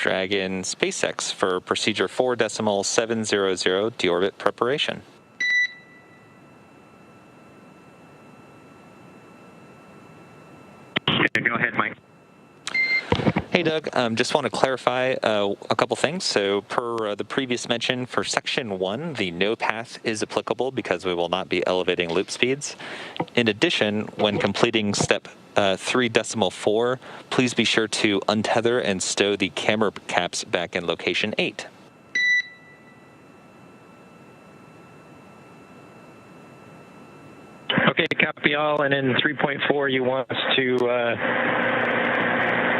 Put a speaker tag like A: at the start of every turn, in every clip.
A: Dragon SpaceX for procedure 4.700 deorbit preparation.
B: Go ahead, Mike.
A: Hey, Doug. Just want to clarify a couple things. So per the previous mention, for Section 1, the no path is applicable because we will not be elevating loop speeds. In addition, when completing step 3.4, please be sure to untether and stow the camera caps back in location 8.
B: Okay, copy all. And in 3.4, you want us to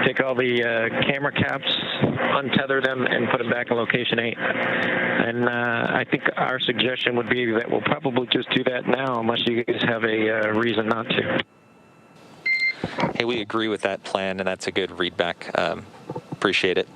B: take all the camera caps, untether them, and put them back in location 8. And I think our suggestion would be that we'll probably just do that now, unless you guys have a reason not to.
A: Hey, we agree with that plan, and that's a good readback. Appreciate it.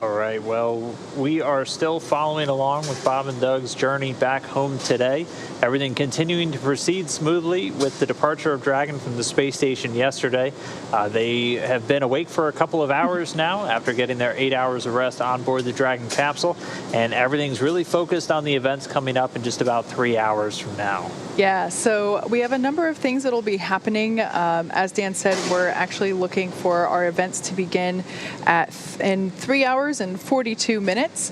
C: All right, well, we are still following along with Bob and Doug's journey back home today. Everything continuing to proceed smoothly with the departure of Dragon from the space station yesterday. They have been awake for a couple of hours now after getting their 8 hours of rest on board the Dragon capsule, and everything's really focused on the events coming up in just about 3 hours from now.
D: Yeah, so we have a number of things that will be happening. As Dan said, we're actually looking for our events to begin in 3 hours and 42 minutes.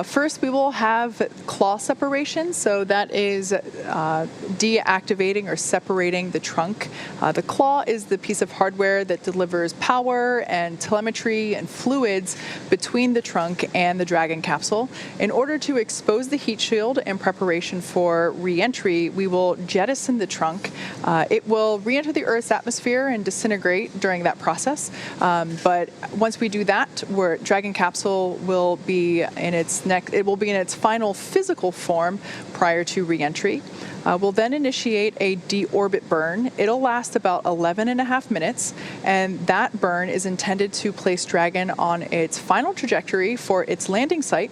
D: First, we will have claw separation, so that is deactivating or separating the trunk. The claw is the piece of hardware that delivers power and telemetry and fluids between the trunk and the Dragon capsule. In order to expose the heat shield in preparation for re-entry, we will jettison the trunk. It will re-enter the Earth's atmosphere and disintegrate during that process. But once we do that, Dragon capsule will be in its final physical form prior to re-entry. We'll then initiate a deorbit burn. It'll last about 11.5 minutes, and that burn is intended to place Dragon on its final trajectory for its landing site,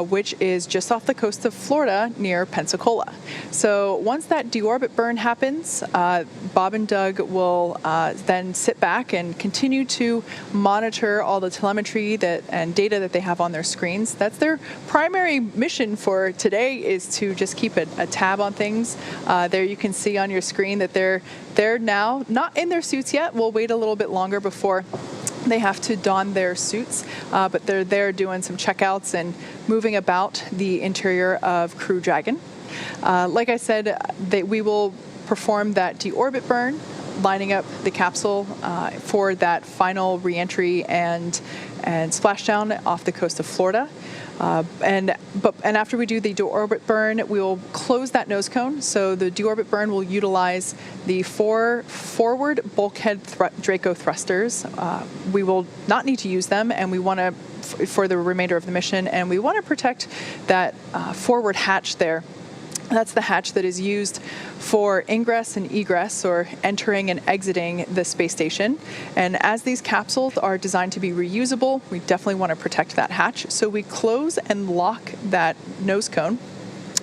D: which is just off the coast of Florida near Pensacola. So once that deorbit burn happens, Bob and Doug will then sit back and continue to monitor all the telemetry and data that they have on their screens. That's their primary mission for today, is to just keep a tab on things. There you can see on your screen that they're now not in their suits yet. We'll wait a little bit longer before they have to don their suits, but they're there doing some checkouts and moving about the interior of Crew Dragon. Like I said, we will perform that deorbit burn, lining up the capsule for that final reentry and splashdown off the coast of Florida. And after we do the deorbit burn, we will close that nose cone. So the deorbit burn will utilize the 4 forward bulkhead Draco thrusters. We will not need to use them, and we want to for the remainder of the mission, and we want to protect that forward hatch there. That's the hatch that is used for ingress and egress, or entering and exiting the space station. And as these capsules are designed to be reusable, we definitely want to protect that hatch. So we close and lock that nose cone.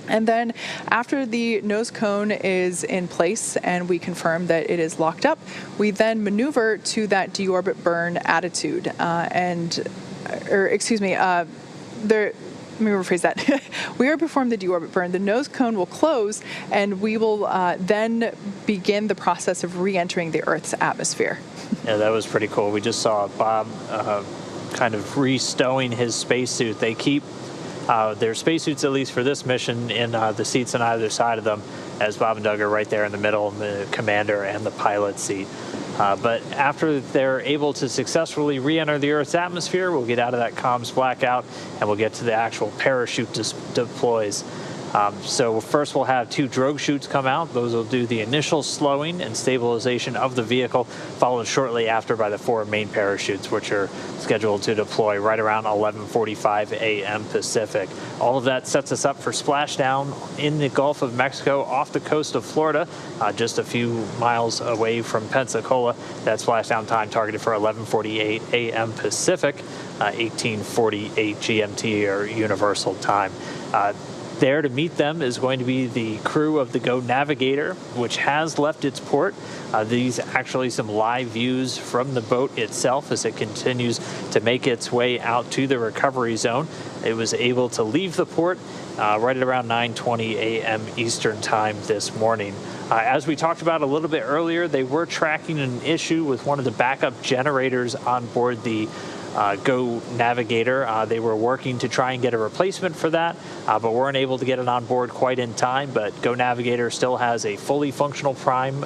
D: And then after the nose cone is in place and we confirm that it is locked up, we then maneuver to that deorbit burn attitude. Let me rephrase that. We are performing the deorbit burn. The nose cone will close, and we will then begin the process of re-entering the Earth's atmosphere.
C: Yeah, that was pretty cool. We just saw Bob kind of re-stowing his spacesuit. They keep their spacesuits, at least for this mission, in the seats on either side of them, as Bob and Doug are right there in the middle, the commander and the pilot seat. But after they're able to successfully re-enter the Earth's atmosphere, we'll get out of that comms blackout and we'll get to the actual parachute deploys. So first we'll have 2 drogue chutes come out. Those will do the initial slowing and stabilization of the vehicle, followed shortly after by the 4 main parachutes, which are scheduled to deploy right around 11:45 a.m. Pacific. All of that sets us up for splashdown in the Gulf of Mexico off the coast of Florida, just a few miles away from Pensacola. That splashdown time targeted for 11:48 a.m. Pacific, 18:48 GMT or Universal Time. There to meet them is going to be the crew of the Go Navigator, which has left its port. These actually some live views from the boat itself as it continues to make its way out to the recovery zone. It was able to leave the port right at around 9:20 a.m. Eastern Time this morning. As we talked about a little bit earlier, they were tracking an issue with one of the backup generators on board the Go Navigator. They were working to try and get a replacement for that, but weren't able to get it on board quite in time. But Go Navigator still has a fully functional prime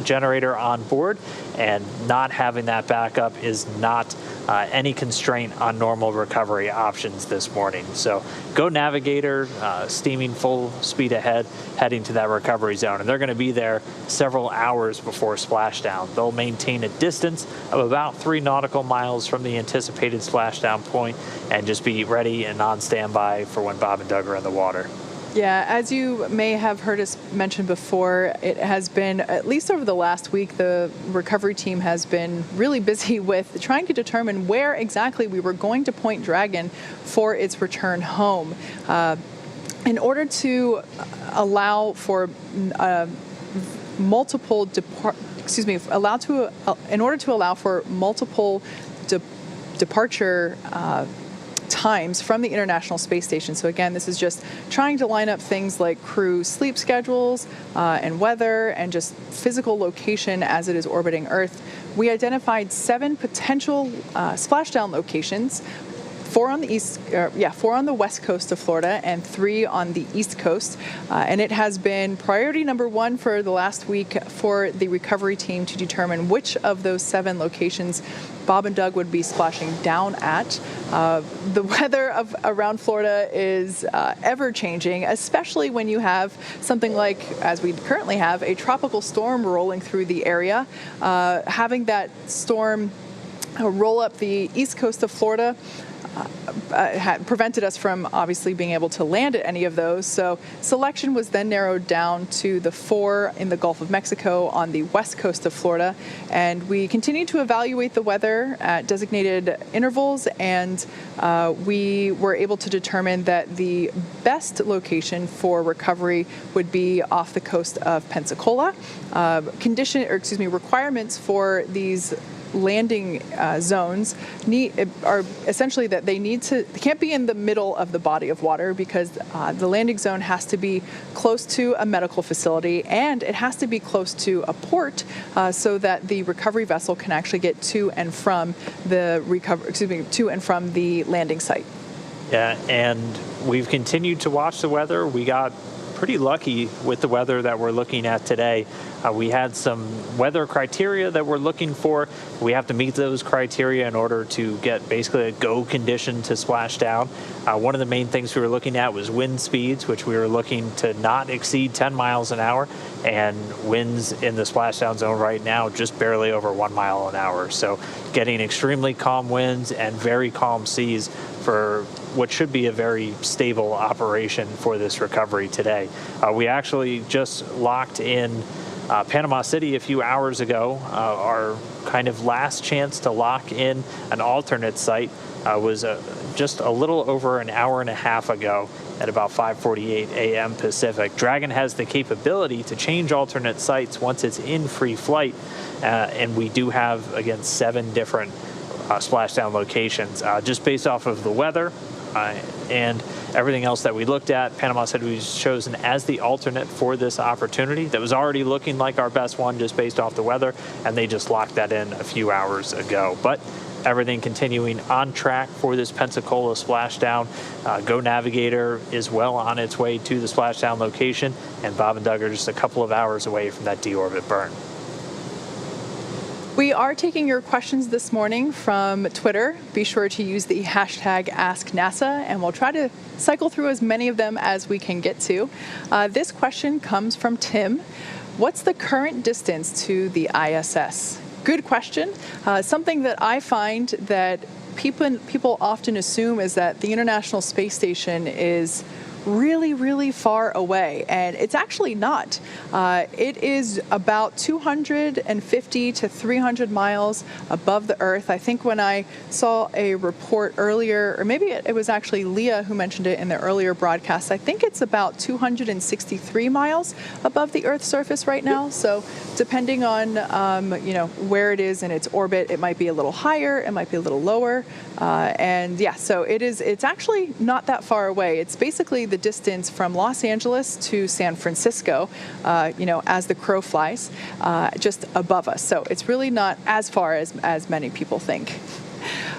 C: generator on board, and not having that backup is not any constraint on normal recovery options this morning. So Go Navigator steaming full speed ahead, heading to that recovery zone, and they're going to be there several hours before splashdown. They'll maintain a distance of about 3 nautical miles from the anticipated splashdown point and just be ready and on standby for when Bob and Doug are in the water.
D: Yeah, as you may have heard us mention before, it has been, at least over the last week, the recovery team has been really busy with trying to determine where exactly we were going to point Dragon for its return home. In order to allow for multiple departure times from the International Space Station. So again, this is just trying to line up things like crew sleep schedules and weather and just physical location as it is orbiting Earth. We identified 7 potential splashdown locations. 4 on the west coast of Florida and 3 on the east coast. And it has been priority number 1 for the last week for the recovery team to determine which of those 7 locations Bob and Doug would be splashing down at. The weather around Florida is ever-changing, especially when you have something like, as we currently have, a tropical storm rolling through the area. Having that storm roll up the east coast of Florida had prevented us from obviously being able to land at any of those. So selection was then narrowed down to the 4 in the Gulf of Mexico on the west coast of Florida. And we continued to evaluate the weather at designated intervals, and we were able to determine that the best location for recovery would be off the coast of Pensacola. Requirements for these landing zones are essentially that they can't be in the middle of the body of water, because the landing zone has to be close to a medical facility, and it has to be close to a port so that the recovery vessel can actually get to and from the landing site.
C: Yeah, and we've continued to watch the weather. We got pretty lucky with the weather that we're looking at today. We had some weather criteria that we're looking for. We have to meet those criteria in order to get basically a go condition to splash down. One of the main things we were looking at was wind speeds, which we were looking to not exceed 10 miles an hour, and winds in the splashdown zone right now just barely over 1 mile an hour. So getting extremely calm winds and very calm seas for what should be a very stable operation for this recovery today. We actually just locked in Panama City a few hours ago. Our kind of last chance to lock in an alternate site was just a little over an hour and a half ago at about 5:48 a.m. Pacific. Dragon has the capability to change alternate sites once it's in free flight, and we do have, again, 7 different splashdown locations. Just based off of the weather and everything else that we looked at, Panama City was chosen as the alternate for this opportunity. That was already looking like our best one just based off the weather, and they just locked that in a few hours ago. But everything continuing on track for this Pensacola splashdown. Go Navigator is well on its way to the splashdown location, and Bob and Doug are just a couple of hours away from that deorbit burn.
D: We are taking your questions this morning from Twitter. Be sure to use the hashtag AskNASA, and we'll try to cycle through as many of them as we can get to. This question comes from Tim. What's the current distance to the ISS? Good question. Something that I find that people often assume is that the International Space Station is really, really far away, and it's actually not. It is about 250 to 300 miles above the Earth. I think when I saw a report earlier, or maybe it was actually Leah who mentioned it in the earlier broadcast, I think it's about 263 miles above the Earth's surface right now. So depending on where it is in its orbit, it might be a little higher, it might be a little lower, so it's actually not that far away. It's basically the distance from Los Angeles to San Francisco, as the crow flies, just above us. So it's really not as far as many people think.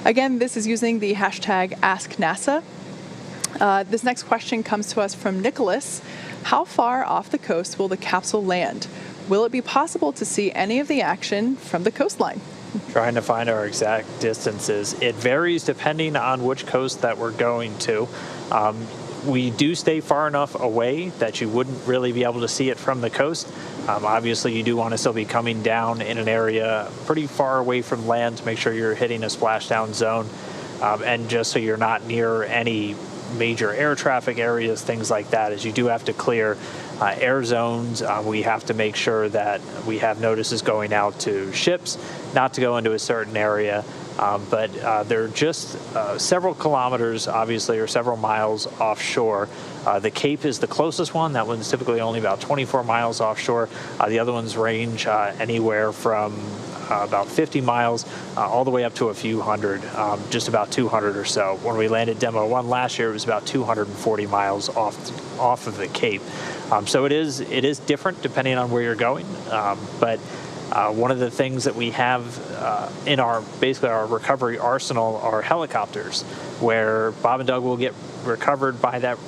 D: Again, this is using the hashtag AskNASA. This next question comes to us from Nicholas. How far off the coast will the capsule land? Will it be possible to see any of the action from the coastline?
C: Trying to find our exact distances. It varies depending on which coast that we're going to. We do stay far enough away that you wouldn't really be able to see it from the coast. Obviously, you do want to still be coming down in an area pretty far away from land to make sure you're hitting a splashdown zone, and just so you're not near any major air traffic areas, things like that, is you do have to clear air zones. We have to make sure that we have notices going out to ships not to go into a certain area. But they're just several kilometers, obviously, or several miles offshore. The Cape is the closest one. That one's typically only about 24 miles offshore. The other ones range anywhere from about 50 miles all the way up to a few hundred, just about 200 or so. When we landed Demo 1 last year, it was about 240 miles off of the Cape. So it is different depending on where you're going, but one of the things that we have in our recovery arsenal are helicopters, where Bob and Doug will get recovered by that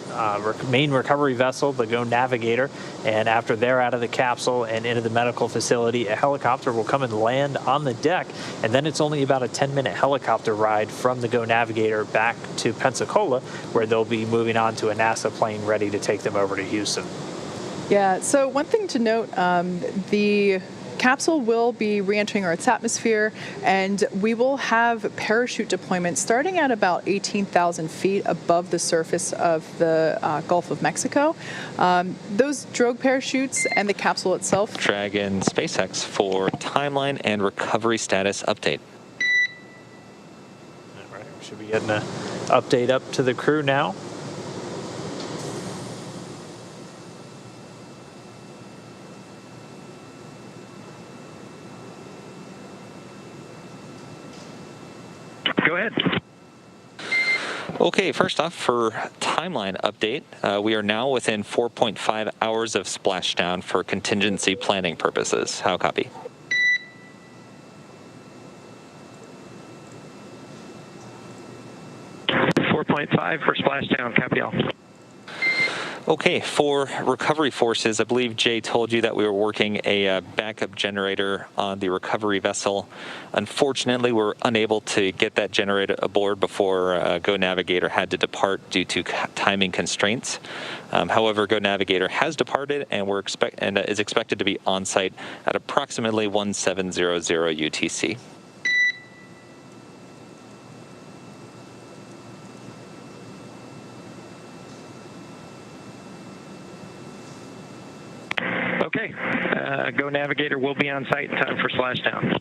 C: main recovery vessel, the Go Navigator, and after they're out of the capsule and into the medical facility, a helicopter will come and land on the deck, and then it's only about a 10-minute helicopter ride from the Go Navigator back to Pensacola, where they'll be moving on to a NASA plane ready to take them over to Houston.
D: Yeah, so one thing to note, the capsule will be re-entering Earth's atmosphere, and we will have parachute deployment starting at about 18,000 feet above the surface of the Gulf of Mexico. Those drogue parachutes and the capsule itself.
A: Dragon SpaceX for timeline and recovery status update.
C: All right, we should be getting an update up to the crew now.
B: Go ahead.
A: Okay, first off, for timeline update, we are now within 4.5 hours of splashdown for contingency planning purposes. How copy? .5
B: for splashdown. Copy all.
A: Okay, for recovery forces, I believe Jay told you that we were working a backup generator on the recovery vessel. Unfortunately, we're unable to get that generator aboard before Go Navigator had to depart due to timing constraints. However, Go Navigator has departed and is expected to be on site at approximately 1700 UTC.
B: Okay, Go Navigator will be on site in time for splashdown.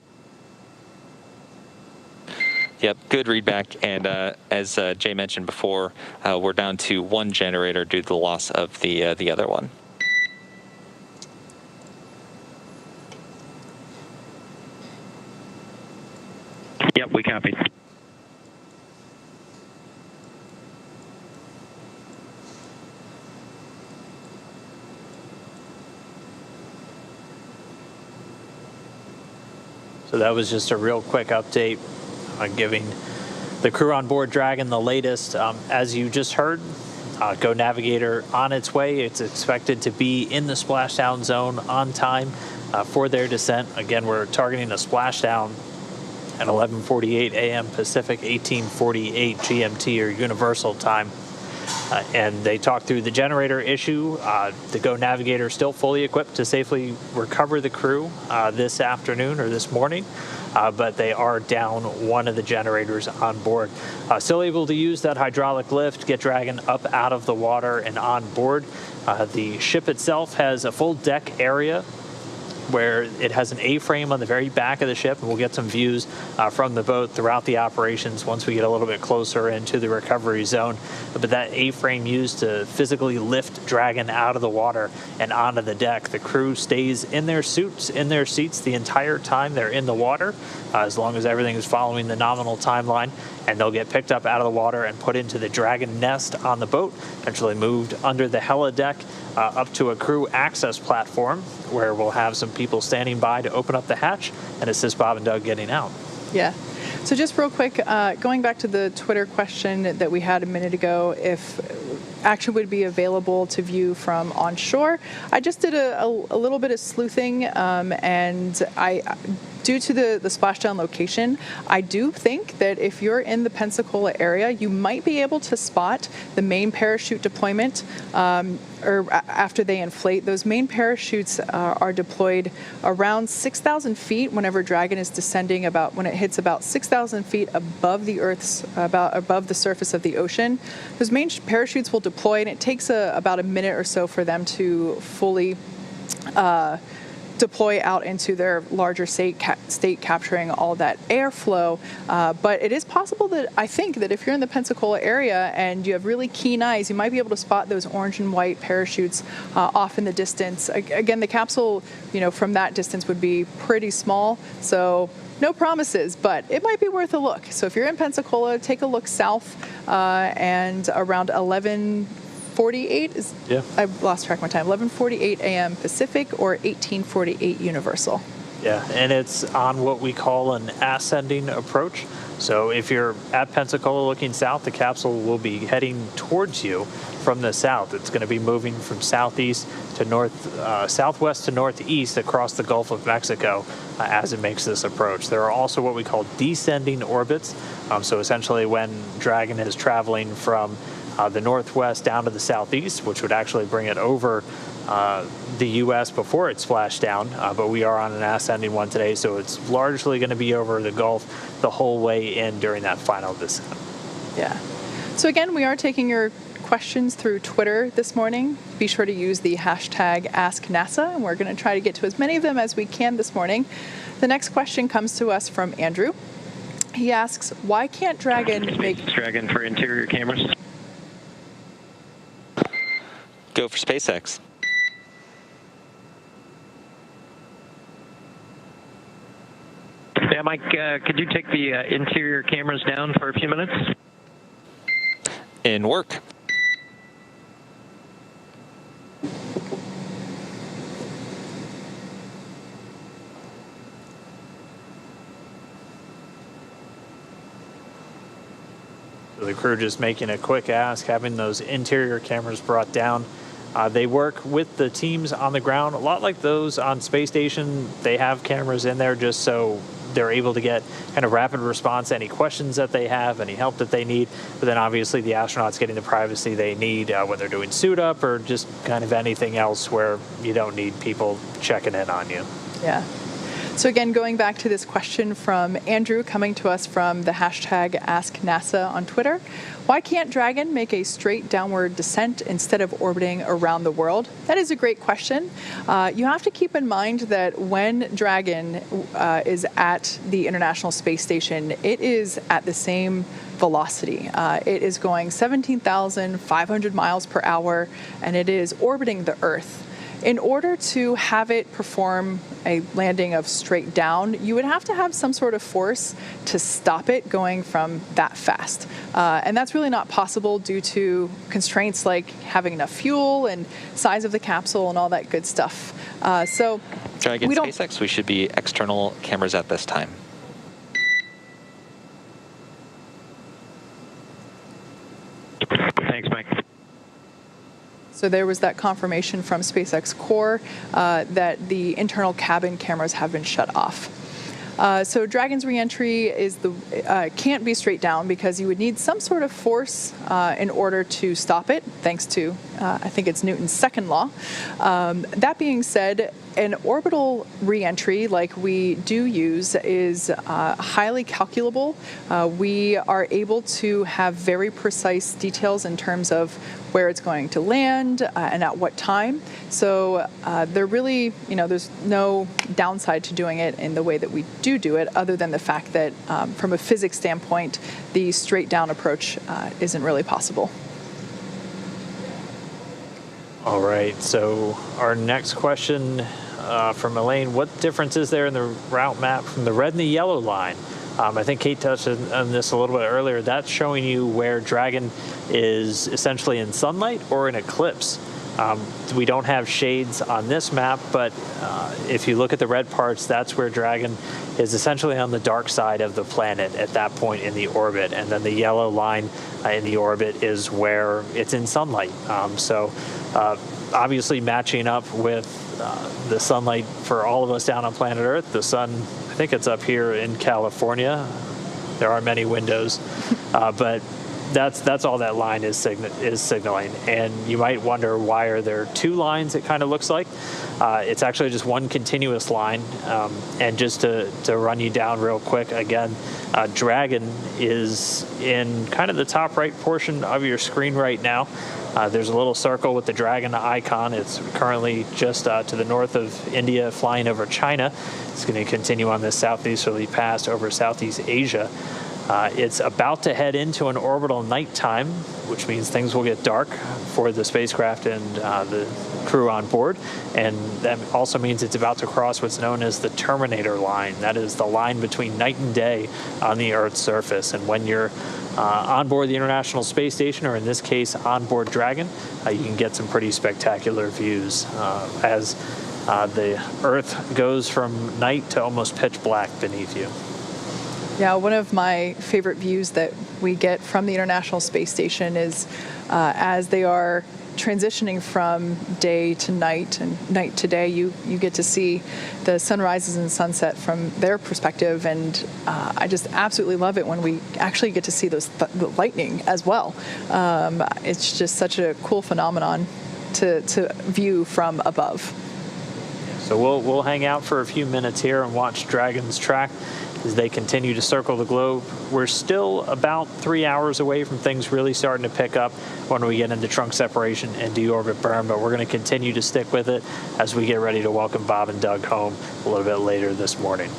A: Yep, good readback. And as Jay mentioned before, we're down to one generator due to the loss of the other one.
B: Yep, we copied.
C: So that was just a real quick update on giving the crew on board Dragon the latest. As you just heard, Go Navigator on its way. It's expected to be in the splashdown zone on time for their descent. Again, we're targeting a splashdown at 11:48 a.m. Pacific, 18:48 GMT or Universal Time. And they talked through the generator issue. The Go Navigator still fully equipped to safely recover the crew this afternoon or this morning, but they are down one of the generators on board. Still able to use that hydraulic lift, get Dragon up out of the water and on board. The ship itself has a full deck area where it has an A-frame on the very back of the ship, and we'll get some views from the boat throughout the operations once we get a little bit closer into the recovery zone. But that A-frame used to physically lift Dragon out of the water and onto the deck. The crew stays in their suits, in their seats the entire time they're in the water, as long as everything is following the nominal timeline, and they'll get picked up out of the water and put into the Dragon nest on the boat, eventually moved under the helideck up to a crew access platform where we'll have some people standing by to open up the hatch and assist Bob and Doug getting out.
D: Yeah. So just real quick, going back to the Twitter question that we had a minute ago, if action would be available to view from onshore, I just did a little bit of sleuthing, and I due to the splashdown location, I do think that if you're in the Pensacola area, you might be able to spot the main parachute deployment or after they inflate. Those main parachutes are deployed around 6,000 feet whenever Dragon is descending, when it hits about 6,000 feet above the Earth's, above the surface of the ocean. Those main parachutes will deploy, and it takes about a minute or so for them to fully deploy out into their larger state, capturing all that airflow. But it is possible that I think that if you're in the Pensacola area and you have really keen eyes, you might be able to spot those orange and white parachutes off in the distance. Again, the capsule, from that distance would be pretty small, so no promises, but it might be worth a look. So if you're in Pensacola, take a look south and around 11:48 is,
C: yeah.
D: I've lost track of my time, 11:48 a.m. Pacific or 18:48 Universal.
C: Yeah, and it's on what we call an ascending approach. So if you're at Pensacola looking south, the capsule will be heading towards you from the south. It's going to be moving from southeast to southwest to northeast across the Gulf of Mexico as it makes this approach. There are also what we call descending orbits. So essentially when Dragon is traveling from the northwest down to the southeast, which would actually bring it over the U.S. before it splashed down, but we are on an ascending one today, so it's largely going to be over the Gulf the whole way in during that final descent.
D: Yeah. So again, we are taking your questions through Twitter this morning. Be sure to use the hashtag AskNASA, and we're going to try to get to as many of them as we can this morning. The next question comes to us from Andrew. He asks, why can't Dragon make...
B: Dragon for interior cameras.
A: Go for SpaceX.
B: Yeah, Mike, could you take the interior cameras down for a few minutes?
A: In work.
C: So the crew just making a quick ask, having those interior cameras brought down. They work with the teams on the ground, a lot like those on space station. They have cameras in there just so they're able to get kind of rapid response to any questions that they have, any help that they need. But then obviously the astronauts getting the privacy they need when they're doing suit up or just kind of anything else where you don't need people checking in on you.
D: Yeah. So again, going back to this question from Andrew coming to us from the hashtag AskNASA on Twitter, why can't Dragon make a straight downward descent instead of orbiting around the world? That is a great question. You have to keep in mind that when Dragon is at the International Space Station, it is at the same velocity. It is going 17,500 miles per hour, and it is orbiting the Earth. In order to have it perform a landing of straight down, you would have to have some sort of force to stop it going from that fast. And that's really not possible due to constraints like having enough fuel and size of the capsule and all that good stuff. So
A: Dragon SpaceX, we should be external cameras at this time.
B: Thanks, Mike.
D: So there was that confirmation from SpaceX Core that the internal cabin cameras have been shut off. So Dragon's reentry can't be straight down because you would need some sort of force in order to stop it, thanks to, I think it's Newton's second law. That being said, an orbital reentry, like we do use, is highly calculable. We are able to have very precise details in terms of where it's going to land and at what time. So there's no downside to doing it in the way that we do it, other than the fact that from a physics standpoint, the straight down approach isn't really possible.
C: All right, so our next question from Elaine, what difference is there in the route map from the red and the yellow line? I think Kate touched on this a little bit earlier. That's showing you where Dragon is essentially in sunlight or in eclipse. We don't have shades on this map, but if you look at the red parts, that's where Dragon is essentially on the dark side of the planet at that point in the orbit. And then the yellow line in the orbit is where it's in sunlight. So obviously matching up with the sunlight for all of us down on planet Earth. The sun, I think it's up here in California. There are many windows, but that's all that line is signaling. And you might wonder, why are there two lines, it kind of looks like. It's actually just one continuous line. And just to run you down real quick again, Dragon is in kind of the top right portion of your screen right now. There's a little circle with the Dragon icon. It's currently just to the north of India, flying over China. It's going to continue on this southeasterly path over Southeast Asia. It's about to head into an orbital nighttime, which means things will get dark for the spacecraft and the crew on board. And that also means it's about to cross what's known as the terminator line. That is the line between night and day on the Earth's surface. And when you're on board the International Space Station, or in this case, on board Dragon, you can get some pretty spectacular views as the Earth goes from night to almost pitch black beneath you.
D: Yeah, one of my favorite views that we get from the International Space Station is as they are transitioning from day to night and night to day, you get to see the sunrises and sunset from their perspective, and I just absolutely love it when we actually get to see the lightning as well. It's just such a cool phenomenon to view from above.
C: So we'll hang out for a few minutes here and watch Dragon's track as they continue to circle the globe. We're still about 3 hours away from things really starting to pick up when we get into trunk separation and deorbit burn, but we're going to continue to stick with it as we get ready to welcome Bob and Doug home a little bit later this morning.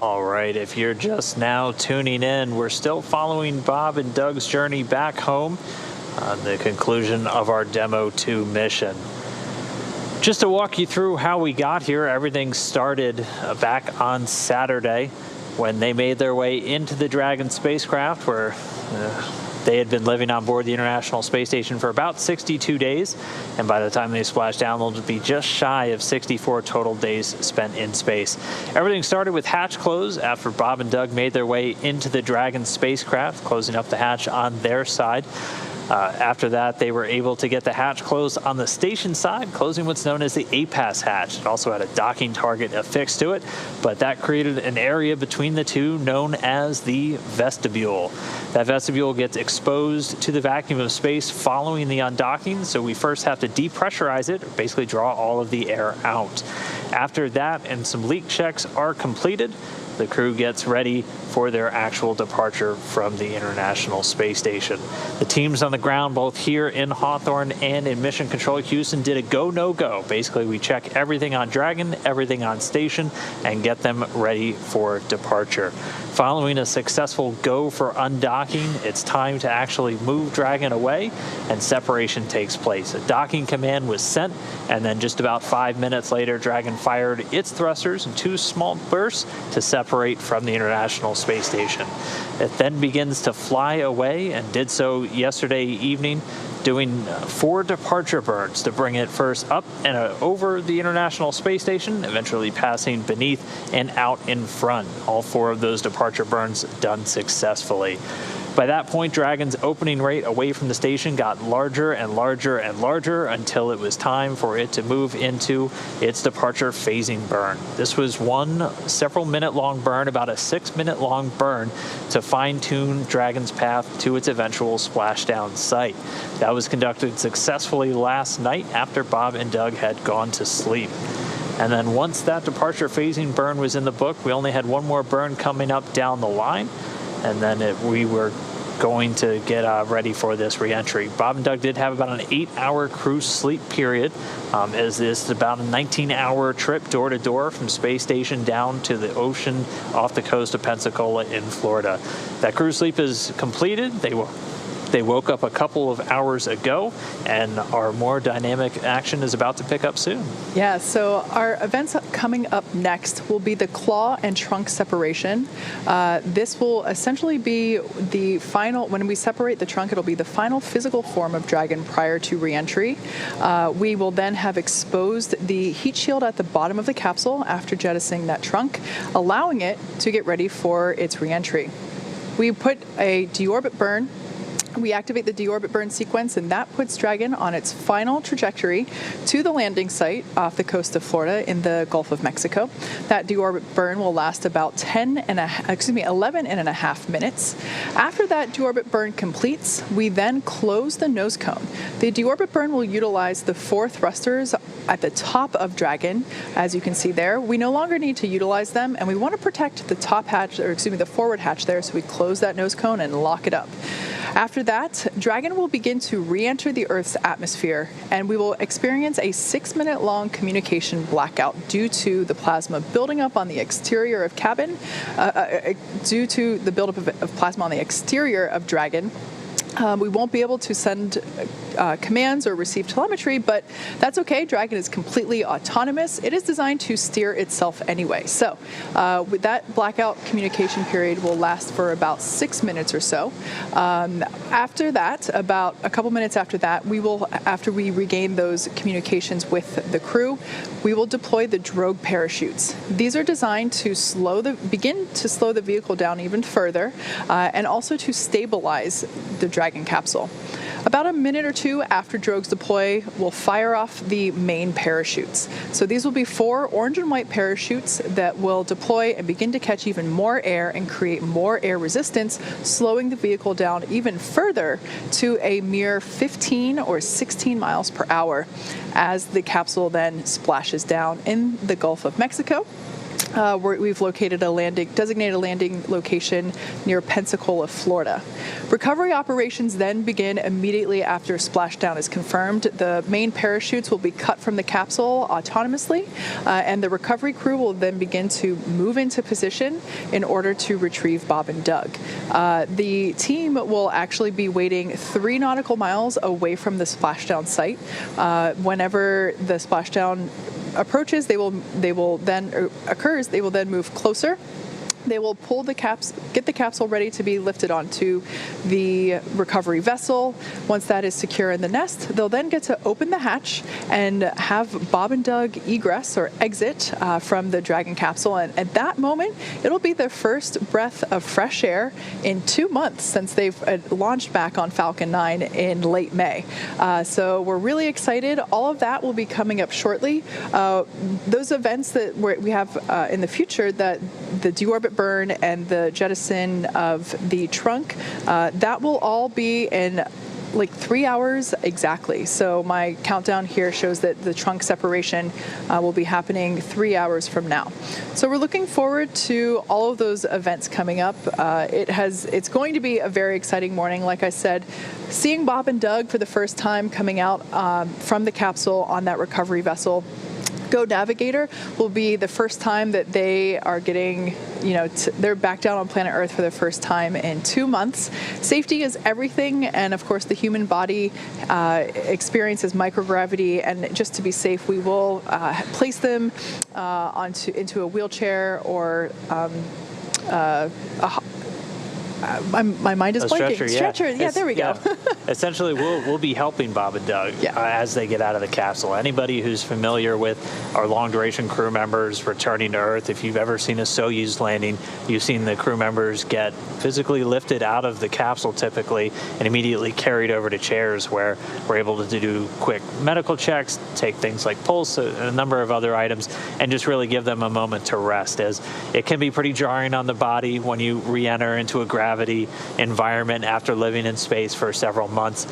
C: All right, if you're just now tuning in, we're still following Bob and Doug's journey back home on the conclusion of our Demo 2 mission. Just to walk you through how we got here, everything started back on Saturday when they made their way into the Dragon spacecraft, where they had been living on board the International Space Station for about 62 days, and by the time they splashed down, they'll be just shy of 64 total days spent in space. Everything started with hatch close after Bob and Doug made their way into the Dragon spacecraft, closing up the hatch on their side. After that, they were able to get the hatch closed on the station side, closing what's known as the APAS hatch. It also had a docking target affixed to it, but that created an area between the two known as the vestibule. That vestibule gets exposed to the vacuum of space following the undocking, so we first have to depressurize it, or basically draw all of the air out. After that and some leak checks are completed, the crew gets ready for their actual departure from the International Space Station. The teams on the ground, both here in Hawthorne and in Mission Control Houston, did a go, no go. Basically, we check everything on Dragon, everything on station, and get them ready for departure. Following a successful go for undocking, it's time to actually move Dragon away, and separation takes place. A docking command was sent, and then just about 5 minutes later, Dragon fired its thrusters in 2 small bursts to separate from the International Space Station. It then begins to fly away, and did so yesterday evening, doing 4 departure burns to bring it first up and over the International Space Station, eventually passing beneath and out in front. All 4 of those departure burns done successfully. By that point, Dragon's opening rate away from the station got larger and larger and larger until it was time for it to move into its departure phasing burn. This was one several-minute-long burn, about a 6-minute-long burn, to fine-tune Dragon's path to its eventual splashdown site. That was conducted successfully last night after Bob and Doug had gone to sleep. And then once that departure phasing burn was in the book, we only had one more burn coming up down the line, and then we were going to get ready for this reentry. Bob and Doug did have about an 8-hour crew sleep period, as this is about a 19-hour trip door-to-door from space station down to the ocean off the coast of Pensacola in Florida. That crew sleep is completed. They woke up a couple of hours ago, and our more dynamic action is about to pick up soon.
D: Yeah, so our events coming up next will be the claw and trunk separation. This will essentially be the final, when we separate the trunk, it'll be the final physical form of Dragon prior to reentry. We will then have exposed the heat shield at the bottom of the capsule after jettisoning that trunk, allowing it to get ready for its reentry. We put a deorbit burn. We activate the deorbit burn sequence, and that puts Dragon on its final trajectory to the landing site off the coast of Florida in the Gulf of Mexico. That deorbit burn will last about 11 and a half minutes. After that deorbit burn completes, we then close the nose cone. The deorbit burn will utilize the 4 thrusters at the top of Dragon, as you can see there. We no longer need to utilize them, and we want to protect the top hatch, or the forward hatch there, so we close that nose cone and lock it up. After that, Dragon will begin to re-enter the Earth's atmosphere, and we will experience a 6-minute-long communication blackout due to the plasma building up on the exterior of cabin, due to the buildup of plasma on the exterior of Dragon. We won't be able to send commands or receive telemetry, but that's okay. Dragon is completely autonomous. It is designed to steer itself anyway. So with that blackout communication period will last for about 6 minutes or so. After that, about a couple minutes after that, after we regain those communications with the crew, we will deploy the drogue parachutes. These are designed to begin to slow the vehicle down even further, and also to stabilize the Dragon capsule. About a minute or 2 after drogues deploy, we'll fire off the main parachutes. So these will be 4 orange and white parachutes that will deploy and begin to catch even more air and create more air resistance, slowing the vehicle down even further to a mere 15 or 16 miles per hour as the capsule then splashes down in the Gulf of Mexico. we've located a designated landing location near Pensacola, Florida. Recovery operations then begin immediately after splashdown is confirmed. The main parachutes will be cut from the capsule autonomously, and the recovery crew will then begin to move into position in order to retrieve Bob and Doug. The team will actually be waiting 3 nautical miles away from the splashdown site. Whenever the splashdown approaches, they will then move closer. They will pull get the capsule ready to be lifted onto the recovery vessel. Once that is secure in the nest, they'll then get to open the hatch and have Bob and Doug egress or exit from the Dragon capsule. And at that moment, it'll be their first breath of fresh air in 2 months since they've launched back on Falcon 9 in late May. So we're really excited. All of that will be coming up shortly. Those events that we have in the future, that the deorbit burn and the jettison of the trunk, that will all be in like 3 hours exactly. So my countdown here shows that the trunk separation will be happening 3 hours from now. So we're looking forward to all of those events coming up. It's going to be a very exciting morning. Like I said, seeing Bob and Doug for the first time coming out from the capsule on that recovery vessel. Go Navigator will be the first time that they are getting, they're back down on planet Earth for the first time in 2 months. Safety is everything, and of course the human body experiences microgravity, and just to be safe, we will place them into a wheelchair or my mind is blanking. Stretcher, yeah, there we go.
C: Essentially, we'll be helping Bob and Doug as they get out of the capsule. Anybody who's familiar with our long-duration crew members returning to Earth, if you've ever seen a Soyuz landing, you've seen the crew members get physically lifted out of the capsule typically and immediately carried over to chairs where we're able to do quick medical checks, take things like pulse, a number of other items, and just really give them a moment to rest, as it can be pretty jarring on the body when you re-enter into a gravity environment after living in space for several months.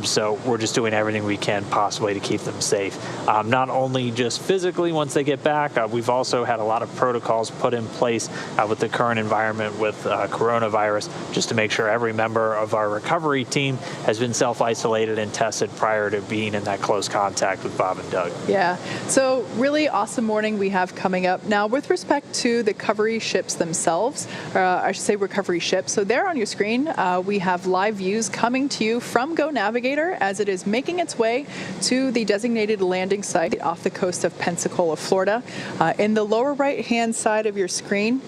C: So we're just doing everything we can possibly to keep them safe. Not only just physically once they get back, we've also had a lot of protocols put in place with the current environment with coronavirus, just to make sure every member of our recovery team has been self-isolated and tested prior to being in that close contact with Bob and Doug.
D: Yeah, so really awesome morning we have coming up. Now, with respect to the recovery ships themselves, I should say recovery ships, so there on your screen, we have live views coming to you from Go Navigator as it is making its way to the designated landing site off the coast of Pensacola, Florida. In the lower right-hand side of your screen,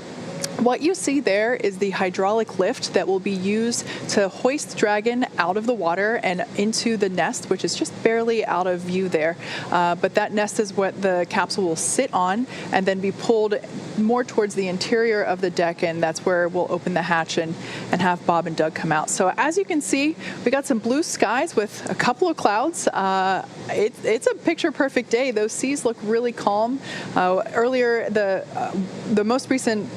D: what you see there is the hydraulic lift that will be used to hoist Dragon out of the water and into the nest, which is just barely out of view there. But that nest is what the capsule will sit on and then be pulled more towards the interior of the deck, and that's where we'll open the hatch and have Bob and Doug come out. So as you can see, we got some blue skies with a couple of clouds. It's a picture-perfect day. Those seas look really calm. Earlier, the most recent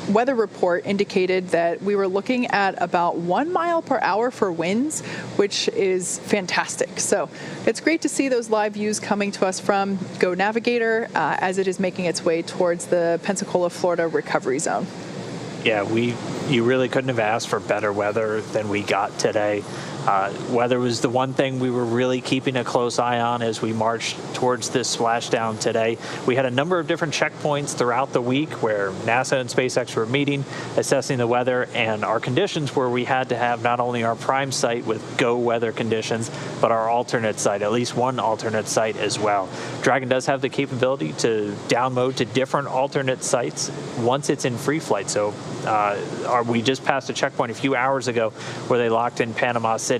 D: weather report indicated that we were looking at about 1 mile per hour for winds, which is fantastic. So it's great to see those live views coming to us from Go Navigator as it is making its way towards the Pensacola, Florida recovery zone.
C: Yeah, you really couldn't have asked for better weather than we got today. Weather was the one thing we were really keeping a close eye on as we marched towards this splashdown today. We had a number of different checkpoints throughout the week where NASA and SpaceX were meeting, assessing the weather and our conditions, where we had to have not only our prime site with go weather conditions, but our alternate site, at least one alternate site as well. Dragon does have the capability to down mode to different alternate sites once it's in free flight. So we just passed a checkpoint a few hours ago where they locked in Panama City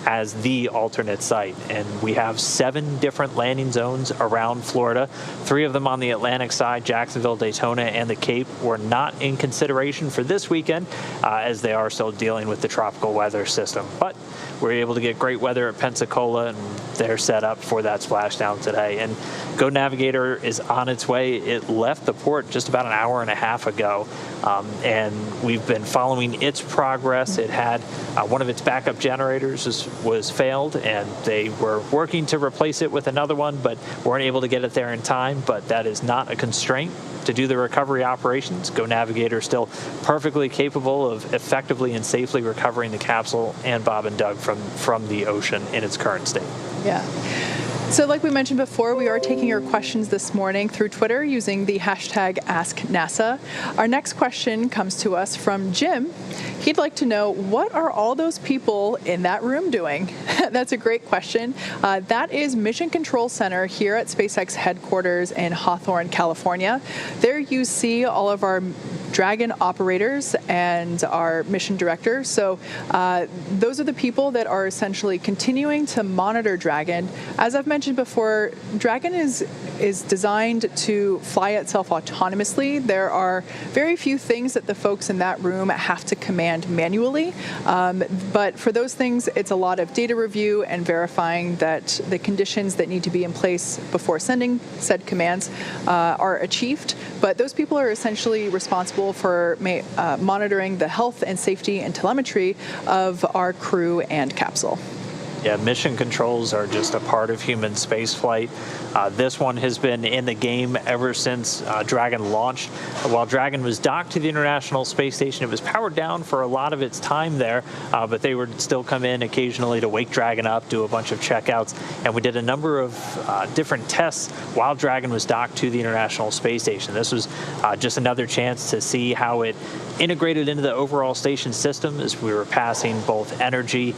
C: as the alternate site, and we have 7 different landing zones around Florida. 3 of them on the Atlantic side, Jacksonville, Daytona, and the Cape, were not in consideration for this weekend as they are still dealing with the tropical weather system. But we were able to get great weather at Pensacola, and they're set up for that splashdown today. And Go Navigator is on its way. It left the port just about an hour and a half ago, and we've been following its progress. It had one of its backup generators was failed, and they were working to replace it with another one, but weren't able to get it there in time. But that is not a constraint to do the recovery operations. Go Navigator is still perfectly capable of effectively and safely recovering the capsule and Bob and Doug from the ocean in its current state.
D: Yeah. So like we mentioned before, we are taking your questions this morning through Twitter using the hashtag AskNASA. Our next question comes to us from Jim. He'd like to know, what are all those people in that room doing? That's a great question. That is Mission Control Center here at SpaceX headquarters in Hawthorne, California. There you see all of our Dragon operators and our mission director. So those are the people that are essentially continuing to monitor Dragon. As I've mentioned before, Dragon is designed to fly itself autonomously. There are very few things that the folks in that room have to command manually. But for those things, it's a lot of data review and verifying that the conditions that need to be in place before sending said commands are achieved. But those people are essentially responsible for monitoring the health and safety and telemetry of our crew and capsule.
C: Yeah, mission controls are just a part of human spaceflight. This one has been in the game ever since Dragon launched. While Dragon was docked to the International Space Station, it was powered down for a lot of its time there, but they would still come in occasionally to wake Dragon up, do a bunch of checkouts, and we did a number of different tests while Dragon was docked to the International Space Station. This was just another chance to see how it integrated into the overall station system as we were passing both energy,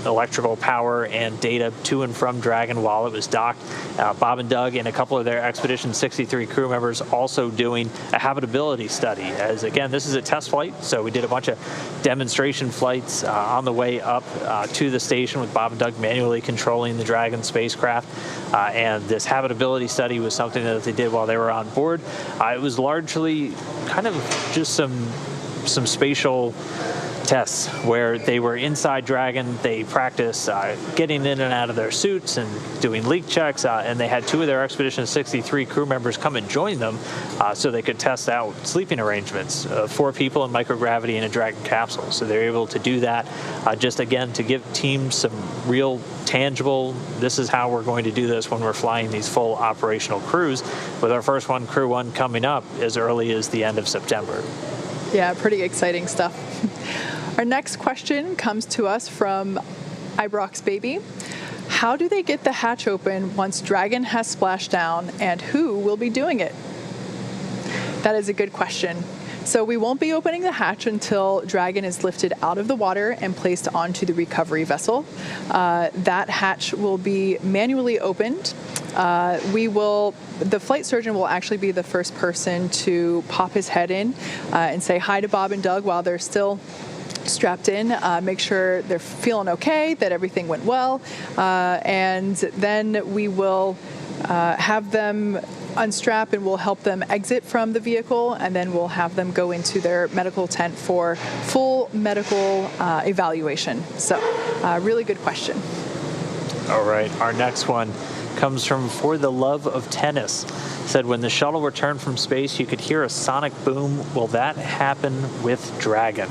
C: electrical power, and data to and from Dragon while it was docked. Bob and Doug and a couple of their Expedition 63 crew members also doing a habitability study. As again, this is a test flight, so we did a bunch of demonstration flights on the way up to the station with Bob and Doug manually controlling the Dragon spacecraft. And this habitability study was something that they did while they were on board. It was largely kind of just some spatial tests where they were inside Dragon. They practiced getting in and out of their suits and doing leak checks, and they had two of their Expedition 63 crew members come and join them so they could test out sleeping arrangements. 4 people in microgravity in a Dragon capsule. So they're able to do that just, again, to give teams some real tangible, this is how we're going to do this when we're flying these full operational crews, with our first one, Crew 1, coming up as early as the end of September.
D: Yeah, pretty exciting stuff. Our next question comes to us from Ibrox Baby. How do they get the hatch open once Dragon has splashed down, and who will be doing it? That is a good question. So we won't be opening the hatch until Dragon is lifted out of the water and placed onto the recovery vessel. That hatch will be manually opened. The flight surgeon will actually be the first person to pop his head in and say hi to Bob and Doug while they're still strapped in, make sure they're feeling okay, that everything went well, and then we will have them unstrap and we'll help them exit from the vehicle, and then we'll have them go into their medical tent for full medical evaluation. So, really good question.
C: All right, our next one comes from For the Love of Tennis. Said, when the shuttle returned from space, you could hear a sonic boom. Will that happen with Dragon?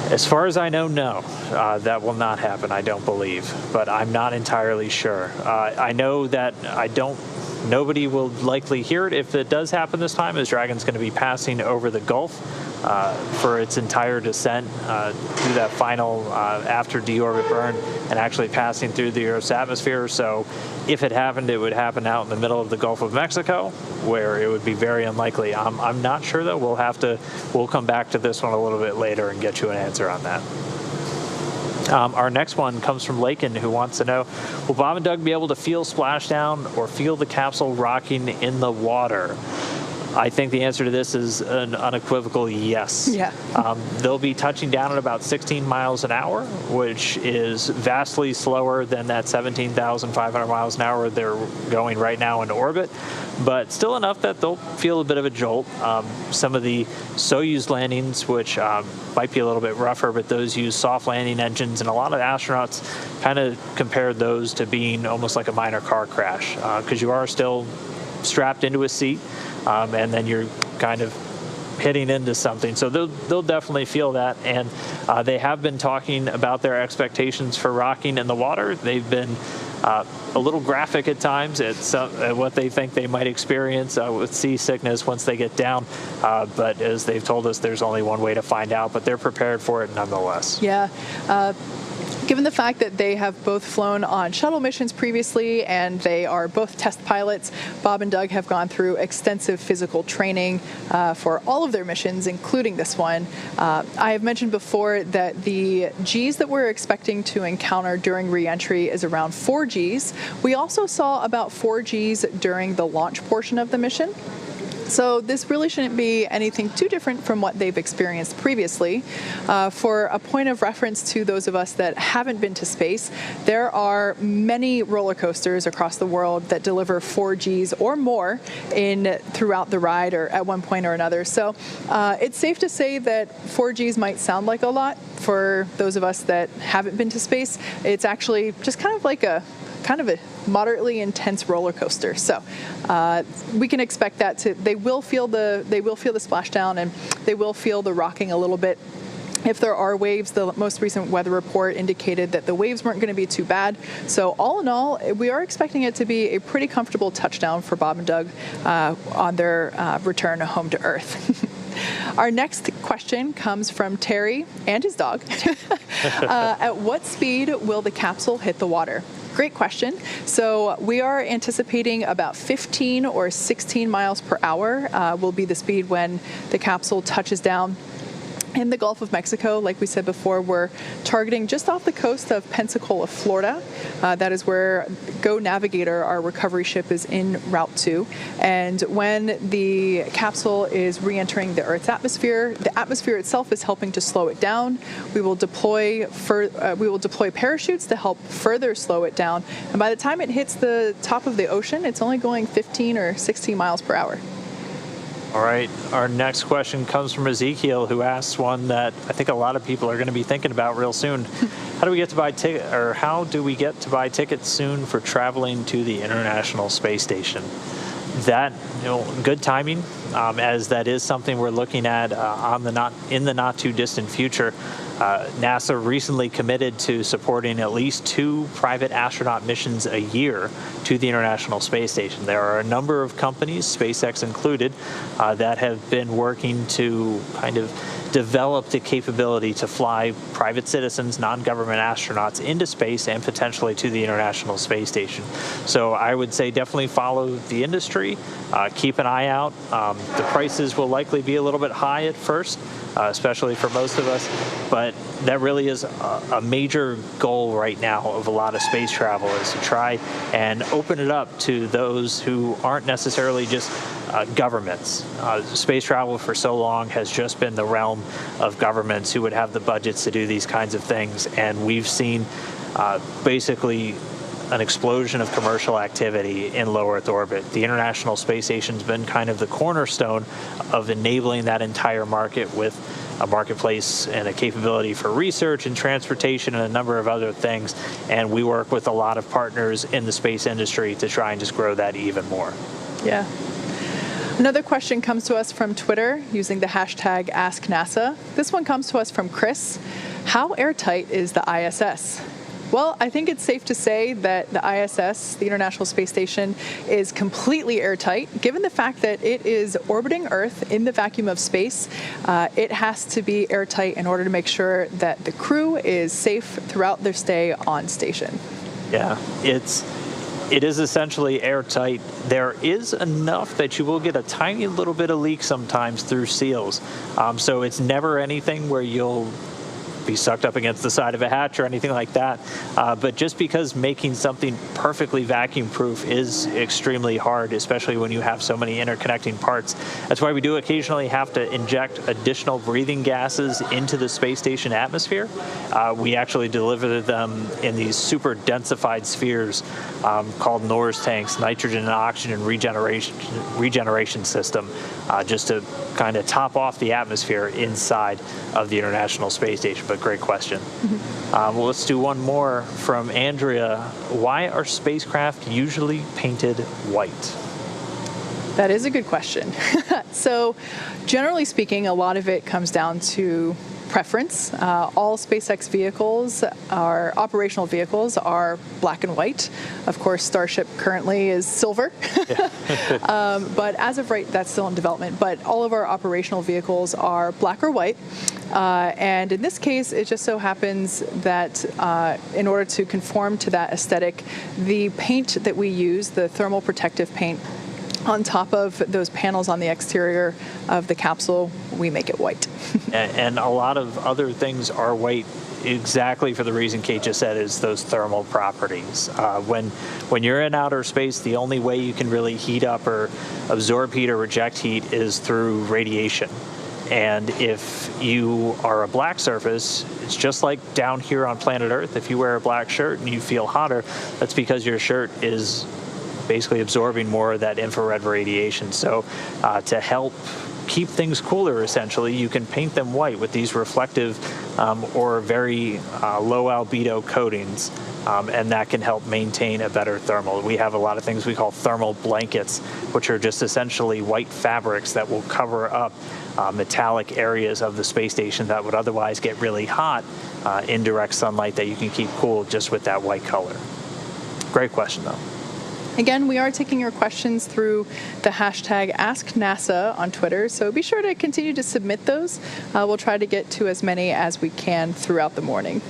C: As far as I know, no. That will not happen, I don't believe. But I'm not entirely sure. I know that nobody will likely hear it if it does happen this time, as Dragon's going to be passing over the Gulf for its entire descent through that final after deorbit burn and actually passing through the Earth's atmosphere. So if it happened, it would happen out in the middle of the Gulf of Mexico, where it would be very unlikely. I'm not sure, though. We'll come back to this one a little bit later and get you an answer on that. Our next one comes from Lakin, who wants to know, will Bob and Doug be able to feel splashdown or feel the capsule rocking in the water? I think the answer to this is an unequivocal yes.
D: Yeah.
C: They'll be touching down at about 16 miles an hour, which is vastly slower than that 17,500 miles an hour they're going right now into orbit, but still enough that they'll feel a bit of a jolt. Some of the Soyuz landings, which might be a little bit rougher, but those use soft landing engines, and a lot of astronauts kind of compared those to being almost like a minor car crash, because you are still strapped into a seat, and then you're kind of hitting into something. So they'll definitely feel that, and they have been talking about their expectations for rocking in the water. They've been a little graphic at times at what they think they might experience with seasickness once they get down, but as they've told us, there's only one way to find out, but they're prepared for it nonetheless.
D: Yeah. Given the fact that they have both flown on shuttle missions previously and they are both test pilots, Bob and Doug have gone through extensive physical training for all of their missions, including this one. I have mentioned before that the Gs that we're expecting to encounter during reentry is around 4 Gs. We also saw about 4 Gs during the launch portion of the mission. So this really shouldn't be anything too different from what they've experienced previously. For a point of reference to those of us that haven't been to space, there are many roller coasters across the world that deliver 4 Gs or more throughout the ride or at one point or another. So it's safe to say that 4 Gs might sound like a lot for those of us that haven't been to space. It's actually just kind of a moderately intense roller coaster. So we can expect that they will feel the splashdown, and they will feel the rocking a little bit. If there are waves, the most recent weather report indicated that the waves weren't going to be too bad. So all in all, we are expecting it to be a pretty comfortable touchdown for Bob and Doug on their return home to Earth. Our next question comes from Terry and his dog. At what speed will the capsule hit the water? Great question. So we are anticipating about 15 or 16 miles per hour will be the speed when the capsule touches down in the Gulf of Mexico. Like we said before, we're targeting just off the coast of Pensacola, Florida. That is where Go Navigator, our recovery ship, is en route to. And when the capsule is re-entering the Earth's atmosphere, the atmosphere itself is helping to slow it down. We will deploy parachutes to help further slow it down. And by the time it hits the top of the ocean, it's only going 15 or 16 miles per hour.
C: All right, our next question comes from Ezekiel, who asks one that I think a lot of people are going to be thinking about real soon. How do we get to buy tickets soon for traveling to the International Space Station? That, good timing, as that is something we're looking at in the not too distant future. NASA recently committed to supporting at least 2 private astronaut missions a year to the International Space Station. There are a number of companies, SpaceX included, that have been working to kind of develop the capability to fly private citizens, non-government astronauts into space and potentially to the International Space Station. So I would say definitely follow the industry, keep an eye out. The prices will likely be a little bit high at first, especially for most of us, but that really is a major goal right now of a lot of space travel, is to try and open it up to those who aren't necessarily just governments. Space travel for so long has just been the realm of governments who would have the budgets to do these kinds of things, and we've seen basically an explosion of commercial activity in low Earth orbit. The International Space Station's been kind of the cornerstone of enabling that entire market with a marketplace and a capability for research and transportation and a number of other things. And we work with a lot of partners in the space industry to try and just grow that even more.
D: Yeah. Another question comes to us from Twitter using the hashtag AskNASA. This one comes to us from Chris. How airtight is the ISS? Well, I think it's safe to say that the ISS, the International Space Station, is completely airtight. Given the fact that it is orbiting Earth in the vacuum of space, it has to be airtight in order to make sure that the crew is safe throughout their stay on station.
C: Yeah, it is essentially airtight. There is enough that you will get a tiny little bit of leak sometimes through seals. So it's never anything where you'll be sucked up against the side of a hatch or anything like that. But just because making something perfectly vacuum proof is extremely hard, especially when you have so many interconnecting parts. That's why we do occasionally have to inject additional breathing gases into the space station atmosphere. We actually deliver them in these super densified spheres called NORS tanks, nitrogen and oxygen regeneration system, just to kind of top off the atmosphere inside of the International Space Station. But great question. Well, let's do one more from Andrea. Why are spacecraft usually painted white?
D: That is a good question. So generally speaking, a lot of it comes down to preference. All SpaceX vehicles, our operational vehicles, are black and white. Of course, Starship currently is silver. But as of right, that's still in development. But all of our operational vehicles are black or white. And in this case, it just so happens that in order to conform to that aesthetic, the paint that we use, the thermal protective paint, on top of those panels on the exterior of the capsule, we make it white.
C: And a lot of other things are white exactly for the reason Kate just said, is those thermal properties. When you're in outer space, the only way you can really heat up or absorb heat or reject heat is through radiation. And if you are a black surface, it's just like down here on planet Earth. If you wear a black shirt and you feel hotter, that's because your shirt is basically absorbing more of that infrared radiation. So to help keep things cooler, essentially, you can paint them white with these reflective or very low albedo coatings, and that can help maintain a better thermal. We have a lot of things we call thermal blankets, which are just essentially white fabrics that will cover up metallic areas of the space station that would otherwise get really hot in direct sunlight, that you can keep cool just with that white color. Great question, though.
D: Again, we are taking your questions through the hashtag AskNASA on Twitter, so be sure to continue to submit those. We'll try to get to as many as we can throughout the morning.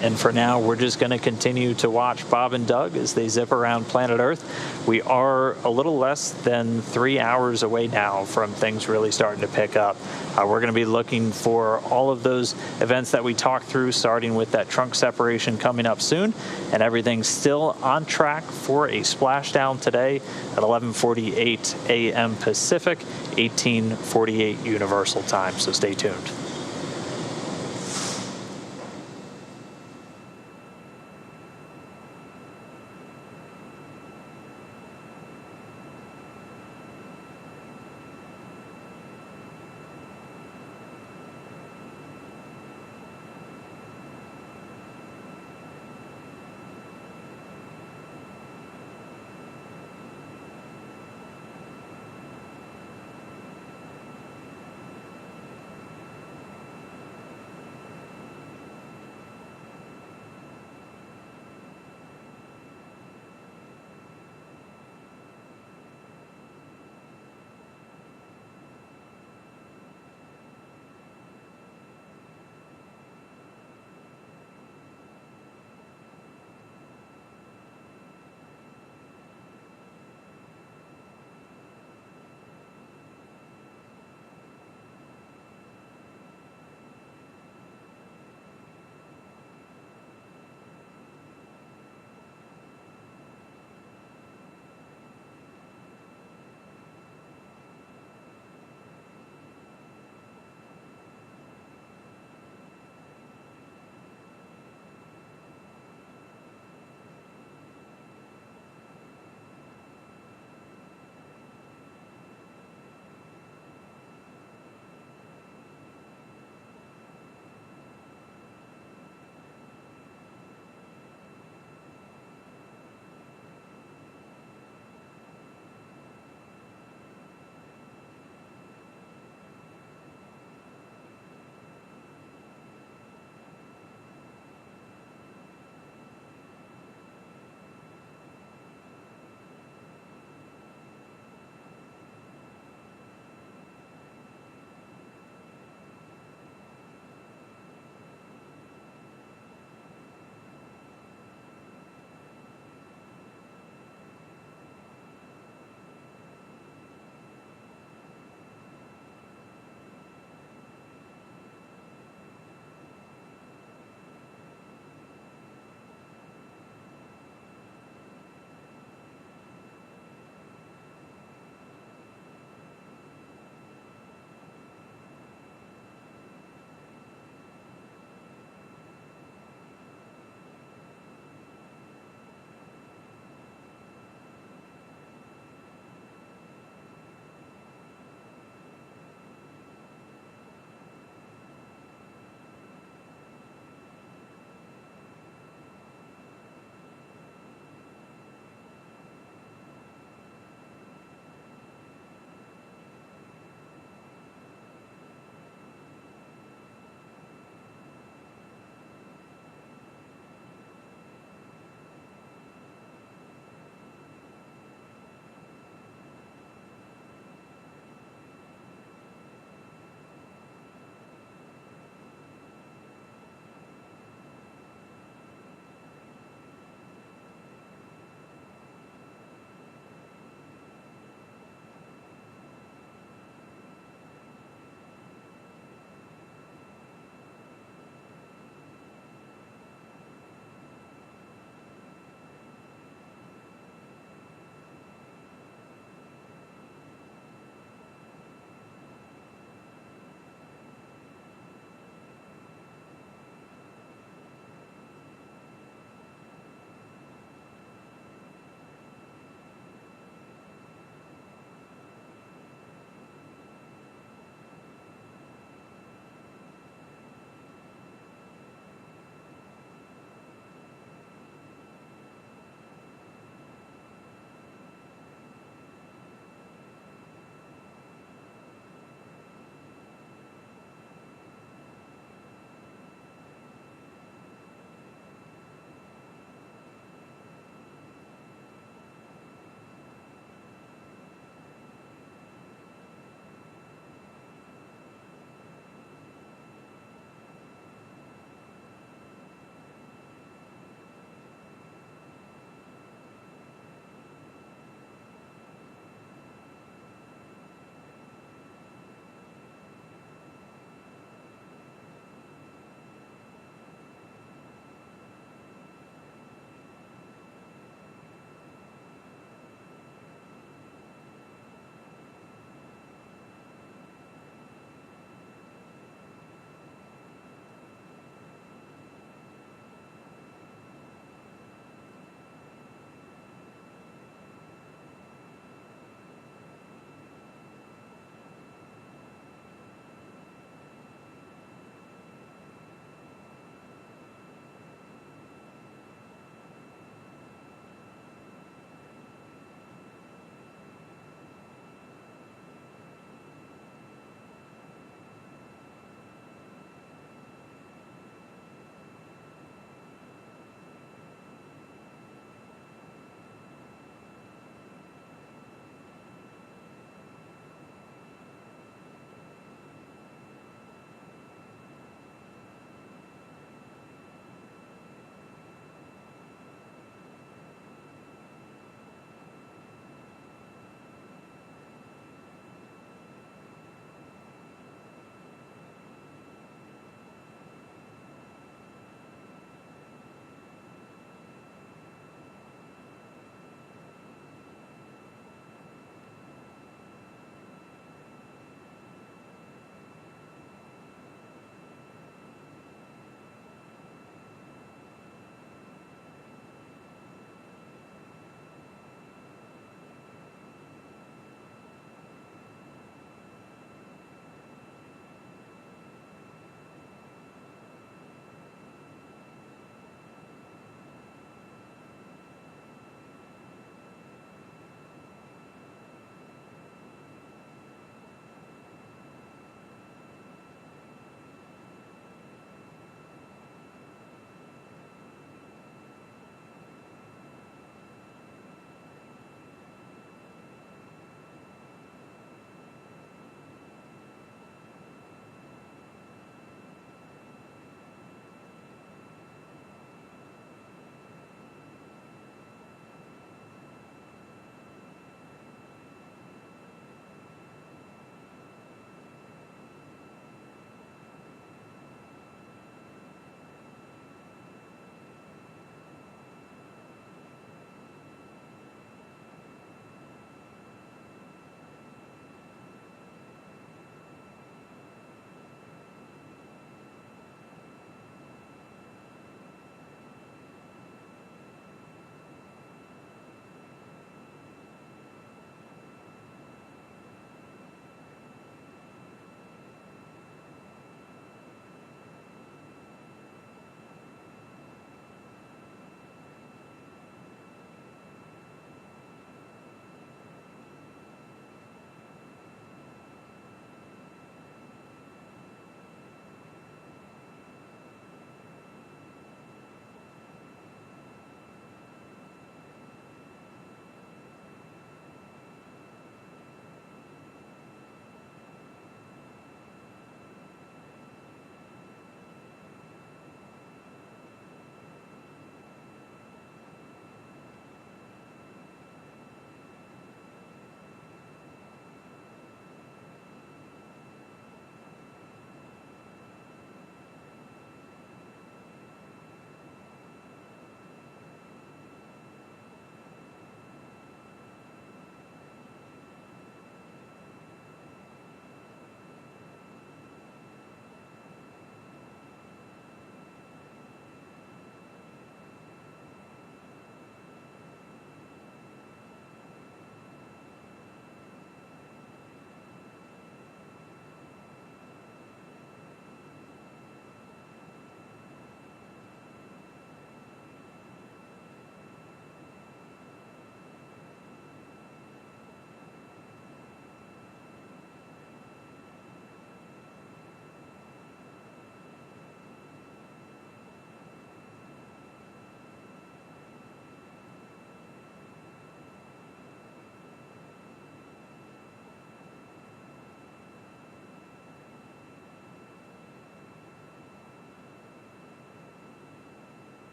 C: And for now, we're just going to continue to watch Bob and Doug as they zip around planet Earth. We are a little less than 3 hours away now from things really starting to pick up. We're going to be looking for all of those events that we talked through, starting with that trunk separation coming up soon, and everything's still on track for a splashdown today at 11:48 a.m. Pacific, 18:48 Universal Time, so stay tuned.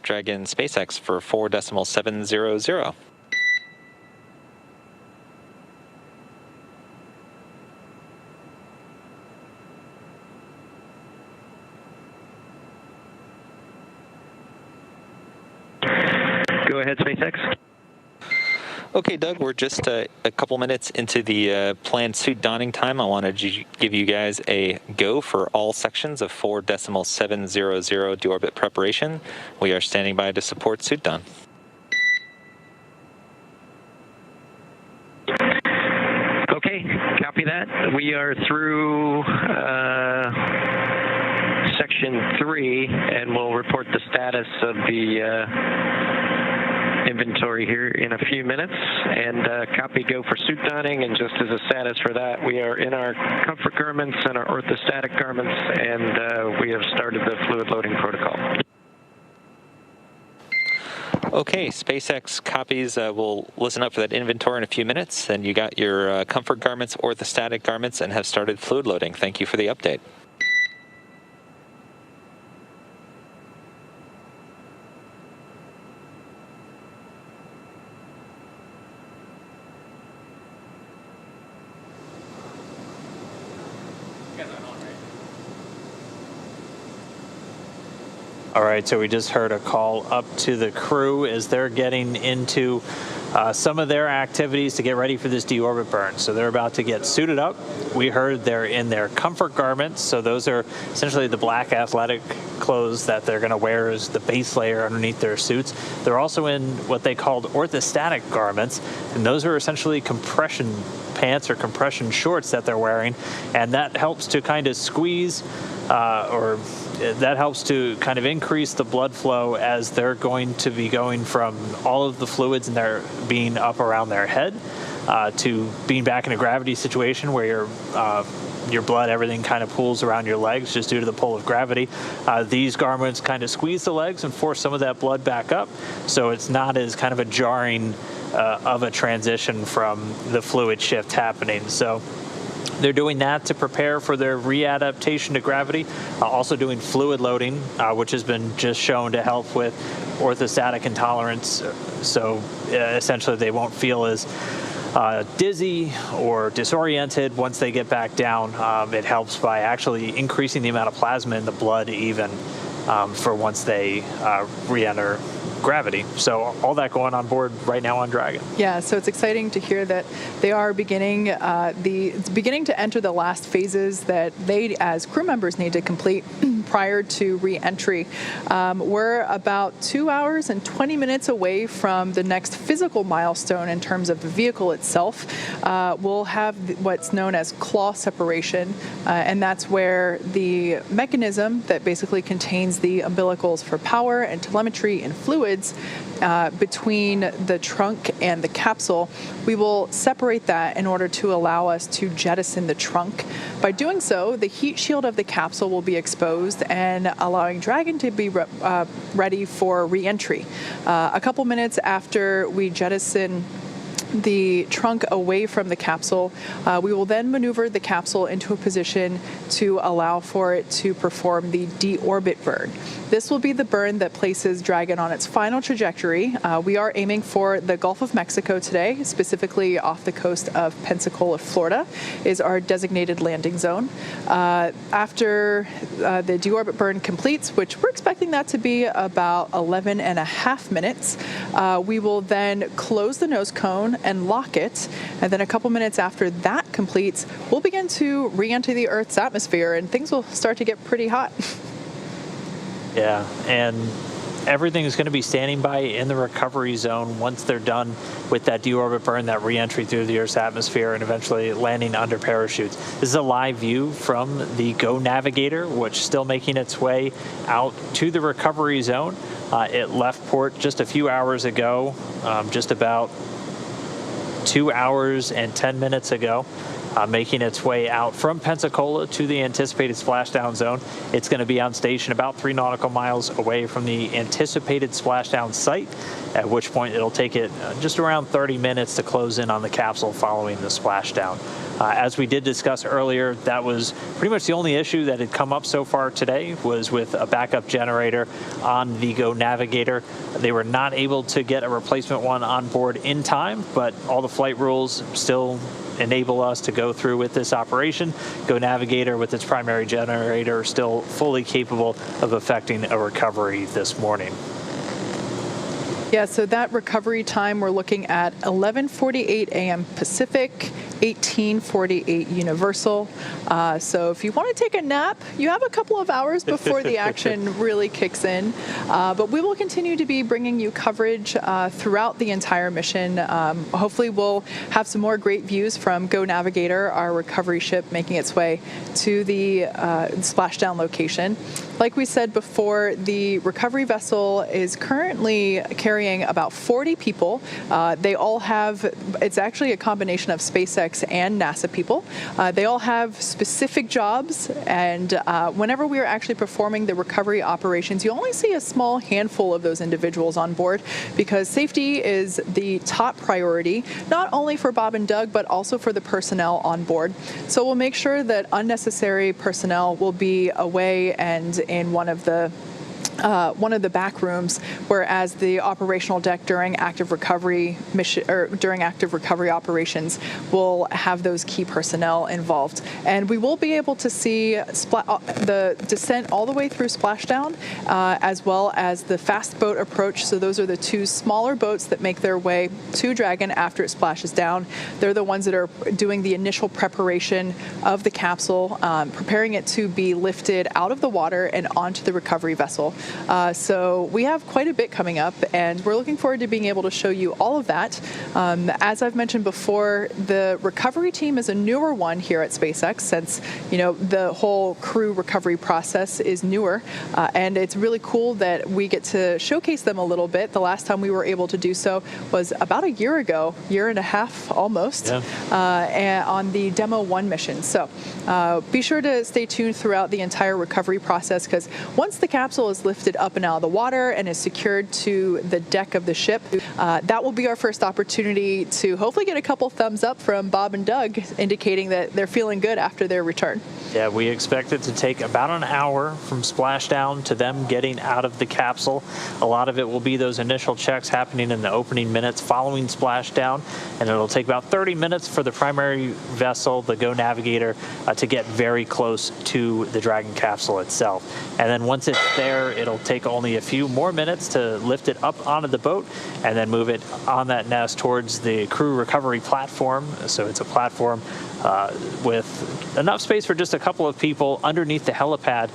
A: Dragon SpaceX for 4.700.
B: Go ahead, SpaceX.
A: Okay, Doug, we're just a couple minutes into the planned suit donning time. I wanted to give you guys a go for all sections of 4.700 deorbit preparation. We are standing by to support suit don.
B: Okay, copy that. We are through section 3, and we'll report the status of the inventory here in a few minutes, and copy go for suit donning. And just as a status for that, we are in our comfort garments and our orthostatic garments, and we have started the fluid loading protocol.
A: Okay, SpaceX copies. We'll listen up for that inventory in a few minutes, and you got your comfort garments, orthostatic garments, and have started fluid loading. Thank you for the update.
C: All right, so we just heard a call up to the crew as they're getting into some of their activities to get ready for this deorbit burn. So they're about to get suited up. We heard they're in their comfort garments. So those are essentially the black athletic clothes that they're going to wear as the base layer underneath their suits. They're also in what they called orthostatic garments, and those are essentially compression pants or compression shorts that they're wearing, and that helps to kind of squeeze that helps to kind of increase the blood flow as they're going to be going from all of the fluids and they're being up around their head to being back in a gravity situation where your blood, everything kind of pools around your legs just due to the pull of gravity. These garments kind of squeeze the legs and force some of that blood back up, so it's not as kind of a jarring of a transition from the fluid shift happening. So they're doing that to prepare for their readaptation to gravity, also doing fluid loading, which has been just shown to help with orthostatic intolerance. So essentially they won't feel as dizzy or disoriented once they get back down. It helps by actually increasing the amount of plasma in the blood even for once they re-enter gravity. So all that going on board right now on Dragon.
D: Yeah, so it's exciting to hear that they are beginning to enter the last phases that they as crew members need to complete prior to re-entry. We're about 2 hours and 20 minutes away from the next physical milestone in terms of the vehicle itself. We'll have what's known as claw separation, and that's where the mechanism that basically contains the umbilicals for power and telemetry and fluids between the trunk and the capsule, we will separate that in order to allow us to jettison the trunk. By doing so, the heat shield of the capsule will be exposed and allowing Dragon to be ready for re-entry. A couple minutes after we jettison the trunk away from the capsule, we will then maneuver the capsule into a position to allow for it to perform the deorbit burn. This will be the burn that places Dragon on its final trajectory. We are aiming for the Gulf of Mexico today, specifically off the coast of Pensacola, Florida, is our designated landing zone. After the deorbit burn completes, which we're expecting that to be about 11 and a half minutes, we will then close the nose cone and lock it. And then a couple minutes after that completes, we'll begin to re-enter the Earth's atmosphere and things will start to get pretty hot.
C: Yeah, and everything is going to be standing by in the recovery zone once they're done with that deorbit burn, that re-entry through the Earth's atmosphere, and eventually landing under parachutes. This is a live view from the Go Navigator, which is still making its way out to the recovery zone. It left port just a few hours ago, just about 2 hours and 10 minutes ago. Making its way out from Pensacola to the anticipated splashdown zone. It's going to be on station about 3 nautical miles away from the anticipated splashdown site, at which point it'll take it just around 30 minutes to close in on the capsule following the splashdown. As we did discuss earlier, that was pretty much the only issue that had come up so far today was with a backup generator on the Go Navigator. They were not able to get a replacement one on board in time, but all the flight rules still enable us to go through with this operation. Go Navigator with its primary generator still fully capable of effecting a recovery this morning.
D: Yeah, so that recovery time, we're looking at 11:48 a.m. Pacific, 18:48 Universal. So if you want to take a nap, you have a couple of hours before the action really kicks in. But we will continue to be bringing you coverage throughout the entire mission. Hopefully we'll have some more great views from Go Navigator, our recovery ship making its way to the splashdown location. Like we said before, the recovery vessel is currently carrying about 40 people. They all have, it's actually a combination of SpaceX and NASA people. They all have specific jobs, and whenever we are actually performing the recovery operations, you only see a small handful of those individuals on board because safety is the top priority, not only for Bob and Doug, but also for the personnel on board. So we'll make sure that unnecessary personnel will be away and in one of the back rooms, whereas the operational deck during active recovery mission or during active recovery operations will have those key personnel involved. And we will be able to see the descent all the way through splashdown, as well as the fast boat approach. So those are the two smaller boats that make their way to Dragon after it splashes down. They're the ones that are doing the initial preparation of the capsule, preparing it to be lifted out of the water and onto the recovery vessel. So we have quite a bit coming up, and we're looking forward to being able to show you all of that. As I've mentioned before, the recovery team is a newer one here at SpaceX, since the whole crew recovery process is newer, and it's really cool that we get to showcase them a little bit. The last time we were able to do so was about a year ago, year and a half almost, and on the Demo 1 mission. So be sure to stay tuned throughout the entire recovery process, because once the capsule is lifted up and out of the water and is secured to the deck of the ship, that will be our first opportunity to hopefully get a couple thumbs up from Bob and Doug, indicating that they're feeling good after their return.
C: Yeah, we expect it to take about an hour from splashdown to them getting out of the capsule. A lot of it will be those initial checks happening in the opening minutes following splashdown, and it'll take about 30 minutes for the primary vessel, the Go Navigator, to get very close to the Dragon capsule itself. And then once it's there, it'll take only a few more minutes to lift it up onto the boat and then move it on that nest towards the crew recovery platform. So it's a platform with enough space for just a couple of people underneath the helipad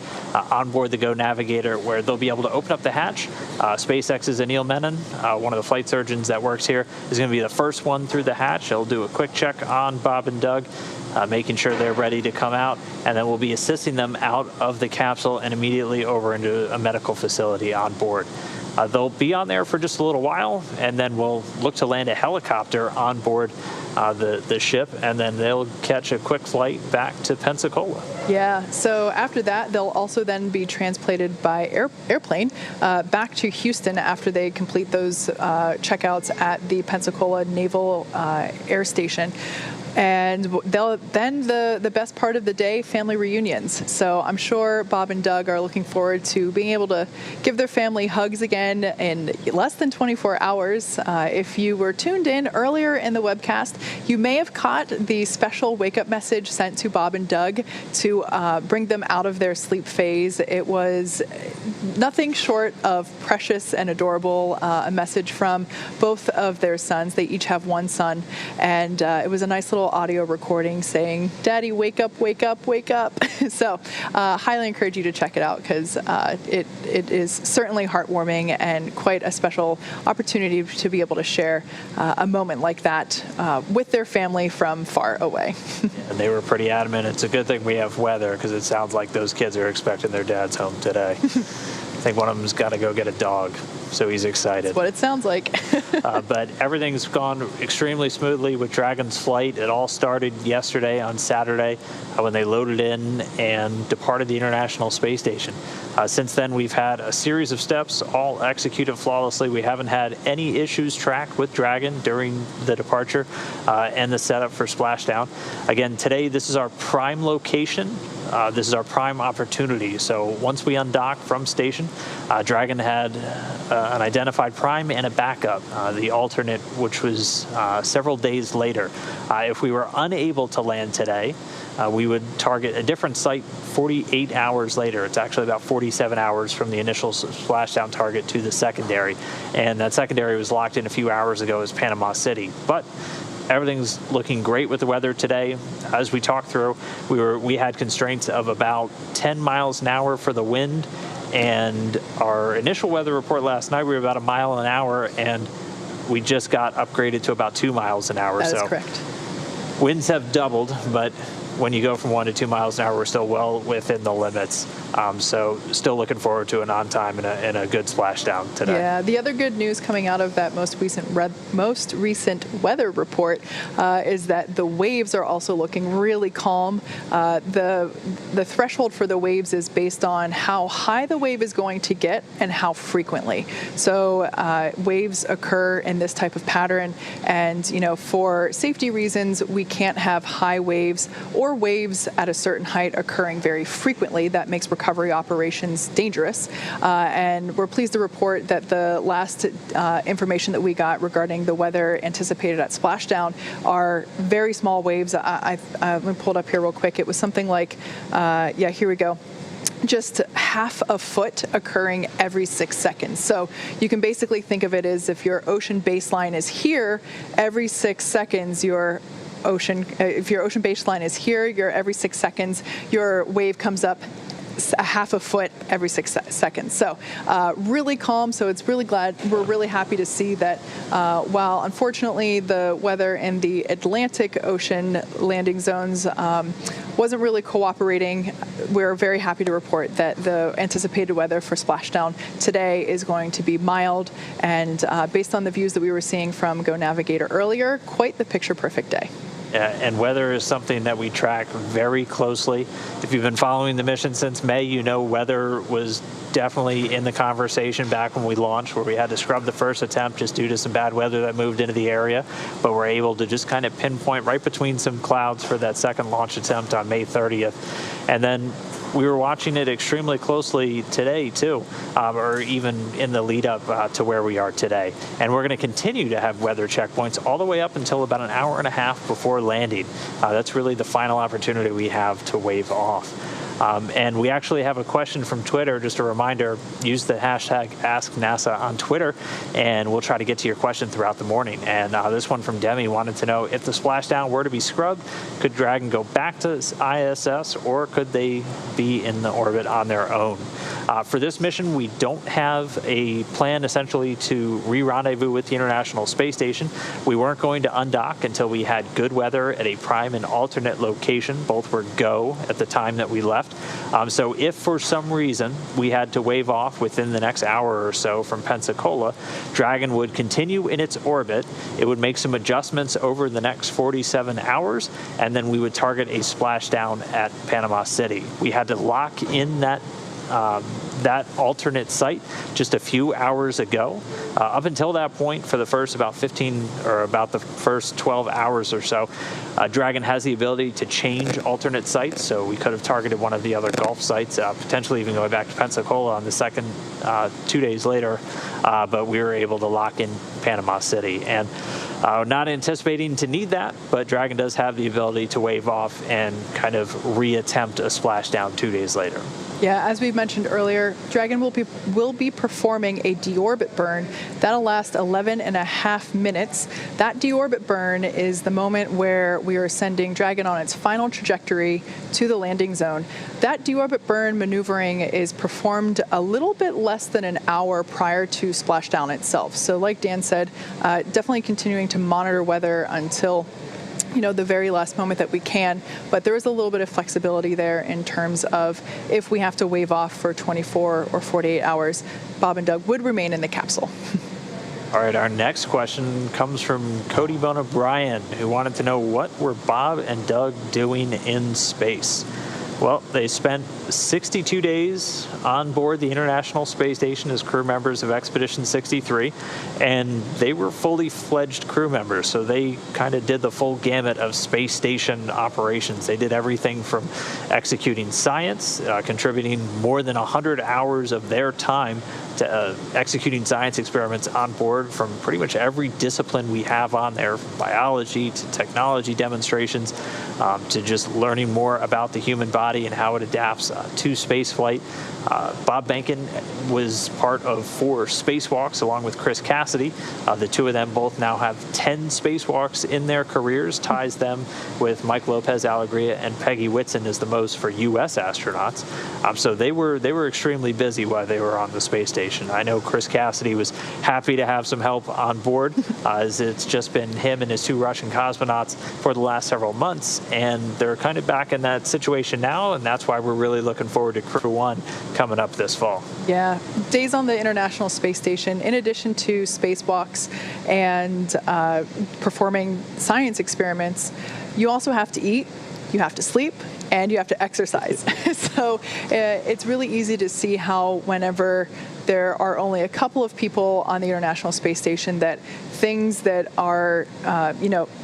C: on board the Go Navigator, where they'll be able to open up the hatch. SpaceX's Anil Menon, one of the flight surgeons that works here, is going to be the first one through the hatch. He'll do a quick check on Bob and Doug, making sure they're ready to come out, and then we'll be assisting them out of the capsule and immediately over into a medical facility on board. They'll be on there for just a little while, and then we'll look to land a helicopter on board the ship, and then they'll catch a quick flight back to Pensacola.
D: Yeah, so after that, they'll also then be transplanted by airplane back to Houston after they complete those checkouts at the Pensacola Naval Air Station. And then the best part of the day, family reunions. So I'm sure Bob and Doug are looking forward to being able to give their family hugs again in less than 24 hours. If you were tuned in earlier in the webcast, you may have caught the special wake-up message sent to Bob and Doug to bring them out of their sleep phase. It was nothing short of precious and adorable, a message from both of their sons. They each have one son, and it was a nice little audio recording saying, "Daddy, wake up, wake up, wake up." So highly encourage you to check it out, because it is certainly heartwarming and quite a special opportunity to be able to share a moment like that with their family from far away.
C: And they were pretty adamant. It's a good thing we have weather, because it sounds like those kids are expecting their dads home today. I think one of them's got to go get a dog. so he's excited.
D: That's what it sounds like.
C: But everything's gone extremely smoothly with Dragon's flight. It all started yesterday on Saturday when they loaded in and departed the International Space Station. Since then, we've had a series of steps, all executed flawlessly. We haven't had any issues tracked with Dragon during the departure and the setup for splashdown. Again, today, this is our prime location. This is our prime opportunity. So once we undock from station, Dragon had an identified prime and a backup, the alternate, which was several days later. If we were unable to land today, we would target a different site 48 hours later. It's actually about 47 hours from the initial splashdown target to the secondary. And that secondary was locked in a few hours ago as Panama City. But everything's looking great with the weather today. As we talked through, we had constraints of about 10 miles an hour for the wind. And our initial weather report last night, we were about a mile an hour, and we just got upgraded to about 2 miles an hour.
D: That is correct.
C: Winds have doubled, but when you go from 1 to 2 miles an hour, we're still well within the limits. So still looking forward to an on time and a good splashdown today.
D: Yeah, the other good news coming out of that most recent weather report is that the waves are also looking really calm. The threshold for the waves is based on how high the wave is going to get and how frequently. So waves occur in this type of pattern, and for safety reasons, we can't have high waves or waves at a certain height occurring very frequently. That makes recovery operations dangerous. And we're pleased to report that the last information that we got regarding the weather anticipated at splashdown are very small waves. Let me pull it up here real quick. It was something like, here we go. Just half a foot occurring every 6 seconds. So you can basically think of it as if your ocean baseline is here, every 6 seconds if your ocean baseline is here, every 6 seconds, your wave comes up a half a foot every 6 seconds. So really calm. So we're really happy to see that while unfortunately the weather in the Atlantic Ocean landing zones wasn't really cooperating, we're very happy to report that the anticipated weather for splashdown today is going to be mild, and based on the views that we were seeing from Go Navigator earlier, quite the picture-perfect day.
C: And weather is something that we track very closely. If you've been following the mission since May, weather was definitely in the conversation back when we launched, where we had to scrub the first attempt just due to some bad weather that moved into the area. But we're able to just kind of pinpoint right between some clouds for that second launch attempt on May 30th. And then we were watching it extremely closely today, too, or even in the lead up to where we are today. And we're going to continue to have weather checkpoints all the way up until about an hour and a half before landing. That's really the final opportunity we have to wave off. And we actually have a question from Twitter. Just a reminder, use the hashtag AskNASA on Twitter, and we'll try to get to your question throughout the morning. And this one from Demi wanted to know, if the splashdown were to be scrubbed, could Dragon go back to ISS, or could they be in the orbit on their own? For this mission, we don't have a plan essentially to re-rendezvous with the International Space Station. We weren't going to undock until we had good weather at a prime and alternate location. Both were go at the time that we left. So if for some reason we had to wave off within the next hour or so from Pensacola, Dragon would continue in its orbit. It would make some adjustments over the next 47 hours, and then we would target a splashdown at Panama City. We had to lock in that alternate site just a few hours ago. Up until that point, for the first about 12 hours or so, Dragon has the ability to change alternate sites. So we could have targeted one of the other Gulf sites, potentially even going back to Pensacola on the second 2 days later. But we were able to lock in Panama City. And not anticipating to need that, but Dragon does have the ability to wave off and kind of reattempt a splashdown 2 days later.
D: Yeah, as we mentioned earlier, Dragon will be performing a deorbit burn. That'll last 11 and a half minutes. That deorbit burn is the moment where we are sending Dragon on its final trajectory to the landing zone. That deorbit burn maneuvering is performed a little bit less than an hour prior to splashdown itself. So like Dan said, definitely continuing to monitor weather until the very last moment that we can. But there is a little bit of flexibility there in terms of if we have to wave off for 24 or 48 hours, Bob and Doug would remain in the capsule.
C: All right, our next question comes from Cody Bone O'Brien, who wanted to know, what were Bob and Doug doing in space? Well, they spent 62 days on board the International Space Station as crew members of Expedition 63, and they were fully fledged crew members, so they kind of did the full gamut of space station operations. They did everything from executing science, contributing more than 100 hours of their time to executing science experiments on board from pretty much every discipline we have on there, from biology to technology demonstrations, to just learning more about the human body and how it adapts to spaceflight. Bob Behnken was part of 4 spacewalks along with Chris Cassidy. The two of them both now have 10 spacewalks in their careers, ties them with Mike Lopez Alegria and Peggy Whitson as the most for U.S. astronauts. So they were extremely busy while they were on the space station. I know Chris Cassidy was happy to have some help on board, as it's just been him and his 2 Russian cosmonauts for the last several months, and they're kind of back in that situation now, and that's why we're really looking forward to Crew 1 coming up this fall.
D: Yeah, days on the International Space Station, in addition to spacewalks and performing science experiments, you also have to eat, you have to sleep, and you have to exercise. So it's really easy to see how whenever there are only a couple of people on the International Space Station, that things that are,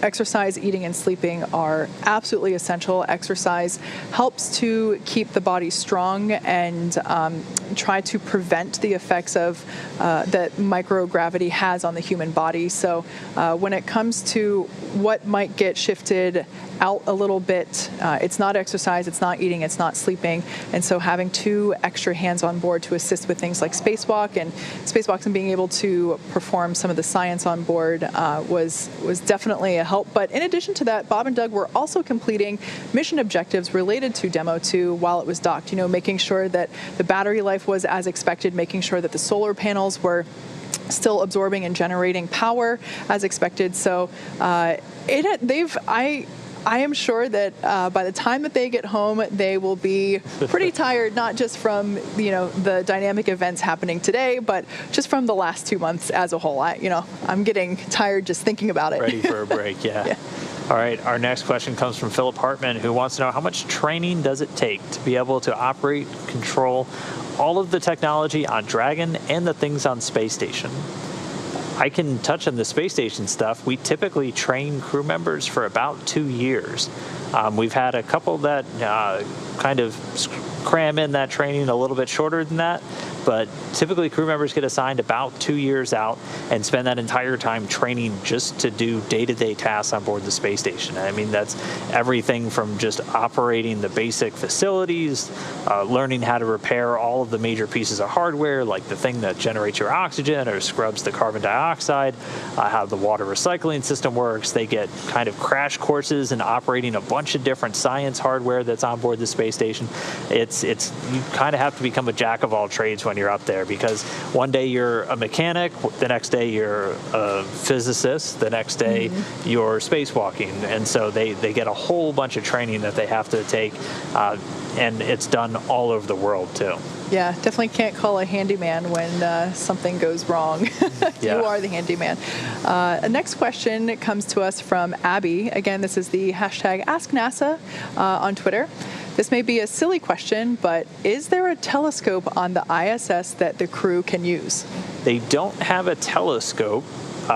D: exercise, eating, and sleeping are absolutely essential. Exercise helps to keep the body strong and try to prevent the effects of that microgravity has on the human body. So when it comes to what might get shifted out a little bit, it's not exercise, it's not eating, it's not sleeping, and so having 2 extra hands on board to assist with things like spacewalks and being able to perform some of the science on board was definitely a help. But in addition to that, Bob and Doug were also completing mission objectives related to Demo 2 while it was docked, making sure that the battery life was as expected, making sure that the solar panels were still absorbing and generating power as expected. So I am sure that by the time that they get home, they will be pretty tired, not just from the dynamic events happening today, but just from the last 2 months as a whole. I'm getting tired just thinking about it.
C: Ready for a break, yeah. Yeah. All right, our next question comes from Philip Hartman, who wants to know, how much training does it take to be able to operate, control all of the technology on Dragon and the things on Space Station? I can touch on the space station stuff. We typically train crew members for about 2 years. We've had a couple that kind of cram in that training a little bit shorter than that, but typically crew members get assigned about 2 years out and spend that entire time training just to do day-to-day tasks on board the space station. I mean, that's everything from just operating the basic facilities, learning how to repair all of the major pieces of hardware, like the thing that generates your oxygen or scrubs the carbon dioxide, how the water recycling system works. They get kind of crash courses in operating a bunch of different science hardware that's on board the space station. You kind of have to become a jack of all trades when you're up there, because one day you're a mechanic, the next day you're a physicist, the next day you're spacewalking, and so they get a whole bunch of training that they have to take, and it's done all over the world too.
D: Yeah, definitely can't call a handyman when something goes wrong.
C: Yeah.
D: You are the handyman. Next question comes to us from Abby. Again, this is the hashtag AskNASA on Twitter. This may be a silly question, but is there a telescope on the ISS that the crew can use?
C: They don't have a telescope.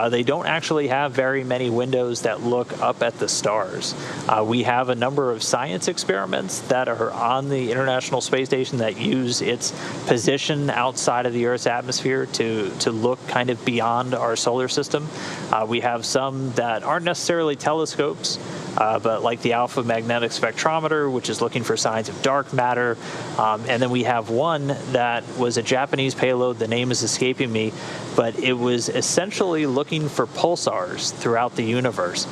C: They don't actually have very many windows that look up at the stars. We have a number of science experiments that are on the International Space Station that use its position outside of the Earth's atmosphere to look kind of beyond our solar system. We have some that aren't necessarily telescopes, but like the Alpha Magnetic Spectrometer, which is looking for signs of dark matter. And then we have one that was a Japanese payload. The name is escaping me, but it was essentially looking for pulsars throughout the universe,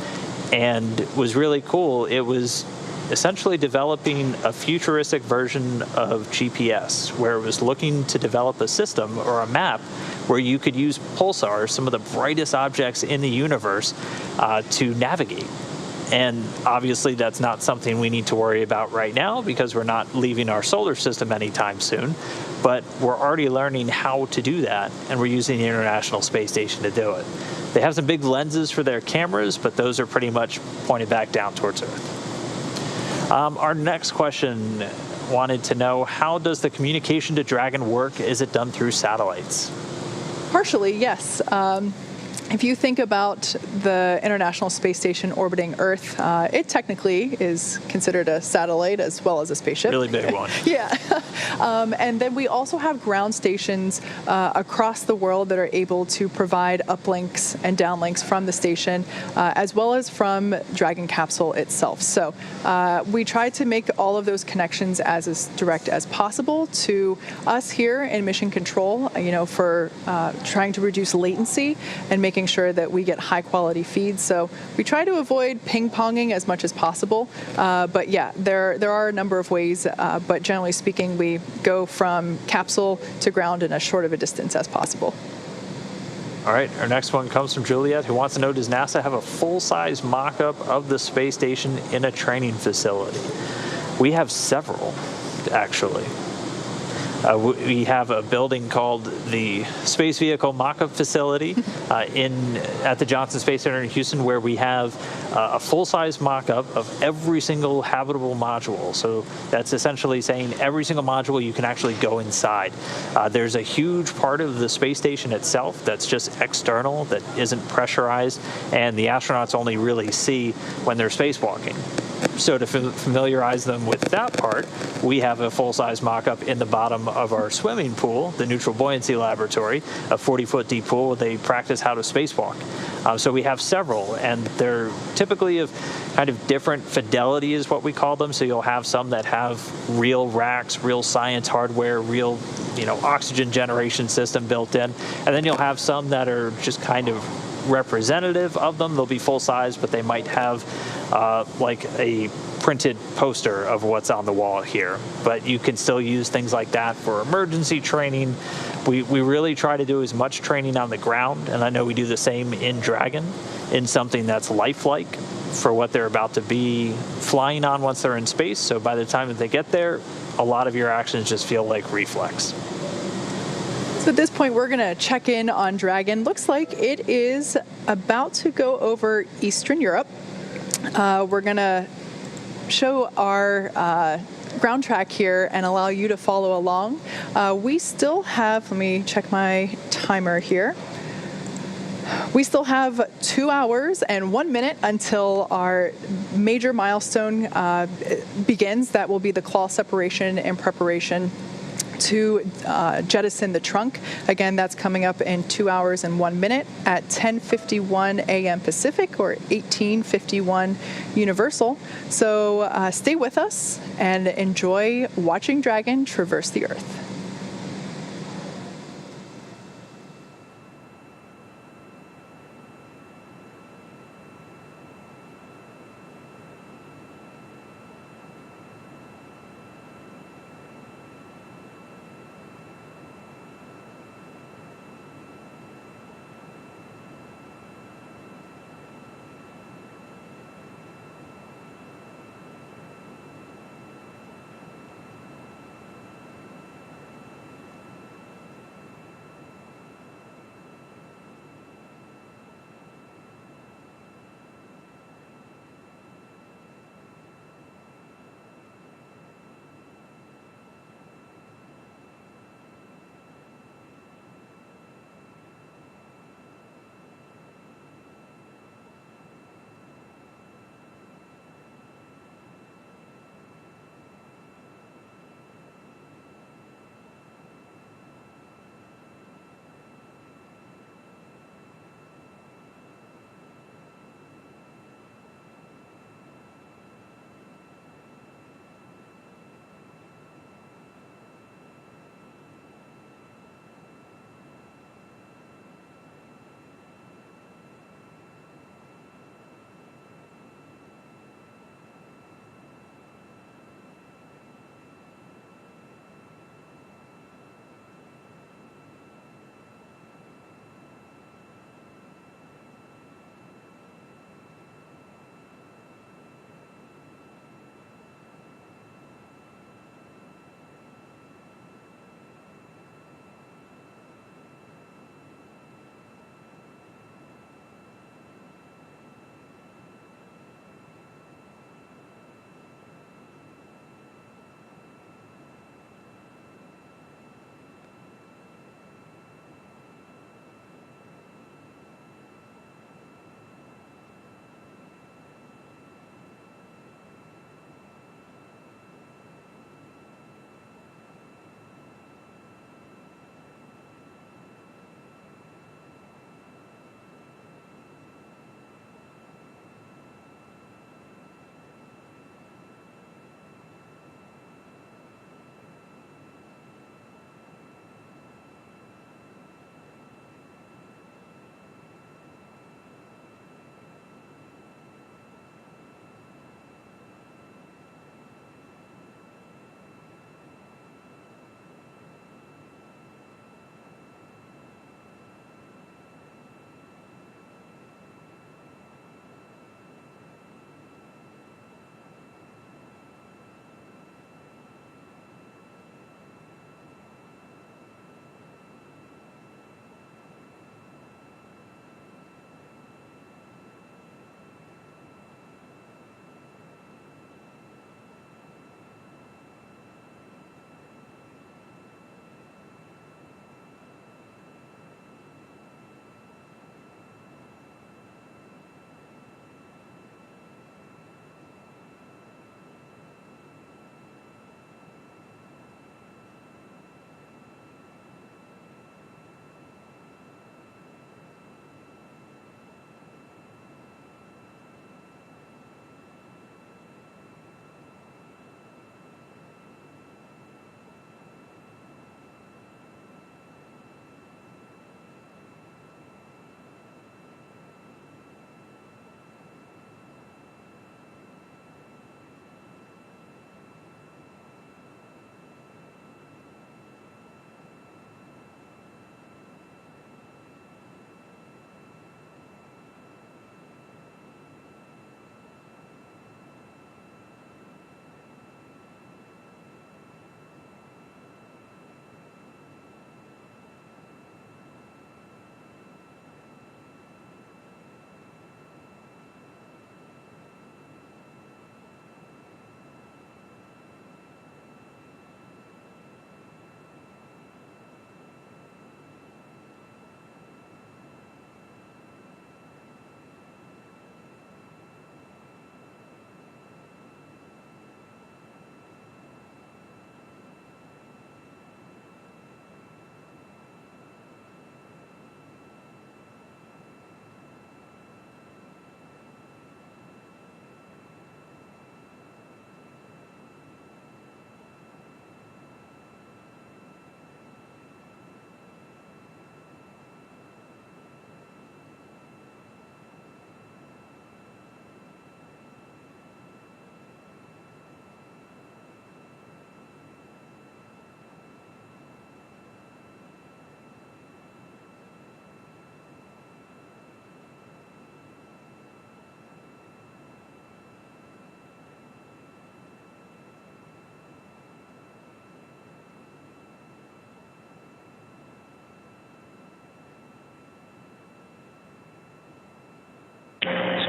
C: and was really cool. It was essentially developing a futuristic version of GPS, where it was looking to develop a system or a map where you could use pulsars, some of the brightest objects in the universe, to navigate. And obviously that's not something we need to worry about right now because we're not leaving our solar system anytime soon. But we're already learning how to do that, and we're using the International Space Station to do it. They have some big lenses for their cameras, but those are pretty much pointed back down towards Earth. Our next question wanted to know, how does the communication to Dragon work? Is it done through satellites?
D: Partially, yes. If you think about the International Space Station orbiting Earth, it technically is considered a satellite as well as a spaceship.
C: Really big one.
D: Yeah. And then we also have ground stations across the world that are able to provide uplinks and downlinks from the station, as well as from Dragon capsule itself. So we try to make all of those connections as direct as possible to us here in mission control, for trying to reduce latency and making sure that we get high quality feeds. So we try to avoid ping-ponging as much as possible. But yeah, there are a number of ways, but generally speaking, we go from capsule to ground in as short of a distance as possible.
C: All right, our next one comes from Juliet, who wants to know, does NASA have a full-size mock-up of the space station in a training facility? We have several, actually. We have a building called the Space Vehicle Mock-up Facility at the Johnson Space Center in Houston, where we have a full-size mock-up of every single habitable module. So that's essentially saying every single module you can actually go inside. There's a huge part of the space station itself that's just external, that isn't pressurized, and the astronauts only really see when they're spacewalking. So to familiarize them with that part, we have a full-size mock-up in the bottom of our swimming pool, the Neutral Buoyancy Laboratory, a 40-foot deep pool where they practice how to spacewalk. So we have several, and they're typically of kind of different fidelity is what we call them. So you'll have some that have real racks, real science hardware, real oxygen generation system built in, and then you'll have some that are just kind of representative of them. They'll be full size, but they might have like a printed poster of what's on the wall here. But you can still use things like that for emergency training. We really try to do as much training on the ground, and I know we do the same in Dragon, in something that's lifelike for what they're about to be flying on once they're in space. So by the time that they get there, a lot of your actions just feel like reflex.
D: So at this point, we're going to check in on Dragon. Looks like it is about to go over Eastern Europe. We're going to show our ground track here and allow you to follow along. We still have, let me check my timer here. We still have 2 hours and 1 minute until our major milestone begins. That will be the claw separation in preparation to jettison the trunk. Again, that's coming up in 2 hours and 1 minute at 10:51 a.m. Pacific or 18:51 Universal. So stay with us and enjoy watching Dragon traverse the Earth.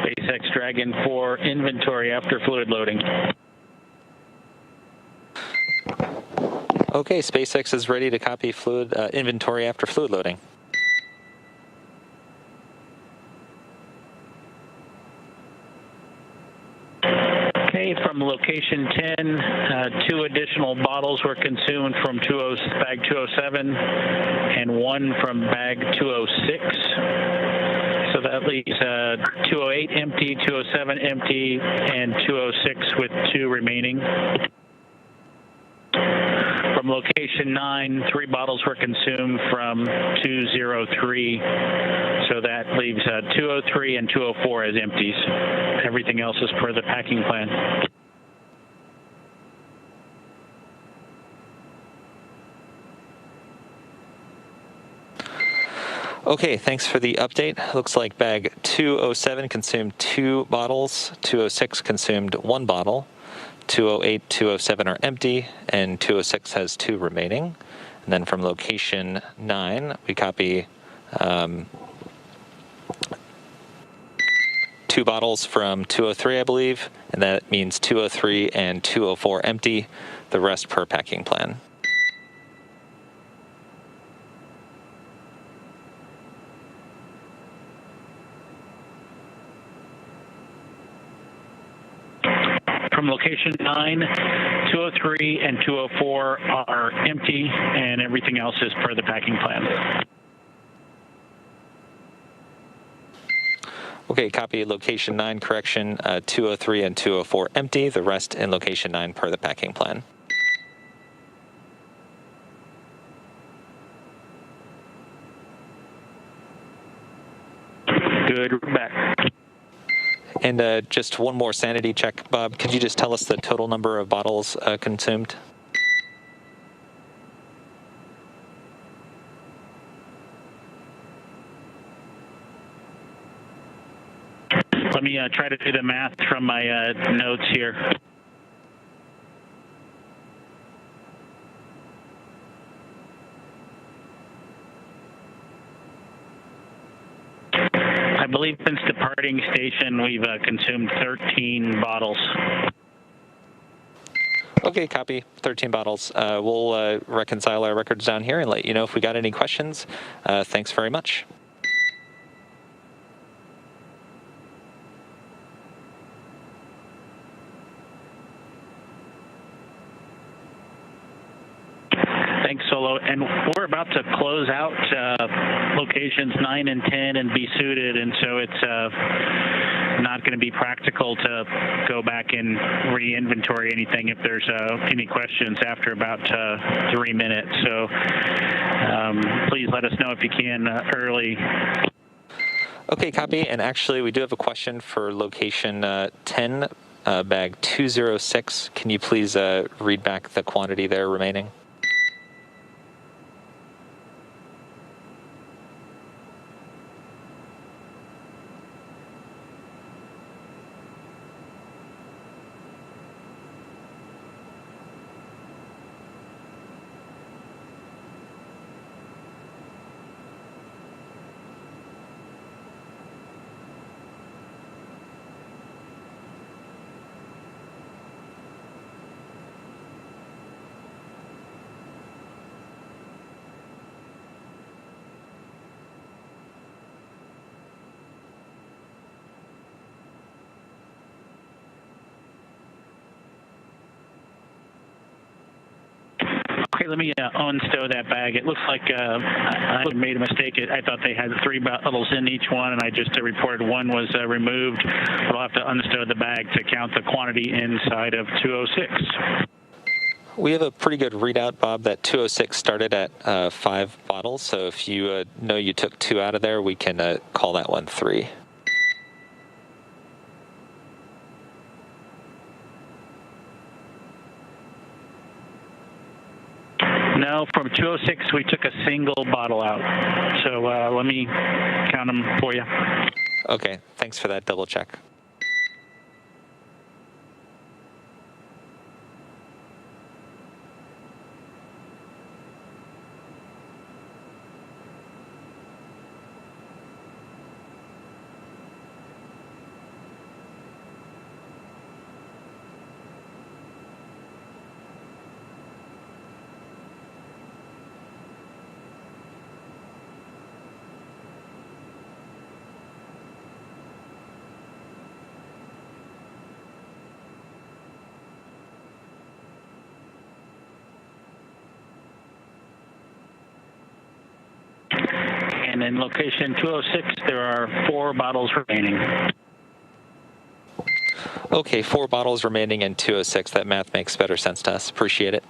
E: SpaceX Dragon for inventory after fluid loading.
A: Okay, SpaceX is ready to copy fluid inventory after fluid loading.
E: Okay, from location 10, 2 additional bottles were consumed from bag 207 and 1 from bag 206. So that leaves 208 empty, 207 empty, and 206 with 2 remaining. From location 9, 3 bottles were consumed from 203. So that leaves 203 and 204 as empties. Everything else is per the packing plan.
A: Okay, thanks for the update. Looks like bag 207 consumed 2 bottles, 206 consumed 1 bottle, 208, 207 are empty, and 206 has 2 remaining. And then from location 9, we copy 2 bottles from 203, I believe, and that means 203 and 204 empty, the rest per packing plan.
E: From location 9, 203 and 204 are empty, and everything else is per the packing plan.
A: Okay, copy location 9, correction, 203 and 204 empty, the rest in location 9 per the packing plan.
E: Good, we're back.
A: And just one more sanity check, Bob. Could you just tell us the total number of bottles consumed?
E: Let me try to do the math from my notes here. I believe since departing station, we've consumed 13 bottles.
A: Okay, copy. 13 bottles. We'll reconcile our records down here and let you know if we got any questions. Thanks very much.
E: Thanks, Solo. And we're about to close out locations 9 and 10 and be suited, and so it's not going to be practical to go back and re-inventory anything if there's any questions after about 3 minutes. So please let us know if you can early.
A: Okay, copy. And actually, we do have a question for location 10, bag 206. Can you please read back the quantity there remaining?
E: Okay, let me unstow that bag. It looks like I made a mistake. I thought they had 3 bottles in each one, and I just reported 1 was removed. But I'll have to unstow the bag to count the quantity inside of 206.
A: We have a pretty good readout, Bob, that 206 started at 5 bottles. So if you know you took 2 out of there, we can call that one 3.
E: No, from 206, we took a single bottle out. So let me count them for you.
A: Okay, thanks for that double check.
E: and in location 206, there are 4 bottles remaining.
A: Okay, 4 bottles remaining in 206. That math makes better sense to us. Appreciate it.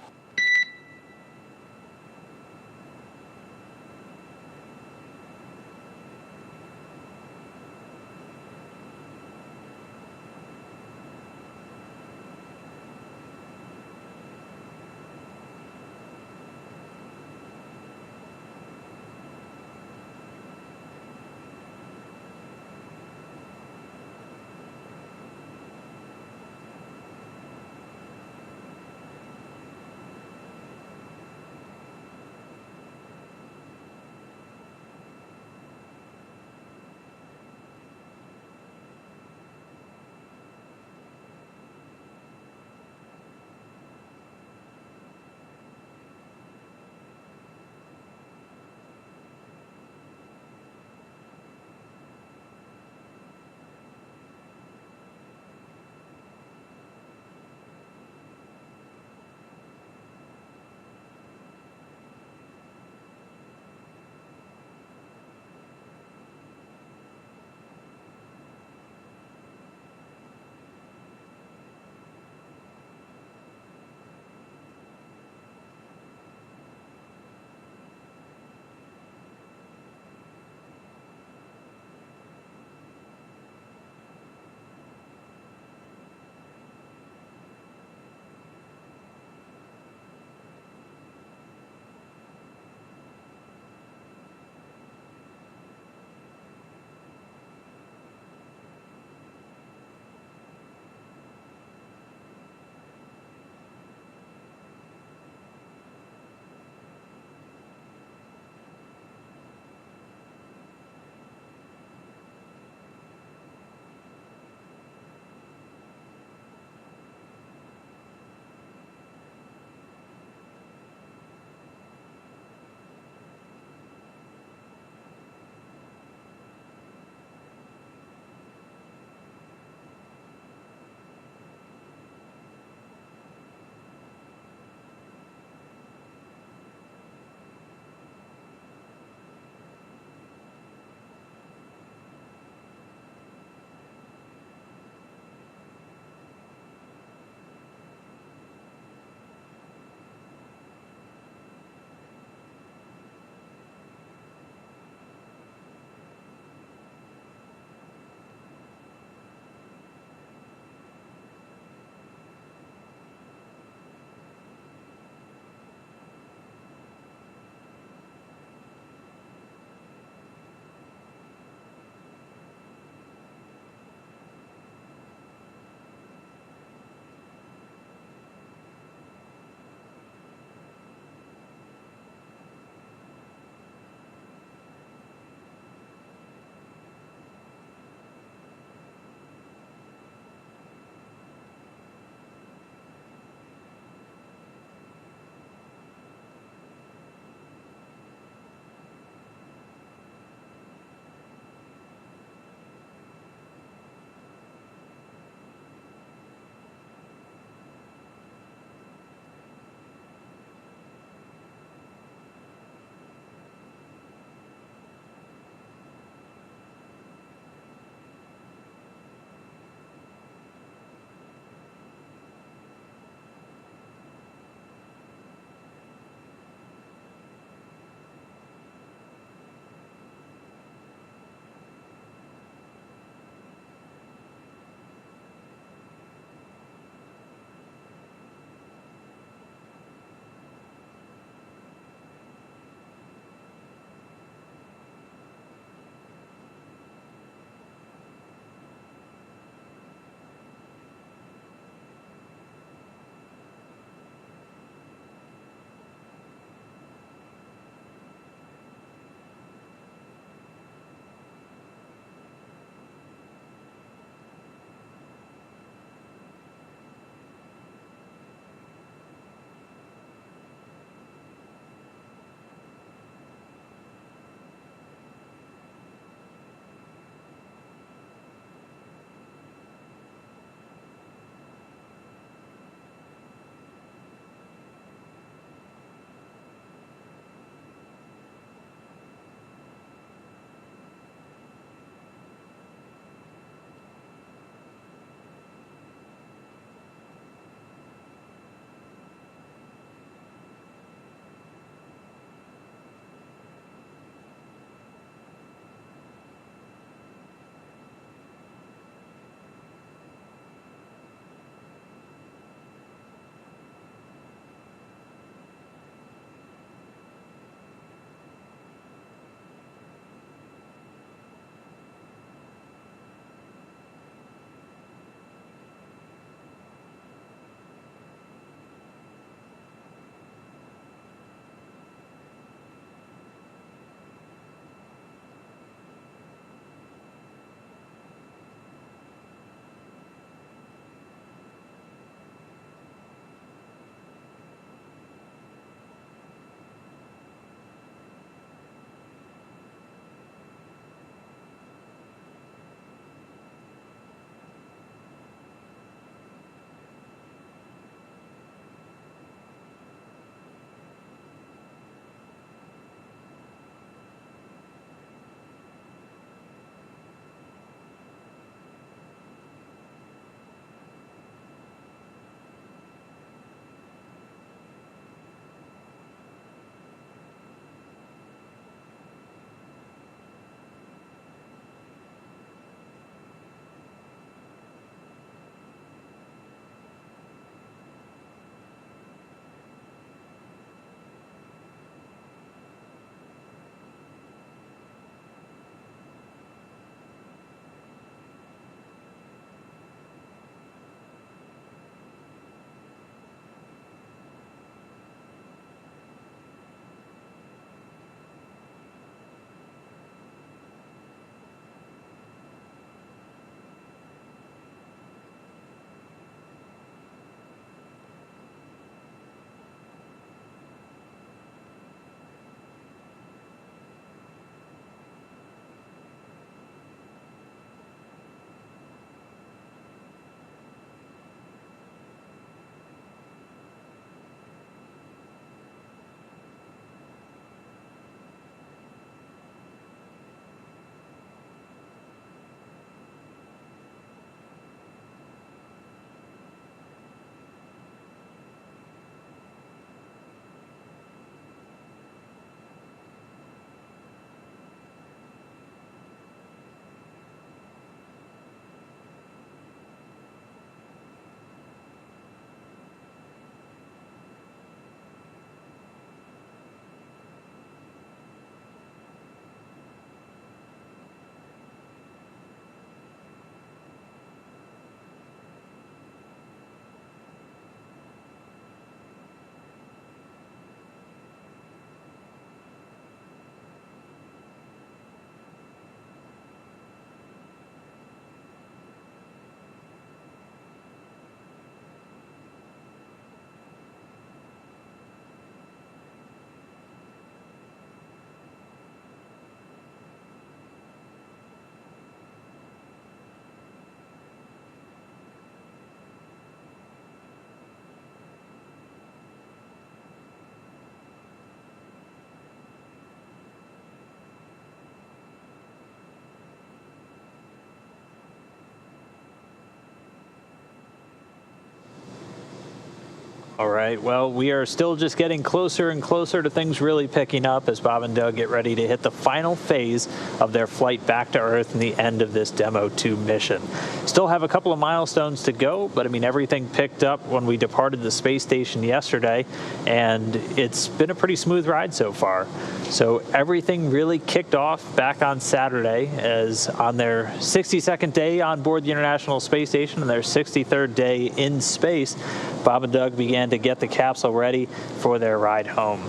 C: All right, well, we are still just getting closer and closer to things really picking up as Bob and Doug get ready to hit the final phase of their flight back to Earth and the end of this Demo 2 mission. Still have a couple of milestones to go, but I mean, everything picked up when we departed the space station yesterday, and it's been a pretty smooth ride so far. So everything really kicked off back on Saturday as on their 62nd day on board the International Space Station and their 63rd day in space, Bob and Doug began to get the capsule ready for their ride home.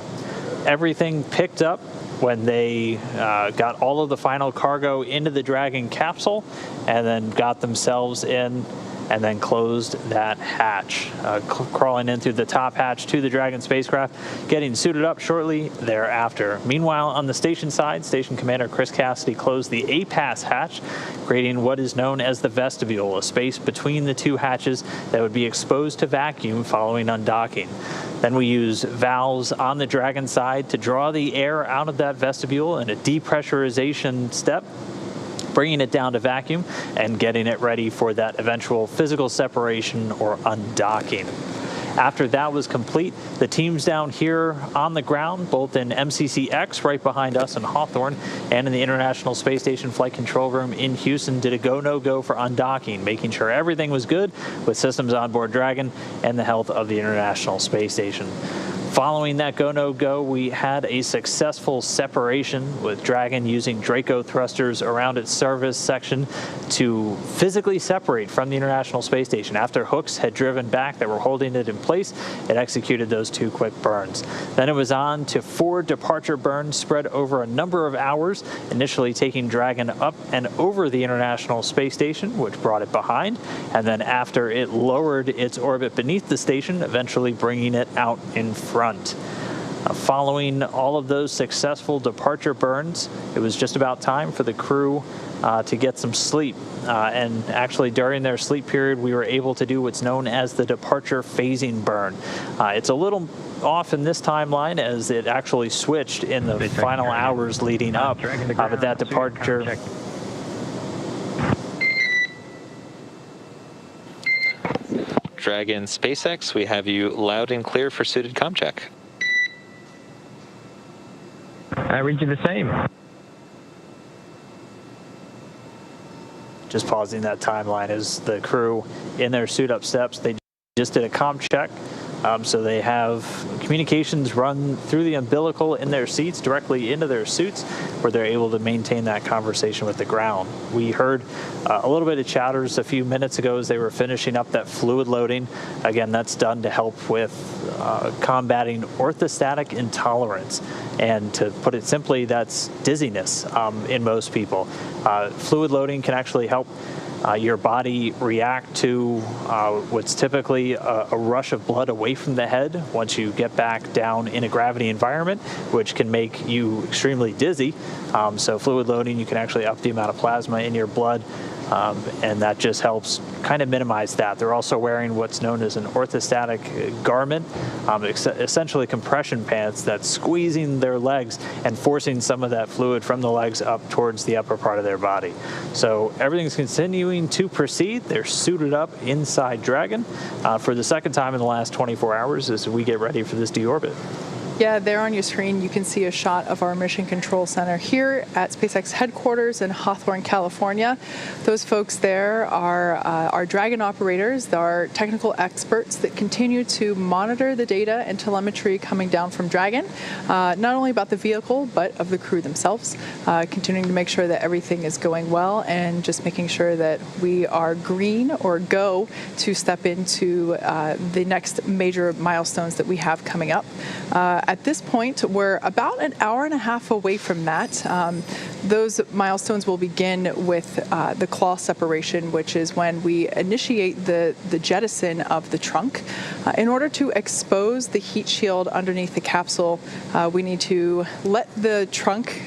C: Everything picked up when they got all of the final cargo into the Dragon capsule and then got themselves in and then closed that hatch, crawling in through the top hatch to the Dragon spacecraft, getting suited up shortly thereafter. Meanwhile, on the station side, Station Commander Chris Cassidy closed the A-Pass hatch, creating what is known as the vestibule, a space between the two hatches that would be exposed to vacuum following undocking. Then we use valves on the Dragon side to draw the air out of that vestibule in a depressurization step, bringing it down to vacuum and getting it ready for that eventual physical separation or undocking. After that was complete, the teams down here on the ground, both in MCCX right behind us in Hawthorne and in the International Space Station Flight Control Room in Houston, did a go-no-go for undocking, making sure everything was good with systems on board Dragon and the health of the International Space Station. Following that go-no-go, we had a successful separation with Dragon using Draco thrusters around its service section to physically separate from the International Space Station. After hooks had driven back that were holding it in place, it executed those 2 quick burns. Then it was on to 4 departure burns spread over a number of hours, initially taking Dragon up and over the International Space Station, which brought it behind, and then after it lowered its orbit beneath the station, eventually bringing it out in front. Following all of those successful departure burns, it was just about time for the crew to get some sleep. And actually, during their sleep period, we were able to do what's known as the departure phasing burn. It's a little off in this timeline as it actually switched in the final hours leading up, but that departure...
A: Dragon SpaceX, we have you loud and clear for suited comm check.
B: I read you the same.
C: Just pausing that timeline as the crew in their suit up steps, they just did a comm check. So they have communications run through the umbilical in their seats directly into their suits where they're able to maintain that conversation with the ground. We heard a little bit of chatters a few minutes ago as they were finishing up that fluid loading. Again, that's done to help with combating orthostatic intolerance. And to put it simply, that's dizziness in most people. Fluid loading can actually help your body react to what's typically a rush of blood away from the head once you get back down in a gravity environment, which can make you extremely dizzy. So fluid loading, you can actually up the amount of plasma in your blood, and that just helps kind of minimize that. They're also wearing what's known as an orthostatic garment, essentially compression pants that's squeezing their legs and forcing some of that fluid from the legs up towards the upper part of their body. So everything's continuing to proceed. They're suited up inside Dragon for the second time in the last 24 hours as we get ready for this deorbit.
D: Yeah, there on your screen, you can see a shot of our Mission Control Center here at SpaceX headquarters in Hawthorne, California. Those folks there are our Dragon operators, our technical experts that continue to monitor the data and telemetry coming down from Dragon, not only about the vehicle, but of the crew themselves, continuing to make sure that everything is going well and just making sure that we are green or go to step into the next major milestones that we have coming up. At this point, we're about an hour and a half away from that. Those milestones will begin with the claw separation, which is when we initiate the jettison of the trunk. In order to expose the heat shield underneath the capsule, we need to let the trunk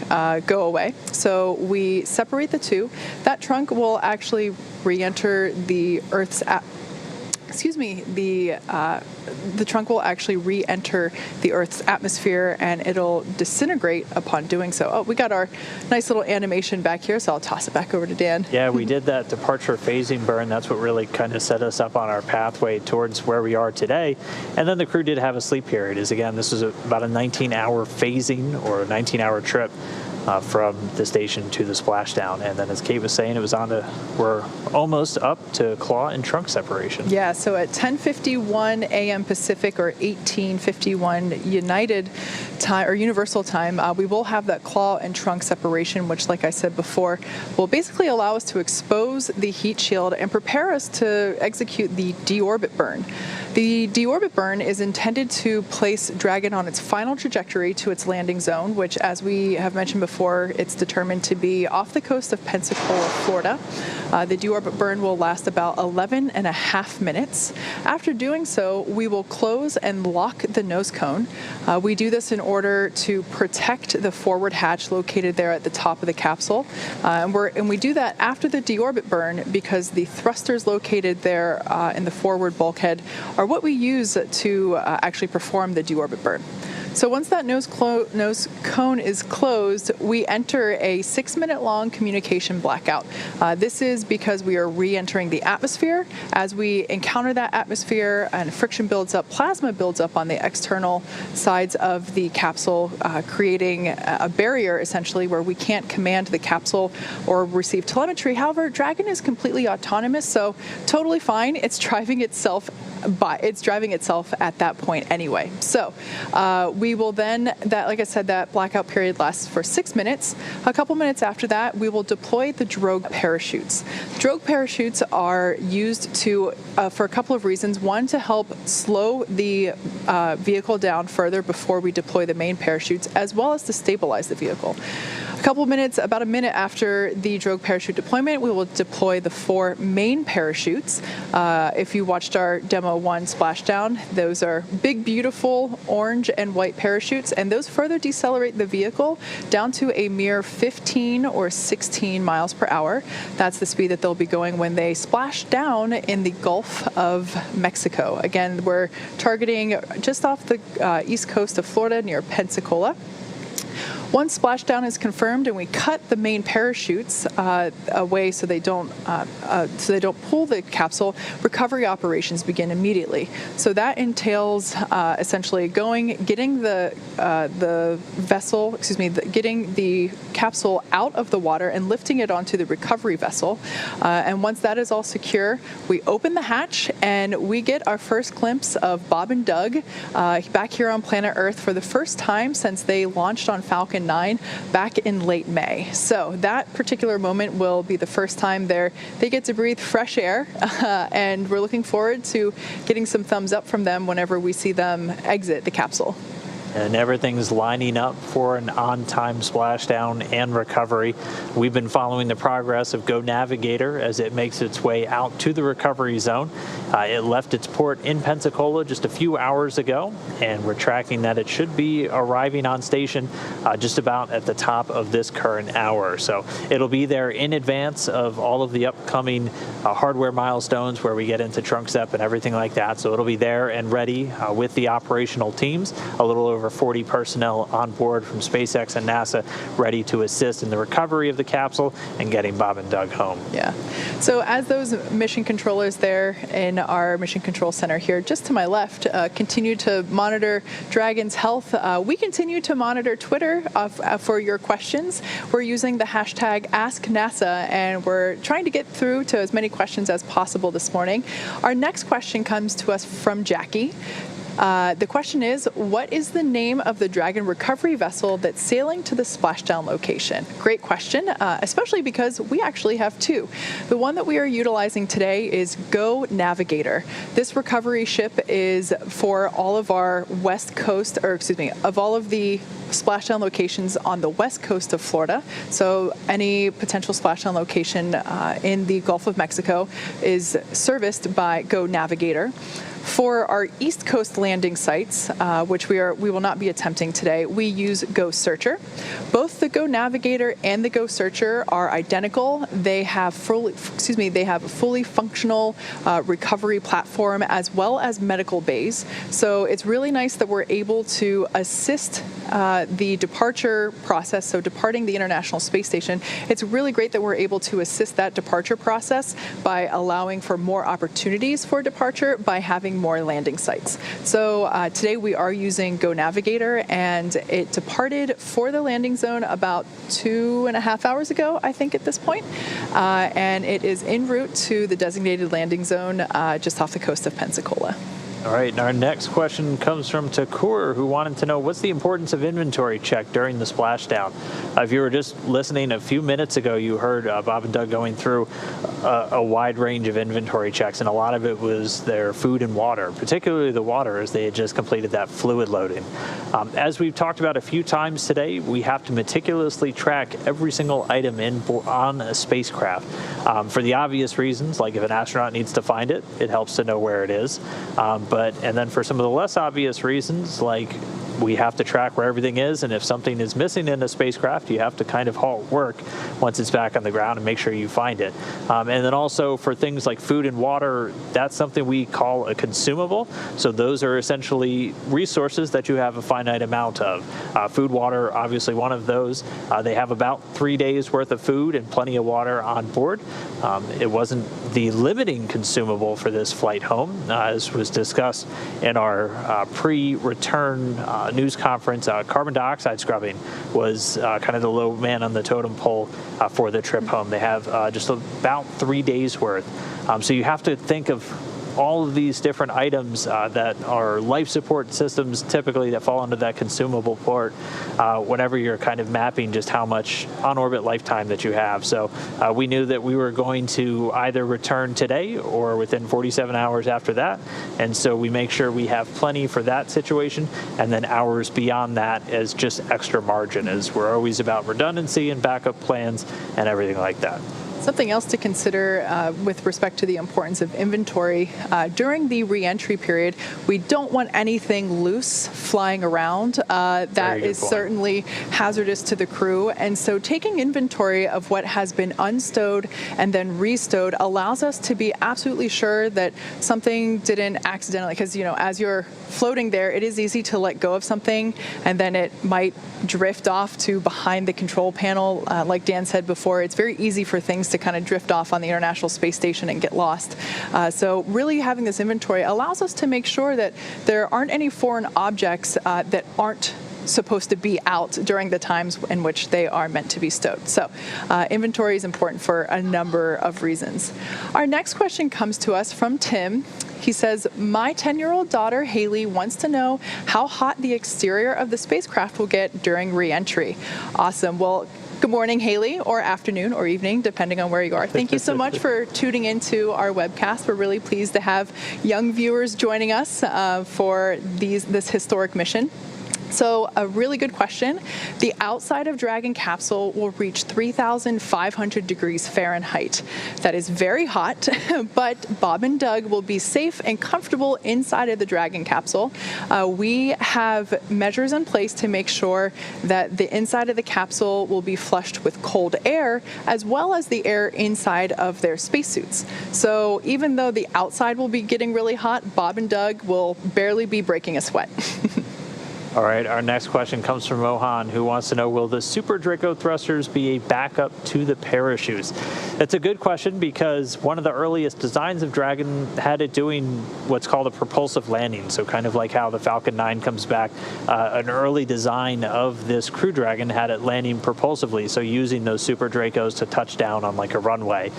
D: go away. So we separate the two. That trunk will actually re-enter the Earth's the trunk will actually re-enter the Earth's atmosphere, and it'll disintegrate upon doing so. Oh, we got our nice little animation back here, so I'll toss it back over to Dan.
C: Yeah, we did that departure phasing burn. That's what really kind of set us up on our pathway towards where we are today. And then the crew did have a sleep period. This was about a 19-hour phasing or a 19-hour trip from the station to the splashdown. And then as Kate was saying, we're almost up to claw and trunk separation.
D: Yeah, so at 10:51 a.m. Pacific or 18:51 United time or Universal time, we will have that claw and trunk separation, which, like I said before, will basically allow us to expose the heat shield and prepare us to execute the deorbit burn. The deorbit burn is intended to place Dragon on its final trajectory to its landing zone, which, as we have mentioned before, it's determined to be off the coast of Pensacola, Florida. The deorbit burn will last about 11 and a half minutes. After doing so, we will close and lock the nose cone. We do this in order to protect the forward hatch located there at the top of the capsule. And we do that after the deorbit burn because the thrusters located there in the forward bulkhead are what we use to actually perform the deorbit burn. So once that nose cone is closed, we enter a 6-minute-long communication blackout. This is because we are re-entering the atmosphere. As we encounter that atmosphere and friction builds up, plasma builds up on the external sides of the capsule, creating a barrier, essentially, where we can't command the capsule or receive telemetry. However, Dragon is completely autonomous, so totally fine. It's driving itself at that point anyway. So we will then, like I said, that blackout period lasts for 6 minutes. A couple minutes after that, we will deploy the drogue parachutes. Drogue parachutes are used for a couple of reasons. One, to help slow the vehicle down further before we deploy the main parachutes, as well as to stabilize the vehicle. About a minute after the drogue parachute deployment, we will deploy the 4 main parachutes. If you watched our Demo 1 splashdown, those are big, beautiful orange and white parachutes, and those further decelerate the vehicle down to a mere 15 or 16 miles per hour. That's the speed that they'll be going when they splash down in the Gulf of Mexico. Again, we're targeting just off the east coast of Florida near Pensacola. Once splashdown is confirmed and we cut the main parachutes away so they don't pull the capsule, recovery operations begin immediately. So that entails essentially getting the capsule out of the water and lifting it onto the recovery vessel. And once that is all secure, we open the hatch and we get our first glimpse of Bob and Doug back here on planet Earth for the first time since they launched on Falcon 9 back in late May. So that particular moment will be the first time they get to breathe fresh air, and we're looking forward to getting some thumbs up from them whenever we see them exit the capsule.
C: And everything's lining up for an on-time splashdown and recovery. We've been following the progress of Go Navigator as it makes its way out to the recovery zone. It left its port in Pensacola just a few hours ago, and we're tracking that it should be arriving on station just about at the top of this current hour. So it'll be there in advance of all of the upcoming hardware milestones where we get into trunk step and everything like that. So it'll be there and ready with the operational teams, a little over 40 personnel on board from SpaceX and NASA, ready to assist in the recovery of the capsule and getting Bob and Doug home.
D: Yeah. So as those mission controllers there in our mission control center here, just to my left, continue to monitor Dragon's health, we continue to monitor Twitter for your questions. We're using the hashtag AskNASA, and we're trying to get through to as many questions as possible this morning. Our next question comes to us from Jackie. The question is, what is the name of the Dragon recovery vessel that's sailing to the splashdown location? Great question, especially because we actually have 2. The one that we are utilizing today is Go Navigator. This recovery ship is for all of our of all of the splashdown locations on the west coast of Florida. So any potential splashdown location in the Gulf of Mexico is serviced by Go Navigator. For our East Coast landing sites, which we will not be attempting today, we use Go Searcher. Both the Go Navigator and the Go Searcher are identical. They have a fully functional recovery platform as well as medical bays. So it's really nice that we're able to assist the departure process, so departing the International Space Station. It's really great that we're able to assist that departure process by allowing for more opportunities for departure by having more landing sites. So today we are using Go Navigator, and it departed for the landing zone about 2.5 hours ago, I think, at this point. And it is en route to the designated landing zone just off the coast of Pensacola.
C: All right, and our next question comes from Takur, who wanted to know, what's the importance of inventory check during the splashdown? If you were just listening a few minutes ago, you heard Bob and Doug going through a wide range of inventory checks, and a lot of it was their food and water, particularly the water, as they had just completed that fluid loading. As we've talked about a few times today, we have to meticulously track every single item on a spacecraft for the obvious reasons, like if an astronaut needs to find it, it helps to know where it is. And then for some of the less obvious reasons, like we have to track where everything is, and if something is missing in a spacecraft, you have to kind of halt work once it's back on the ground and make sure you find it. And then also for things like food and water, that's something we call a consumable. So those are essentially resources that you have a finite amount of. Food, water, obviously one of those. They have about 3 days worth of food and plenty of water on board. It wasn't the limiting consumable for this flight home, as was discussed in our pre-return news conference. Carbon dioxide scrubbing was kind of the low man on the totem pole for the trip home. They have just about 3 days worth. So you have to think of all of these different items that are life support systems, typically that fall under that consumable port, whenever you're kind of mapping just how much on-orbit lifetime that you have. So we knew that we were going to either return today or within 47 hours after that. And so we make sure we have plenty for that situation, and then hours beyond that as just extra margin, as we're always about redundancy and backup plans and everything like that.
D: Something else to consider with respect to the importance of inventory. During the reentry period, we don't want anything loose flying around. That is certainly hazardous to the crew. And so taking inventory of what has been unstowed and then restowed allows us to be absolutely sure that something didn't accidentally, because, you know, as you're floating there, it is easy to let go of something and then it might drift off to behind the control panel. Like Dan said before, it's very easy for things to kind of drift off on the International Space Station and get lost. So really having this inventory allows us to make sure that there aren't any foreign objects that aren't supposed to be out during the times in which they are meant to be stowed. So inventory is important for a number of reasons. Our next question comes to us from Tim. He says, my 10-year-old daughter, Haley, wants to know how hot the exterior of the spacecraft will get during re-entry. Awesome. Well, good morning, Haley, or afternoon or evening, depending on where you are. Thank you so much for tuning into our webcast. We're really pleased to have young viewers joining us for this historic mission. So a really good question. The outside of Dragon capsule will reach 3,500 degrees Fahrenheit. That is very hot, but Bob and Doug will be safe and comfortable inside of the Dragon capsule. We have measures in place to make sure that the inside of the capsule will be flushed with cold air, as well as the air inside of their spacesuits. So even though the outside will be getting really hot, Bob and Doug will barely be breaking a sweat.
C: All right, our next question comes from Mohan, who wants to know, will the Super Draco thrusters be a backup to the parachutes? That's a good question, because one of the earliest designs of Dragon had it doing what's called a propulsive landing. So kind of like how the Falcon 9 comes back, an early design of this Crew Dragon had it landing propulsively, so using those Super Dracos to touch down on like a runway.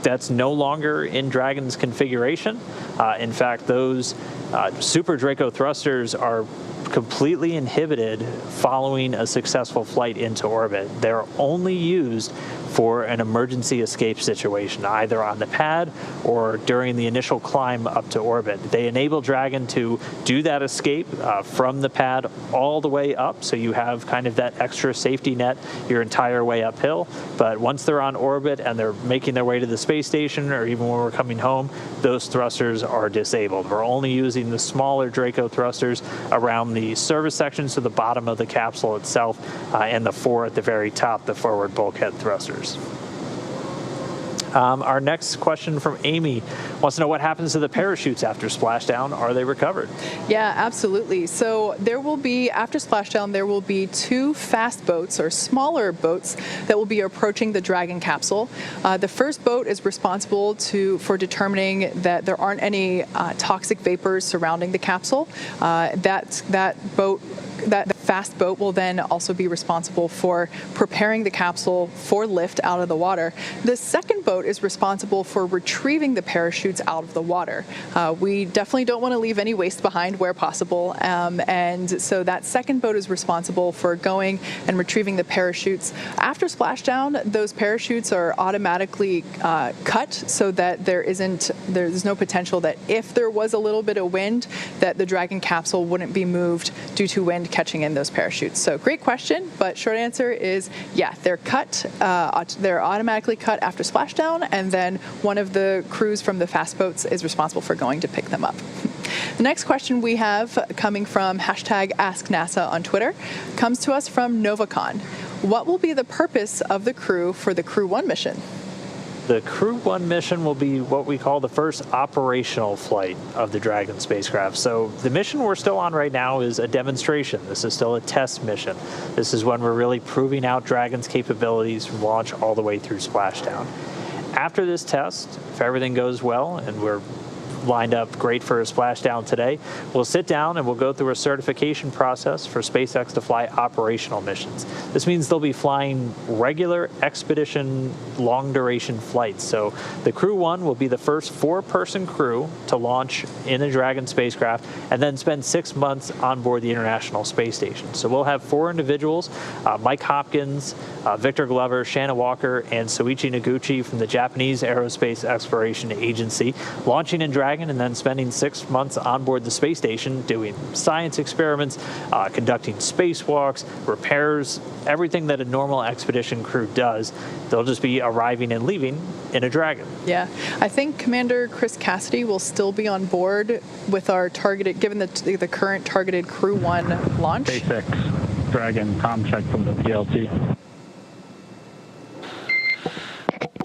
C: That's no longer in Dragon's configuration. In fact, those Super Draco thrusters are completely inhibited following a successful flight into orbit. They're only used for an emergency escape situation, either on the pad or during the initial climb up to orbit. They enable Dragon to do that escape from the pad all the way up, so you have kind of that extra safety net your entire way uphill. But once they're on orbit and they're making their way to the space station, or even when we're coming home, those thrusters are disabled. We're only using the smaller Draco thrusters around the service section, so the bottom of the capsule itself, and the four at the very top, the forward bulkhead thrusters. Our next question from Amy wants to know what happens to the parachutes after splashdown. Are they recovered?
D: Yeah, absolutely. So there will be, after splashdown, there will be 2 fast boats or smaller boats that will be approaching the Dragon capsule. The first boat is responsible for determining that there aren't any toxic vapors surrounding the capsule. That fast boat will then also be responsible for preparing the capsule for lift out of the water. The second boat is responsible for retrieving the parachutes out of the water. We definitely don't want to leave any waste behind where possible, and so that second boat is responsible for going and retrieving the parachutes. After splashdown, those parachutes are automatically cut so that there's no potential that if there was a little bit of wind, that the Dragon capsule wouldn't be moved due to wind catching in those parachutes. So great question, but short answer is yeah, they're cut. They're automatically cut after splashdown, and then one of the crews from the fast boats is responsible for going to pick them up. The next question we have coming from #AskNASA on Twitter comes to us from Novacon. What will be the purpose of the crew for the Crew 1 mission?
C: The Crew 1 mission will be what we call the first operational flight of the Dragon spacecraft. So the mission we're still on right now is a demonstration. This is still a test mission. This is when we're really proving out Dragon's capabilities from launch all the way through splashdown. After this test, if everything goes well and we're lined up great for a splashdown today, we'll sit down and we'll go through a certification process for SpaceX to fly operational missions. This means they'll be flying regular expedition long duration flights. So the Crew 1 will be the first 4-person crew to launch in a Dragon spacecraft and then spend 6 months on board the International Space Station. So we'll have 4 individuals, Mike Hopkins, Victor Glover, Shannon Walker, and Soichi Noguchi from the Japanese Aerospace Exploration Agency, launching in Dragon and then spending 6 months on board the space station doing science experiments, conducting spacewalks, repairs, everything that a normal expedition crew does. They'll just be arriving and leaving in a Dragon.
D: Yeah, I think Commander Chris Cassidy will still be on board with our targeted, given the current targeted Crew 1 launch.
E: SpaceX Dragon comm check from the PLT.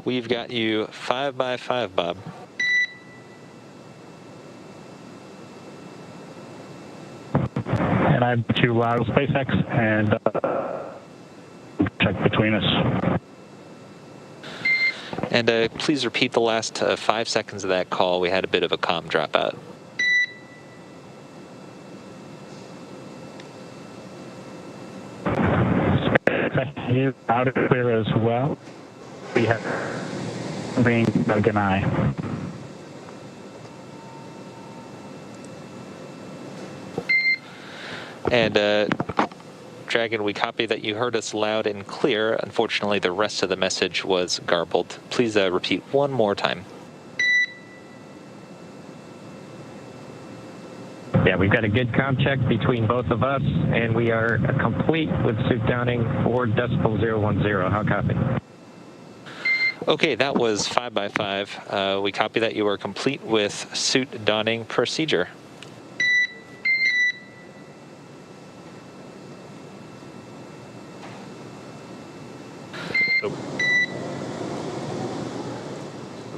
A: We've got you 5x5, Bob.
E: And I have to SpaceX and check between us.
A: And please repeat the last 5 seconds of that call. We had a bit of a comm dropout.
E: SpaceX out of clear as well. We have being Doug and I.
A: And Dragon, we copy that you heard us loud and clear. Unfortunately, the rest of the message was garbled. Please repeat one more time.
B: Yeah, we've got a good comm check between both of us, and we are complete with suit downing 4.010. How copy?
A: Okay, that was 5x5. We copy that you are complete with suit donning procedure.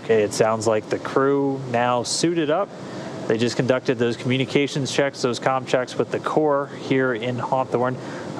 C: Okay, it sounds like the crew now suited up. They just conducted those communications checks, those comm checks with the core here in Hawthorne.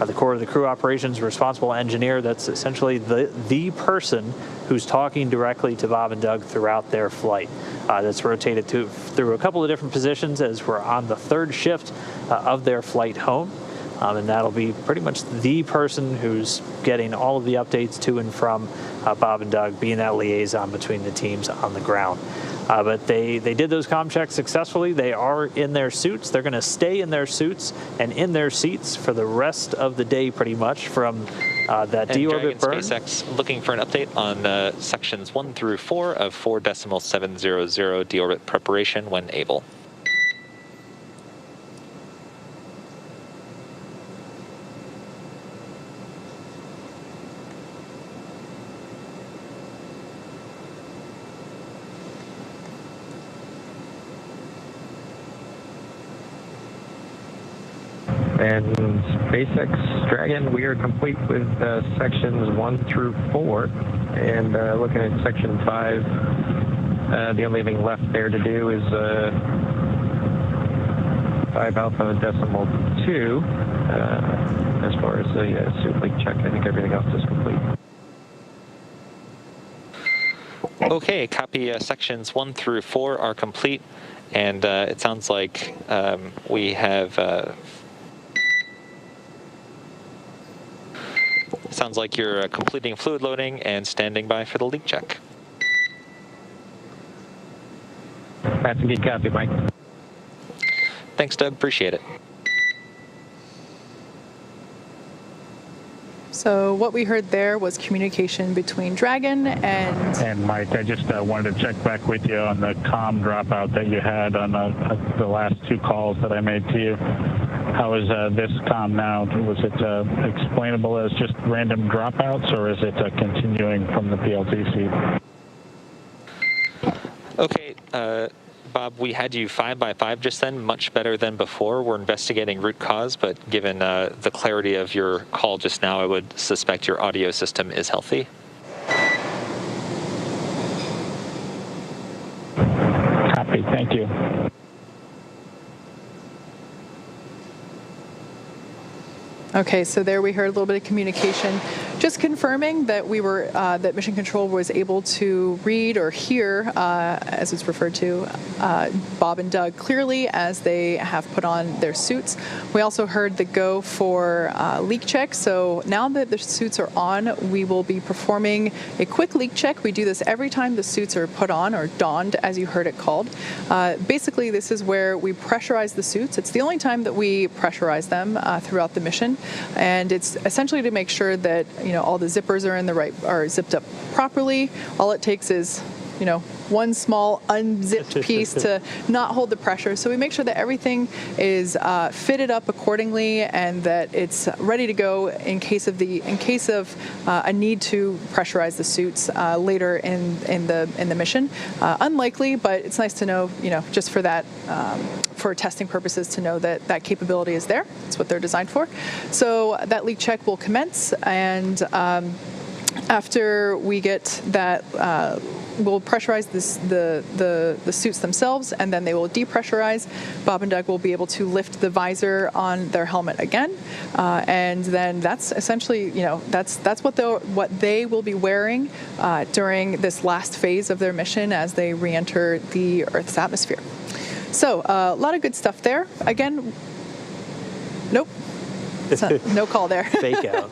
C: The core of the crew operations responsible engineer, that's essentially the person who's talking directly to Bob and Doug throughout their flight. That's rotated through a couple of different positions as we're on the 3rd shift of their flight home. And that'll be pretty much the person who's getting all of the updates to and from Bob and Doug, being that liaison between the teams on the ground. But they did those comm checks successfully. They are in their suits. They're going to stay in their suits and in their seats for the rest of the day, pretty much, from that deorbit burn.
A: SpaceX looking for an update on sections 1 through 4 of 4.700 deorbit preparation when able.
B: And SpaceX Dragon, we are complete with sections 1 through 4. And looking at section 5, the only thing left there to do is 5 alpha decimal 2. As far as the suit leak check, I think everything else is complete.
A: Okay, copy. Sections 1 through 4 are complete, and it sounds like we have. Sounds like you're completing fluid loading and standing by for the leak check.
B: That's a good copy, Mike.
A: Thanks, Doug. Appreciate it.
D: So what we heard there was communication between Dragon and
E: Mike, I just wanted to check back with you on the comm dropout that you had on the last 2 calls that I made to you. How is this comm now? Was it explainable as just random dropouts, or is it continuing from the PLT seat?
A: Okay, Bob, we had you 5 by 5 just then, much better than before. We're investigating root cause, but given the clarity of your call just now, I would suspect your audio system is healthy.
E: Copy, thank you.
D: Okay, so there we heard a little bit of communication, just confirming that we were that Mission Control was able to read or hear, as it's referred to, Bob and Doug clearly as they have put on their suits. We also heard the go for leak check. So now that the suits are on, we will be performing a quick leak check. We do this every time the suits are put on or donned, as you heard it called. Basically, this is where we pressurize the suits. It's the only time that we pressurize them throughout the mission. And it's essentially to make sure that, all the zippers are zipped up properly. All it takes is, one small unzipped piece to not hold the pressure. So we make sure that everything is fitted up accordingly and that it's ready to go in case of a need to pressurize the suits later in the mission. Unlikely, but it's nice to know, just for that. For testing purposes, to know that that capability is there. That's what they're designed for. So that leak check will commence, and after we get that, we'll pressurize the suits themselves, and then they will depressurize. Bob and Doug will be able to lift the visor on their helmet again, and then that's essentially, that's what they will be wearing during this last phase of their mission as they re-enter the Earth's atmosphere. So a lot of good stuff there. Again, nope. No call there.
C: Fake out.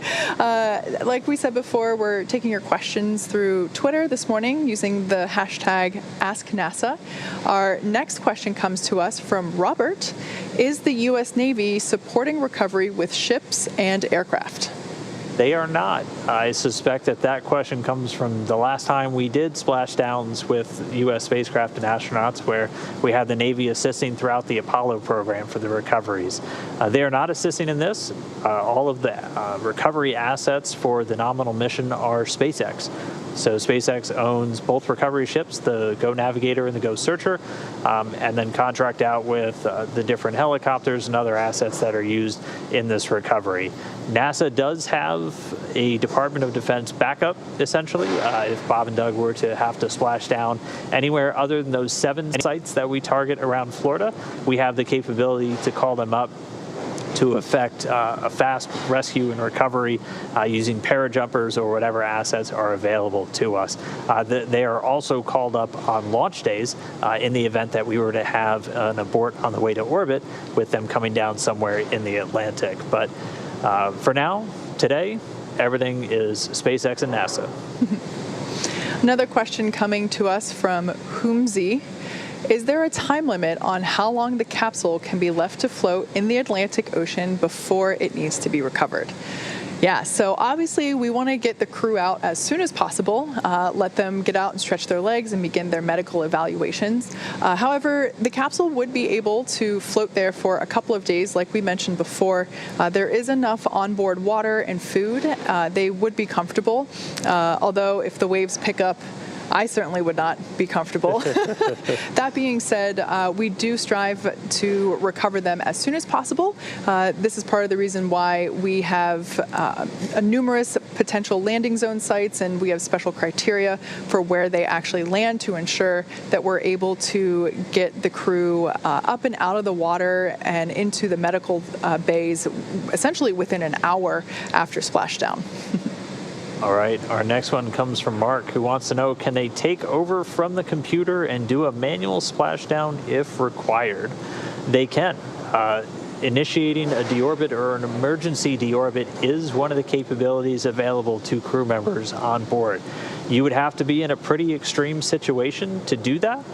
D: Like we said before, we're taking your questions through Twitter this morning using the hashtag AskNASA. Our next question comes to us from Robert. Is the U.S. Navy supporting recovery with ships and aircraft?
C: They are not. I suspect that question comes from the last time we did splashdowns with U.S. spacecraft and astronauts, where we had the Navy assisting throughout the Apollo program for the recoveries. They are not assisting in this. All of the recovery assets for the nominal mission are SpaceX. So SpaceX owns both recovery ships, the Go Navigator and the Go Searcher, and then contract out with the different helicopters and other assets that are used in this recovery. NASA does have a Department of Defense backup, essentially. If Bob and Doug were to have to splash down anywhere other than those 7 sites that we target around Florida, we have the capability to call them up to effect a fast rescue and recovery using parajumpers or whatever assets are available to us. They are also called up on launch days in the event that we were to have an abort on the way to orbit, with them coming down somewhere in the Atlantic. But for now, today, everything is SpaceX and NASA.
D: Another question coming to us from Humzi. Is there a time limit on how long the capsule can be left to float in the Atlantic Ocean before it needs to be recovered? Yeah, so obviously we want to get the crew out as soon as possible, let them get out and stretch their legs and begin their medical evaluations. However, the capsule would be able to float there for a couple of days, like we mentioned before. There is enough onboard water and food. They would be comfortable, although if the waves pick up, I certainly would not be comfortable. That being said, we do strive to recover them as soon as possible. This is part of the reason why we have numerous potential landing zone sites, and we have special criteria for where they actually land to ensure that we're able to get the crew up and out of the water and into the medical bays essentially within an hour after splashdown.
C: All right, our next one comes from Mark, who wants to know, can they take over from the computer and do a manual splashdown if required? They can. Initiating a deorbit or an emergency deorbit is one of the capabilities available to crew members on board. You would have to be in a pretty extreme situation to do that.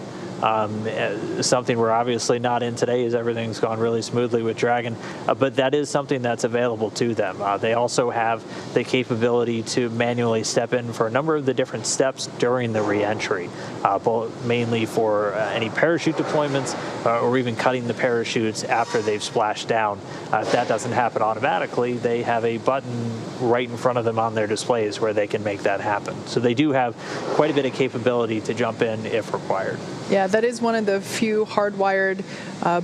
C: Something we're obviously not in today, as everything's gone really smoothly with Dragon, but that is something that's available to them. They also have the capability to manually step in for a number of the different steps during the reentry, mainly for any parachute deployments or even cutting the parachutes after they've splashed down. If that doesn't happen automatically, they have a button right in front of them on their displays where they can make that happen. So they do have quite a bit of capability to jump in if required.
D: Yeah, that is one of the few hardwired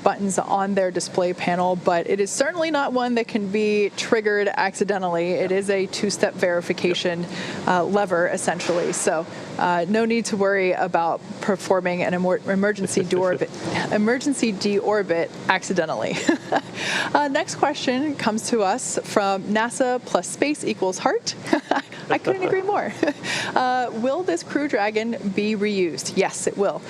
D: buttons on their display panel, but it is certainly not one that can be triggered accidentally. It is a two-step verification lever, essentially. So no need to worry about performing an emergency deorbit accidentally. Next question comes to us from NASA plus space equals heart. I couldn't agree more. Will this Crew Dragon be reused? Yes, it will.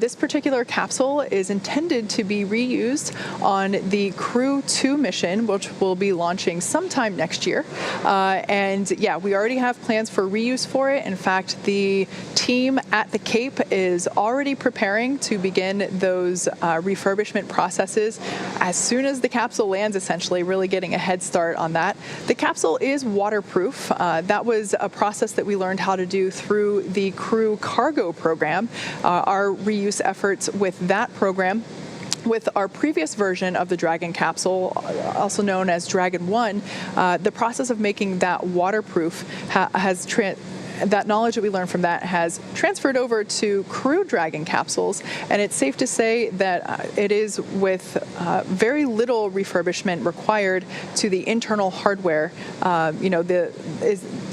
D: This particular capsule is intended to be reused on the Crew 2 mission, which will be launching sometime next year. And yeah, we already have plans for reuse for it. In fact, the team at the Cape is already preparing to begin those refurbishment processes as soon as the capsule lands, essentially, really getting a head start on that. The capsule is waterproof. That was a process that we learned how to do through the Crew Cargo program. Our reuse efforts with that program, with our previous version of the Dragon capsule, also known as Dragon 1, the process of making that waterproof that knowledge that we learned from that has transferred over to Crew Dragon capsules, and it's safe to say that it is with very little refurbishment required to the internal hardware.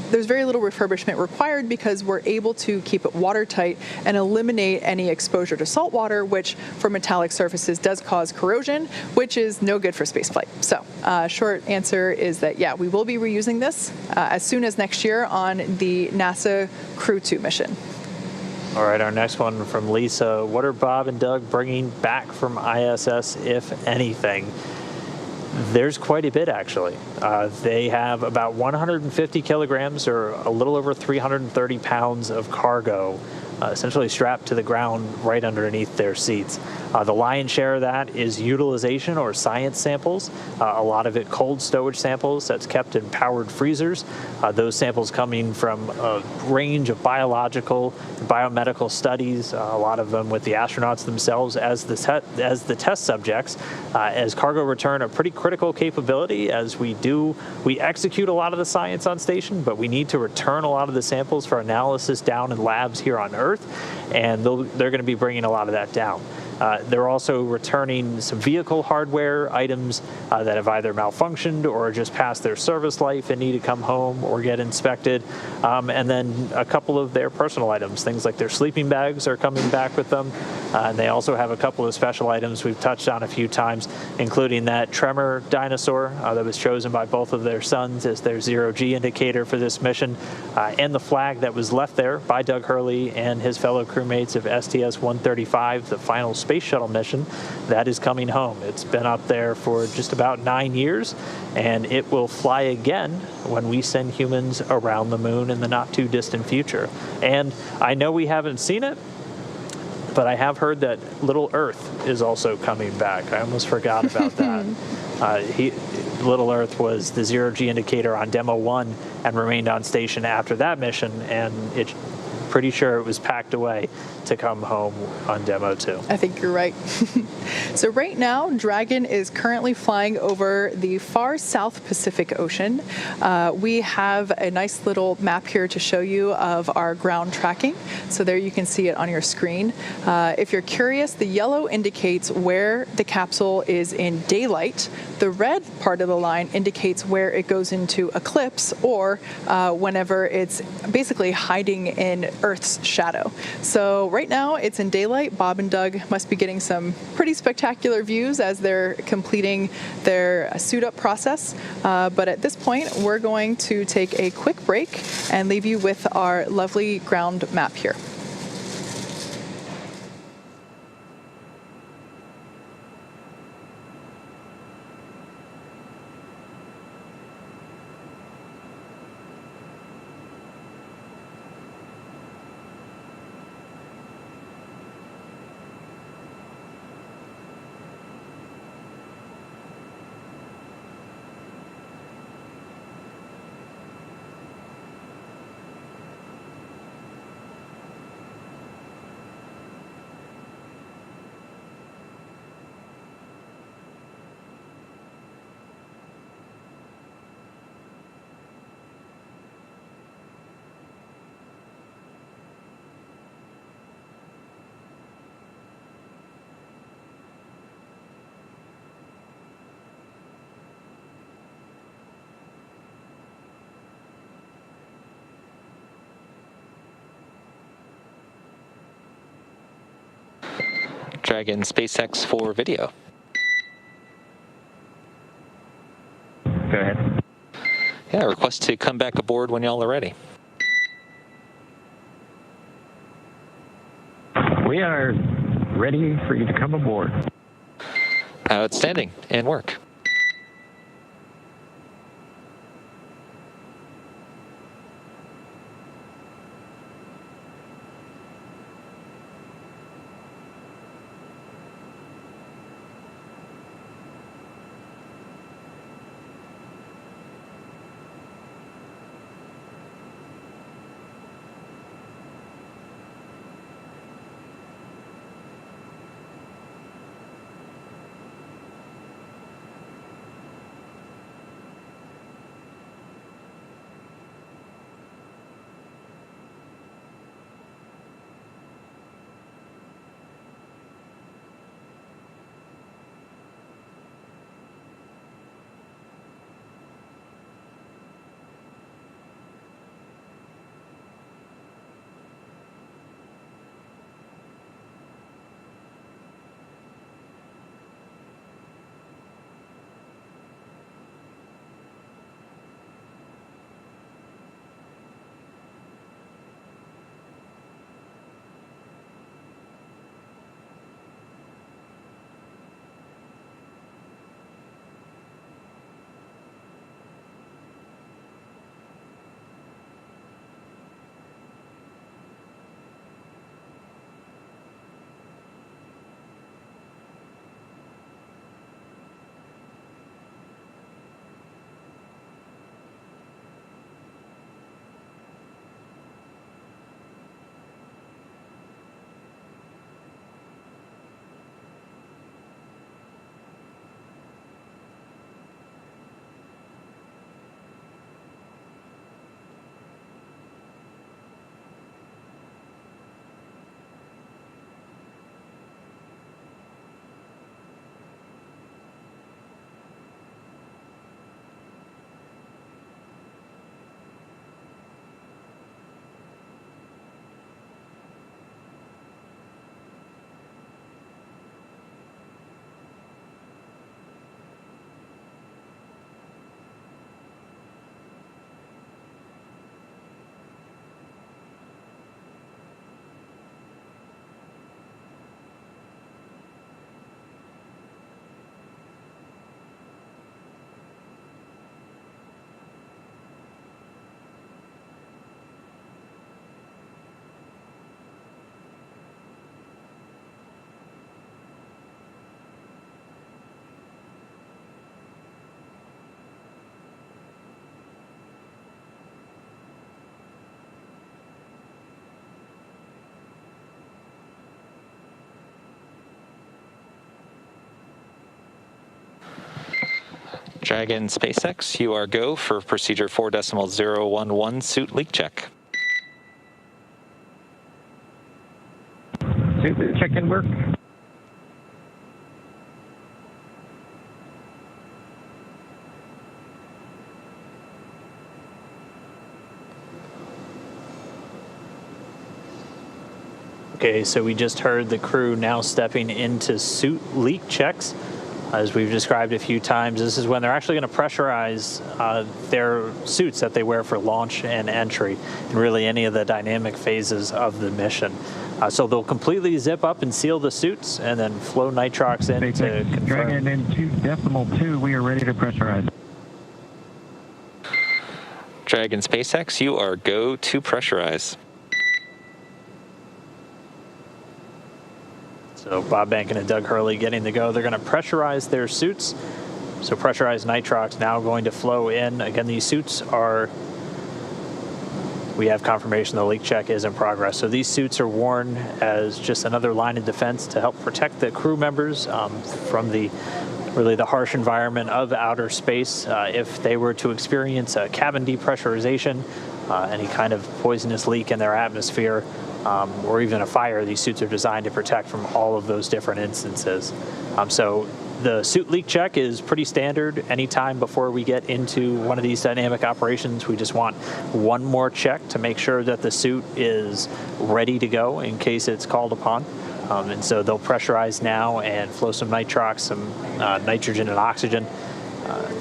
D: There's very little refurbishment required because we're able to keep it watertight and eliminate any exposure to salt water, which for metallic surfaces does cause corrosion, which is no good for spaceflight. So short answer is that, yeah, we will be reusing this as soon as next year on the NASA Crew 2 mission.
C: All right, our next one from Lisa. What are Bob and Doug bringing back from ISS, if anything? There's quite a bit, actually. They have about 150 kilograms, or a little over 330 pounds of cargo, essentially strapped to the ground right underneath their seats. The lion's share of that is utilization or science samples, a lot of it cold stowage samples that's kept in powered freezers. Those samples coming from a range of biological and biomedical studies, a lot of them with the astronauts themselves as the test subjects. As cargo return, a pretty critical capability, as we execute a lot of the science on station, but we need to return a lot of the samples for analysis down in labs here on Earth, and they're going to be bringing a lot of that down. They're also returning some vehicle hardware items that have either malfunctioned or just passed their service life and need to come home or get inspected. And then a couple of their personal items, things like their sleeping bags are coming back with them. And they also have a couple of special items we've touched on a few times, including that tremor dinosaur that was chosen by both of their sons as their zero-G indicator for this mission, and the flag that was left there by Doug Hurley and his fellow crewmates of STS-135, the final space shuttle mission. That is coming home. It's been up there for just about 9 years, and it will fly again when we send humans around the moon in the not-too-distant future. And I know we haven't seen it, but I have heard that Little Earth is also coming back. I almost forgot about that. Little Earth was the zero-G indicator on Demo 1 and remained on station after that mission, and it's pretty sure it was packed away to come home on Demo 2.
D: I think you're right. So right now, Dragon is currently flying over the far South Pacific Ocean. We have a nice little map here to show you of our ground tracking. So there you can see it on your screen. If you're curious, the yellow indicates where the capsule is in daylight. The red part of the line indicates where it goes into eclipse, or whenever it's basically hiding in Earth's shadow. So right now it's in daylight. Bob and Doug must be getting some pretty spectacular views as they're completing their suit up process. But at this point, we're going to take a quick break and leave you with our lovely ground map here.
A: Dragon SpaceX for video.
B: Go ahead.
A: Yeah, request to come back aboard when y'all are ready.
B: We are ready for you to come aboard.
A: Outstanding, and work. Dragon SpaceX, you are go for procedure 4.011 suit leak check.
B: Suit check in work.
C: Okay, so we just heard the crew now stepping into suit leak checks. As we've described a few times, this is when they're actually going to pressurize their suits that they wear for launch and entry, and really any of the dynamic phases of the mission. So they'll completely zip up and seal the suits, and then flow nitrox in to confirm.
B: Dragon in 2.2, we are ready to pressurize.
A: Dragon SpaceX, you are go to pressurize.
C: So Bob Bankin and Doug Hurley getting the go. They're going to pressurize their suits. So pressurized nitrox now going to flow in. Again, these suits are, we have confirmation the leak check is in progress. So these suits are worn as just another line of defense to help protect the crew members from the harsh environment of outer space. If they were to experience a cabin depressurization, any kind of poisonous leak in their atmosphere, or even a fire, these suits are designed to protect from all of those different instances. So the suit leak check is pretty standard. Anytime before we get into one of these dynamic operations, we just want one more check to make sure that the suit is ready to go in case it's called upon. And so they'll pressurize now and flow some nitrox, some nitrogen and oxygen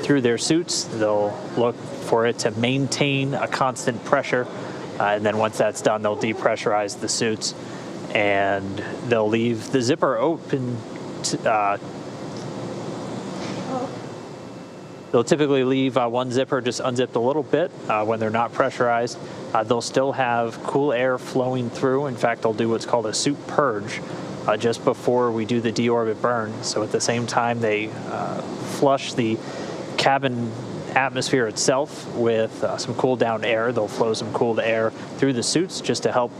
C: through their suits. They'll look for it to maintain a constant pressure. And then once that's done, they'll depressurize the suits, and they'll leave the zipper open. They'll typically leave one zipper just unzipped a little bit when they're not pressurized. They'll still have cool air flowing through. In fact, they'll do what's called a suit purge just before we do the deorbit burn. So at the same time, they flush the cabin atmosphere itself with some cooled down air. They'll flow some cooled air through the suits just to help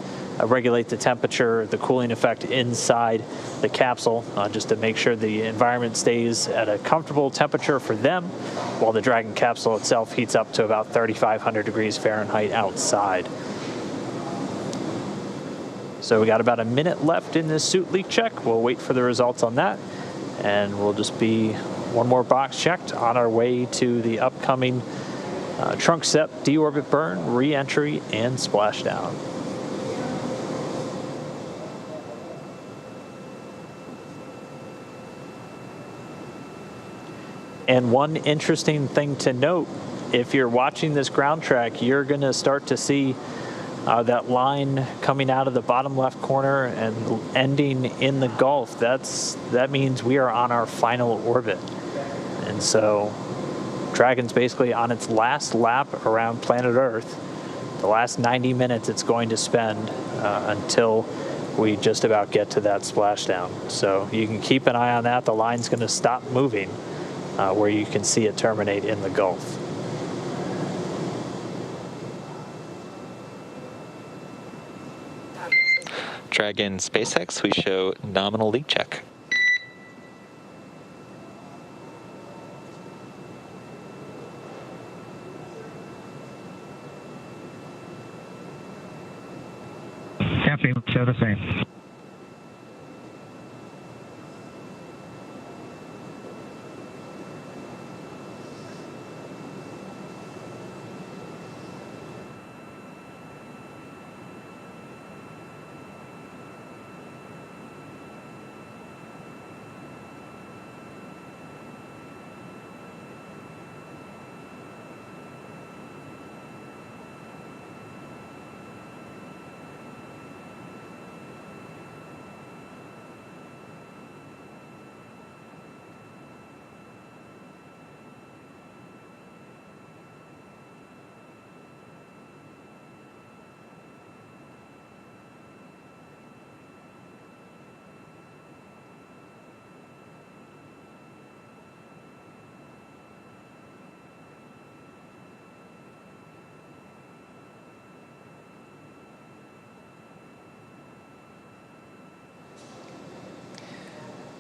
C: regulate the temperature, the cooling effect inside the capsule, just to make sure the environment stays at a comfortable temperature for them, while the Dragon capsule itself heats up to about 3,500 degrees Fahrenheit outside. So we got about a minute left in this suit leak check. We'll wait for the results on that, and we'll just be one more box checked on our way to the upcoming trunk set, deorbit burn, re-entry, and splashdown. And one interesting thing to note, if you're watching this ground track, you're going to start to see that line coming out of the bottom left corner and ending in the Gulf. That means we are on our final orbit. And so Dragon's basically on its last lap around planet Earth, the last 90 minutes it's going to spend until we just about get to that splashdown. So you can keep an eye on that. The line's going to stop moving where you can see it terminate in the Gulf.
A: Dragon SpaceX, we show nominal leak check.
B: Copy, show the same.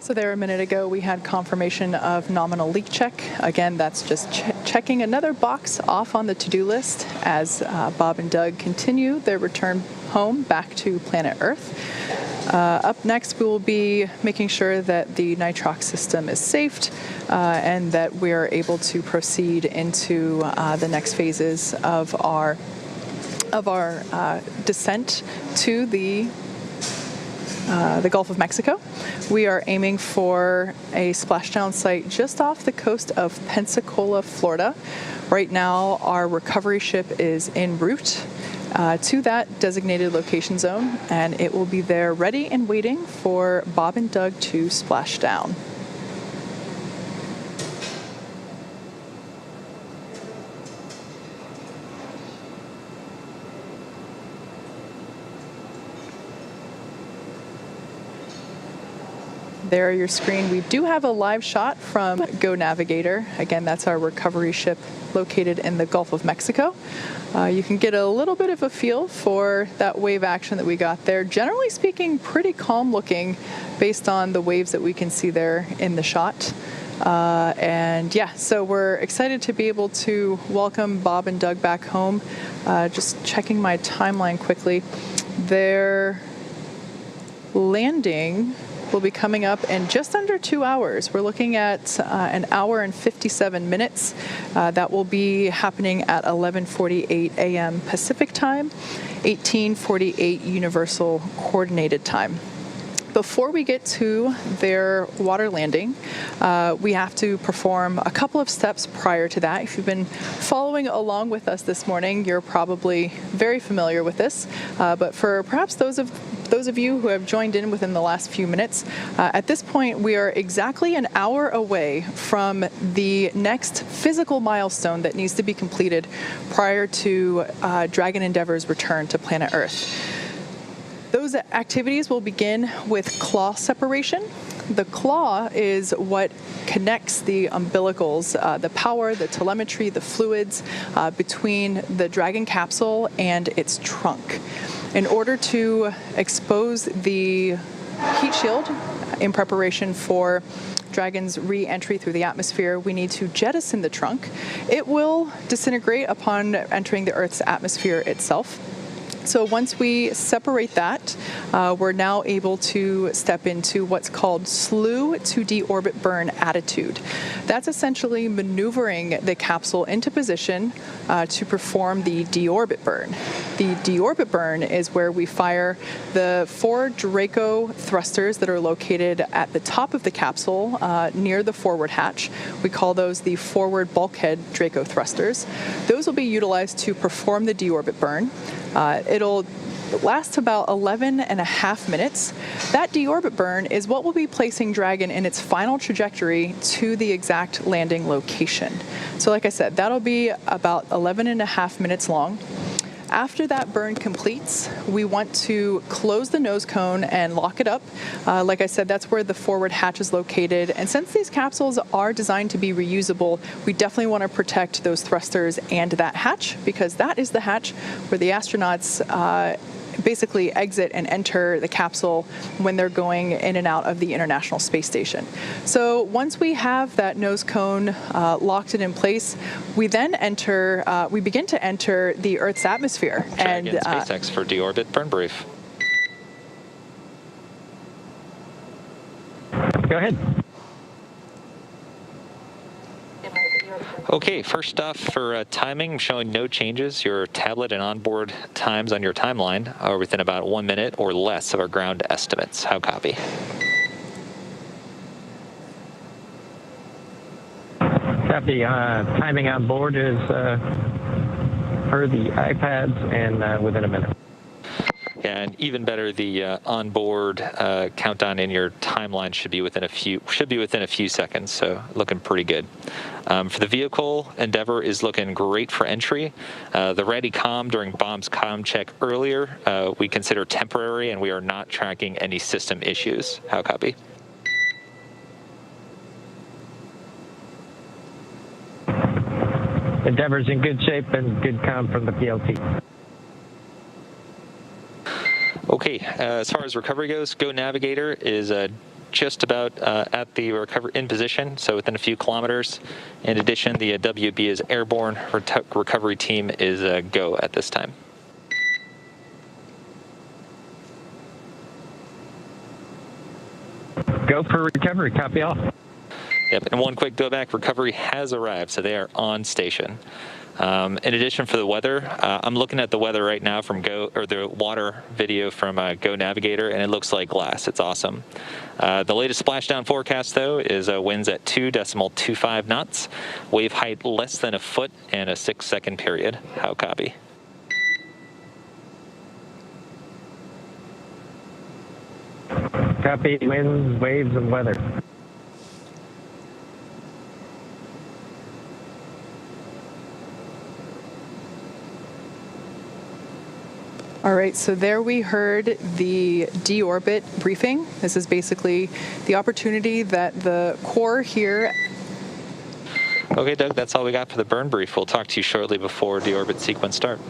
D: So there a minute ago, we had confirmation of nominal leak check. Again, that's just checking another box off on the to-do list as Bob and Doug continue their return home back to planet Earth. Up next, we will be making sure that the nitrox system is safed and that we are able to proceed into the next phases of our descent to the Gulf of Mexico. We are aiming for a splashdown site just off the coast of Pensacola, Florida. Right now, our recovery ship is en route to that designated location zone, and it will be there ready and waiting for Bob and Doug to splash down. There on your screen, we do have a live shot from Go Navigator. Again, that's our recovery ship located in the Gulf of Mexico. You can get a little bit of a feel for that wave action that we got there. Generally speaking, pretty calm looking based on the waves that we can see there in the shot. And yeah, so we're excited to be able to welcome Bob and Doug back home. Just checking my timeline quickly. Their landing will be coming up in just under 2 hours. We're looking at an hour and 57 minutes. That will be happening at 11:48 a.m. Pacific time, 18:48 Universal Coordinated Time. Before we get to their water landing, we have to perform a couple of steps prior to that. If you've been following along with us this morning, you're probably very familiar with this. But for perhaps those of you who have joined in within the last few minutes, at this point we are exactly an hour away from the next physical milestone that needs to be completed prior to Dragon Endeavour's return to planet Earth. Those activities will begin with claw separation. The claw is what connects the umbilicals, the power, the telemetry, the fluids between the Dragon capsule and its trunk. In order to expose the heat shield in preparation for Dragon's re-entry through the atmosphere, we need to jettison the trunk. It will disintegrate upon entering the Earth's atmosphere itself. So once we separate that, we're now able to step into what's called slew to deorbit burn attitude. That's essentially maneuvering the capsule into position to perform the deorbit burn. The deorbit burn is where we fire the 4 Draco thrusters that are located at the top of the capsule near the forward hatch. We call those the forward bulkhead Draco thrusters. Those will be utilized to perform the deorbit burn. It'll last about 11 and a half minutes. That deorbit burn is what will be placing Dragon in its final trajectory to the exact landing location. So like I said, that'll be about 11 and a half minutes long. After that burn completes, we want to close the nose cone and lock it up. Like I said, that's where the forward hatch is located. And since these capsules are designed to be reusable, we definitely want to protect those thrusters and that hatch, because that is the hatch where the astronauts basically exit and enter the capsule when they're going in and out of the International Space Station. So once we have that nose cone locked and in place, we then begin to enter the Earth's atmosphere.
A: Dragon SpaceX for deorbit burn brief.
B: Go ahead.
A: Okay, first off, for timing, showing no changes. Your tablet and onboard times on your timeline are within about 1 minute or less of our ground estimates. How copy?
B: Copy. Timing on board is per the iPads and within a minute.
A: Yeah, and even better, the onboard countdown in your timeline should be within a few seconds. So looking pretty good. For the vehicle, Endeavour is looking great for entry. The ready comm during Bob's comm check earlier we consider temporary, and we are not tracking any system issues. How copy?
B: Endeavour's in good shape and good comm from the PLT.
A: Okay, as far as recovery goes, Go Navigator is just about at the recovery in position, so within a few kilometers. In addition, the WB is airborne. Recovery team is go at this time.
B: Go for recovery. Copy all.
A: Yep, and one quick go back. Recovery has arrived, so they are on station. In addition, for the weather, I'm looking at the weather right now from the water video from Go Navigator, and it looks like glass. It's awesome. The latest splashdown forecast, though, is winds at 2.25 knots, wave height less than a foot, and a 6-second period. How copy?
B: Copy. Winds, waves, and weather.
D: All right, so there we heard the deorbit briefing. This is basically the opportunity that the core here.
A: Okay, Doug, that's all we got for the burn brief. We'll talk to you shortly before deorbit sequence start.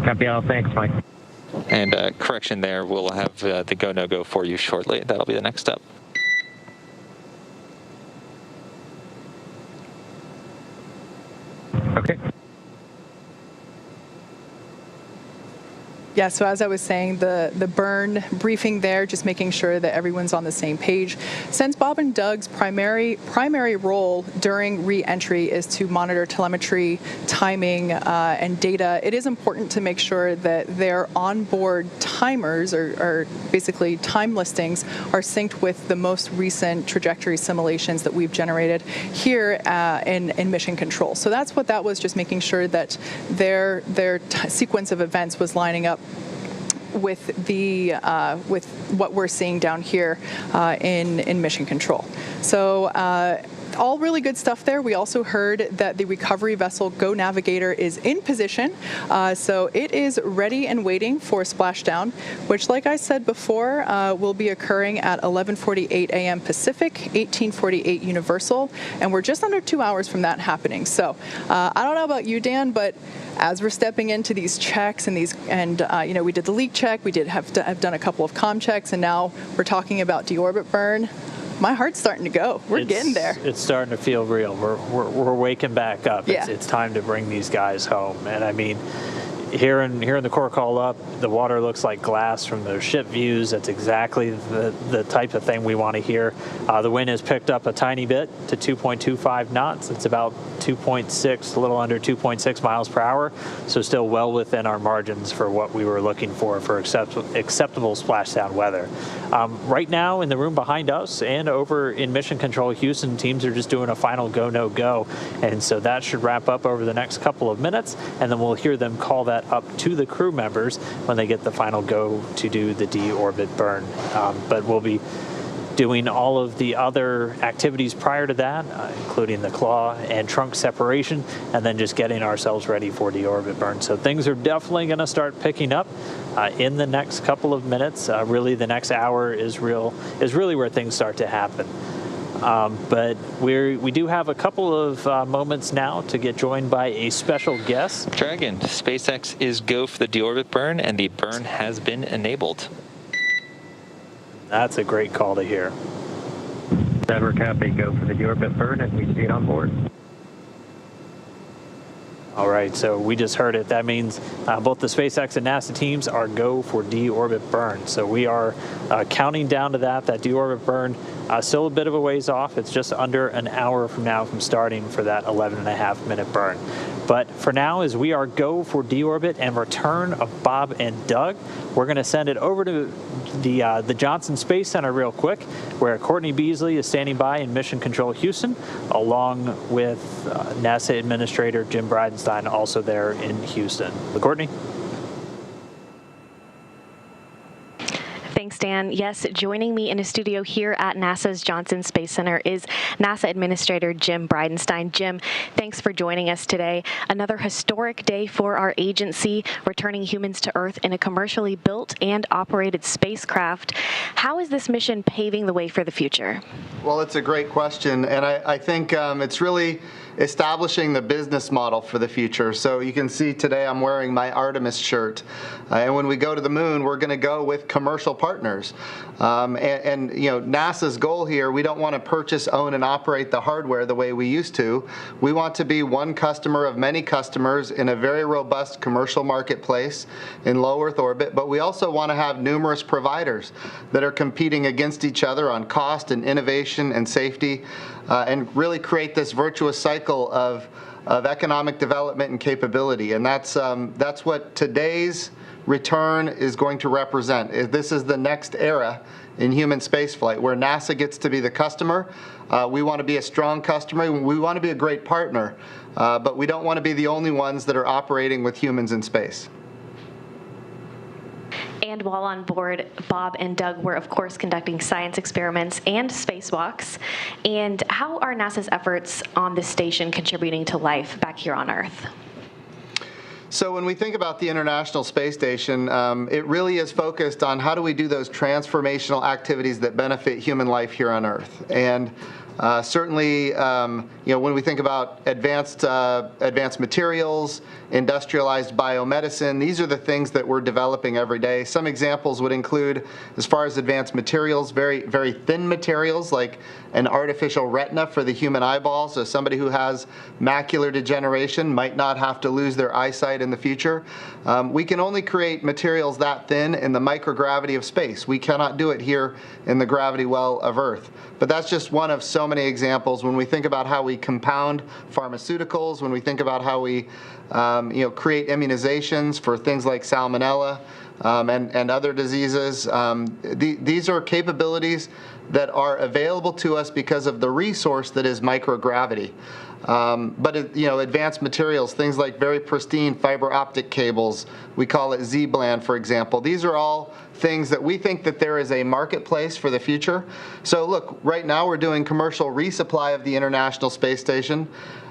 B: Copy all. Thanks, Mike.
A: And correction there, we'll have the go, no go for you shortly. That'll be the next step.
B: Okay.
D: Yeah, so as I was saying, the burn briefing there, just making sure that everyone's on the same page. Since Bob and Doug's primary role during re-entry is to monitor telemetry, timing, and data, it is important to make sure that their onboard timers, or basically time listings, are synced with the most recent trajectory simulations that we've generated here in Mission Control. So that's what that was, just making sure that their sequence of events was lining up with with what we're seeing down here in Mission Control. So all really good stuff there. We also heard that the recovery vessel Go Navigator is in position. So it is ready and waiting for splashdown, which, like I said before, will be occurring at 11:48 a.m. Pacific, 18:48 Universal, and we're just under 2 hours from that happening. So I don't know about you, Dan, but as we're stepping into these checks and we did the leak check, we did have done a couple of comm checks, and now we're talking about deorbit burn. My heart's starting to go. We're getting there.
C: It's starting to feel real. We're waking back up.
D: Yeah.
C: It's time to bring these guys home. And I mean, here in the core call up, the water looks like glass from the ship views. That's exactly the type of thing we want to hear. The wind has picked up a tiny bit to 2.25 knots. It's about 2.6, a little under 2.6 miles per hour. So still well within our margins for what we were looking for acceptable splashdown weather. Right now in the room behind us and over in Mission Control Houston, teams are just doing a final go, no go. And so that should wrap up over the next couple of minutes. And then we'll hear them call that up to the crew members when they get the final go to do the deorbit burn. But we'll be doing all of the other activities prior to that, including the claw and trunk separation, and then just getting ourselves ready for deorbit burn. So things are definitely going to start picking up in the next couple of minutes. Really, the next hour is really where things start to happen. But we do have a couple of moments now to get joined by a special guest.
A: Dragon, SpaceX is go for the deorbit burn, and the burn has been enabled.
C: That's a great call to hear.
B: Never copy. Go for the deorbit burn, and we see it on board.
C: All right, so we just heard it. That means both the SpaceX and NASA teams are go for deorbit burn. So we are counting down to that deorbit burn. Still a bit of a ways off. It's just under an hour from now from starting for that 11.5-minute burn. But for now, as we are go for deorbit and return of Bob and Doug, we're going to send it over to the Johnson Space Center real quick, where Courtney Beasley is standing by in Mission Control Houston, along with NASA Administrator Jim Bridenstine, also there in Houston. Courtney?
F: Thanks, Dan. Yes, joining me in a studio here at NASA's Johnson Space Center is NASA Administrator Jim Bridenstine. Jim, thanks for joining us today. Another historic day for our agency, returning humans to Earth in a commercially built and operated spacecraft. How is this mission paving the way for the future?
G: Well, it's a great question, and I think it's really establishing the business model for the future. So you can see today I'm wearing my Artemis shirt. And when we go to the moon, we're going to go with commercial partners. And NASA's goal here, we don't want to purchase, own, and operate the hardware the way we used to. We want to be one customer of many customers in a very robust commercial marketplace in low Earth orbit, but we also want to have numerous providers that are competing against each other on cost and innovation and safety, and really create this virtuous cycle of economic development and capability. And that's what today's return is going to represent. This is the next era in human spaceflight, where NASA gets to be the customer. We want to be a strong customer. We want to be a great partner, but we don't want to be the only ones that are operating with humans in space.
F: And while on board, Bob and Doug were, of course, conducting science experiments and spacewalks. And how are NASA's efforts on this station contributing to life back here on Earth?
G: So when we think about the International Space Station, it really is focused on how do we do those transformational activities that benefit human life here on Earth. And certainly, when we think about advanced materials, industrialized biomedicine, these are the things that we're developing every day. Some examples would include, as far as advanced materials, very, very thin materials like an artificial retina for the human eyeball. So somebody who has macular degeneration might not have to lose their eyesight in the future. We can only create materials that thin in the microgravity of space. We cannot do it here in the gravity well of Earth. But that's just one of so many examples. When we think about how we compound pharmaceuticals, when we think about how we create immunizations for things like salmonella and other diseases, these are capabilities that are available to us because of the resource that is microgravity. But advanced materials, things like very pristine fiber optic cables, we call it Z-band, for example. These are all things that we think that there is a marketplace for the future. So look, right now we're doing commercial resupply of the International Space Station.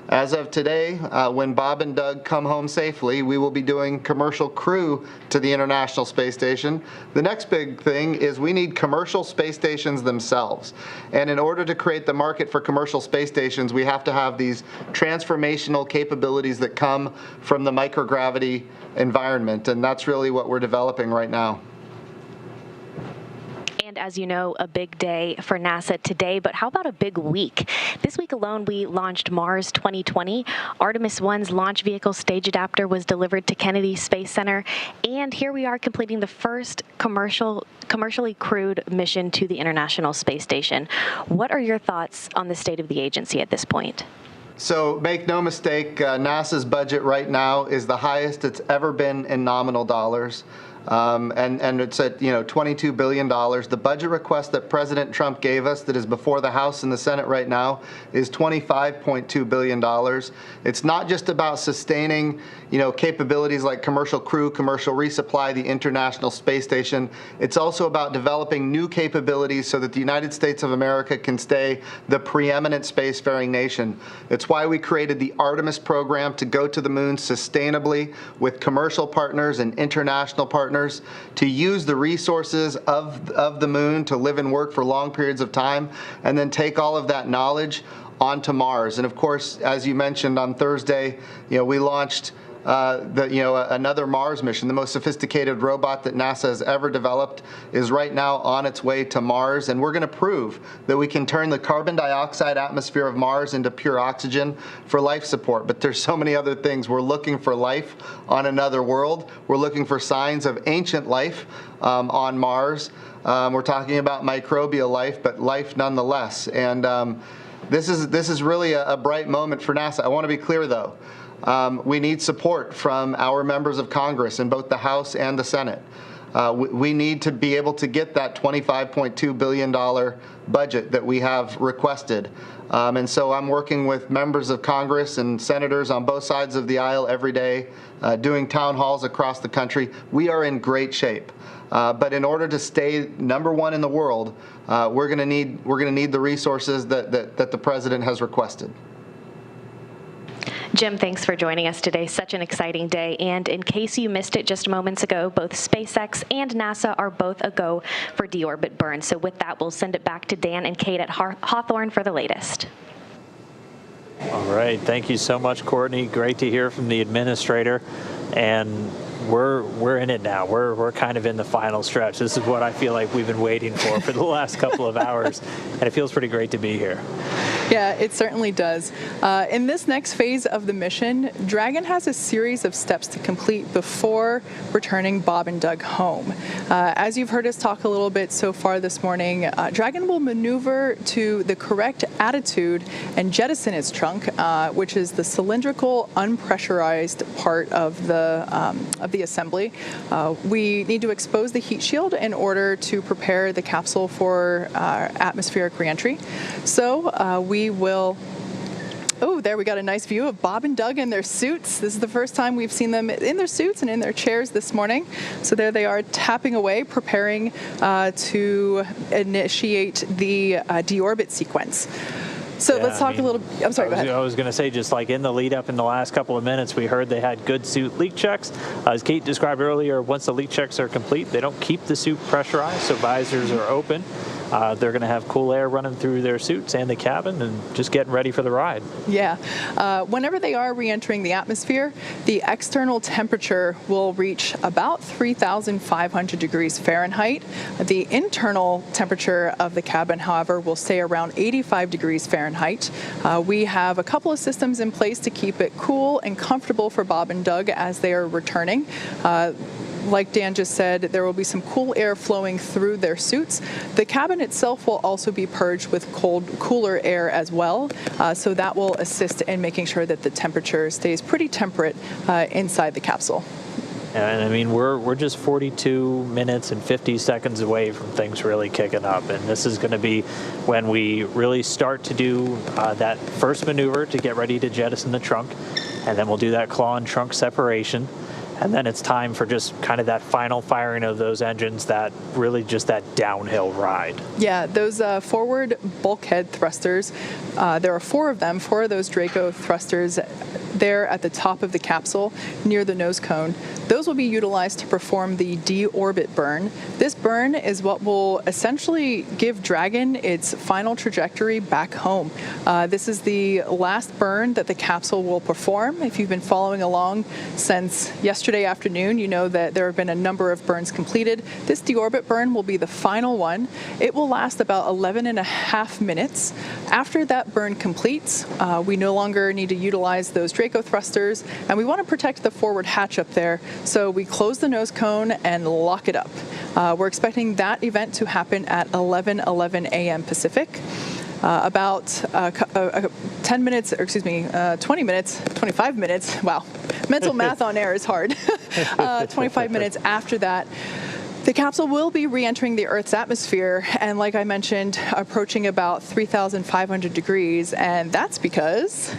G: As of today, when Bob and Doug come home safely, we will be doing commercial crew to the International Space Station. The next big thing is we need commercial space stations themselves. And in order to create the market for commercial space stations, we have to have these transformational capabilities that come from the microgravity environment. And that's really what we're developing right now.
F: And as you know, a big day for NASA today, but how about a big week? This week alone, we launched Mars 2020. Artemis 1's launch vehicle stage adapter was delivered to Kennedy Space Center, and here we are completing the first commercially crewed mission to the International Space Station. What are your thoughts on the state of the agency at this point?
G: So make no mistake, NASA's budget right now is the highest it's ever been in nominal dollars. And it's at $22 billion. The budget request that President Trump gave us that is before the House and the Senate right now is $25.2 billion. It's not just about sustaining capabilities like commercial crew, commercial resupply, the International Space Station. It's also about developing new capabilities so that the United States of America can stay the preeminent spacefaring nation. It's why we created the Artemis program to go to the moon sustainably with commercial partners and international partners to use the resources of the moon to live and work for long periods of time, and then take all of that knowledge onto Mars. And of course, as you mentioned on Thursday, we launched another Mars mission. The most sophisticated robot that NASA has ever developed is right now on its way to Mars, and we're going to prove that we can turn the carbon dioxide atmosphere of Mars into pure oxygen for life support. But there's so many other things. We're looking for life on another world. We're looking for signs of ancient life on Mars. We're talking about microbial life, but life nonetheless. And this is really a bright moment for NASA. I want to be clear, though. We need support from our members of Congress in both the House and the Senate. We need to be able to get that $25.2 billion budget that we have requested. And so I'm working with members of Congress and senators on both sides of the aisle every day, doing town halls across the country. We are in great shape. But in order to stay number one in the world, we're going to need the resources that the president has requested.
F: Jim, thanks for joining us today. Such an exciting day. And in case you missed it just moments ago, both SpaceX and NASA are both a go for deorbit burn. So with that, we'll send it back to Dan and Kate at Hawthorne for the latest.
C: All right. Thank you so much, Courtney. Great to hear from the administrator. And we're in it now. We're kind of in the final stretch. This is what I feel like we've been waiting for the last couple of hours, and it feels pretty great to be here.
D: Yeah, it certainly does. In this next phase of the mission, Dragon has a series of steps to complete before returning Bob and Doug home. As you've heard us talk a little bit so far this morning, Dragon will maneuver to the correct attitude and jettison its trunk, which is the cylindrical, unpressurized part of the assembly. We need to expose the heat shield in order to prepare the capsule for atmospheric reentry. So we will. Oh, there we got a nice view of Bob and Doug in their suits. This is the first time we've seen them in their suits and in their chairs this morning. So there they are, tapping away, preparing to initiate the deorbit sequence. So let's talk a little. I'm sorry, go ahead.
C: I was going to say, just like in the lead up in the last couple of minutes, we heard they had good suit leak checks. As Kate described earlier, once the leak checks are complete, they don't keep the suit pressurized, so visors are open. They're going to have cool air running through their suits and the cabin and just getting ready for the ride.
D: Yeah. Whenever they are re-entering the atmosphere, the external temperature will reach about 3,500 degrees Fahrenheit. The internal temperature of the cabin, however, will stay around 85 degrees Fahrenheit. We have a couple of systems in place to keep it cool and comfortable for Bob and Doug as they are returning. Like Dan just said, there will be some cool air flowing through their suits. The cabin itself will also be purged with cooler air as well, so that will assist in making sure that the temperature stays pretty temperate inside the capsule.
C: And I mean, we're just 42 minutes and 50 seconds away from things really kicking up. And this is going to be when we really start to do that first maneuver to get ready to jettison the trunk. And then we'll do that claw and trunk separation. And then it's time for just kind of that final firing of those engines, that really just that downhill ride.
D: Yeah, those forward bulkhead thrusters, there are four of them, four of those Draco thrusters there at the top of the capsule near the nose cone. Those will be utilized to perform the deorbit burn. This burn is what will essentially give Dragon its final trajectory back home. This is the last burn that the capsule will perform. If you've been following along since yesterday afternoon, you know that there have been a number of burns completed. This deorbit burn will be the final one. It will last about 11 and a half minutes. After that burn completes, we no longer need to utilize those Draco thrusters, and we want to protect the forward hatch up there, so we close the nose cone and lock it up. We're expecting that event to happen at 11:11 a.m. Pacific. About 10 minutes, or excuse me, 20 minutes, 25 minutes, wow, mental math on air is hard. 25 minutes after that, the capsule will be re-entering the Earth's atmosphere, and like I mentioned, approaching about 3,500 degrees, and that's because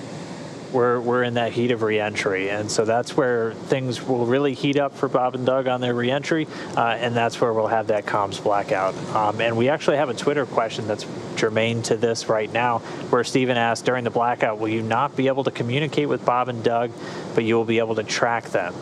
C: we're in that heat of reentry, and so that's where things will really heat up for Bob and Doug on their reentry, and that's where we'll have that comms blackout. And we actually have a Twitter question that's germane to this right now, where Stephen asked, during the blackout, will you not be able to communicate with Bob and Doug, but you will be able to track them?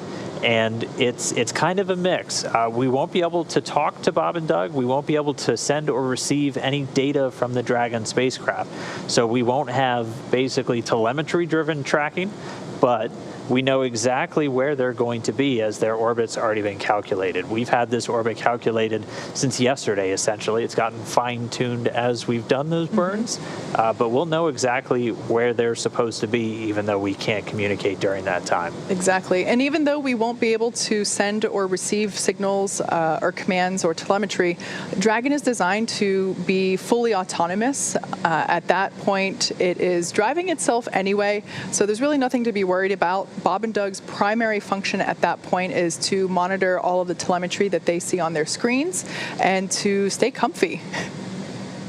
C: And it's kind of a mix. We won't be able to talk to Bob and Doug. We won't be able to send or receive any data from the Dragon spacecraft. So we won't have basically telemetry-driven tracking, but we know exactly where they're going to be as their orbit's already been calculated. We've had this orbit calculated since yesterday, essentially. It's gotten fine-tuned as we've done those burns, but we'll know exactly where they're supposed to be, even though we can't communicate during that time.
D: Exactly. And even though we won't be able to send or receive signals or commands or telemetry, Dragon is designed to be fully autonomous. At that point, it is driving itself anyway, so there's really nothing to be worried about. Bob and Doug's primary function at that point is to monitor all of the telemetry that they see on their screens and to stay comfy.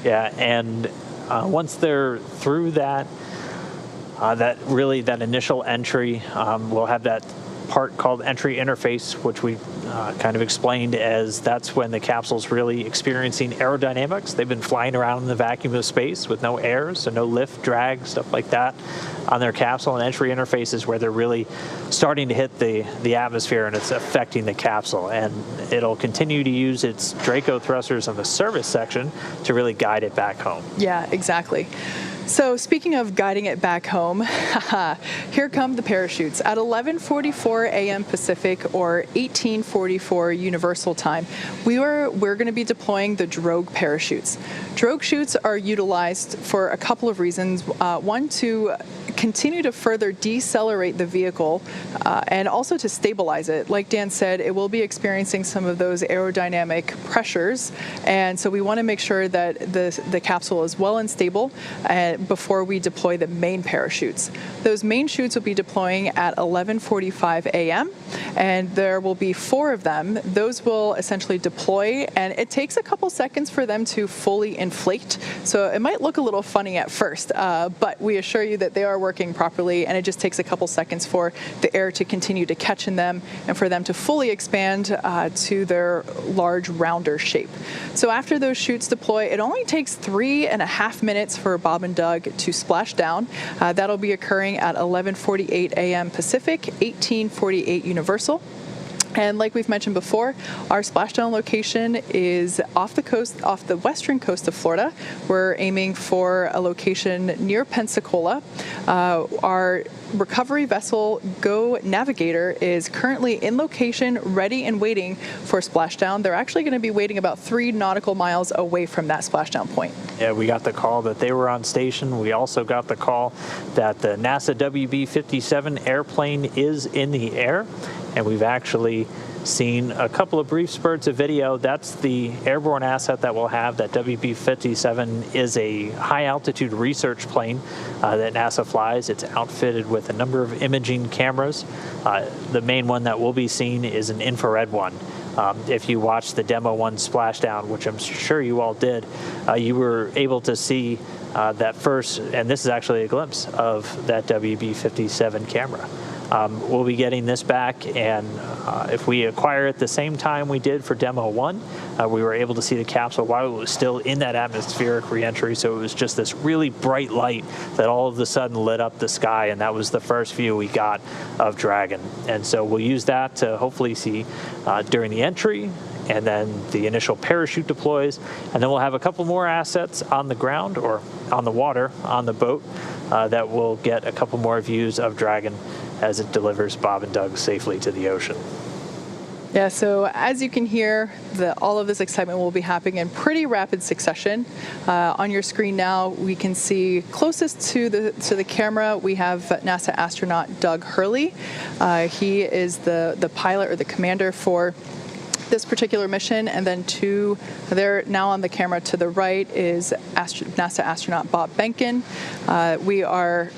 C: Yeah, and once they're through that, that initial entry, we'll have that part called entry interface, which we kind of explained as that's when the capsule's really experiencing aerodynamics. They've been flying around in the vacuum of space with no air, so no lift, drag, stuff like that on their capsule. And entry interface is where they're really starting to hit the atmosphere, and it's affecting the capsule. And it'll continue to use its Draco thrusters on the service section to really guide it back home.
D: Yeah, exactly. So speaking of guiding it back home, here come the parachutes. At 11:44 a.m. Pacific or 18:44 Universal Time, we're going to be deploying the drogue parachutes. Drogue chutes are utilized for a couple of reasons. One, to continue to further decelerate the vehicle and also to stabilize it. Like Dan said, it will be experiencing some of those aerodynamic pressures, and so we want to make sure that the capsule is well and stable before we deploy the main parachutes. Those main chutes will be deploying at 11:45 a.m. and there will be 4 of them. Those will essentially deploy, and it takes a couple seconds for them to fully inflate. So it might look a little funny at first, but we assure you that they are working properly, and it just takes a couple seconds for the air to continue to catch in them and for them to fully expand to their large rounder shape. So after those chutes deploy, it only takes 3.5 minutes for Bob and Doug to splash down. That'll be occurring at 11:48 a.m. Pacific, 18:48 Universal. And like we've mentioned before, our splashdown location is off the western coast of Florida. We're aiming for a location near Pensacola. Our recovery vessel Go Navigator is currently in location, ready and waiting for splashdown. They're actually going to be waiting about 3 nautical miles away from that splashdown point.
C: Yeah, we got the call that they were on station. We also got the call that the NASA WB-57 airplane is in the air, and we've actually seen a couple of brief spurts of video. That's the airborne asset that we'll have. That WB-57 is a high-altitude research plane that NASA flies. It's outfitted with a number of imaging cameras. The main one that will be seen is an infrared one. If you watched the Demo 1 splashdown, which I'm sure you all did, you were able to see that first, and this is actually a glimpse of that WB-57 camera. We'll be getting this back, and if we acquire it the same time we did for Demo 1, we were able to see the capsule while it was still in that atmospheric reentry, so it was just this really bright light that all of a sudden lit up the sky, and that was the first view we got of Dragon. And so we'll use that to hopefully see during the entry, and then the initial parachute deploys, and then we'll have a couple more assets on the ground or on the water, on the boat, that will get a couple more views of Dragon as it delivers Bob and Doug safely to the ocean.
D: Yeah, so as you can hear, all of this excitement will be happening in pretty rapid succession. On your screen now, we can see closest to the camera, we have NASA astronaut Doug Hurley. He is the pilot or the commander for this particular mission, and then there now on the camera to the right is NASA astronaut Bob Behnken. We are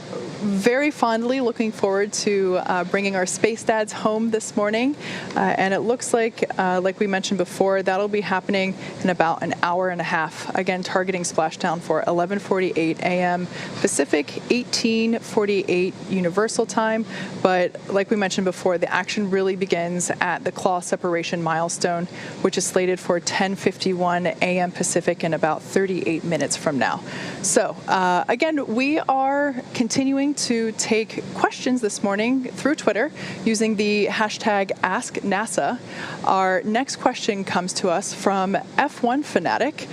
D: very fondly looking forward to bringing our space dads home this morning, and it looks like we mentioned before, that'll be happening in about an hour and a half, again targeting splashdown for 11:48 a.m. Pacific, 18:48 Universal Time. But like we mentioned before, the action really begins at the claw separation milestone, which is slated for 10:51 a.m. Pacific in about 38 minutes from now. So again, we are continuing to take questions this morning through Twitter using the hashtag AskNASA. Our next question comes to us from F1 Fanatic.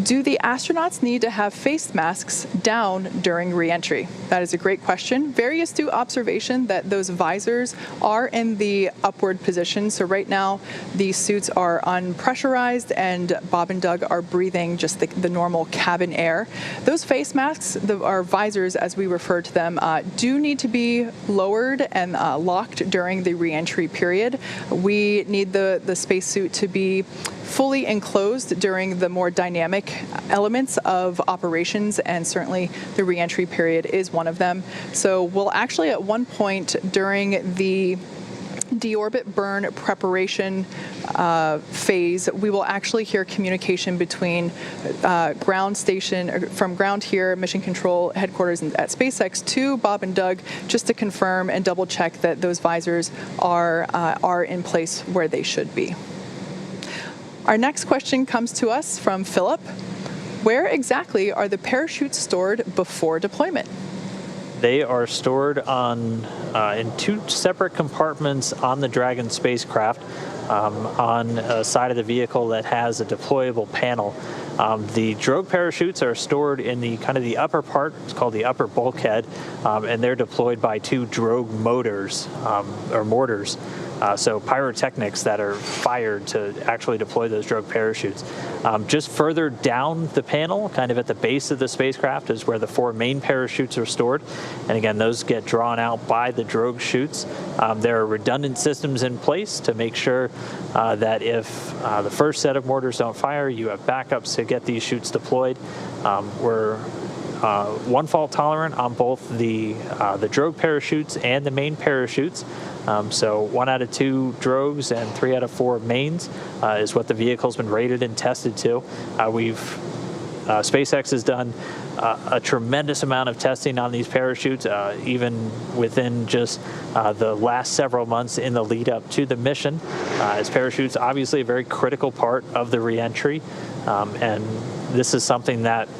D: Do the astronauts need to have face masks down during re-entry? That is a great question. Very astute observation that those visors are in the upward position. So right now, these suits are unpressurized, and Bob and Doug are breathing just the normal cabin air. Those face masks, our visors as we refer to them, do need to be lowered and locked during the re-entry period. We need the spacesuit to be fully enclosed during the more dynamic elements of operations, and certainly the re-entry period is one of them. So we'll actually at one point during the deorbit burn preparation phase, we will actually hear communication between ground station, from ground here, Mission Control Headquarters at SpaceX to Bob and Doug, just to confirm and double check that those visors are in place where they should be. Our next question comes to us from Philip. Where exactly are the parachutes stored before deployment?
C: They are stored in 2 separate compartments on the Dragon spacecraft, on a side of the vehicle that has a deployable panel. The drogue parachutes are stored in the kind of the upper part. It's called the upper bulkhead, and they're deployed by 2 drogue motors or mortars. So pyrotechnics that are fired to actually deploy those drogue parachutes. Just further down the panel, kind of at the base of the spacecraft, is where the 4 main parachutes are stored. And again, those get drawn out by the drogue chutes. There are redundant systems in place to make sure that if the first set of mortars don't fire, you have backups to get these chutes deployed. We're one fault tolerant on both the drogue parachutes and the main parachutes. So 1 out of 2 drogues and 3 out of 4 mains is what the vehicle's been rated and tested to. SpaceX has done a tremendous amount of testing on these parachutes, even within just the last several months in the lead up to the mission. As parachutes, obviously a very critical part of the reentry, and this is something that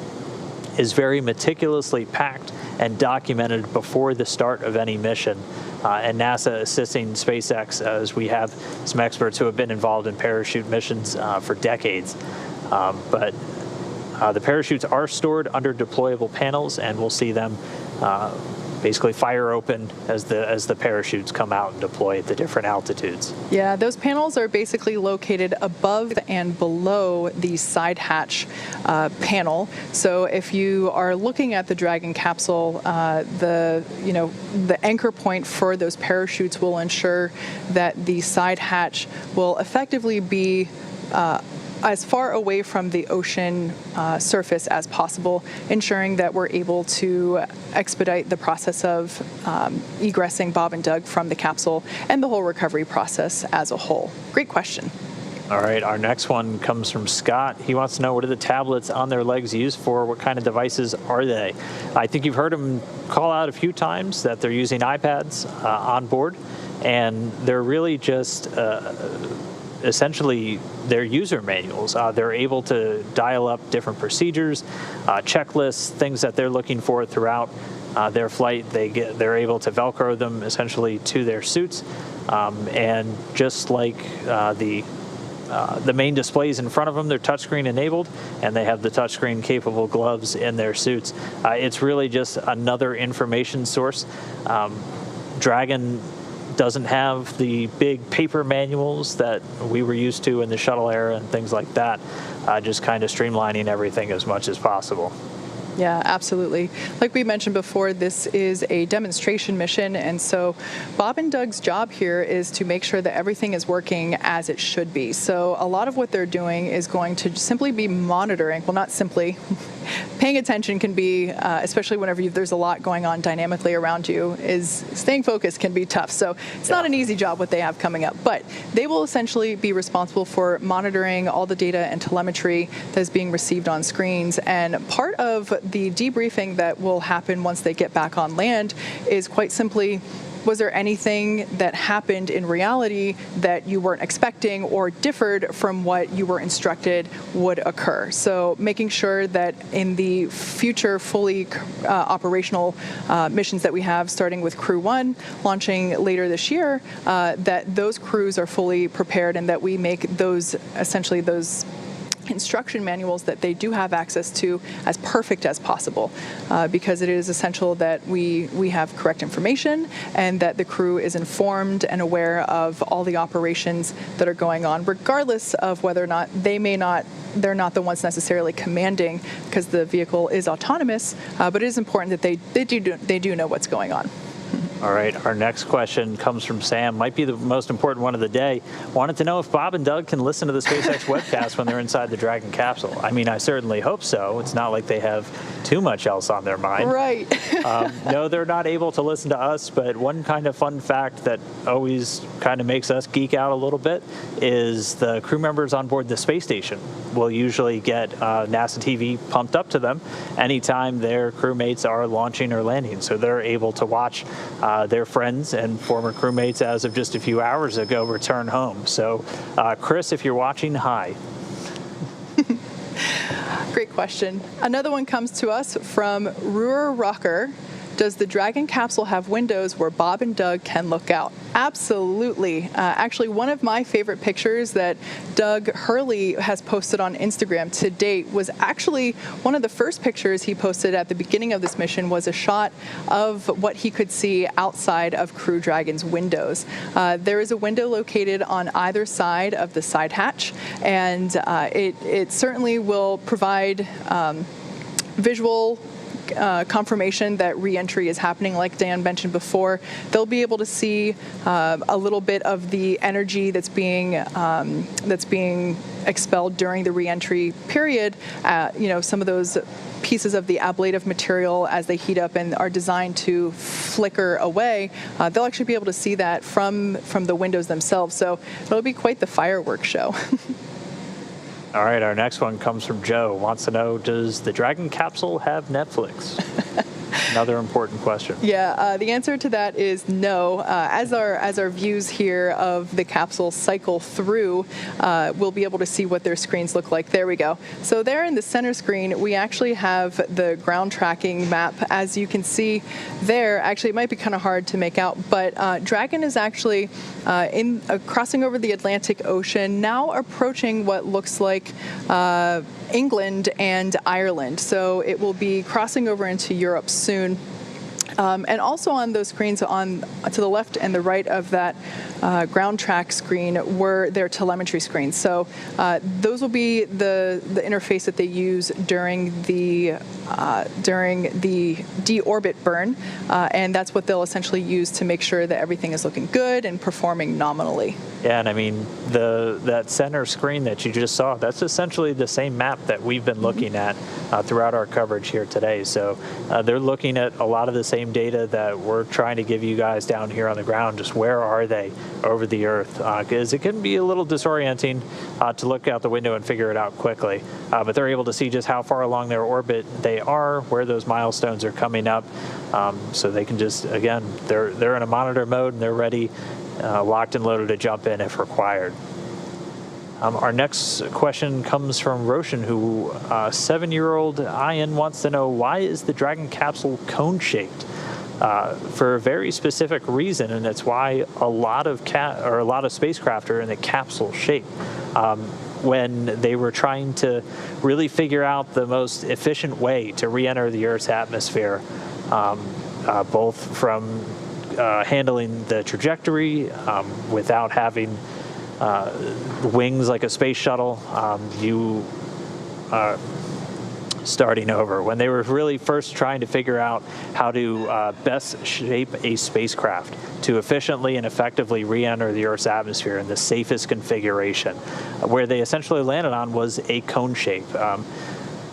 C: is very meticulously packed and documented before the start of any mission. And NASA assisting SpaceX, as we have some experts who have been involved in parachute missions for decades. But the parachutes are stored under deployable panels, and we'll see them basically fire open as the parachutes come out and deploy at the different altitudes.
D: Yeah, those panels are basically located above and below the side hatch panel. So if you are looking at the Dragon capsule, the anchor point for those parachutes will ensure that the side hatch will effectively be as far away from the ocean surface as possible, ensuring that we're able to expedite the process of egressing Bob and Doug from the capsule and the whole recovery process as a whole. Great question.
C: All right, our next one comes from Scott. He wants to know, what are the tablets on their legs used for? What kind of devices are they? I think you've heard him call out a few times that they're using iPads on board, and they're really just essentially their user manuals. They're able to dial up different procedures, checklists, things that they're looking for throughout their flight. They're able to Velcro them essentially to their suits, and just like the main displays in front of them, they're touchscreen enabled, and they have the touchscreen capable gloves in their suits. It's really just another information source. Dragon doesn't have the big paper manuals that we were used to in the shuttle era and things like that, just kind of streamlining everything as much as possible.
D: Yeah, absolutely. Like we mentioned before, this is a demonstration mission, and so Bob and Doug's job here is to make sure that everything is working as it should be. So a lot of what they're doing is going to simply be monitoring, well, not simply, paying attention can be, especially whenever there's a lot going on dynamically around you, is staying focused can be tough. So it's not an easy job what they have coming up, but they will essentially be responsible for monitoring all the data and telemetry that is being received on screens. And part of the debriefing that will happen once they get back on land is quite simply, was there anything that happened in reality that you weren't expecting or differed from what you were instructed would occur? So making sure that in the future fully operational missions that we have, starting with Crew 1, launching later this year, that those crews are fully prepared and that we make those, essentially those instruction manuals that they do have access to as perfect as possible, because it is essential that we have correct information and that the crew is informed and aware of all the operations that are going on, regardless of whether or not they're not the ones necessarily commanding, because the vehicle is autonomous, but it is important that they do know what's going on.
C: All right, our next question comes from Sam. Might be the most important one of the day. Wanted to know if Bob and Doug can listen to the SpaceX webcast when they're inside the Dragon capsule. I mean, I certainly hope so. It's not like they have too much else on their mind.
D: Right.
C: No, they're not able to listen to us, but one kind of fun fact that always kind of makes us geek out a little bit is the crew members on board the space station will usually get NASA TV pumped up to them anytime their crewmates are launching or landing. So they're able to watch their friends and former crewmates as of just a few hours ago return home. So Chris, if you're watching, hi.
D: Great question. Another one comes to us from Ruhr Rocker. does the Dragon capsule have windows where Bob and Doug can look out? Absolutely. Actually, one of my favorite pictures that Doug Hurley has posted on Instagram to date was actually one of the first pictures he posted at the beginning of this mission was a shot of what he could see outside of Crew Dragon's windows. There is a window located on either side of the side hatch, and it certainly will provide visual confirmation that reentry is happening. Like Dan mentioned before, they'll be able to see a little bit of the energy that's being expelled during the reentry period. Some of those pieces of the ablative material, as they heat up and are designed to flicker away, they'll actually be able to see that from the windows themselves. So it'll be quite the fireworks show.
C: All right, our next one comes from Joe. Wants to know, does the Dragon capsule have Netflix? Another important question.
D: Yeah, the answer to that is no. As our views here of the capsule cycle through, we'll be able to see what their screens look like. There we go. So there in the center screen, we actually have the ground tracking map. As you can see there, actually it might be kind of hard to make out, but Dragon is actually crossing over the Atlantic Ocean, now approaching what looks like England and Ireland. So it will be crossing over into Europe soon. And also on those screens to the left and the right of that ground track screen were their telemetry screens. So those will be the interface that they use during the deorbit burn, and that's what they'll essentially use to make sure that everything is looking good and performing nominally.
C: Yeah, and I mean, that center screen that you just saw, that's essentially the same map that we've been looking at throughout our coverage here today. So they're looking at a lot of the same data that we're trying to give you guys down here on the ground. Just where are they over the Earth? Because it can be a little disorienting to look out the window and figure it out quickly. But they're able to see just how far along their orbit they are, where those milestones are coming up. So they can just, again, they're in a monitor mode and they're ready, locked and loaded to jump in if required. Our next question comes from Roshan, who 7-year-old Ian wants to know, why is the Dragon capsule cone-shaped? For a very specific reason, and it's why a lot of spacecraft are in the capsule shape. When they were trying to really figure out the most efficient way to re-enter the Earth's atmosphere, both from handling the trajectory without having wings like a space shuttle, starting over. When they were really first trying to figure out how to best shape a spacecraft to efficiently and effectively re-enter the Earth's atmosphere in the safest configuration, where they essentially landed on was a cone shape.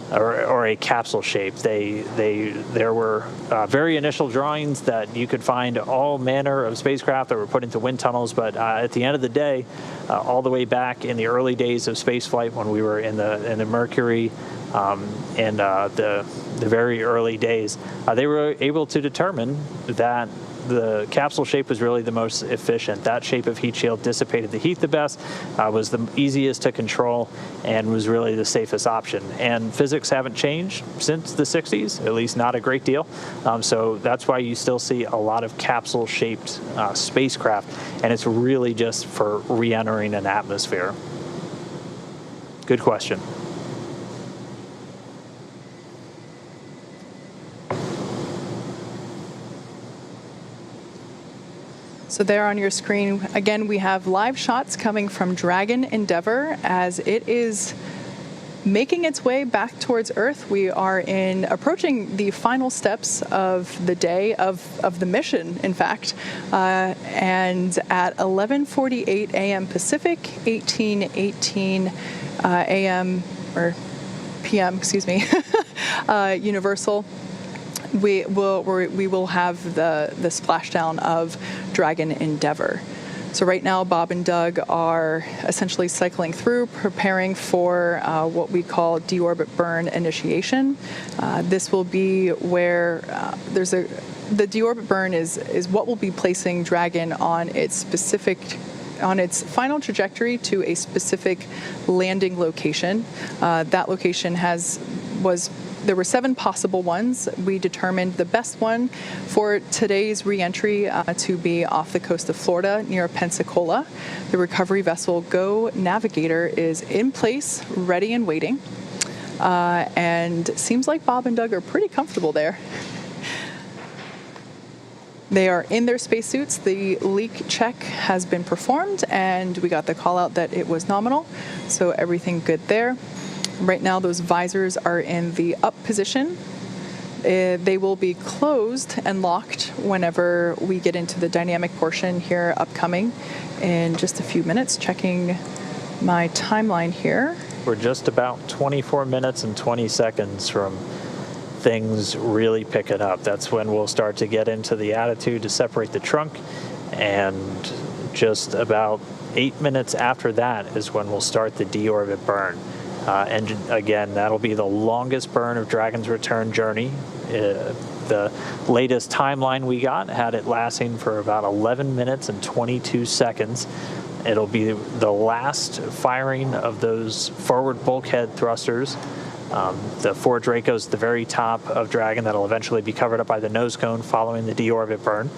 C: Or a capsule shape. There were very initial drawings that you could find all manner of spacecraft that were put into wind tunnels, but at the end of the day, all the way back in the early days of spaceflight, when we were in the Mercury and the very early days, they were able to determine that the capsule shape was really the most efficient. That shape of heat shield dissipated the heat the best, was the easiest to control, and was really the safest option. And physics haven't changed since the 60s, at least not a great deal. So that's why you still see a lot of capsule-shaped spacecraft, and it's really just for re-entering an atmosphere. Good question.
D: So there on your screen, again, we have live shots coming from Dragon Endeavour as it is making its way back towards Earth. We are approaching the final steps of the day of the mission, in fact, and at 11:48 a.m. Pacific, 18:18 a.m. or p.m. Excuse me, Universal. We will have the splashdown of Dragon Endeavour. So right now, Bob and Doug are essentially cycling through, preparing for what we call deorbit burn initiation. This will be where the deorbit burn is what will be placing Dragon on its final trajectory to a specific landing location. That location was there were 7 possible ones. We determined the best one for today's reentry to be off the coast of Florida near Pensacola. The recovery vessel Go Navigator is in place, ready and waiting. And it seems like Bob and Doug are pretty comfortable there. They are in their spacesuits. The leak check has been performed, and we got the call out that it was nominal, so everything good there. Right now, those visors are in the up position. They will be closed and locked whenever we get into the dynamic portion here upcoming in just a few minutes. Checking my timeline here.
C: We're just about 24 minutes and 20 seconds from things really picking up. That's when we'll start to get into the attitude to separate the trunk, and just about 8 minutes after that is when we'll start the deorbit burn. And again, that'll be the longest burn of Dragon's return journey. The latest timeline we got had it lasting for about 11 minutes and 22 seconds. It'll be the last firing of those forward bulkhead thrusters. The 4 Dracos at the very top of Dragon that'll eventually be covered up by the nose cone following the deorbit burn.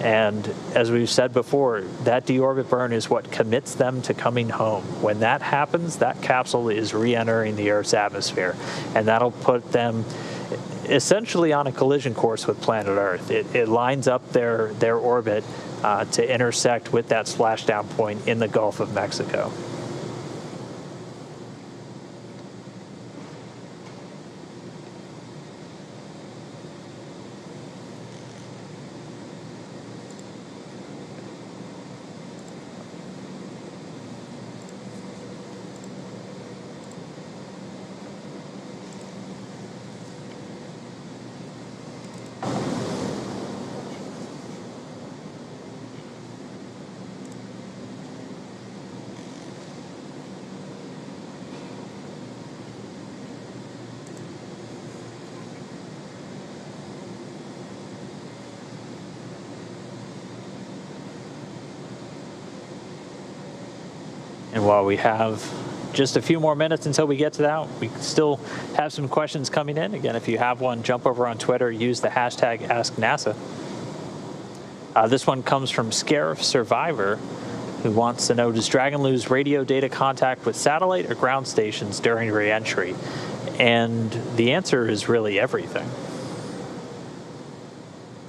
C: And as we've said before, that deorbit burn is what commits them to coming home. When that happens, that capsule is re-entering the Earth's atmosphere, and that'll put them essentially on a collision course with planet Earth. It lines up their orbit to intersect with that splashdown point in the Gulf of Mexico. And while we have just a few more minutes until we get to that, we still have some questions coming in. Again, if you have one, jump over on Twitter, use the hashtag AskNASA. This one comes from Scarif Survivor, who wants to know, does Dragon lose radio data contact with satellite or ground stations during re-entry? And the answer is really everything.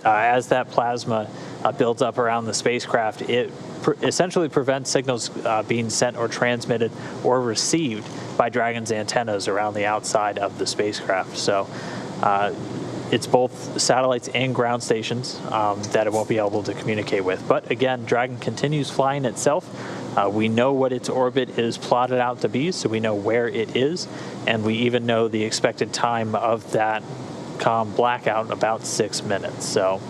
C: As that plasma builds up around the spacecraft, it essentially prevents signals being sent or transmitted or received by Dragon's antennas around the outside of the spacecraft. So it's both satellites and ground stations that it won't be able to communicate with. But again, Dragon continues flying itself. We know what its orbit is plotted out to be, so we know where it is, and we even know the expected time of that blackout in about 6 minutes. So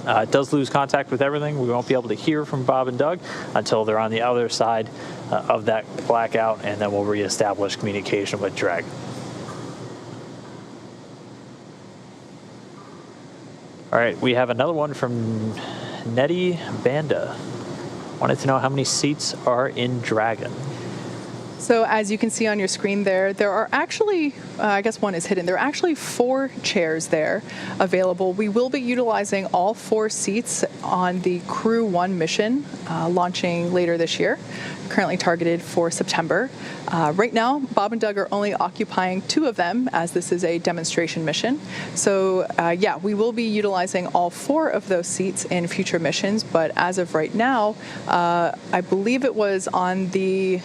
C: it does lose contact with everything. We won't be able to hear from Bob and Doug until they're on the other side of that blackout, and then we'll reestablish communication with Dragon. All right, we have another one from Nettie Banda. Wanted to know how many seats are in Dragon.
D: So as you can see on your screen there are actually, I guess one is hidden, there are actually 4 chairs there available. We will be utilizing all 4 seats on the Crew 1 mission launching later this year, currently targeted for September. Right now, Bob and Doug are only occupying 2 of them, as this is a demonstration mission. So yeah, we will be utilizing all 4 of those seats in future missions, but as of right now, I believe it was on the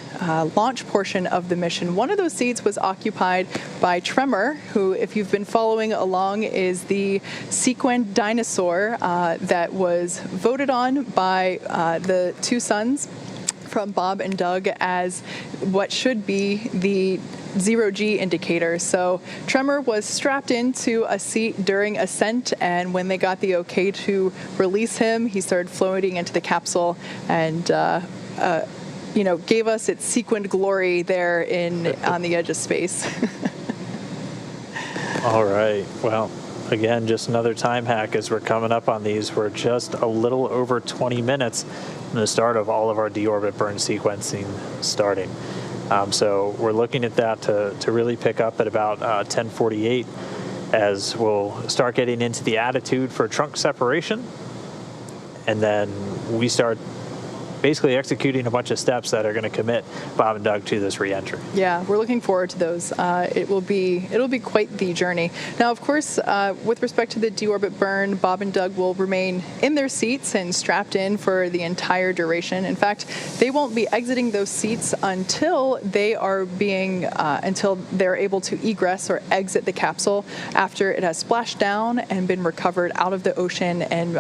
D: launch portion of the mission, one of those seats was occupied by Tremor, who, if you've been following along, is the sequined dinosaur that was voted on by the 2 sons from Bob and Doug as what should be the 0G indicator. So Tremor was strapped into a seat during ascent, and when they got the okay to release him, he started floating into the capsule and gave us its sequined glory there on the edge of space.
C: All right. Well, again, just another time hack as we're coming up on these. We're just a little over 20 minutes from the start of all of our deorbit burn sequencing starting. So we're looking at that to really pick up at about 10:48, as we'll start getting into the attitude for trunk separation, and then we start basically executing a bunch of steps that are going to commit Bob and Doug to this reentry.
D: Yeah, we're looking forward to those. It'll be quite the journey. Now, of course, with respect to the deorbit burn, Bob and Doug will remain in their seats and strapped in for the entire duration. In fact, they won't be exiting those seats until until they're able to egress or exit the capsule after it has splashed down and been recovered out of the ocean and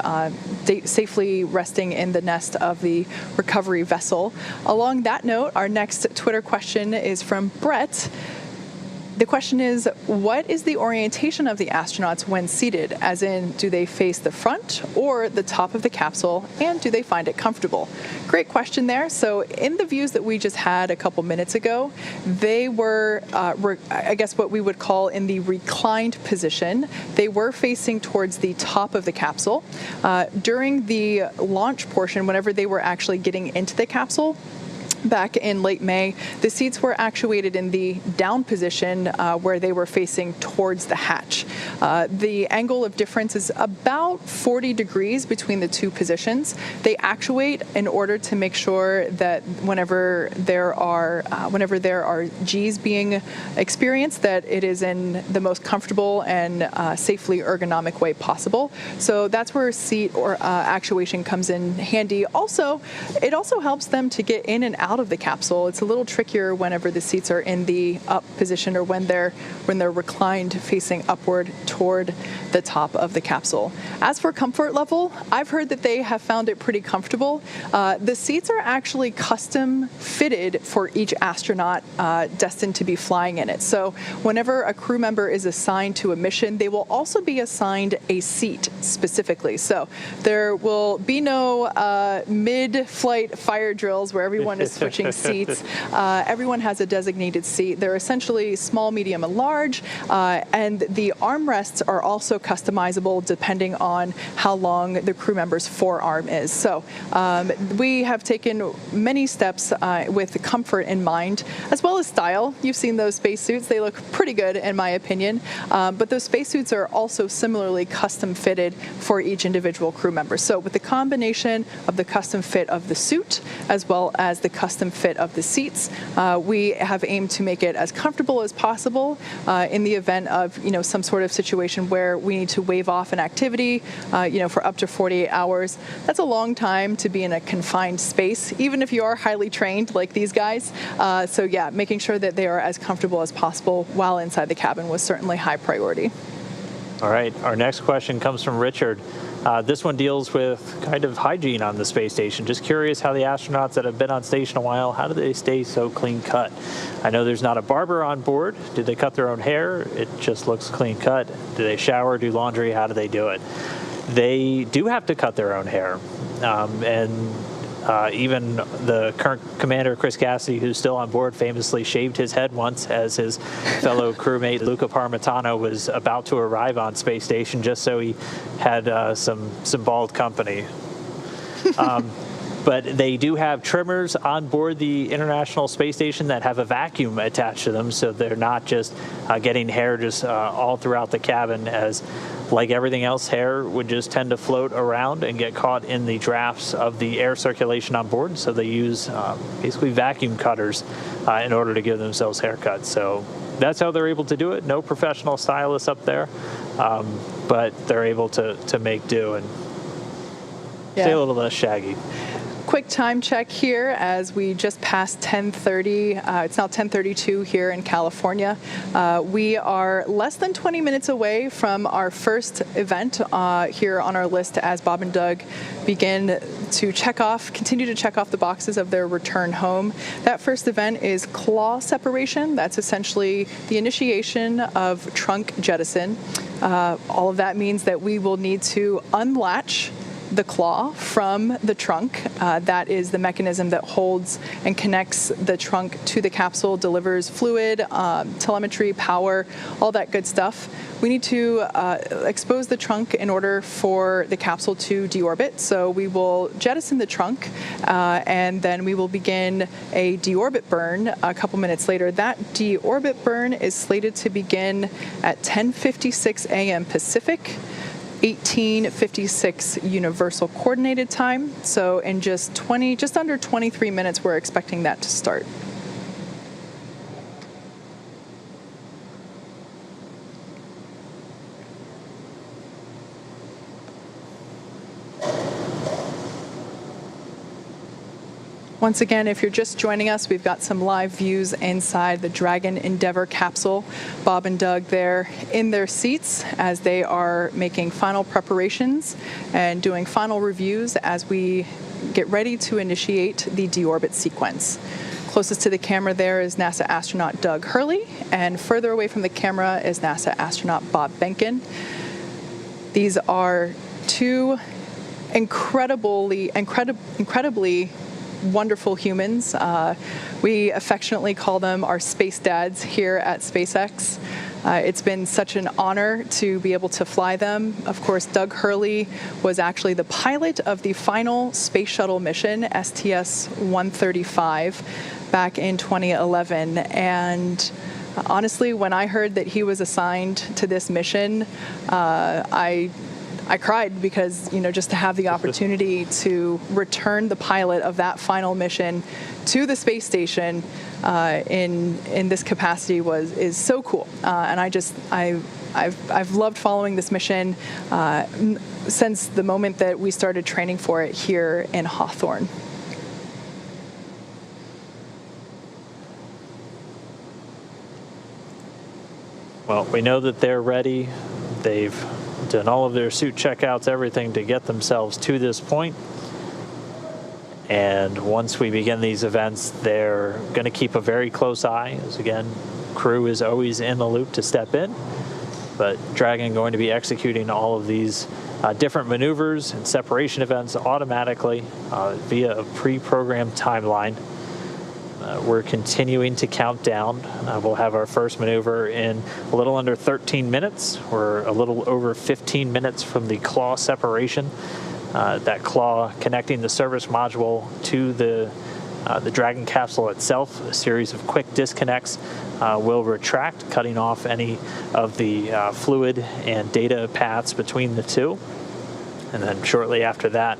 D: safely resting in the nest of the recovery vessel. Along that note, our next Twitter question is from Brett. The question is, what is the orientation of the astronauts when seated? As in, do they face the front or the top of the capsule, and do they find it comfortable? Great question there. So in the views that we just had a couple minutes ago, they were, I guess what we would call in the reclined position. They were facing towards the top of the capsule. During the launch portion, whenever they were actually getting into the capsule, back in late May, the seats were actuated in the down position where they were facing towards the hatch. The angle of difference is about 40 degrees between the two positions. They actuate in order to make sure that whenever there are G's being experienced, that it is in the most comfortable and safely ergonomic way possible. So that's where seat or actuation comes in handy. Also, it also helps them to get in and out of the capsule. It's a little trickier whenever the seats are in the up position or when they're reclined facing upward toward the top of the capsule. As for comfort level, I've heard that they have found it pretty comfortable. The seats are actually custom fitted for each astronaut destined to be flying in it. So whenever a crew member is assigned to a mission, they will also be assigned a seat specifically. So there will be no mid-flight fire drills where everyone is switching seats. Everyone has a designated seat. They're essentially small, medium, and large, and the armrests are also customizable depending on how long the crew member's forearm is. So we have taken many steps with comfort in mind, as well as style. You've seen those spacesuits. They look pretty good, in my opinion, but those spacesuits are also similarly custom fitted for each individual crew member. So with the combination of the custom fit of the suit as well as the custom fit of the seats, we have aimed to make it as comfortable as possible in the event of some sort of situation where we need to wave off an activity for up to 48 hours. That's a long time to be in a confined space, even if you are highly trained like these guys. So yeah, making sure that they are as comfortable as possible while inside the cabin was certainly high priority.
C: All right, our next question comes from Richard. This one deals with kind of hygiene on the space station. Just curious how the astronauts that have been on station a while, how do they stay so clean cut? I know there's not a barber on board. Do they cut their own hair? It just looks clean cut. Do they shower, do laundry? How do they do it? They do have to cut their own hair. Even the current commander, Chris Cassidy, who's still on board, famously shaved his head once as his fellow crewmate Luca Parmitano was about to arrive on space station, just so he had some bald company. But they do have trimmers on board the International Space Station that have a vacuum attached to them, so they're not just getting hair just all throughout the cabin, as like everything else, hair would just tend to float around and get caught in the drafts of the air circulation on board. So they use basically vacuum cutters in order to give themselves haircuts. So that's how they're able to do it. No professional stylists up there, but they're able to make do and stay a little less shaggy.
D: Quick time check here as we just passed 10:30. It's now 10:32 here in California. We are less than 20 minutes away from our first event here on our list as Bob and Doug begin to continue to check off the boxes of their return home. That first event is claw separation. That's essentially the initiation of trunk jettison. All of that means that we will need to unlatch the claw from the trunk. That is the mechanism that holds and connects the trunk to the capsule, delivers fluid, telemetry, power, all that good stuff. We need to expose the trunk in order for the capsule to deorbit. So we will jettison the trunk, and then we will begin a deorbit burn a couple minutes later. That deorbit burn is slated to begin at 10:56 a.m. Pacific, 18:56 Universal Coordinated Time. So in just under 23 minutes, we're expecting that to start. Once again, if you're just joining us, we've got some live views inside the Dragon Endeavour capsule. Bob and Doug there in their seats as they are making final preparations and doing final reviews as we get ready to initiate the deorbit sequence. Closest to the camera there is NASA astronaut Doug Hurley, and further away from the camera is NASA astronaut Bob Behnken. These are two incredibly wonderful humans. We affectionately call them our space dads here at SpaceX. It's been such an honor to be able to fly them. Of course, Doug Hurley was actually the pilot of the final space shuttle mission, STS-135, back in 2011. And honestly, when I heard that he was assigned to this mission, I cried because, just to have the opportunity to return the pilot of that final mission to the space station in this capacity is so cool. And I've loved following this mission since the moment that we started training for it here in Hawthorne.
C: Well, we know that they're ready. They've done all of their suit checkouts, everything to get themselves to this point. And once we begin these events, they're going to keep a very close eye, as again, crew is always in the loop to step in. But Dragon going to be executing all of these different maneuvers and separation events automatically via a pre-programmed timeline. We're continuing to count down. We'll have our first maneuver in a little under 13 minutes. We're a little over 15 minutes from the claw separation. That claw connecting the service module to the Dragon capsule itself. A series of quick disconnects will retract, cutting off any of the fluid and data paths between the two. And then shortly after that,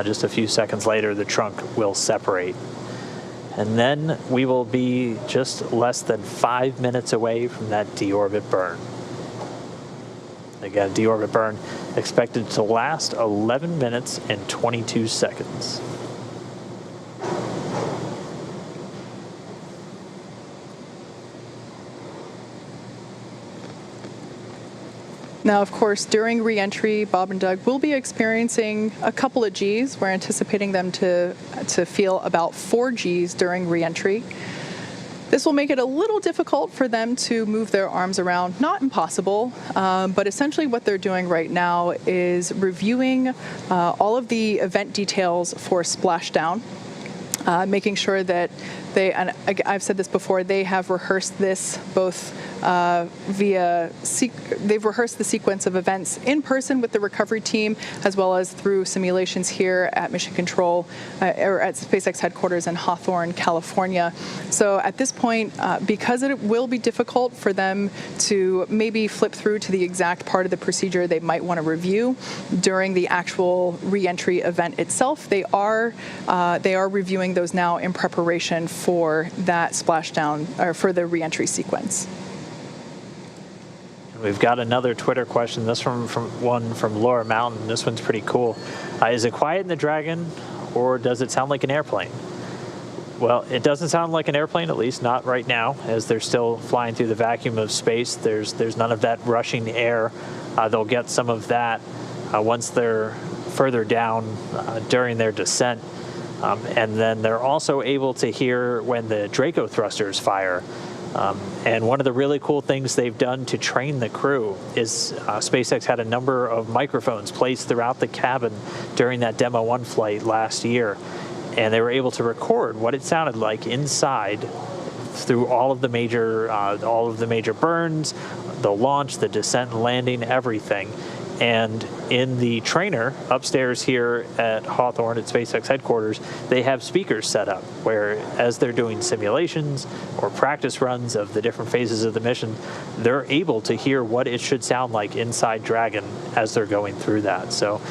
C: just a few seconds later, the trunk will separate. And then we will be just less than 5 minutes away from that deorbit burn. Again, deorbit burn expected to last 11 minutes and 22 seconds.
D: Now, of course, during reentry, Bob and Doug will be experiencing a couple of Gs. We're anticipating them to feel about 4 Gs during reentry. This will make it a little difficult for them to move their arms around. Not impossible, but essentially what they're doing right now is reviewing all of the event details for splashdown, making sure that and I've said this before, they have rehearsed this both they've rehearsed the sequence of events in person with the recovery team, as well as through simulations here at Mission Control or at SpaceX headquarters in Hawthorne, California. So at this point, because it will be difficult for them to maybe flip through to the exact part of the procedure they might want to review during the actual re-entry event itself, they are reviewing those now in preparation for that splashdown or for the re-entry sequence.
C: We've got another Twitter question. This from Laura Mountain. This one's pretty cool. Is it quiet in the Dragon, or does it sound like an airplane? Well, it doesn't sound like an airplane, at least not right now, as they're still flying through the vacuum of space. There's none of that rushing air. They'll get some of that once they're further down during their descent. And then they're also able to hear when the Draco thrusters fire. And one of the really cool things they've done to train the crew is SpaceX had a number of microphones placed throughout the cabin during that Demo 1 flight last year. And they were able to record what it sounded like inside through all of the major burns, the launch, the descent and landing, everything. And in the trainer upstairs here at Hawthorne at SpaceX headquarters, they have speakers set up where, as they're doing simulations or practice runs of the different phases of the mission, they're able to hear what it should sound like inside Dragon as they're going through that. So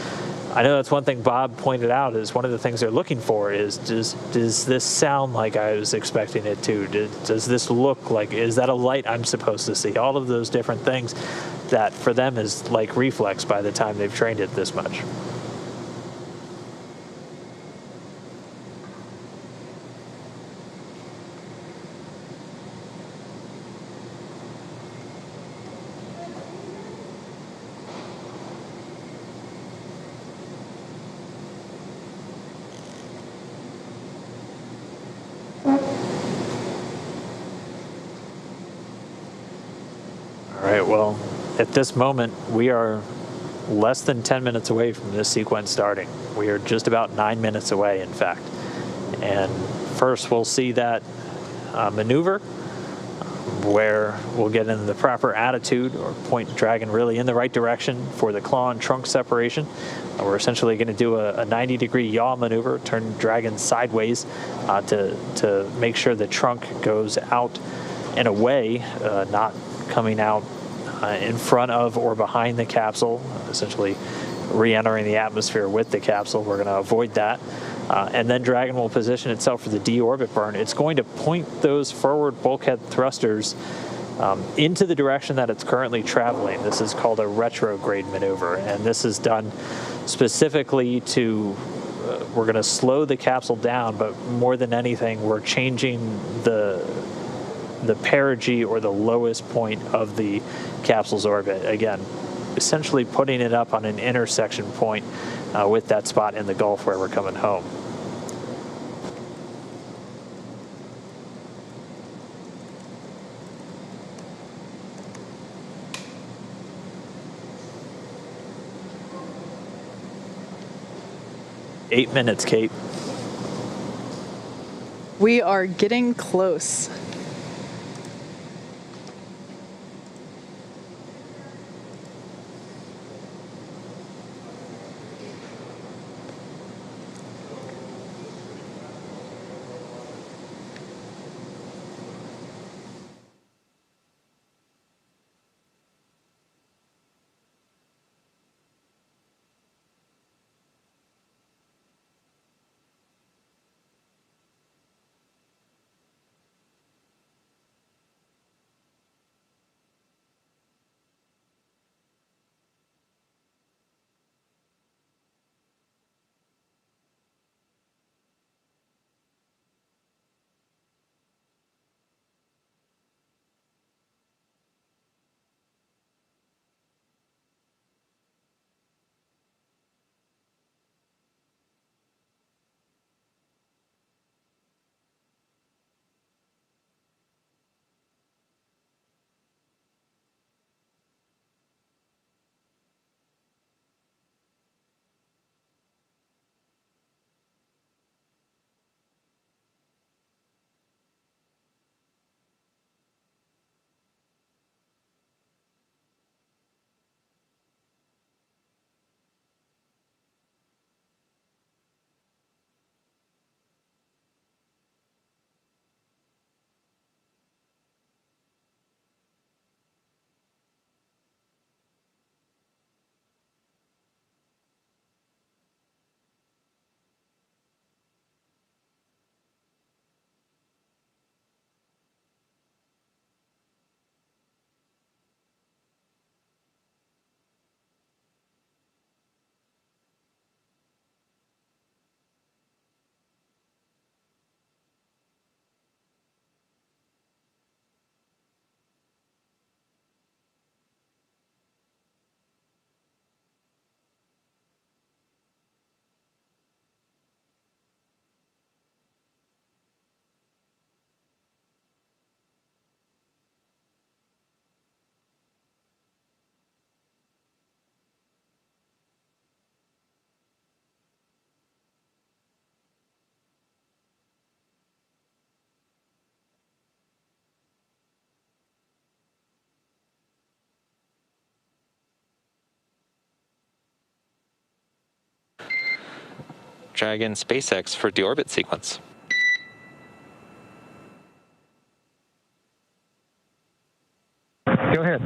C: I know that's one thing Bob pointed out is one of the things they're looking for is, does this sound like I was expecting it to? Does this look like, is that a light I'm supposed to see? All of those different things that for them is like reflex by the time they've trained it this much. All right, well, at this moment, we are less than 10 minutes away from this sequence starting. We are just about 9 minutes away, in fact. And first, we'll see that maneuver where we'll get in the proper attitude or point Dragon really in the right direction for the claw and trunk separation. We're essentially going to do a 90-degree yaw maneuver, turn Dragon sideways to make sure the trunk goes out and away, not coming out in front of or behind the capsule, essentially re-entering the atmosphere with the capsule. We're going to avoid that. And then Dragon will position itself for the deorbit burn. It's going to point those forward bulkhead thrusters into the direction that it's currently traveling. This is called a retrograde maneuver, and this is done specifically to, we're going to slow the capsule down, but more than anything, we're changing the perigee or the lowest point of the capsule's orbit. Again, essentially putting it up on an intersection point with that spot in the Gulf where we're coming home. Eight minutes, Kate.
D: We are getting close.
A: Dragon SpaceX for deorbit sequence.
B: Go ahead.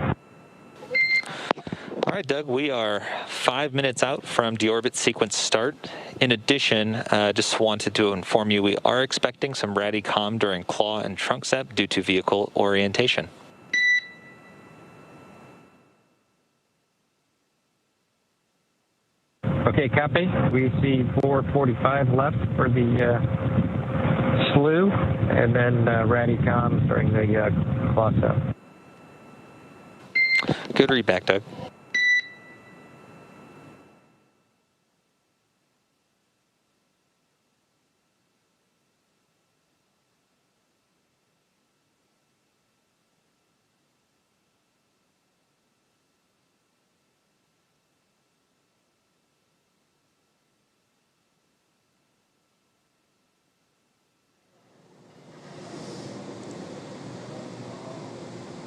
A: All right, Doug, we are 5 minutes out from deorbit sequence start. In addition, just wanted to inform you we are expecting some RADI-COM during claw and trunk sep due to vehicle orientation.
B: Okay, copy. We see 445 left for the slew, and then RADI-COM during the claw sep.
A: Good read back, Doug.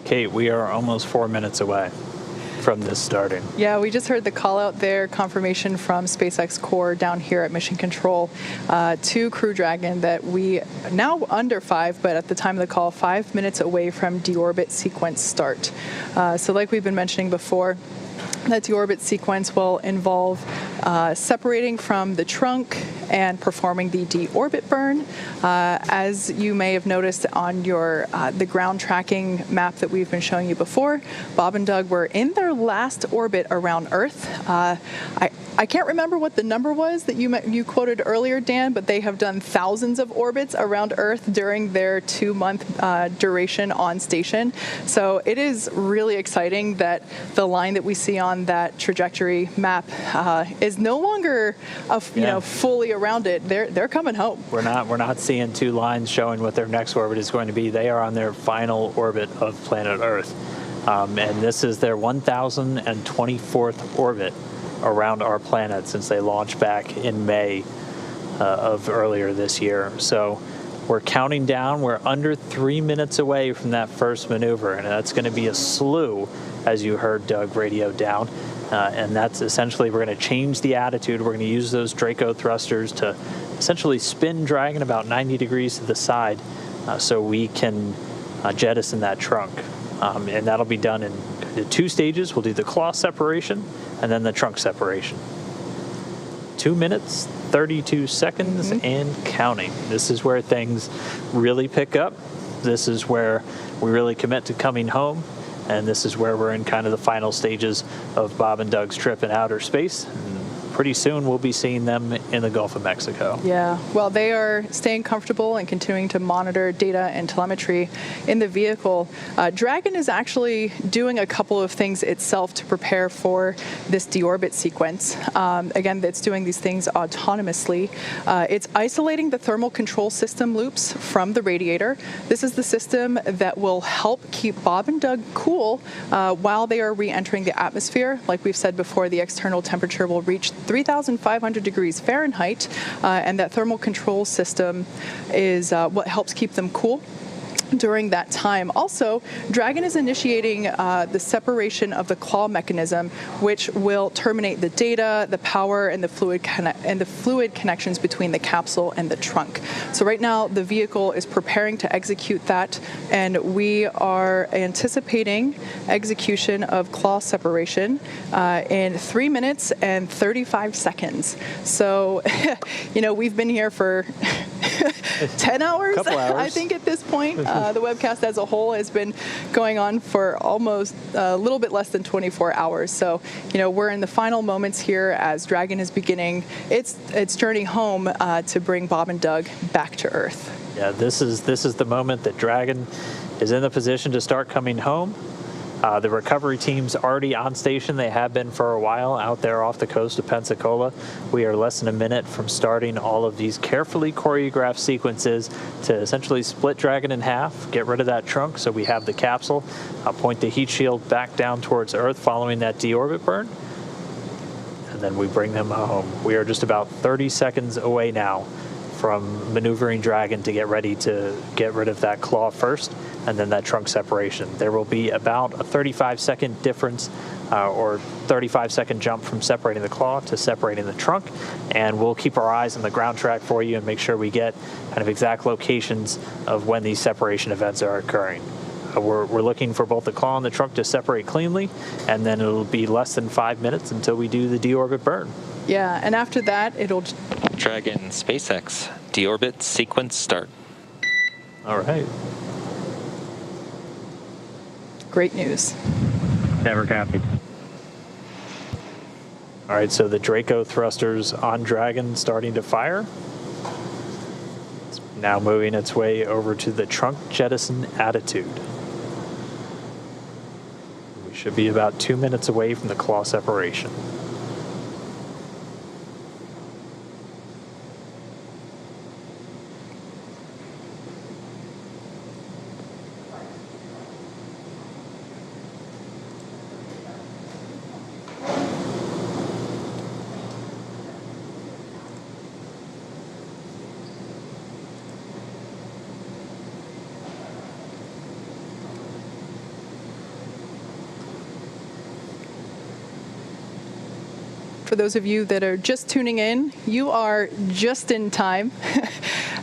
C: Kate, we are almost 4 minutes away from this starting.
D: Yeah, we just heard the call out there, confirmation from SpaceX Core down here at Mission Control to Crew Dragon that we now under 5, but at the time of the call, 5 minutes away from deorbit sequence start. So like we've been mentioning before, that deorbit sequence will involve separating from the trunk and performing the deorbit burn. As you may have noticed on your the ground tracking map that we've been showing you before, Bob and Doug were in their last orbit around Earth. I can't remember what the number was that you quoted earlier, Dan, but they have done thousands of orbits around Earth during their 2-month duration on station. So it is really exciting that the line that we see on that trajectory map is no longer fully around it. They're coming home.
C: We're not seeing two lines showing what their next orbit is going to be. They are on their final orbit of planet Earth, and this is their 1,024th orbit around our planet since they launched back in May of earlier this year. So we're counting down. We're under 3 minutes away from that first maneuver, and that's going to be a slew, as you heard Doug radio down. And that's essentially, we're going to change the attitude. We're going to use those Draco thrusters to essentially spin Dragon about 90 degrees to the side so we can jettison that trunk. And that'll be done in 2 stages. We'll do the claw separation and then the trunk separation. 2 minutes, 32 seconds, and counting. This is where things really pick up. This is where we really commit to coming home. And this is where we're in kind of the final stages of Bob and Doug's trip in outer space. And pretty soon we'll be seeing them in the Gulf of Mexico.
D: Yeah, well, they are staying comfortable and continuing to monitor data and telemetry in the vehicle. Dragon is actually doing a couple of things itself to prepare for this deorbit sequence. Again, it's doing these things autonomously. It's isolating the thermal control system loops from the radiator. This is the system that will help keep Bob and Doug cool while they are re-entering the atmosphere. Like we've said before, the external temperature will reach 3,500 degrees Fahrenheit, and that thermal control system is what helps keep them cool during that time. Also, Dragon is initiating the separation of the claw mechanism, which will terminate the data, the power, and the fluid connections between the capsule and the trunk. So right now, the vehicle is preparing to execute that, and we are anticipating execution of claw separation in 3 minutes and 35 seconds. So, we've been here for 10 hours,
C: Couple hours.
D: I think, at this point. The webcast as a whole has been going on for almost a little bit less than 24 hours. So, we're in the final moments here as Dragon is beginning its journey home to bring Bob and Doug back to Earth.
C: Yeah, this is the moment that Dragon is in the position to start coming home. The recovery team's already on station. They have been for a while out there off the coast of Pensacola. We are less than a minute from starting all of these carefully choreographed sequences to essentially split Dragon in half, get rid of that trunk so we have the capsule, point the heat shield back down towards Earth following that deorbit burn, and then we bring them home. We are just about 30 seconds away now from maneuvering Dragon to get ready to get rid of that claw first, and then that trunk separation. There will be about a 35-second difference or 35-second jump from separating the claw to separating the trunk, and we'll keep our eyes on the ground track for you and make sure we get kind of exact locations of when these separation events are occurring. We're looking for both the claw and the trunk to separate cleanly, and then it'll be less than 5 minutes until we do the deorbit burn.
D: Yeah, and after that, it'll...
A: Dragon SpaceX, deorbit sequence start.
C: All right.
D: Great news.
B: Never copied.
C: All right, so the Draco thrusters on Dragon starting to fire. It's now moving its way over to the trunk jettison attitude. We should be about 2 minutes away from the claw separation.
D: For those of you that are just tuning in, you are just in time.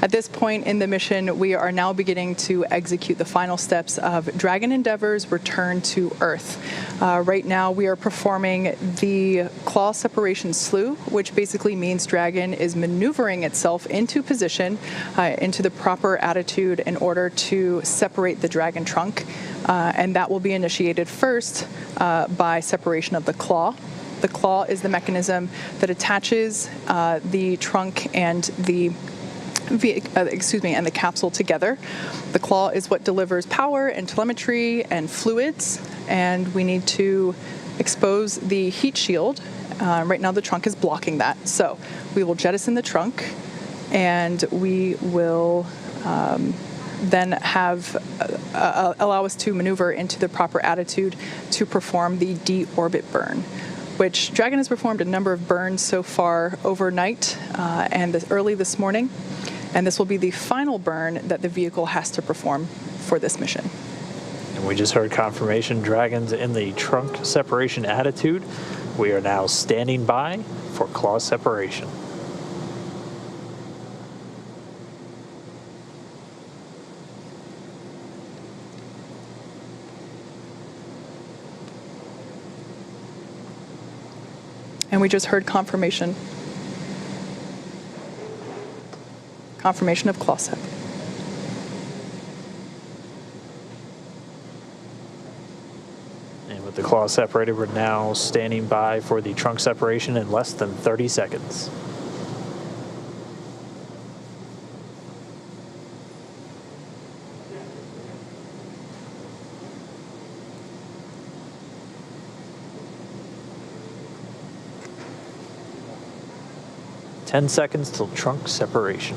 D: At this point in the mission, we are now beginning to execute the final steps of Dragon Endeavor's return to Earth. Right now, we are performing the claw separation slew, which basically means Dragon is maneuvering itself into position, into the proper attitude in order to separate the Dragon trunk. And that will be initiated first by separation of the claw. The claw is the mechanism that attaches the trunk and the capsule together. The claw is what delivers power and telemetry and fluids, and we need to expose the heat shield. Right now the trunk is blocking that. So we will jettison the trunk, and we will then have allow us to maneuver into the proper attitude to perform the deorbit burn, which Dragon has performed a number of burns so far overnight and early this morning. And this will be the final burn that the vehicle has to perform for this mission.
C: And we just heard confirmation Dragon's in the trunk separation attitude. We are now standing by for claw separation.
D: And we just heard confirmation of claw sep.
C: And with the claw separated, we're now standing by for the trunk separation in less than 30 seconds. Ten seconds till trunk separation.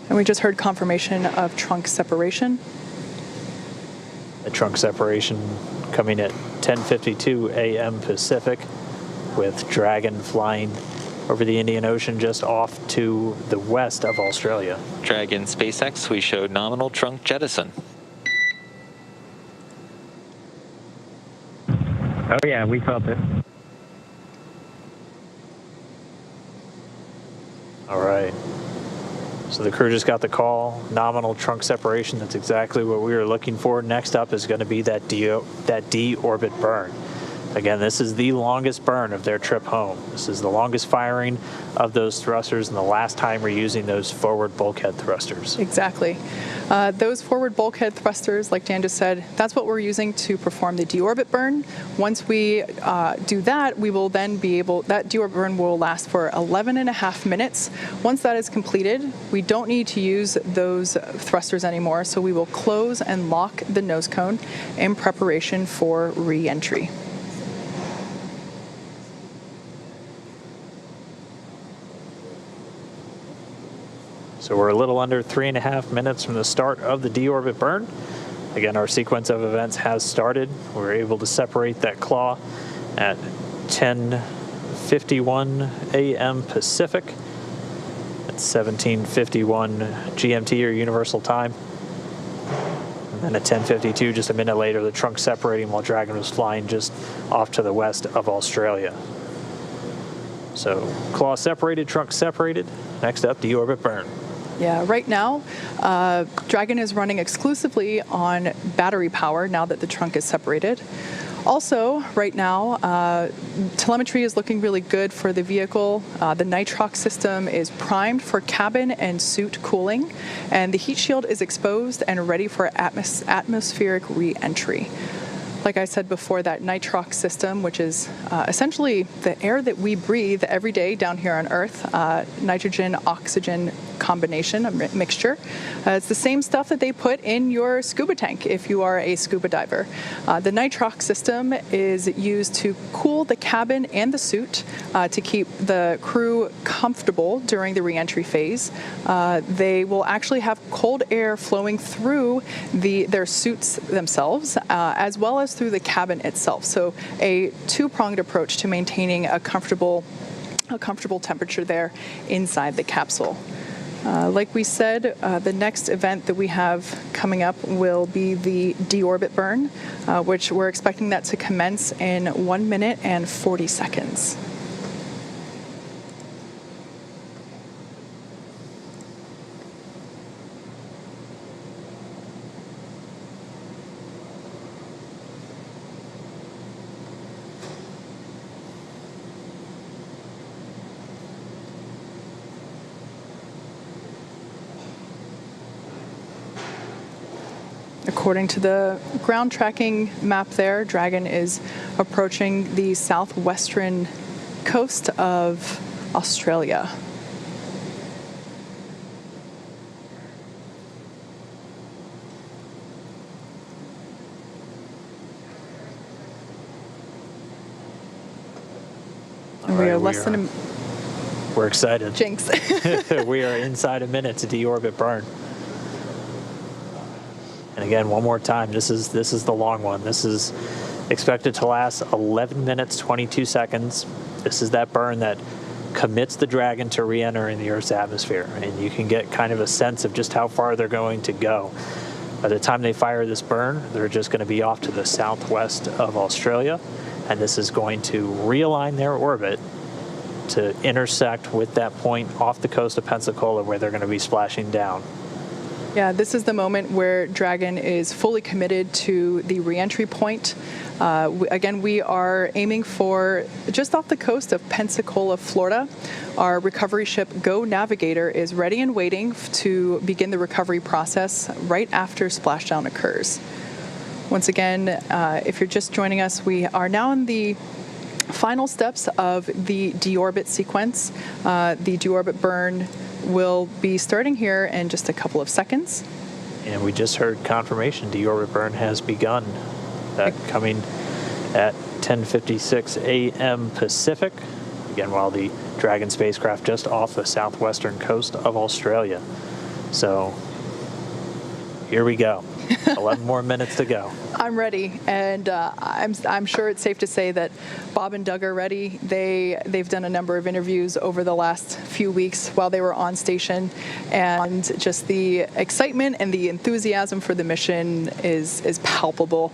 D: And we just heard confirmation of trunk separation.
C: The trunk separation coming at 10:52 a.m. Pacific, with Dragon flying over the Indian Ocean just off to the west of Australia.
A: Dragon SpaceX, we showed nominal trunk jettison.
B: Oh yeah, we felt it.
C: All right. So the crew just got the call, nominal trunk separation. That's exactly what we were looking for. Next up is going to be that deorbit burn. Again, this is the longest burn of their trip home. This is the longest firing of those thrusters and the last time we're using those forward bulkhead thrusters.
D: Exactly. Those forward bulkhead thrusters, like Dan just said, that's what we're using to perform the deorbit burn. Once we do that, we will then be able, that deorbit burn will last for 11.5 minutes. Once that is completed, we don't need to use those thrusters anymore, so we will close and lock the nose cone in preparation for re-entry.
C: So we're a little under 3.5 minutes from the start of the deorbit burn. Again, our sequence of events has started. We're able to separate that claw at 10:51 a.m. Pacific. That's 17:51 GMT or Universal Time. And then at 10:52, just a minute later, the trunk separating while Dragon was flying just off to the west of Australia. So claw separated, trunk separated. Next up, deorbit burn.
D: Yeah, right now, Dragon is running exclusively on battery power now that the trunk is separated. Also, right now, telemetry is looking really good for the vehicle. The nitrox system is primed for cabin and suit cooling, and the heat shield is exposed and ready for atmospheric re-entry. Like I said before, that nitrox system, which is essentially the air that we breathe every day down here on Earth, nitrogen-oxygen combination, a mixture. It's the same stuff that they put in your scuba tank if you are a scuba diver. The nitrox system is used to cool the cabin and the suit to keep the crew comfortable during the re-entry phase. They will actually have cold air flowing through their suits themselves, as well as through the cabin itself. So a two-pronged approach to maintaining a comfortable temperature there inside the capsule. Like we said, the next event that we have coming up will be the deorbit burn, which we're expecting that to commence in 1 minute and 40 seconds. According to the ground tracking map there, Dragon is approaching the southwestern coast of Australia. And we are less than a...
C: We're excited.
D: Jinx.
C: We are inside a minute to deorbit burn. And again, one more time, this is the long one. This is expected to last 11 minutes, 22 seconds. This is that burn that commits the Dragon to re-entering the Earth's atmosphere. And you can get kind of a sense of just how far they're going to go. By the time they fire this burn, they're just going to be off to the southwest of Australia. And this is going to realign their orbit to intersect with that point off the coast of Pensacola where they're going to be splashing down.
D: Yeah, this is the moment where Dragon is fully committed to the re-entry point. Again, we are aiming for just off the coast of Pensacola, Florida. Our recovery ship Go Navigator is ready and waiting to begin the recovery process right after splashdown occurs. Once again, if you're just joining us, we are now in the final steps of the deorbit sequence. The deorbit burn will be starting here in just a couple of seconds.
C: And we just heard confirmation deorbit burn has begun. That coming at 10:56 a.m. Pacific. Again, while the Dragon spacecraft just off the southwestern coast of Australia. So here we go. 11 more minutes to go.
D: I'm ready, and I'm sure it's safe to say that Bob and Doug are ready. They've done a number of interviews over the last few weeks while they were on station, and just the excitement and the enthusiasm for the mission is palpable.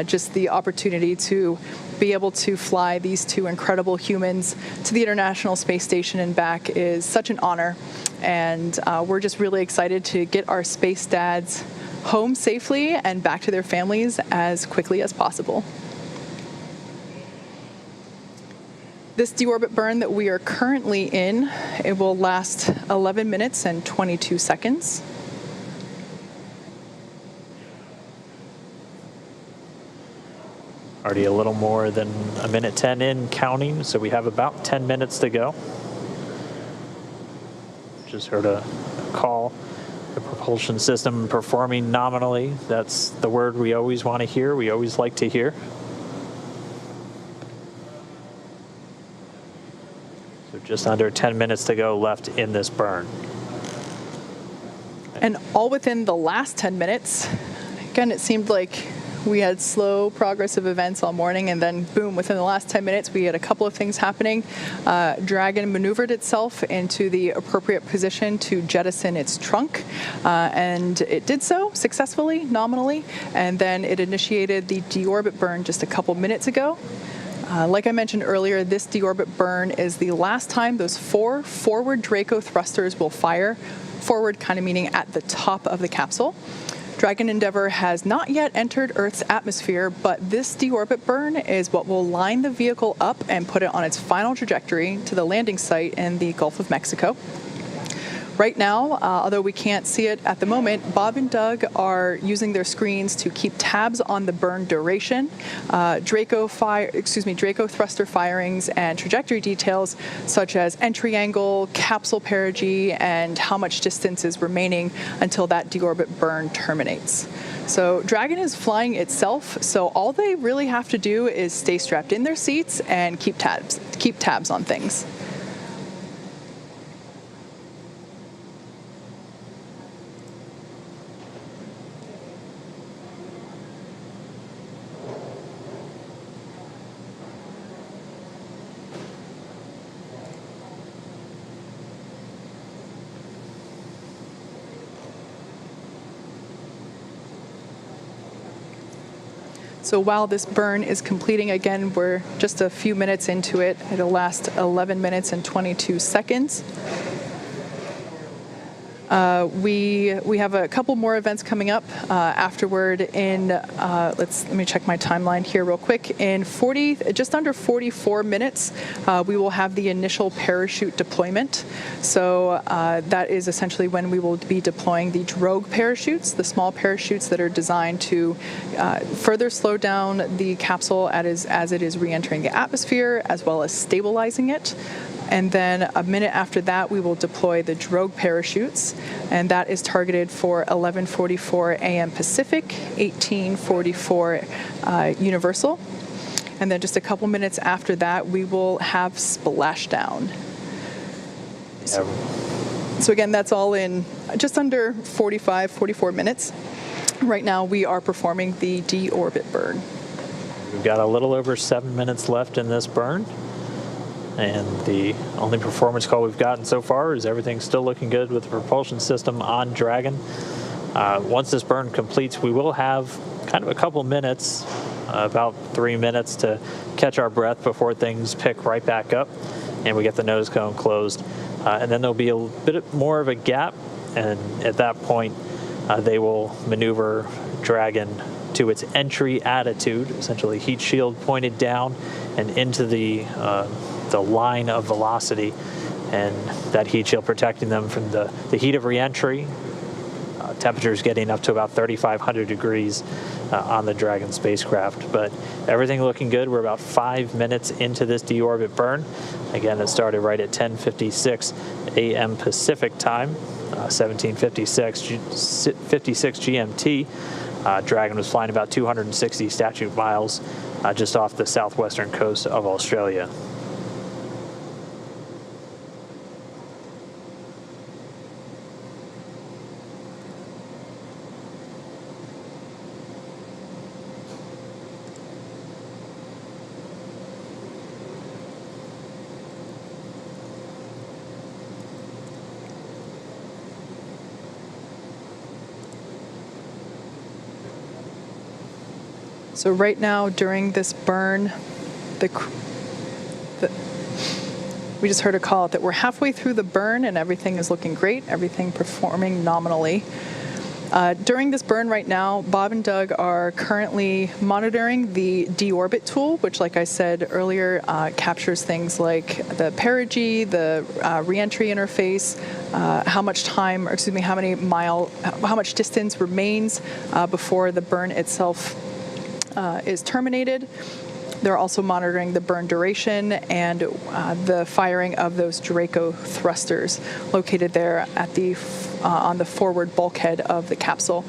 D: Just the opportunity to be able to fly these two incredible humans to the International Space Station and back is such an honor, and we're just really excited to get our space dads home safely and back to their families as quickly as possible. This deorbit burn that we are currently in, it will last 11 minutes and 22 seconds.
C: Already a little more than a minute 10 in counting, so we have about 10 minutes to go. Just heard a call. The propulsion system performing nominally. That's the word we always want to hear. We always like to hear. So just under 10 minutes to go left in this burn.
D: And all within the last 10 minutes. Again, it seemed like we had slow progress of events all morning, and then boom, within the last 10 minutes, we had a couple of things happening. Dragon maneuvered itself into the appropriate position to jettison its trunk, and it did so successfully, nominally, and then it initiated the deorbit burn just a couple minutes ago. Like I mentioned earlier, this deorbit burn is the last time those 4 forward Draco thrusters will fire, forward kind of meaning at the top of the capsule. Dragon Endeavour has not yet entered Earth's atmosphere, but this deorbit burn is what will line the vehicle up and put it on its final trajectory to the landing site in the Gulf of Mexico. Right now, although we can't see it at the moment, Bob and Doug are using their screens to keep tabs on the burn duration, Draco thruster firings, and trajectory details such as entry angle, capsule perigee, and how much distance is remaining until that deorbit burn terminates. So Dragon is flying itself, so all they really have to do is stay strapped in their seats and keep tabs on things. So while this burn is completing, again, we're just a few minutes into it. It'll last 11 minutes and 22 seconds. We have a couple more events coming up afterward in, let me check my timeline here real quick. In just under 44 minutes, we will have the initial parachute deployment. So that is essentially when we will be deploying the drogue parachutes, the small parachutes that are designed to further slow down the capsule as it is re-entering the atmosphere, as well as stabilizing it. And then a minute after that, we will deploy the drogue parachutes, and that is targeted for 11:44 a.m. Pacific, 18:44 Universal. And then just a couple minutes after that, we will have splashdown. So again, that's all in just under 44 minutes. Right now, we are performing the deorbit burn.
C: We've got a little over 7 minutes left in this burn. And the only performance call we've gotten so far is everything's still looking good with the propulsion system on Dragon. Once this burn completes, we will have kind of a couple minutes, about 3 minutes to catch our breath before things pick right back up and we get the nose cone closed. And then there'll be a bit more of a gap, and at that point, they will maneuver Dragon to its entry attitude, essentially heat shield pointed down and into the line of velocity, and that heat shield protecting them from the heat of re-entry. Temperatures getting up to about 3,500 degrees on the Dragon spacecraft. But everything looking good. We're about 5 minutes into this deorbit burn. Again, it started right at 10:56 a.m. Pacific time, 17:56 GMT. Dragon was flying about 260 statute miles just off the southwestern coast of Australia.
D: So right now, during this burn, we just heard a call that we're halfway through the burn and everything is looking great, everything performing nominally. During this burn right now, Bob and Doug are currently monitoring the deorbit tool, which, like I said earlier, captures things like the perigee, the reentry interface, how much distance remains before the burn itself is terminated. They're also monitoring the burn duration and the firing of those Draco thrusters located there at on the forward bulkhead of the capsule.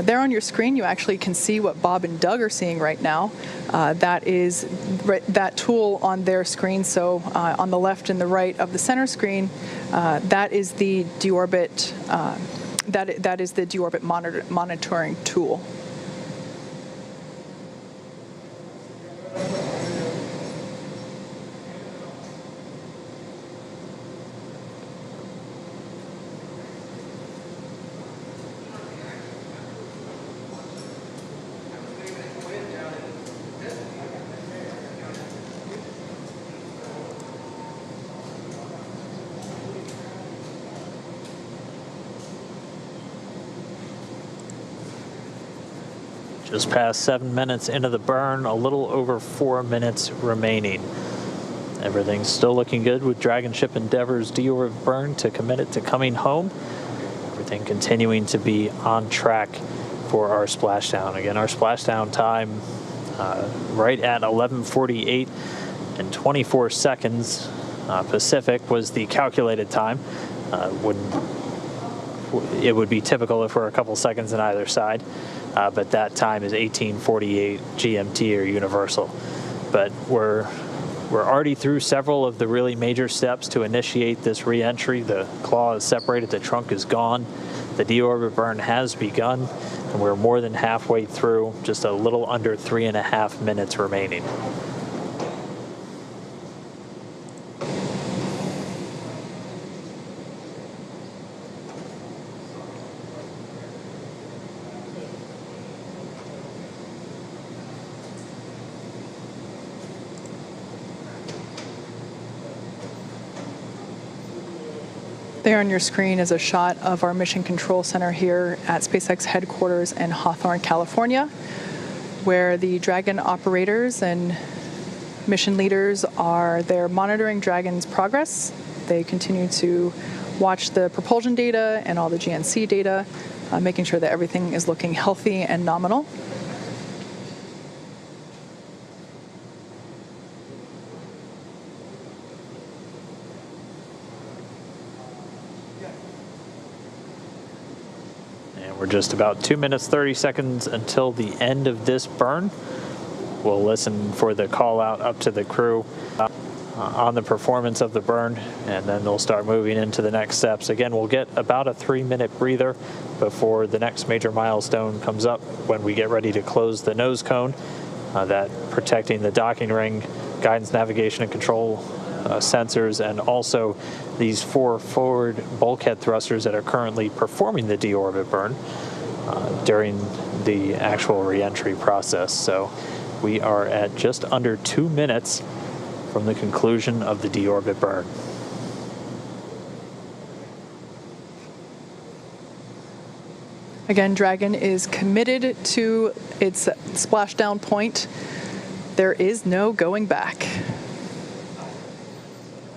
D: There on your screen, you actually can see what Bob and Doug are seeing right now. That is that tool on their screen. So on the left and the right of the center screen, that is the deorbit that is the deorbit monitoring tool.
C: Just past 7 minutes into the burn, a little over 4 minutes remaining. Everything's still looking good with Dragon Ship Endeavour's deorbit burn to commit it to coming home. Everything continuing to be on track for our splashdown. Again, our splashdown time right at 11:48 and 24 seconds Pacific was the calculated time. It would be typical if we're a couple seconds on either side. But that time is 18:48 GMT or Universal. But we're already through several of the really major steps to initiate this reentry. The claw is separated, the trunk is gone, the deorbit burn has begun, and we're more than halfway through, just a little under 3.5 minutes remaining.
D: There on your screen is a shot of our Mission Control Center here at SpaceX headquarters in Hawthorne, California, where the Dragon operators and mission leaders are there monitoring Dragon's progress. They continue to watch the propulsion data and all the GNC data, making sure that everything is looking healthy and nominal.
C: We're just about 2 minutes, 30 seconds until the end of this burn. We'll listen for the call out up to the crew on the performance of the burn, and then they'll start moving into the next steps. Again, we'll get about a 3-minute breather before the next major milestone comes up when we get ready to close the nose cone, that protecting the docking ring, guidance, navigation, and control sensors, and also these 4 forward bulkhead thrusters that are currently performing the deorbit burn during the actual reentry process. So we are at just under 2 minutes from the conclusion of the deorbit burn.
D: Again, Dragon is committed to its splashdown point. There is no going back.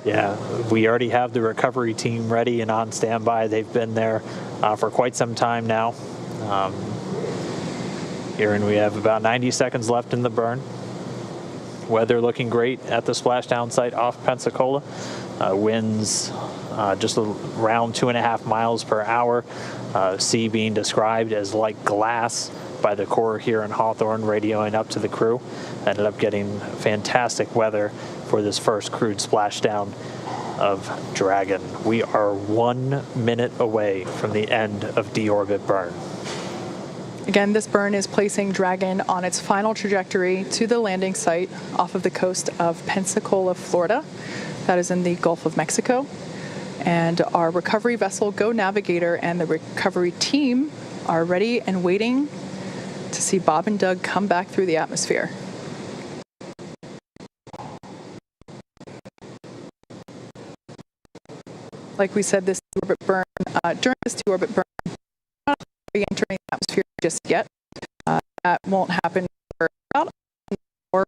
C: Yeah, we already have the recovery team ready and on standby. They've been there for quite some time now. Here, and we have about 90 seconds left in the burn. Weather looking great at the splashdown site off Pensacola. Winds just around 2.5 miles per hour. Sea being described as like glass by the Corps here in Hawthorne, radioing up to the crew. Ended up getting fantastic weather for this first crewed splashdown of Dragon. We are 1 minute away from the end of deorbit burn.
D: Again, this burn is placing Dragon on its final trajectory to the landing site off of the coast of Pensacola, Florida. That is in the Gulf of Mexico. And our recovery vessel, Go Navigator, and the recovery team are ready and waiting to see Bob and Doug come back through the atmosphere. Like we said, this deorbit burn, during this deorbit burn, we're not re-entering the atmosphere just yet. That won't happen for about an hour.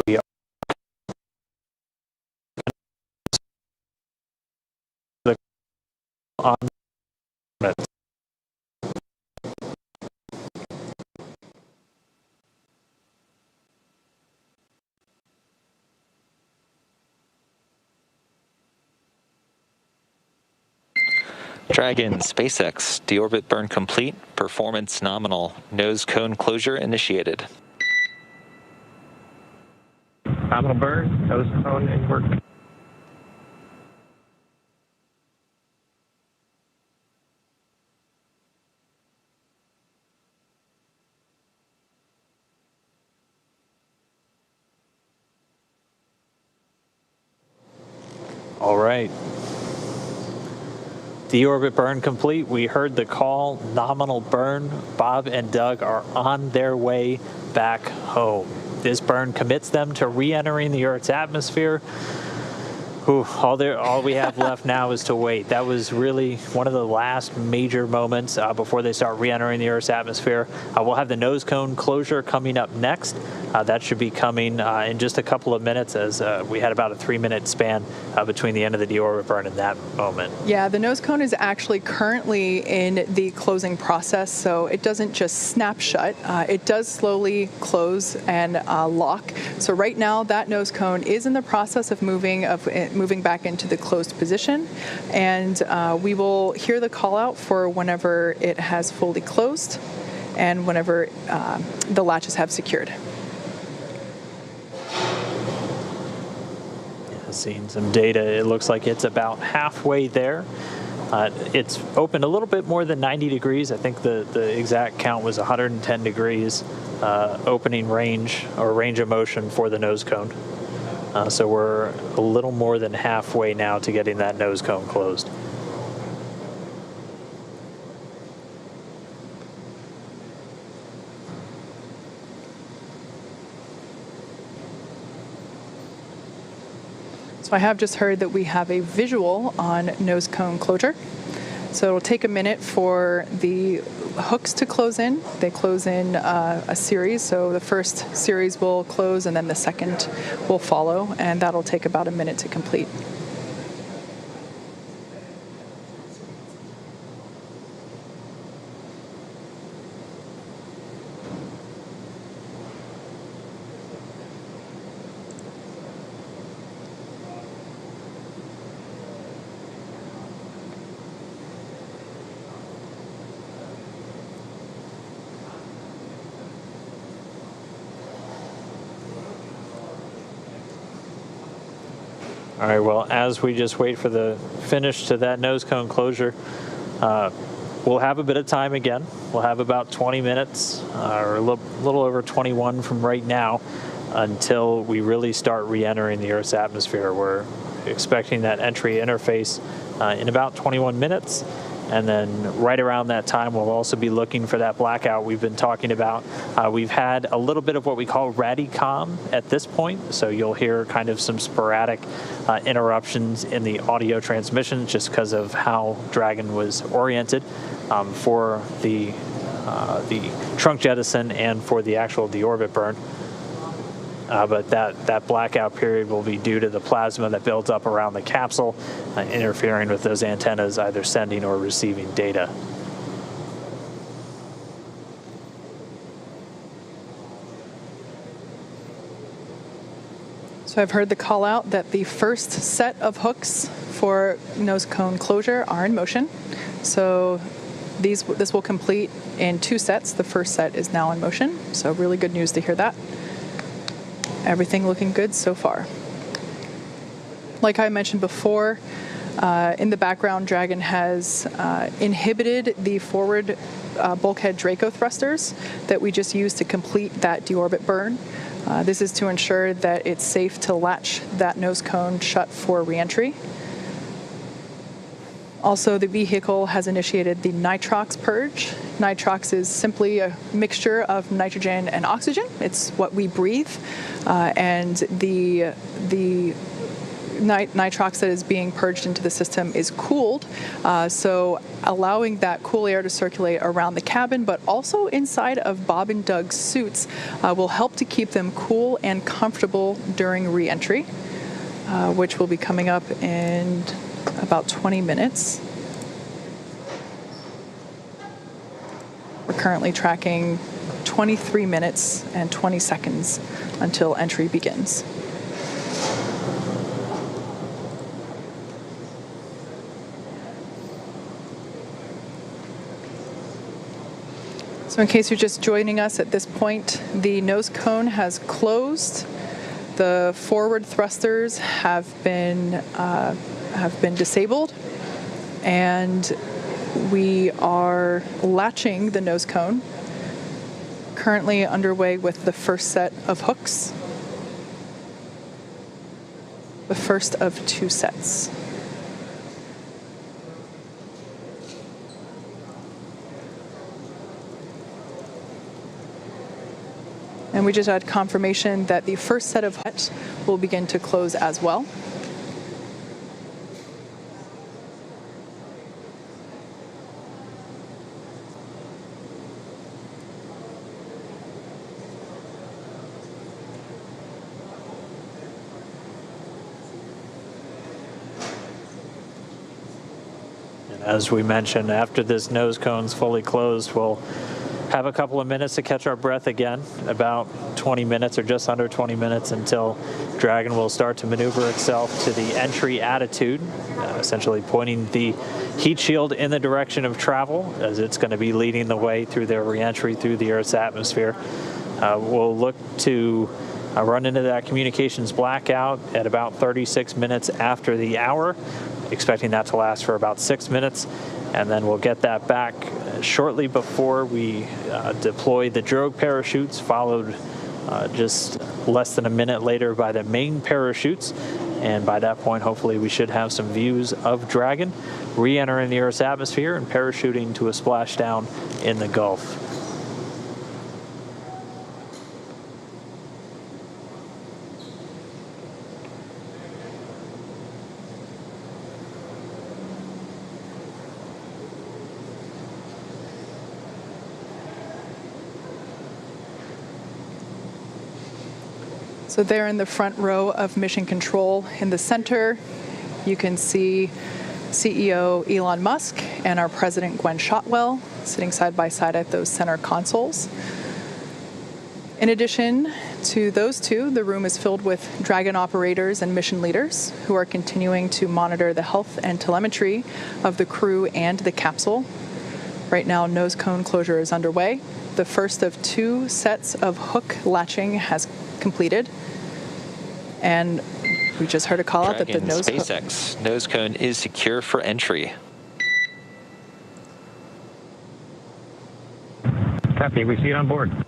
C: We are on it.
A: Dragon, SpaceX, deorbit burn complete, performance nominal, nose cone closure initiated.
B: Nominal burn, nose cone in work.
C: All right. Deorbit burn complete. We heard the call, nominal burn. Bob and Doug are on their way back home. This burn commits them to re-entering the Earth's atmosphere. Whew, all we have left now is to wait. That was really one of the last major moments before they start re-entering the Earth's atmosphere. We'll have the nose cone closure coming up next. That should be coming in just a couple of minutes, as we had about a 3-minute span between the end of the deorbit burn and that moment.
D: Yeah, the nose cone is actually currently in the closing process, so it doesn't just snap shut. It does slowly close and lock. So right now, that nose cone is in the process of moving back into the closed position, and we will hear the call out for whenever it has fully closed and whenever the latches have secured.
C: Seeing some data, it looks like it's about halfway there. It's open a little bit more than 90 degrees. I think the exact count was 110 degrees opening range or range of motion for the nose cone. So we're a little more than halfway now to getting that nose cone closed.
D: So I have just heard that we have a visual on nose cone closure. So it'll take a minute for the hooks to close in. They close in a series, so the first series will close and then the second will follow, and that'll take about a minute to complete.
C: All right, well, as we just wait for the finish to that nose cone closure, we'll have a bit of time again. We'll have about 20 minutes or a little over 21 from right now until we really start re-entering the Earth's atmosphere. We're expecting that entry interface in about 21 minutes. And then right around that time, we'll also be looking for that blackout we've been talking about. We've had a little bit of what we call Radicom at this point, so you'll hear kind of some sporadic interruptions in the audio transmission just because of how Dragon was oriented for the trunk jettison and for the actual deorbit burn. But that blackout period will be due to the plasma that builds up around the capsule, interfering with those antennas either sending or receiving data.
D: So I've heard the call out that the first set of hooks for nose cone closure are in motion. So this will complete in 2 sets. The first set is now in motion, so really good news to hear that. Everything looking good so far. Like I mentioned before, in the background, Dragon has inhibited the forward bulkhead Draco thrusters that we just used to complete that deorbit burn. This is to ensure that it's safe to latch that nose cone shut for reentry. Also, the vehicle has initiated the nitrox purge. Nitrox is simply a mixture of nitrogen and oxygen. It's what we breathe, and the nitrox that is being purged into the system is cooled, so allowing that cool air to circulate around the cabin, but also inside of Bob and Doug's suits will help to keep them cool and comfortable during re-entry, which will be coming up in about 20 minutes. We're currently tracking 23 minutes and 20 seconds until entry begins. So in case you're just joining us at this point, the nose cone has closed. The forward thrusters have been disabled, and we are latching the nose cone. Currently underway with the first set of hooks. The first of 2 sets. And we just had confirmation that the first set of hooks will begin to close as well.
C: And as we mentioned, after this nose cone's fully closed, we'll have a couple of minutes to catch our breath again, about 20 minutes or just under 20 minutes until Dragon will start to maneuver itself to the entry attitude, essentially pointing the heat shield in the direction of travel as it's going to be leading the way through their reentry through the Earth's atmosphere. We'll look to run into that communications blackout at about 36 minutes after the hour, expecting that to last for about 6 minutes, and then we'll get that back shortly before we deploy the drogue parachutes, followed just less than a minute later by the main parachutes. And by that point, hopefully we should have some views of Dragon re-entering the Earth's atmosphere and parachuting to a splashdown in the Gulf.
D: So there in the front row of Mission Control in the center, you can see CEO Elon Musk and our President Gwen Shotwell sitting side by side at those center consoles. In addition to those two, the room is filled with Dragon operators and mission leaders who are continuing to monitor the health and telemetry of the crew and the capsule. Right now, nose cone closure is underway. The first of 2 sets of hook latching has completed. And we just heard a call out that the nose
A: SpaceX nose cone is secure for entry.
B: Copy. We see you on board.
D: All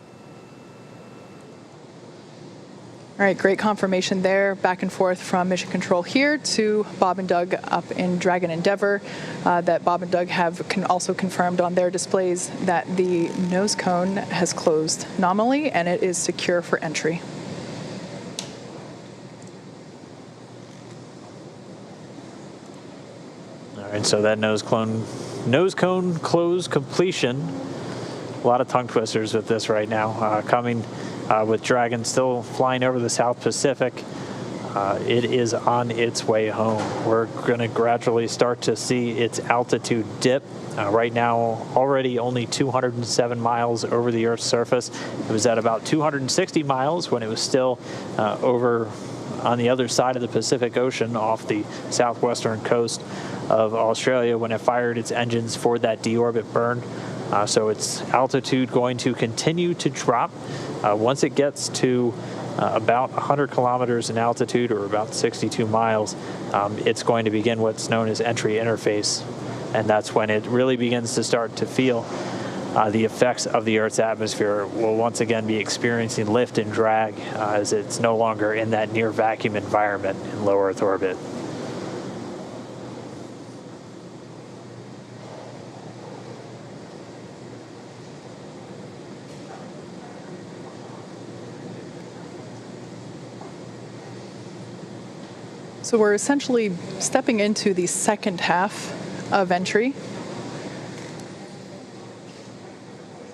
D: right, great confirmation there. Back and forth from Mission Control here to Bob and Doug up in Dragon Endeavour. That Bob and Doug have also confirmed on their displays that the nose cone has closed nominally and it is secure for entry.
C: All right, so that nose cone close completion. A lot of tongue twisters with this right now. Coming with Dragon still flying over the South Pacific. It is on its way home. We're going to gradually start to see its altitude dip. Right now, already only 207 miles over the Earth's surface. It was at about 260 miles when it was still over on the other side of the Pacific Ocean off the southwestern coast of Australia when it fired its engines for that deorbit burn. So its altitude going to continue to drop. Once it gets to about 100 kilometers in altitude, or about 62 miles, it's going to begin what's known as entry interface. And that's when it really begins to start to feel the effects of the Earth's atmosphere. Will once again be experiencing lift and drag as it's no longer in that near vacuum environment in low Earth orbit.
D: So we're essentially stepping into the second half of entry.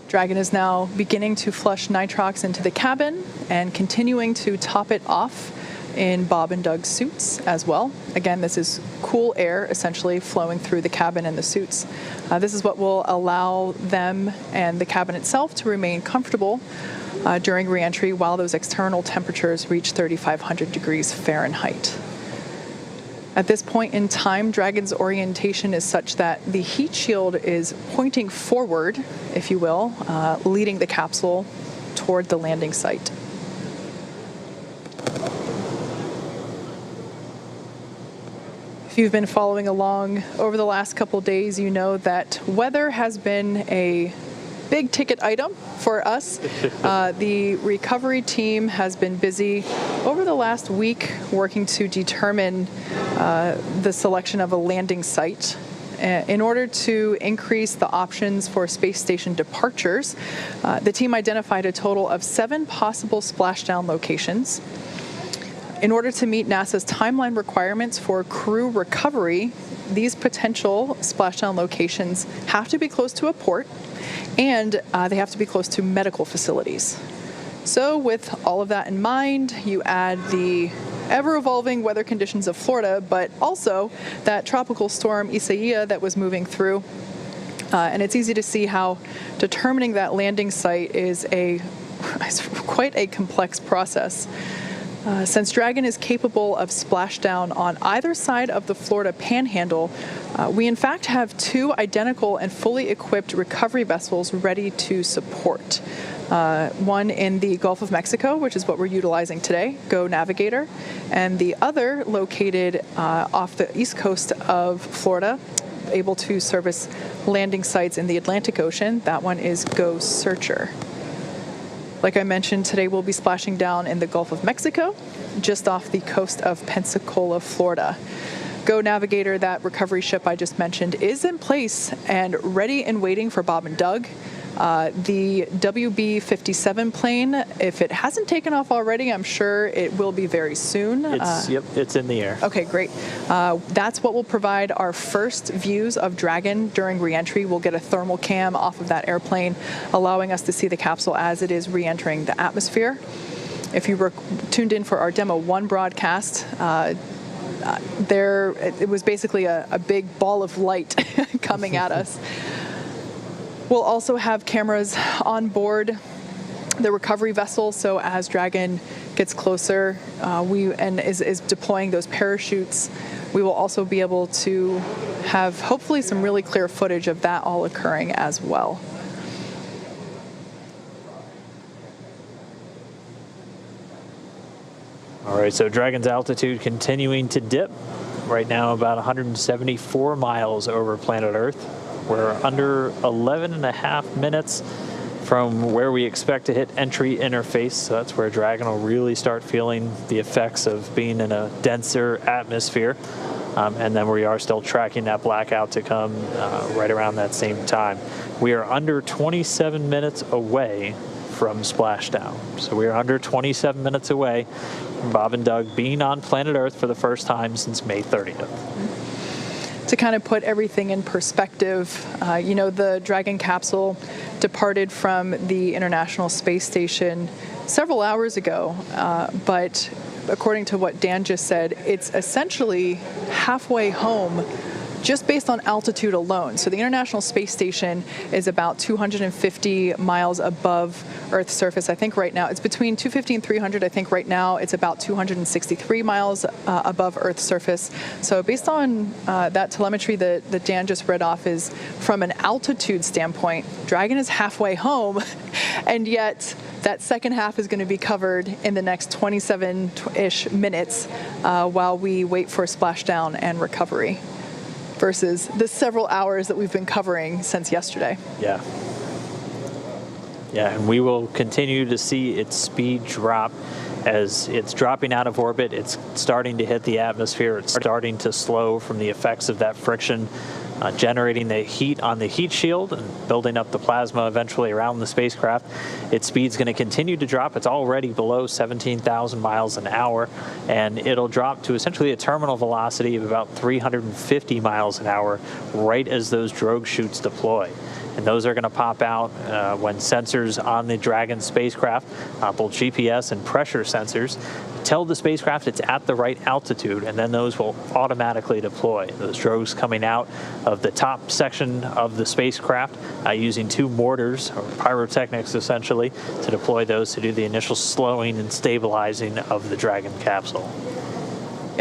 D: Dragon is now beginning to flush nitrox into the cabin and continuing to top it off in Bob and Doug's suits as well. Again, this is cool air essentially flowing through the cabin and the suits. This is what will allow them and the cabin itself to remain comfortable during reentry while those external temperatures reach 3,500 degrees Fahrenheit. At this point in time, Dragon's orientation is such that the heat shield is pointing forward, if you will, leading the capsule toward the landing site. If you've been following along over the last couple days, you know that weather has been a big ticket item for us. The recovery team has been busy over the last week working to determine the selection of a landing site. In order to increase the options for space station departures, the team identified a total of 7 possible splashdown locations. In order to meet NASA's timeline requirements for crew recovery, these potential splashdown locations have to be close to a port, and they have to be close to medical facilities. So with all of that in mind, you add the ever-evolving weather conditions of Florida, but also that tropical storm Isaiah that was moving through. And it's easy to see how determining that landing site is quite a complex process. Since Dragon is capable of splashdown on either side of the Florida Panhandle, we in fact have 2 identical and fully equipped recovery vessels ready to support. One in the Gulf of Mexico, which is what we're utilizing today, Go Navigator, and the other located off the east coast of Florida, able to service landing sites in the Atlantic Ocean. That one is Go Searcher. Like I mentioned, today we'll be splashing down in the Gulf of Mexico, just off the coast of Pensacola, Florida. Go Navigator, that recovery ship I just mentioned, is in place and ready and waiting for Bob and Doug. The WB-57 plane, if it hasn't taken off already, I'm sure it will be very soon.
C: It's in the air.
D: Okay, great. That's what will provide our first views of Dragon during reentry. We'll get a thermal cam off of that airplane, allowing us to see the capsule as it is reentering the atmosphere. If you were tuned in for our Demo 1 broadcast, it was basically a big ball of light coming at us. We'll also have cameras on board the recovery vessel, so as Dragon gets closer and is deploying those parachutes, we will also be able to have hopefully some really clear footage of that all occurring as well.
C: All right, so Dragon's altitude continuing to dip. Right now about 174 miles over planet Earth. We're under 11.5 minutes from where we expect to hit entry interface. So that's where Dragon will really start feeling the effects of being in a denser atmosphere. And then we are still tracking that blackout to come right around that same time. We are under 27 minutes away from splashdown. So we are under 27 minutes away from Bob and Doug being on planet Earth for the first time since May 30th.
D: To kind of put everything in perspective, the Dragon capsule departed from the International Space Station several hours ago, but according to what Dan just said, it's essentially halfway home just based on altitude alone. So the International Space Station is about 250 miles above Earth's surface. I think right now it's between 250 and 300. I think right now it's about 263 miles above Earth's surface. So based on that telemetry that Dan just read off, is from an altitude standpoint, Dragon is halfway home, and yet that second half is going to be covered in the next 27-ish minutes while we wait for splashdown and recovery, versus the several hours that we've been covering since yesterday.
C: Yeah, and we will continue to see its speed drop as it's dropping out of orbit. It's starting to hit the atmosphere. It's starting to slow from the effects of that friction, generating the heat on the heat shield and building up the plasma eventually around the spacecraft. Its speed's going to continue to drop. It's already below 17,000 miles an hour, and it'll drop to essentially a terminal velocity of about 350 miles an hour right as those drogue chutes deploy. And those are going to pop out when sensors on the Dragon spacecraft, both GPS and pressure sensors, tell the spacecraft it's at the right altitude, and then those will automatically deploy. Those drogues coming out of the top section of the spacecraft using 2 mortars, or pyrotechnics essentially, to deploy those to do the initial slowing and stabilizing of the Dragon capsule.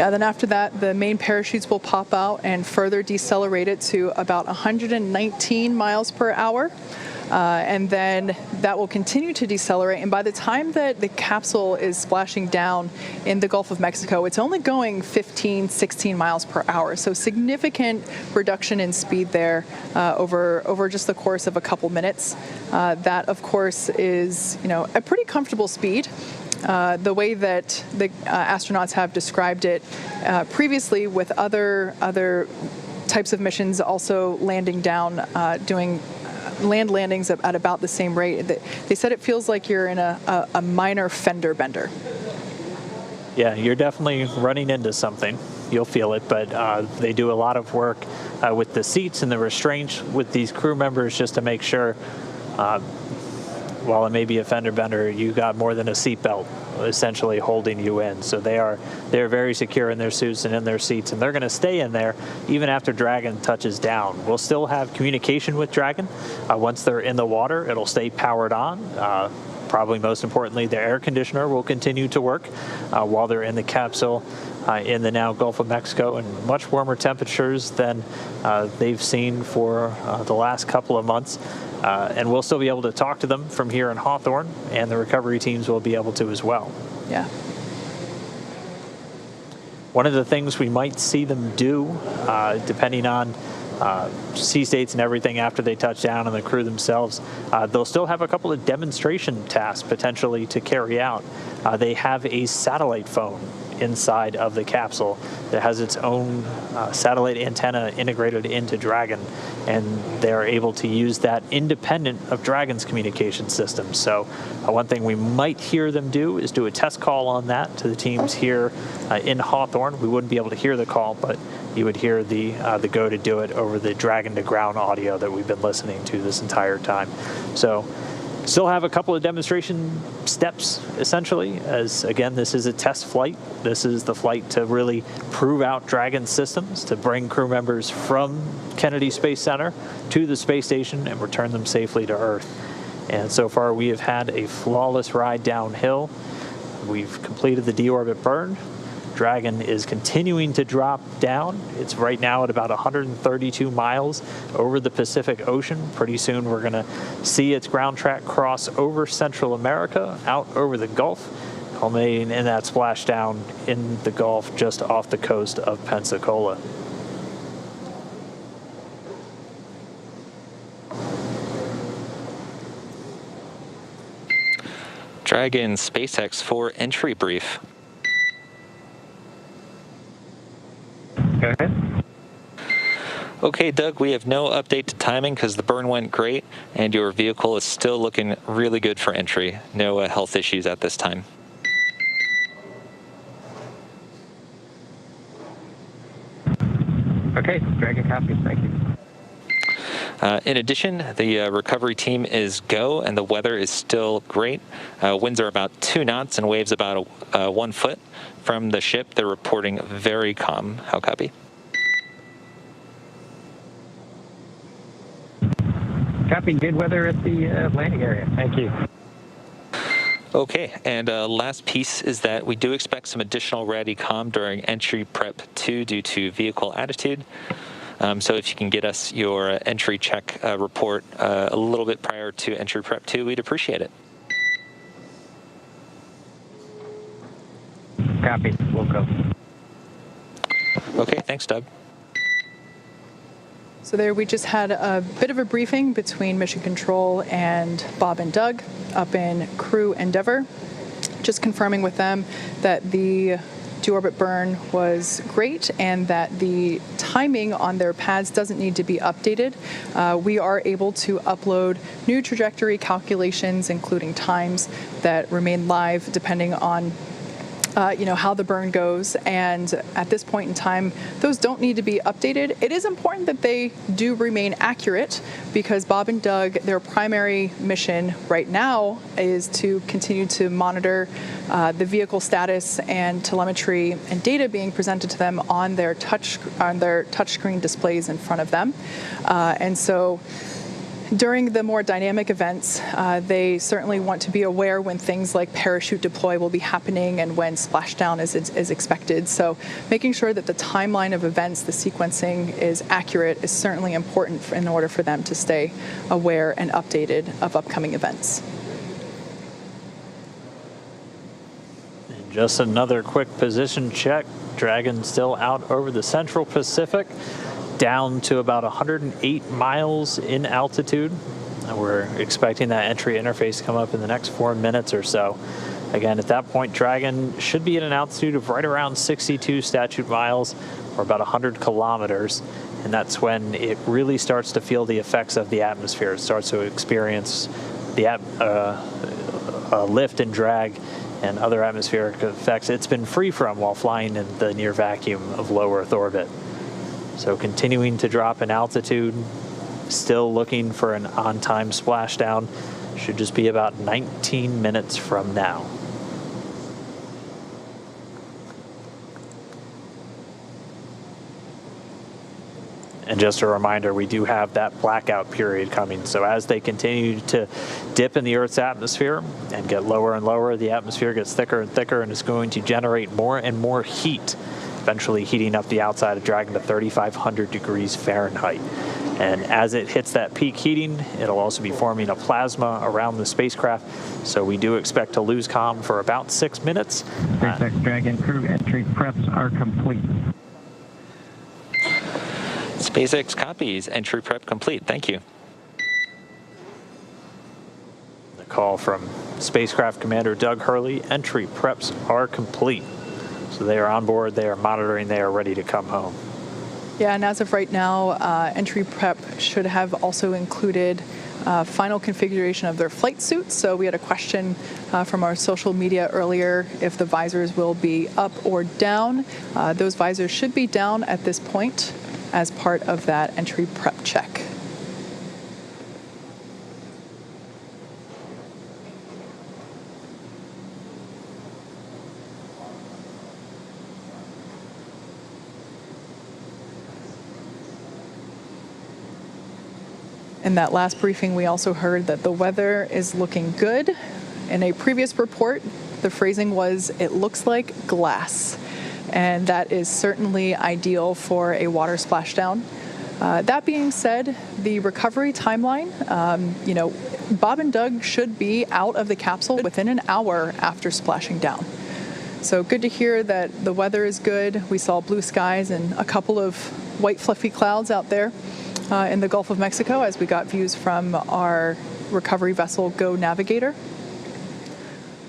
D: Yeah, then after that, the main parachutes will pop out and further decelerate it to about 119 miles per hour. And then that will continue to decelerate. And by the time that the capsule is splashing down in the Gulf of Mexico, it's only going 15, 16 miles per hour. So significant reduction in speed there over just the course of a couple minutes. That, of course, is a pretty comfortable speed. The way that the astronauts have described it previously with other types of missions also landing down, doing land landings at about the same rate. They said it feels like you're in a minor fender bender.
C: Yeah, you're definitely running into something. You'll feel it, but they do a lot of work with the seats and the restraints with these crew members just to make sure, while it may be a fender bender, you got more than a seatbelt essentially holding you in. So they're very secure in their suits and in their seats, and they're going to stay in there even after Dragon touches down. We'll still have communication with Dragon. Once they're in the water, it'll stay powered on. Probably most importantly, the air conditioner will continue to work while they're in the capsule in the now Gulf of Mexico, and much warmer temperatures than they've seen for the last couple of months. And we'll still be able to talk to them from here in Hawthorne, and the recovery teams will be able to as well.
D: Yeah.
C: One of the things we might see them do, depending on sea states and everything after they touch down and the crew themselves, they'll still have a couple of demonstration tasks potentially to carry out. They have a satellite phone inside of the capsule that has its own satellite antenna integrated into Dragon, and they're able to use that independent of Dragon's communication system. So one thing we might hear them do is do a test call on that to the teams here in Hawthorne. We wouldn't be able to hear the call, but you would hear the go to do it over the Dragon to ground audio that we've been listening to this entire time. So still have a couple of demonstration steps, essentially, as, again, this is a test flight. This is the flight to really prove out Dragon systems, to bring crew members from Kennedy Space Center to the space station and return them safely to Earth. And so far, we have had a flawless ride downhill. We've completed the deorbit burn. Dragon is continuing to drop down. It's right now at about 132 miles over the Pacific Ocean. Pretty soon we're going to see its ground track cross over Central America, out over the Gulf, culminating in that splashdown in the Gulf just off the coast of Pensacola.
A: Dragon SpaceX for entry brief.
B: Go ahead.
A: Okay, Doug, we have no update to timing because the burn went great, and your vehicle is still looking really good for entry. No health issues at this time.
B: Okay, Dragon copies. Thank you.
A: In addition, the recovery team is go, and the weather is still great. Winds are about 2 knots and waves about 1 foot. From the ship, they're reporting very calm. How copy?
B: Copy. Good weather at the landing area. Thank you.
A: Okay, and last piece is that we do expect some additional RADI-COM during entry prep 2 due to vehicle attitude. So if you can get us your entry check report a little bit prior to entry prep 2, we'd appreciate it.
B: Copy. We'll go.
A: Okay, thanks, Doug.
D: So there we just had a bit of a briefing between Mission Control and Bob and Doug up in Crew Endeavor, just confirming with them that the deorbit burn was great and that the timing on their pads doesn't need to be updated. We are able to upload new trajectory calculations, including times that remain live depending on how the burn goes, and at this point in time, those don't need to be updated. It is important that they do remain accurate because Bob and Doug, their primary mission right now is to continue to monitor the vehicle status and telemetry and data being presented to them on their touchscreen displays in front of them, and so During the more dynamic events, they certainly want to be aware when things like parachute deploy will be happening and when splashdown is expected. So making sure that the timeline of events, the sequencing is accurate is certainly important in order for them to stay aware and updated of upcoming events.
C: And just another quick position check. Dragon still out over the Central Pacific, down to about 108 miles in altitude. We're expecting that entry interface to come up in the next 4 minutes or so. Again, at that point, Dragon should be at an altitude of right around 62 statute miles, or about 100 kilometers. And that's when it really starts to feel the effects of the atmosphere. It starts to experience the lift and drag and other atmospheric effects it's been free from while flying in the near vacuum of low Earth orbit. So continuing to drop in altitude, still looking for an on-time splashdown. Should just be about 19 minutes from now. And just a reminder, we do have that blackout period coming. So as they continue to dip in the Earth's atmosphere and get lower and lower, the atmosphere gets thicker and thicker and is going to generate more and more heat, eventually heating up the outside of Dragon to 3,500 degrees Fahrenheit. And as it hits that peak heating, it'll also be forming a plasma around the spacecraft. So we do expect to lose comm for about 6 minutes.
B: SpaceX Dragon crew entry preps are complete.
A: SpaceX copies. Entry prep complete. Thank you.
C: The call from Spacecraft Commander Doug Hurley. Entry preps are complete. So they are on board, they are monitoring, they are ready to come home.
D: Yeah, and as of right now, entry prep should have also included final configuration of their flight suits. So we had a question from our social media earlier if the visors will be up or down. Those visors should be down at this point as part of that entry prep check. In that last briefing, we also heard that the weather is looking good. In a previous report, the phrasing was, "It looks like glass." And that is certainly ideal for a water splashdown. That being said, the recovery timeline, Bob and Doug should be out of the capsule within an hour after splashing down. So good to hear that the weather is good. We saw blue skies and a couple of white fluffy clouds out there in the Gulf of Mexico as we got views from our recovery vessel Go Navigator.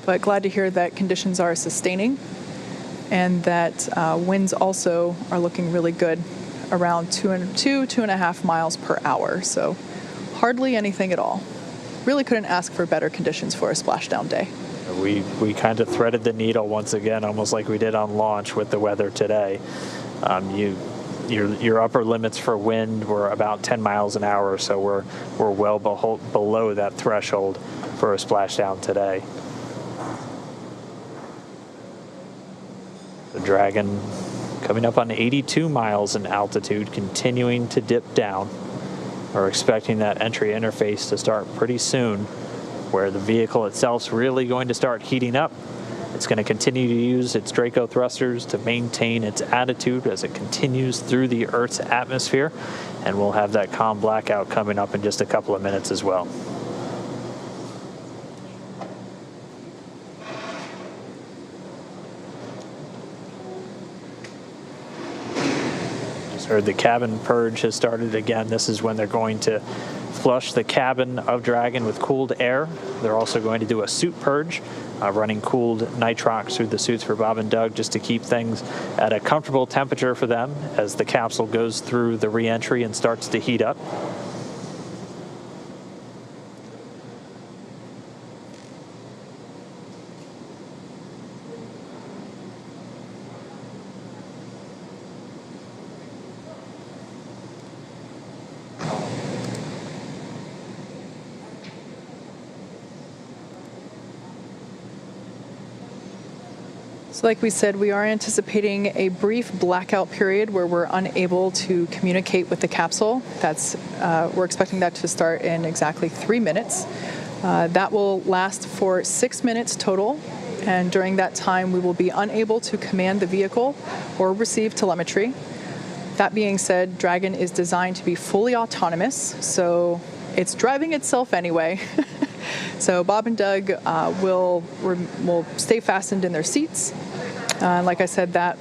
D: But glad to hear that conditions are sustaining and that winds also are looking really good, around 2.5 miles per hour. So hardly anything at all. Really couldn't ask for better conditions for a splashdown day.
C: We kind of threaded the needle once again, almost like we did on launch with the weather today. Your upper limits for wind were about 10 miles an hour, so we're well below that threshold for a splashdown today. The Dragon coming up on 82 miles in altitude, continuing to dip down. We're expecting that entry interface to start pretty soon, where the vehicle itself's really going to start heating up. It's going to continue to use its Draco thrusters to maintain its attitude as it continues through the Earth's atmosphere, and we'll have that comm blackout coming up in just a couple of minutes as well. Heard the cabin purge has started again. This is when they're going to flush the cabin of Dragon with cooled air. They're also going to do a suit purge, running cooled nitrox through the suits for Bob and Doug just to keep things at a comfortable temperature for them as the capsule goes through the re-entry and starts to heat up.
D: So like we said, we are anticipating a brief blackout period where we're unable to communicate with the capsule. That's we're expecting that to start in exactly 3 minutes. That will last for 6 minutes total, and during that time we will be unable to command the vehicle or receive telemetry. That being said, Dragon is designed to be fully autonomous, so it's driving itself anyway. So Bob and Doug will stay fastened in their seats. Like I said, that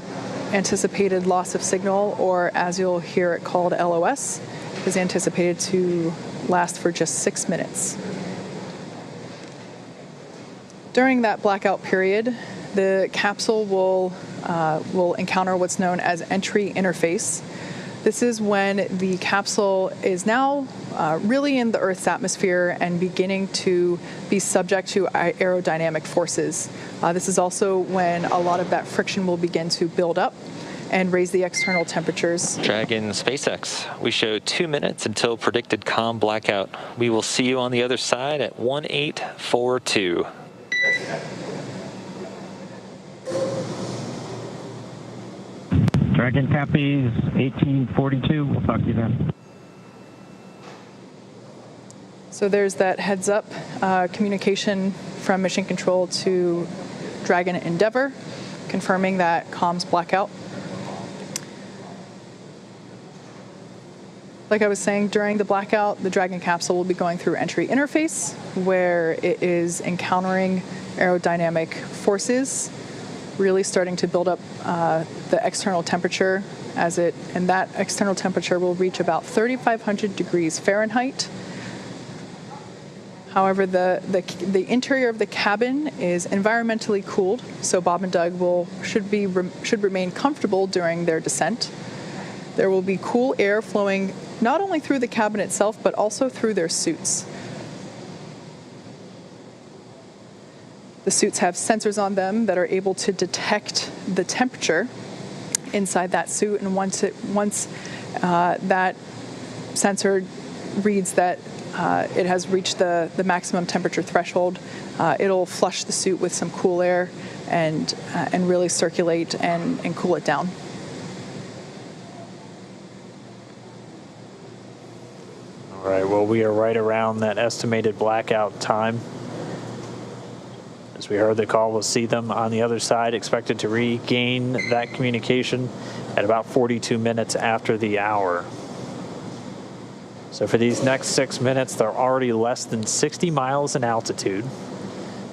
D: anticipated loss of signal, or as you'll hear it called, LOS, is anticipated to last for just 6 minutes. During that blackout period, the capsule will encounter what's known as entry interface. This is when the capsule is now really in the Earth's atmosphere and beginning to be subject to aerodynamic forces. This is also when a lot of that friction will begin to build up and raise the external temperatures.
A: Dragon SpaceX, we show 2 minutes until predicted calm blackout. We will see you on the other side at 1842.
B: Dragon copies 1842. We'll talk to you then.
D: So there's that heads up communication from Mission Control to Dragon Endeavour, confirming that comms blackout. Like I was saying, during the blackout, the Dragon capsule will be going through entry interface, where it is encountering aerodynamic forces, really starting to build up the external temperature and that external temperature will reach about 3,500 degrees Fahrenheit. However, the interior of the cabin is environmentally cooled, so Bob and Doug should remain comfortable during their descent. There will be cool air flowing not only through the cabin itself, but also through their suits. The suits have sensors on them that are able to detect the temperature inside that suit, and once that sensor reads that it has reached the maximum temperature threshold, it'll flush the suit with some cool air and really circulate and cool it down.
C: All right, well, we are right around that estimated blackout time. As we heard the call, we'll see them on the other side, expected to regain that communication at about 42 minutes after the hour. So for these next 6 minutes, they're already less than 60 miles in altitude.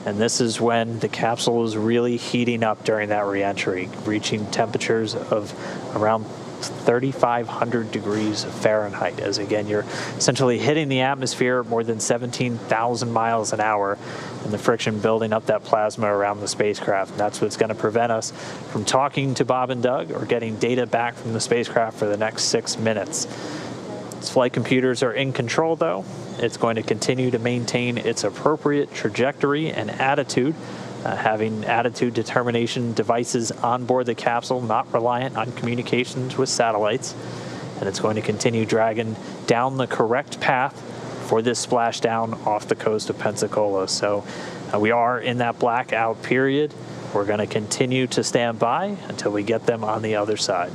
C: And this is when the capsule is really heating up during that reentry, reaching temperatures of around 3,500 degrees Fahrenheit, as again, you're essentially hitting the atmosphere more than 17,000 miles an hour, and the friction building up that plasma around the spacecraft. And that's what's going to prevent us from talking to Bob and Doug or getting data back from the spacecraft for the next 6 minutes. Its flight computers are in control, though. It's going to continue to maintain its appropriate trajectory and attitude, having attitude determination devices on board the capsule, not reliant on communications with satellites. And it's going to continue Dragon down the correct path for this splashdown off the coast of Pensacola. So we are in that blackout period. We're going to continue to stand by until we get them on the other side.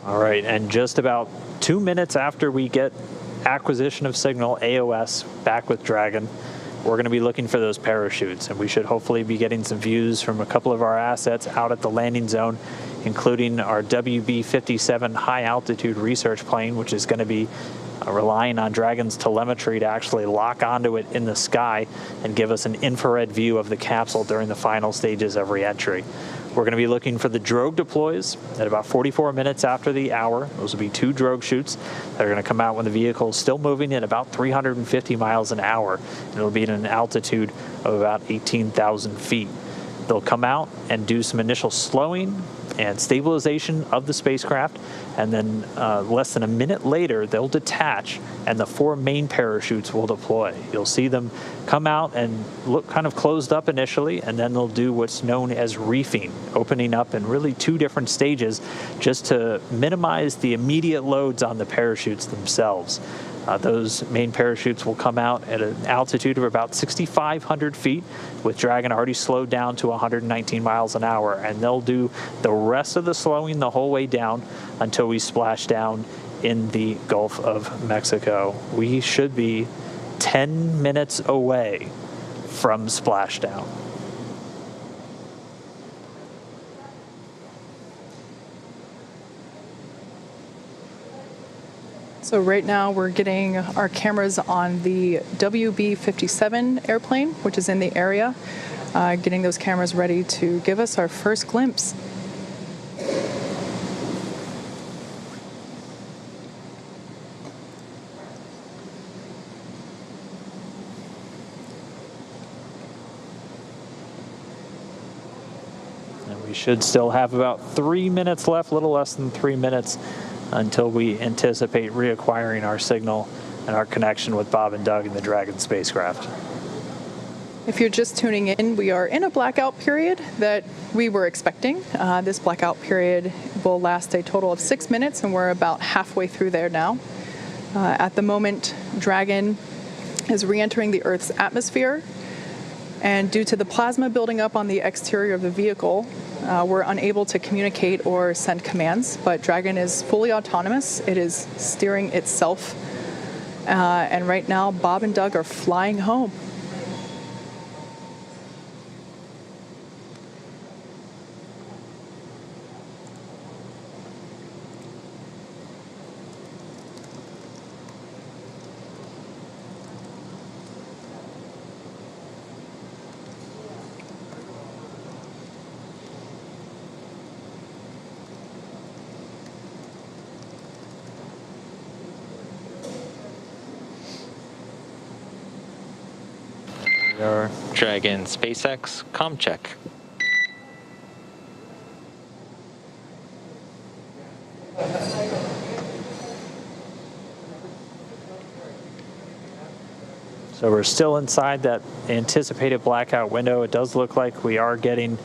C: All right, and just about 2 minutes after we get acquisition of signal, AOS, back with Dragon, we're going to be looking for those parachutes, and we should hopefully be getting some views from a couple of our assets out at the landing zone, including our WB-57 high-altitude research plane, which is going to be relying on Dragon's telemetry to actually lock onto it in the sky and give us an infrared view of the capsule during the final stages of reentry. We're going to be looking for the drogue deploys at about 44 minutes after the hour. Those will be 2 drogue shoots that are going to come out when the vehicle is still moving at about 350 miles an hour. And it'll be at an altitude of about 18,000 feet. They'll come out and do some initial slowing and stabilization of the spacecraft, and then less than a minute later, they'll detach, and the 4 main parachutes will deploy. You'll see them come out and look kind of closed up initially, and then they'll do what's known as reefing, opening up in really 2 different stages just to minimize the immediate loads on the parachutes themselves. Those main parachutes will come out at an altitude of about 6,500 feet, with Dragon already slowed down to 119 miles an hour, and they'll do the rest of the slowing the whole way down until we splash down in the Gulf of Mexico. We should be 10 minutes away from splashdown.
D: So right now we're getting our cameras on the WB-57 airplane, which is in the area, getting those cameras ready to give us our first glimpse.
C: And we should still have about 3 minutes left, a little less than 3 minutes, until we anticipate reacquiring our signal and our connection with Bob and Doug in the Dragon spacecraft.
D: If you're just tuning in, we are in a blackout period that we were expecting. This blackout period will last a total of 6 minutes, and we're about halfway through there now. At the moment, Dragon is re-entering the Earth's atmosphere, and due to the plasma building up on the exterior of the vehicle, we're unable to communicate or send commands, but Dragon is fully autonomous. It is steering itself. And right now, Bob and Doug are flying home.
A: Dragon SpaceX comm check.
C: So we're still inside that anticipated blackout window. It does look like we are getting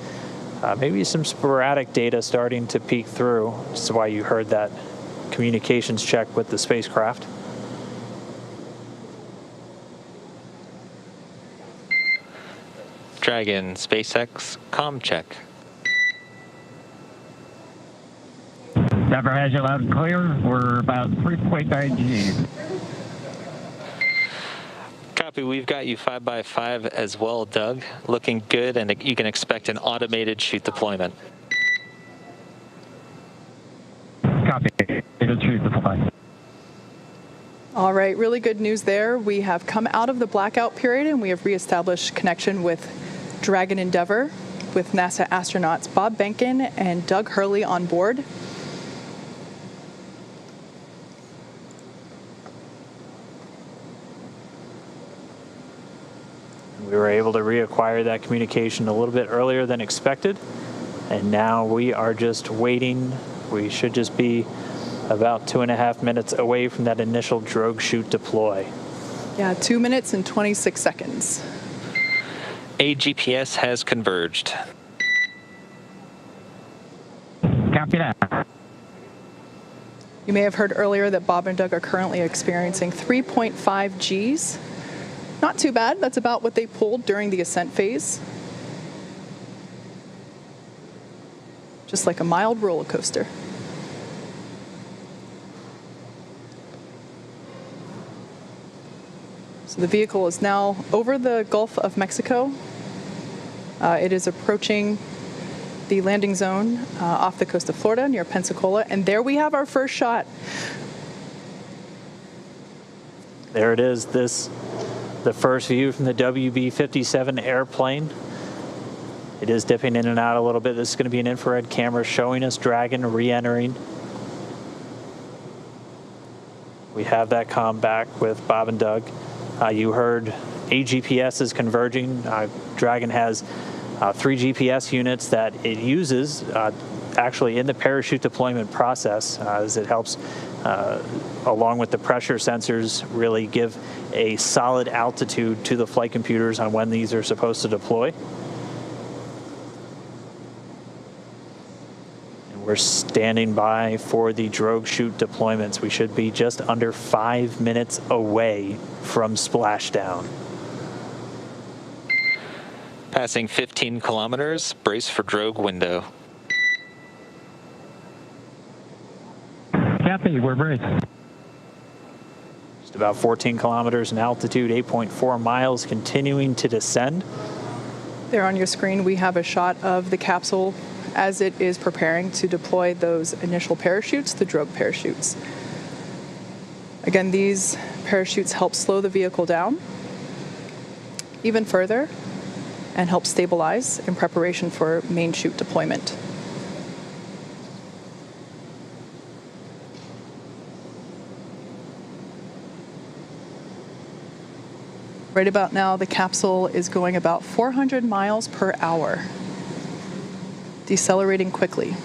C: maybe some sporadic data starting to peek through. This is why you heard that communications check with the spacecraft.
A: Dragon SpaceX comm check.
H: Denver has you loud and clear. We're about 3.9 Gs.
A: Copy, we've got you 5x5 as well, Doug. Looking good, and you can expect an automated chute deployment.
H: Copy. Good chute deployment.
D: All right, really good news there. We have come out of the blackout period, and we have reestablished connection with Dragon Endeavour, with NASA astronauts Bob Behnken and Doug Hurley on board.
C: We were able to reacquire that communication a little bit earlier than expected, and now we are just waiting. We should just be about 2.5 minutes away from that initial drogue chute deploy.
D: Yeah, 2 minutes and 26 seconds.
A: AGPS has converged.
H: Copy that.
D: You may have heard earlier that Bob and Doug are currently experiencing 3.5 Gs. Not too bad. That's about what they pulled during the ascent phase. Just like a mild roller coaster. So the vehicle is now over the Gulf of Mexico. It is approaching the landing zone off the coast of Florida near Pensacola, and there we have our first shot.
C: There it is. The first view from the WB-57 airplane. It is dipping in and out a little bit. This is going to be an infrared camera showing us Dragon re-entering. We have that comm back with Bob and Doug. You heard AGPS is converging. Dragon has 3 GPS units that it uses actually in the parachute deployment process, as it helps, along with the pressure sensors, really give a solid altitude to the flight computers on when these are supposed to deploy. We're standing by for the drogue chute deployments. We should be just under 5 minutes away from splashdown.
A: Passing 15 kilometers, brace for drogue window.
H: Copy, we're braced.
C: Just about 14 kilometers in altitude, 8.4 miles, continuing to descend.
D: There on your screen, we have a shot of the capsule as it is preparing to deploy those initial parachutes, the drogue parachutes. Again, these parachutes help slow the vehicle down even further and help stabilize in preparation for main chute deployment. Right about now, the capsule is going about 400 miles per hour. Decelerating quickly.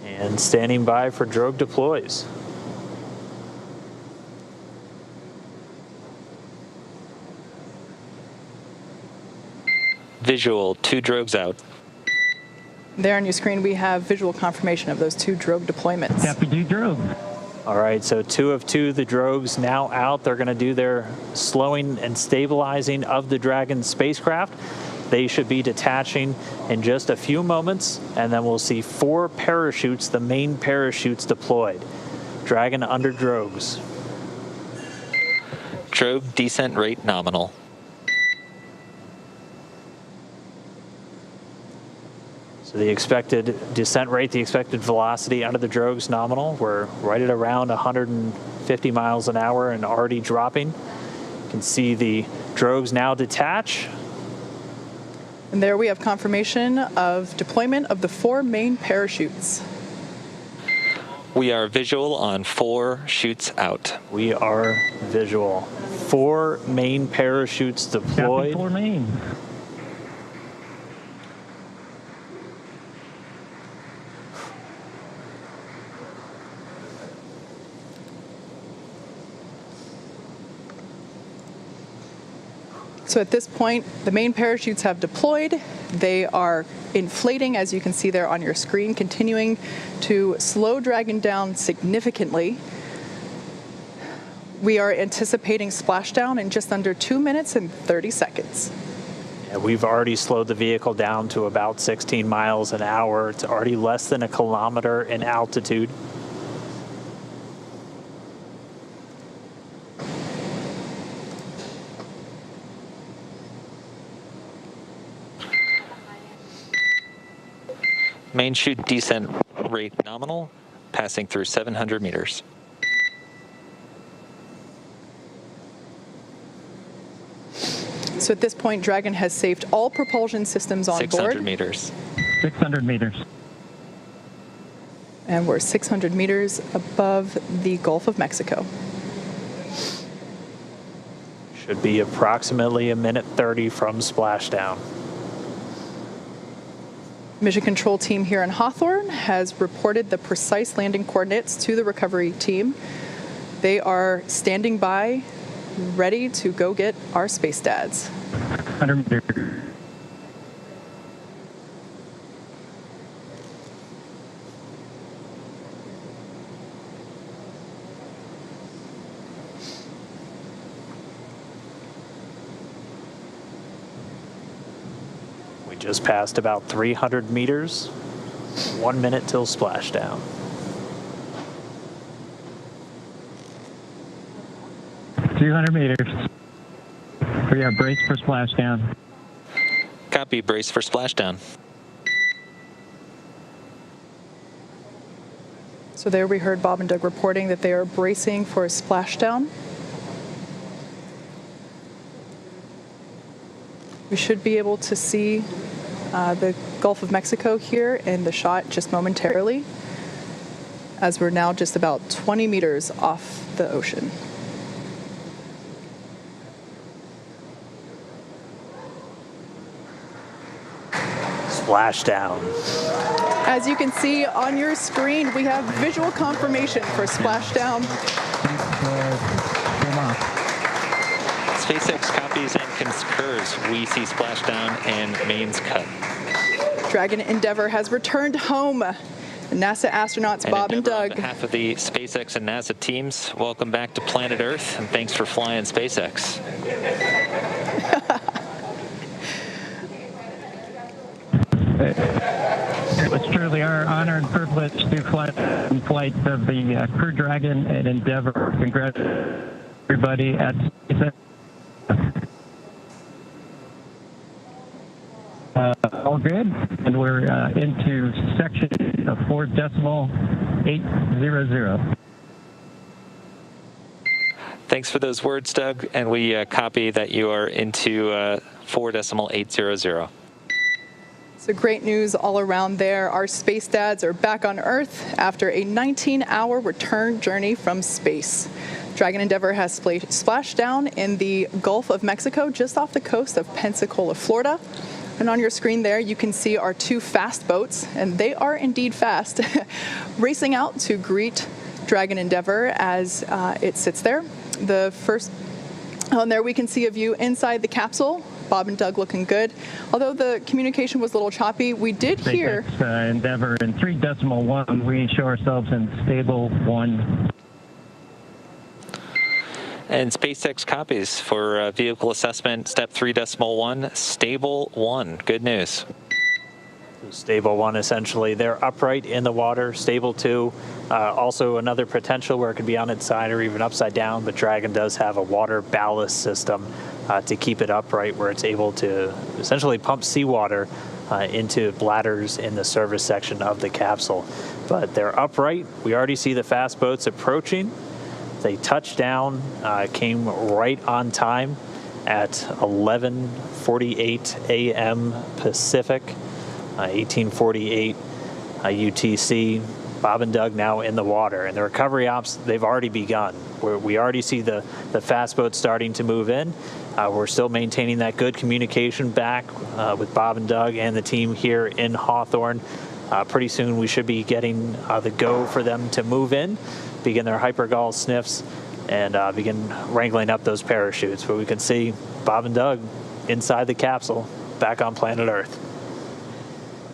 C: And standing by for drogue deploys.
A: Visual, 2 drogues out.
D: There on your screen, we have visual confirmation of those 2 drogue deployments.
H: Copy, 2 drogue.
C: All right, so 2 of 2, the drogues now out. They're going to do their slowing and stabilizing of the Dragon spacecraft. They should be detaching in just a few moments, and then we'll see 4 parachutes, the main parachutes deployed. Dragon under drogues.
A: Drogue descent rate nominal.
C: So the expected descent rate, the expected velocity under the drogues nominal, we're right at around 150 miles an hour and already dropping. You can see the drogues now detach.
D: And there we have confirmation of deployment of the 4 main parachutes.
A: We are visual on 4 chutes out.
C: We are visual. 4 main parachutes deployed.
H: Copy, 4 main.
D: So at this point, the main parachutes have deployed. They are inflating, as you can see there on your screen, continuing to slow Dragon down significantly. We are anticipating splashdown in just under 2 minutes and 30 seconds.
C: Yeah, we've already slowed the vehicle down to about 16 miles an hour. It's already less than 1 kilometer in altitude.
A: Main chute descent rate nominal, passing through 700 meters.
D: So at this point, Dragon has saved all propulsion systems on
A: 600
D: board.
A: meters.
H: 600 meters.
D: And we're 600 meters above the Gulf of Mexico.
C: Should be approximately 1:30 from splashdown.
D: Mission control team here in Hawthorne has reported the precise landing coordinates to the recovery team. They are standing by, ready to go get our space dads.
H: 100 meters.
C: We just passed about 300 meters. 1 minute till splashdown.
H: 200 meters. We are braced for splashdown.
A: Copy, brace for splashdown.
D: So there we heard Bob and Doug reporting that they are bracing for a splashdown. We should be able to see the Gulf of Mexico here in the shot just momentarily, as we're now just about 20 meters off the ocean.
C: splashdown.
D: As you can see on your screen, we have visual confirmation for splashdown.
A: SpaceX copies and concurs. We see splashdown and mains cut.
D: Dragon Endeavour has returned home. NASA astronauts Bob and Doug.
A: On behalf of the SpaceX and NASA teams, welcome back to planet Earth, and thanks for flying SpaceX.
H: It was truly our honor and privilege to fly in flight of the Crew Dragon and Endeavour. Congratulations, everybody at SpaceX. All good, and we're into section 4.800.
A: Thanks for those words, Doug, and we copy that you are into 4.800.
D: So great news all around there. Our space dads are back on Earth after a 19-hour return journey from space. Dragon Endeavour has splashed down in the Gulf of Mexico, just off the coast of Pensacola, Florida. And on your screen there, you can see our two fast boats, and they are indeed fast, racing out to greet Dragon Endeavour as it sits there. The first on there, we can see a view inside the capsule. Bob and Doug looking good. Although the communication was a little choppy, we did hear...
H: Endeavour in 3.1, we show ourselves in stable 1.
A: And SpaceX copies for vehicle assessment, step 3.1, stable 1. Good news.
C: Stable 1, essentially. They're upright in the water. Stable 2, also another potential where it could be on its side or even upside down, but Dragon does have a water ballast system to keep it upright, where it's able to essentially pump seawater into bladders in the service section of the capsule. But they're upright. We already see the fast boats approaching. They touched down, came right on time at 11:48 a.m. Pacific, 1848 UTC. Bob and Doug now in the water, and the recovery ops, they've already begun. We already see the fast boat starting to move in. We're still maintaining that good communication back with Bob and Doug and the team here in Hawthorne. Pretty soon we should be getting the go for them to move in, begin their hypergol sniffs, and begin wrangling up those parachutes. But we can see Bob and Doug inside the capsule, back on planet Earth.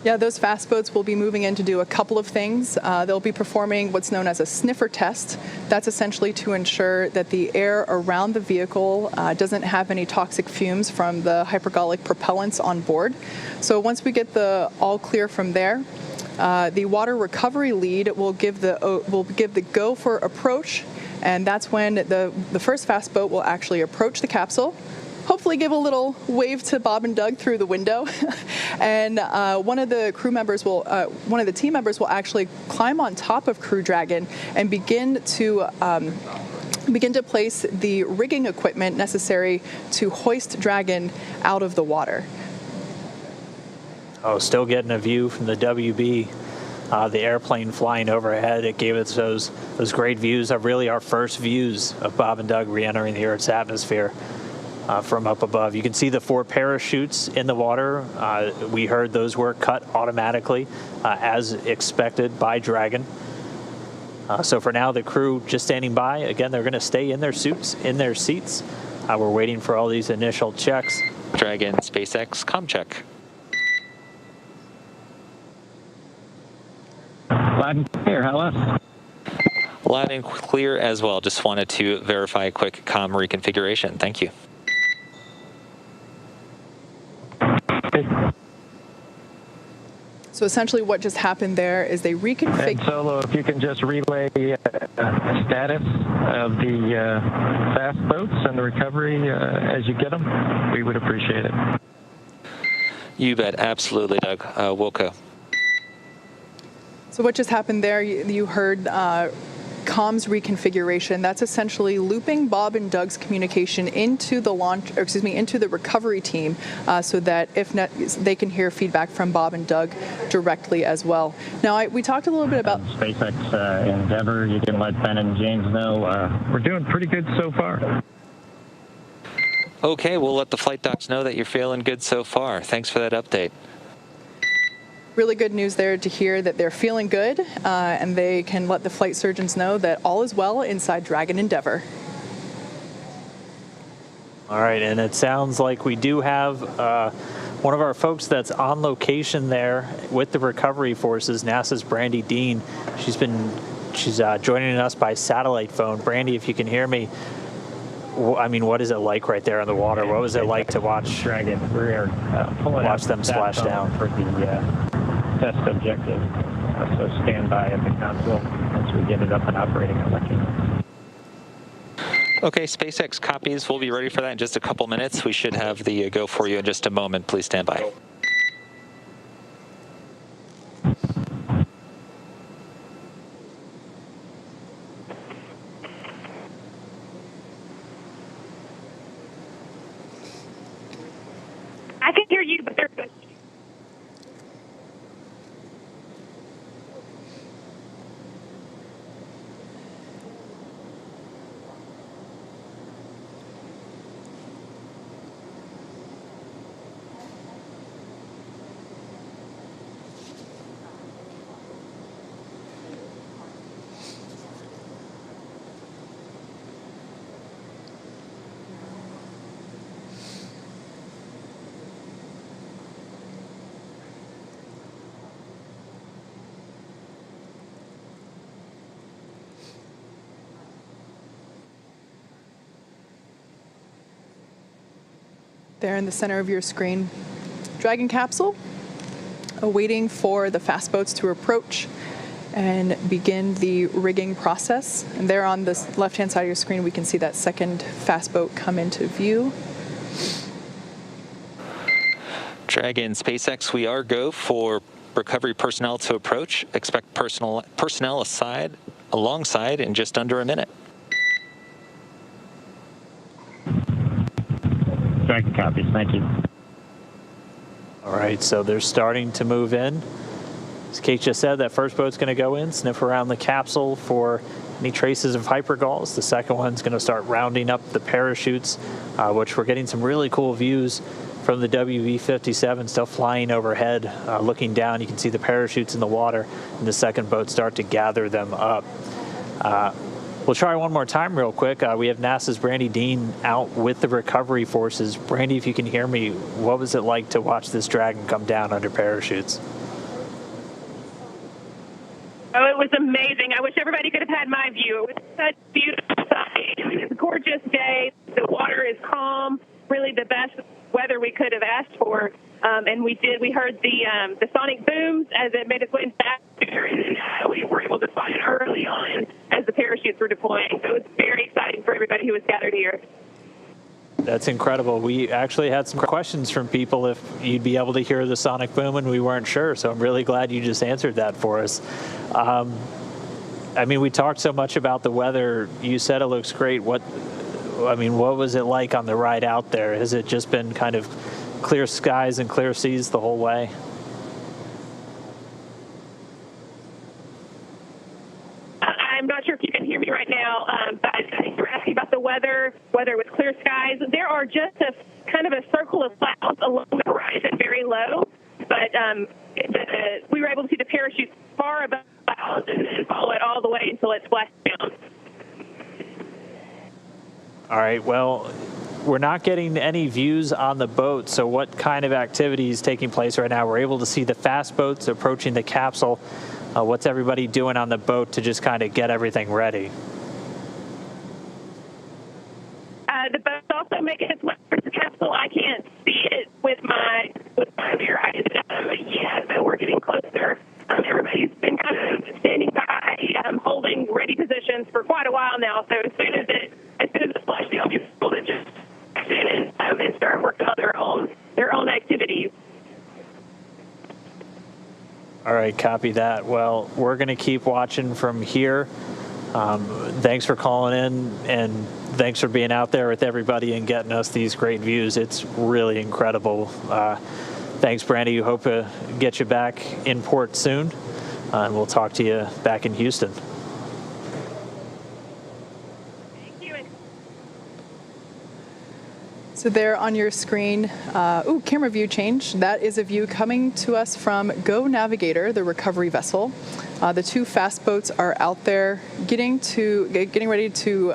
D: Yeah, those fast boats will be moving in to do a couple of things. They'll be performing what's known as a sniffer test. That's essentially to ensure that the air around the vehicle doesn't have any toxic fumes from the hypergolic propellants on board. So once we get the all clear from there, the water recovery lead will give the go for approach, and that's when the first fast boat will actually approach the capsule. Hopefully give a little wave to Bob and Doug through the window. And one of the team members will actually climb on top of Crew Dragon and begin to place the rigging equipment necessary to hoist Dragon out of the water.
C: Oh, still getting a view from the WB. The airplane flying overhead, it gave us those great views of really our first views of Bob and Doug re-entering the Earth's atmosphere. From up above. You can see the 4 parachutes in the water. We heard those were cut automatically as expected by Dragon. So for now, the crew just standing by. Again, they're going to stay in their suits, in their seats. We're waiting for all these initial checks.
A: Dragon, SpaceX, comm check.
H: Loud and clear, hello.
A: Loud and clear as well. Just wanted to verify a quick comm reconfiguration. Thank you.
D: So essentially what just happened there is they reconfigured...
H: And Solo, if you can just relay the status of the fast boats and the recovery as you get them, we would appreciate it.
A: You bet. Absolutely, Doug. Wilco.
D: So what just happened there, you heard comms reconfiguration. That's essentially looping Bob and Doug's communication into the into the recovery team, so that they can hear feedback from Bob and Doug directly as well. Now, we talked a little bit about
H: SpaceX Endeavour. You can let Ben and James know we're doing pretty good so far.
A: Okay, we'll let the flight docs know that you're feeling good so far. Thanks for that update.
D: Really good news there to hear that they're feeling good, and they can let the flight surgeons know that all is well inside Dragon Endeavour.
C: All right, and it sounds like we do have one of our folks that's on location there with the recovery forces, NASA's Brandy Dean. She's joining us by satellite phone. Brandy, if you can hear me, I mean, what is it like right there in the water? What was it like to watch
H: Dragon? We're
C: watch them splash down
H: for the test objective. So stand by at the console once we get it up and operating. I'll let you know.
A: Okay, SpaceX copies. We'll be ready for that in just a couple minutes. We should have the go for you in just a moment. Please stand by.
I: I can hear you, but they're good.
D: There in the center of your screen, Dragon capsule, awaiting for the fast boats to approach and begin the rigging process. And there on the left-hand side of your screen, we can see that second fast boat come into view.
A: Dragon SpaceX, we are go for recovery personnel to approach. Expect personnel alongside in just under a minute.
H: Dragon copies. Thank you.
C: All right, so they're starting to move in. As Kate just said, that first boat's going to go in, sniff around the capsule for any traces of hypergalls. The second one's going to start rounding up the parachutes, which we're getting some really cool views from the WV-57 still flying overhead. Looking down, you can see the parachutes in the water, and the second boat start to gather them up. We'll try one more time real quick. We have NASA's Brandy Dean out with the recovery forces. Brandy, if you can hear me, what was it like to watch this Dragon come down under parachutes?
I: Oh, it was amazing. I wish everybody could have had my view. It was such a beautiful sight. I mean, it's a gorgeous day. The water is calm, really the best weather we could have asked for. And we heard the sonic booms as it made its way back there, and we were able to find it early on as the parachutes were deploying. So it was very exciting for everybody who was gathered here.
C: That's incredible. We actually had some questions from people if you'd be able to hear the sonic boom, and we weren't sure. So I'm really glad you just answered that for us. I mean, we talked so much about the weather. You said it looks great. What was it like on the ride out there? Has it just been kind of clear skies and clear seas the whole way?
I: I'm not sure if you can hear me right now, but I think you're asking about the weather with clear skies. There are just a kind of a circle of clouds along the horizon, very low, but we were able to see the parachutes far above the clouds and then follow it all the way until it splashed down.
C: All right, well, we're not getting any views on the boat, so what kind of activity is taking place right now? We're able to see the fast boats approaching the capsule. What's everybody doing on the boat to just kind of get everything ready?
I: The boat's also making its way towards the capsule. I can't see it with my rear eyes, but we're getting closer. Everybody's been kind of standing by, holding ready positions for quite a while now. So as soon as it splashed down, people that just stand and start working on their own activities.
C: All right, copy that. Well, we're going to keep watching from here. Thanks for calling in, and thanks for being out there with everybody and getting us these great views. It's really incredible. Thanks, Brandy. We hope to get you back in port soon, and we'll talk to you back in Houston.
D: So there on your screen, camera view change. That is a view coming to us from Go Navigator, the recovery vessel. The two fast boats are out there getting ready to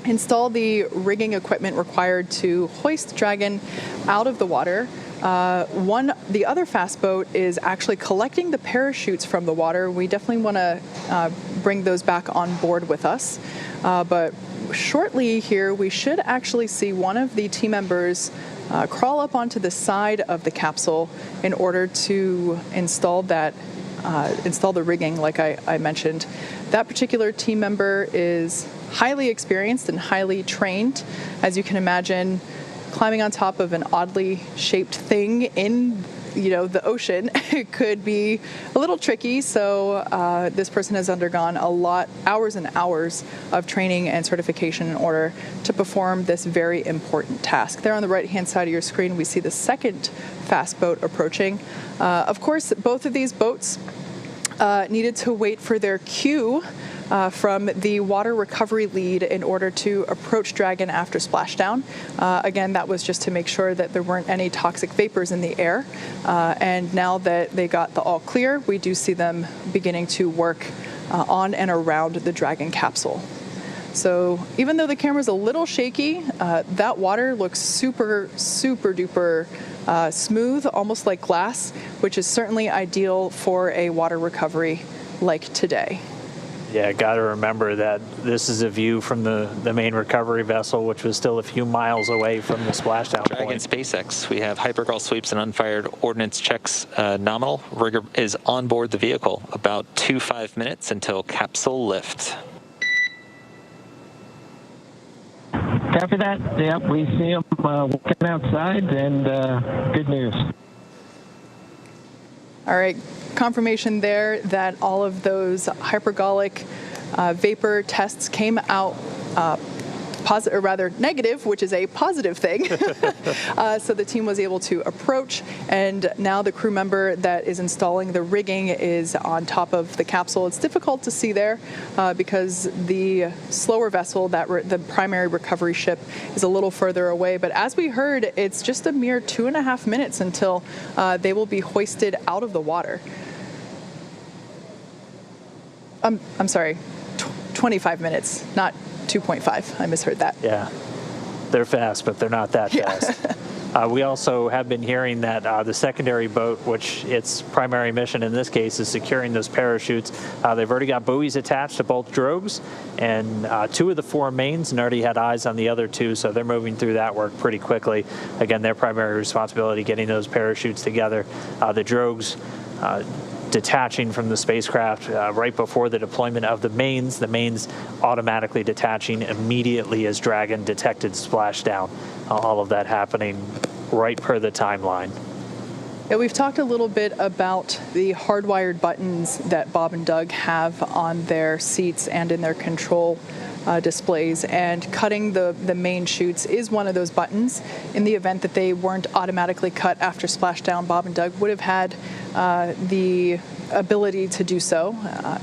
D: install the rigging equipment required to hoist Dragon out of the water. The other fast boat is actually collecting the parachutes from the water. We definitely want to bring those back on board with us. But shortly here, we should actually see one of the team members crawl up onto the side of the capsule in order to install the rigging, like I mentioned. That particular team member is highly experienced and highly trained. As you can imagine, climbing on top of an oddly shaped thing in the ocean could be a little tricky. So this person has undergone hours and hours of training and certification in order to perform this very important task. There on the right-hand side of your screen, we see the second fast boat approaching. Of course, both of these boats needed to wait for their cue from the water recovery lead in order to approach Dragon after splashdown. Again, that was just to make sure that there weren't any toxic vapors in the air. And now that they got the all clear, we do see them beginning to work on and around the Dragon capsule. So even though the camera's a little shaky, that water looks super, super duper smooth, almost like glass, which is certainly ideal for a water recovery like today.
C: Yeah, got to remember that this is a view from the main recovery vessel, which was still a few miles away from the splashdown
A: Dragon
C: point.
A: SpaceX. We have hypergol sweeps and unfired ordnance checks nominal. Rigger is on board the vehicle. About 5 minutes until capsule lift.
H: Copy that. Yep, we see them walking outside, and good news.
D: All right, confirmation there that all of those hypergolic vapor tests came out negative, which is a positive thing. So the team was able to approach, and now the crew member that is installing the rigging is on top of the capsule. It's difficult to see there because the slower vessel, the primary recovery ship, is a little further away. But as we heard, it's just a mere 2.5 minutes until they will be hoisted out of the water. I'm sorry, 25 minutes, not 2.5. I misheard that.
C: Yeah, they're fast, but they're not that fast. We also have been hearing that the secondary boat, which its primary mission in this case is securing those parachutes, they've already got buoys attached to both drogues, and 2 of the 4 mains, and already had eyes on the other 2, so they're moving through that work pretty quickly. Again, their primary responsibility, getting those parachutes together. The drogues detaching from the spacecraft right before the deployment of the mains automatically detaching immediately as Dragon detected splashdown. All of that happening right per the timeline.
D: Yeah, we've talked a little bit about the hardwired buttons that Bob and Doug have on their seats and in their control displays, and cutting the main chutes is one of those buttons. In the event that they weren't automatically cut after splashdown, Bob and Doug would have had the ability to do so.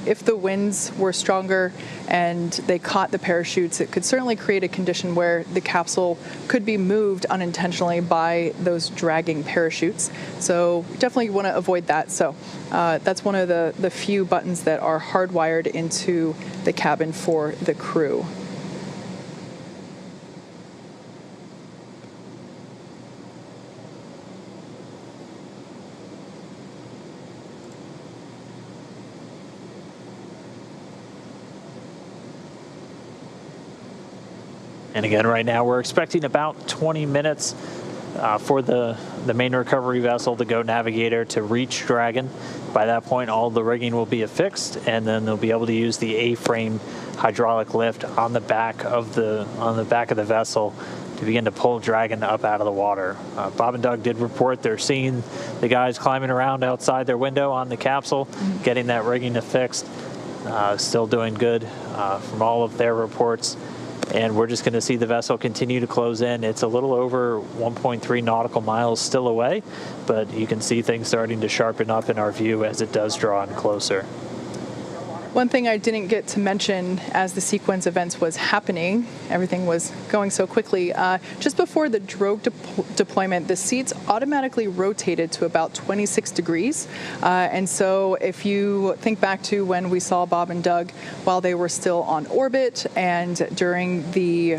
D: If the winds were stronger and they caught the parachutes, it could certainly create a condition where the capsule could be moved unintentionally by those dragging parachutes. So definitely want to avoid that. So that's one of the few buttons that are hardwired into the cabin for the crew.
C: And again, right now we're expecting about 20 minutes for the main recovery vessel, the Go Navigator, to reach Dragon. By that point, all the rigging will be affixed, and then they'll be able to use the A-frame hydraulic lift on the back of the vessel to begin to pull Dragon up out of the water. Bob and Doug did report they're seeing the guys climbing around outside their window on the capsule, getting that rigging affixed. Still doing good from all of their reports. And we're just going to see the vessel continue to close in. It's a little over 1.3 nautical miles still away, but you can see things starting to sharpen up in our view as it does draw in closer.
D: One thing I didn't get to mention as the sequence events was happening, everything was going so quickly, just before the drogue deployment, the seats automatically rotated to about 26 degrees. And so if you think back to when we saw Bob and Doug while they were still on orbit and during the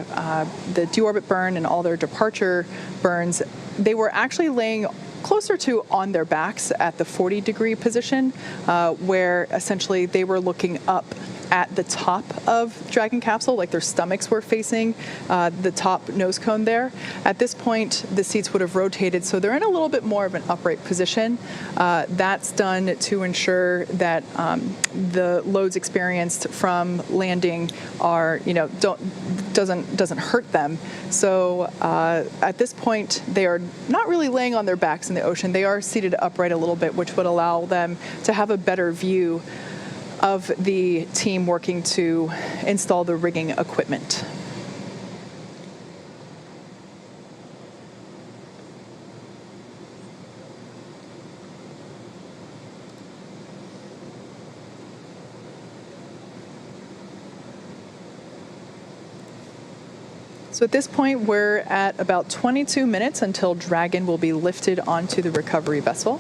D: deorbit burn and all their departure burns, they were actually laying closer to on their backs at the 40-degree position, where essentially they were looking up at the top of Dragon capsule, like their stomachs were facing the top nose cone there. At this point, the seats would have rotated, so they're in a little bit more of an upright position. That's done to ensure that the loads experienced from landing are, doesn't hurt them. So at this point, they are not really laying on their backs in the ocean. They are seated upright a little bit, which would allow them to have a better view of the team working to install the rigging equipment. So at this point, we're at about 22 minutes until Dragon will be lifted onto the recovery vessel.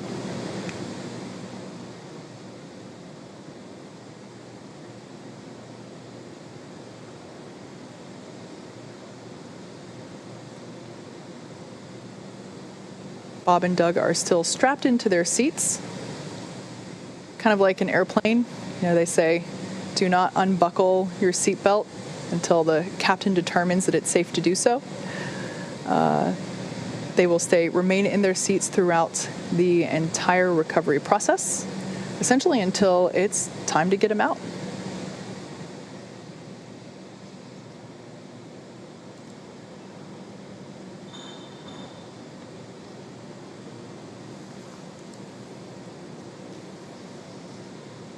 D: Bob and Doug are still strapped into their seats, kind of like an airplane. They say, do not unbuckle your seatbelt until the captain determines that it's safe to do so. They will remain in their seats throughout the entire recovery process, essentially until it's time to get them out.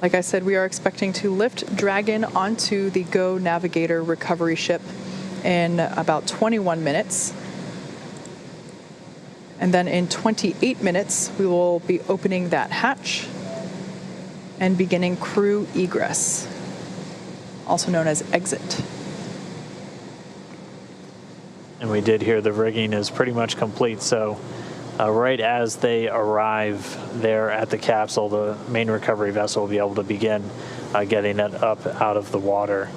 D: Like I said, we are expecting to lift Dragon onto the Go Navigator recovery ship in about 21 minutes. And then in 28 minutes, we will be opening that hatch and beginning crew egress, also known as exit.
C: And we did hear the rigging is pretty much complete, so right as they arrive there at the capsule, the main recovery vessel will be able to begin getting it up out of the water.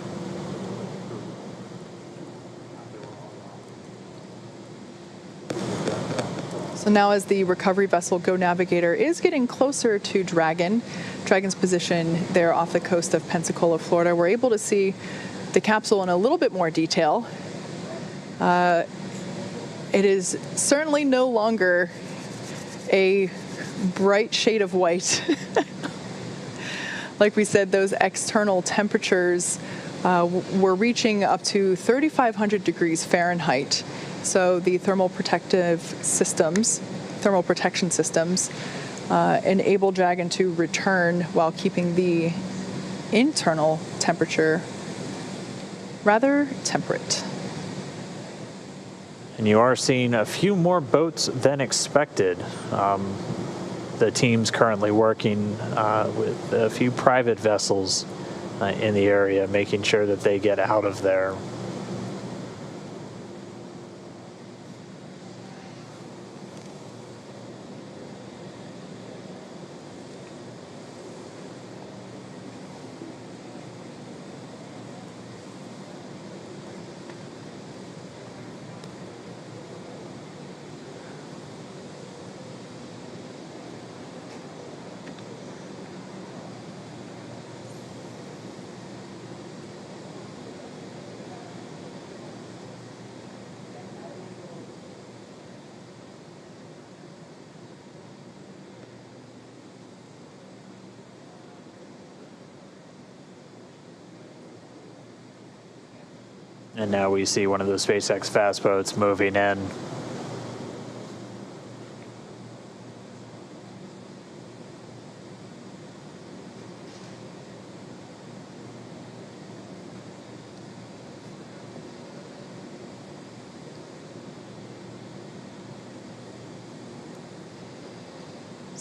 D: So now as the recovery vessel Go Navigator is getting closer to Dragon's position there off the coast of Pensacola, Florida, we're able to see the capsule in a little bit more detail. It is certainly no longer a bright shade of white. Like we said, those external temperatures were reaching up to 3,500 degrees Fahrenheit. So the thermal protection systems enable Dragon to return while keeping the internal temperature rather temperate.
C: And you are seeing a few more boats than expected. The team's currently working with a few private vessels in the area, making sure that they get out of there. And now we see one of the SpaceX fast boats moving in.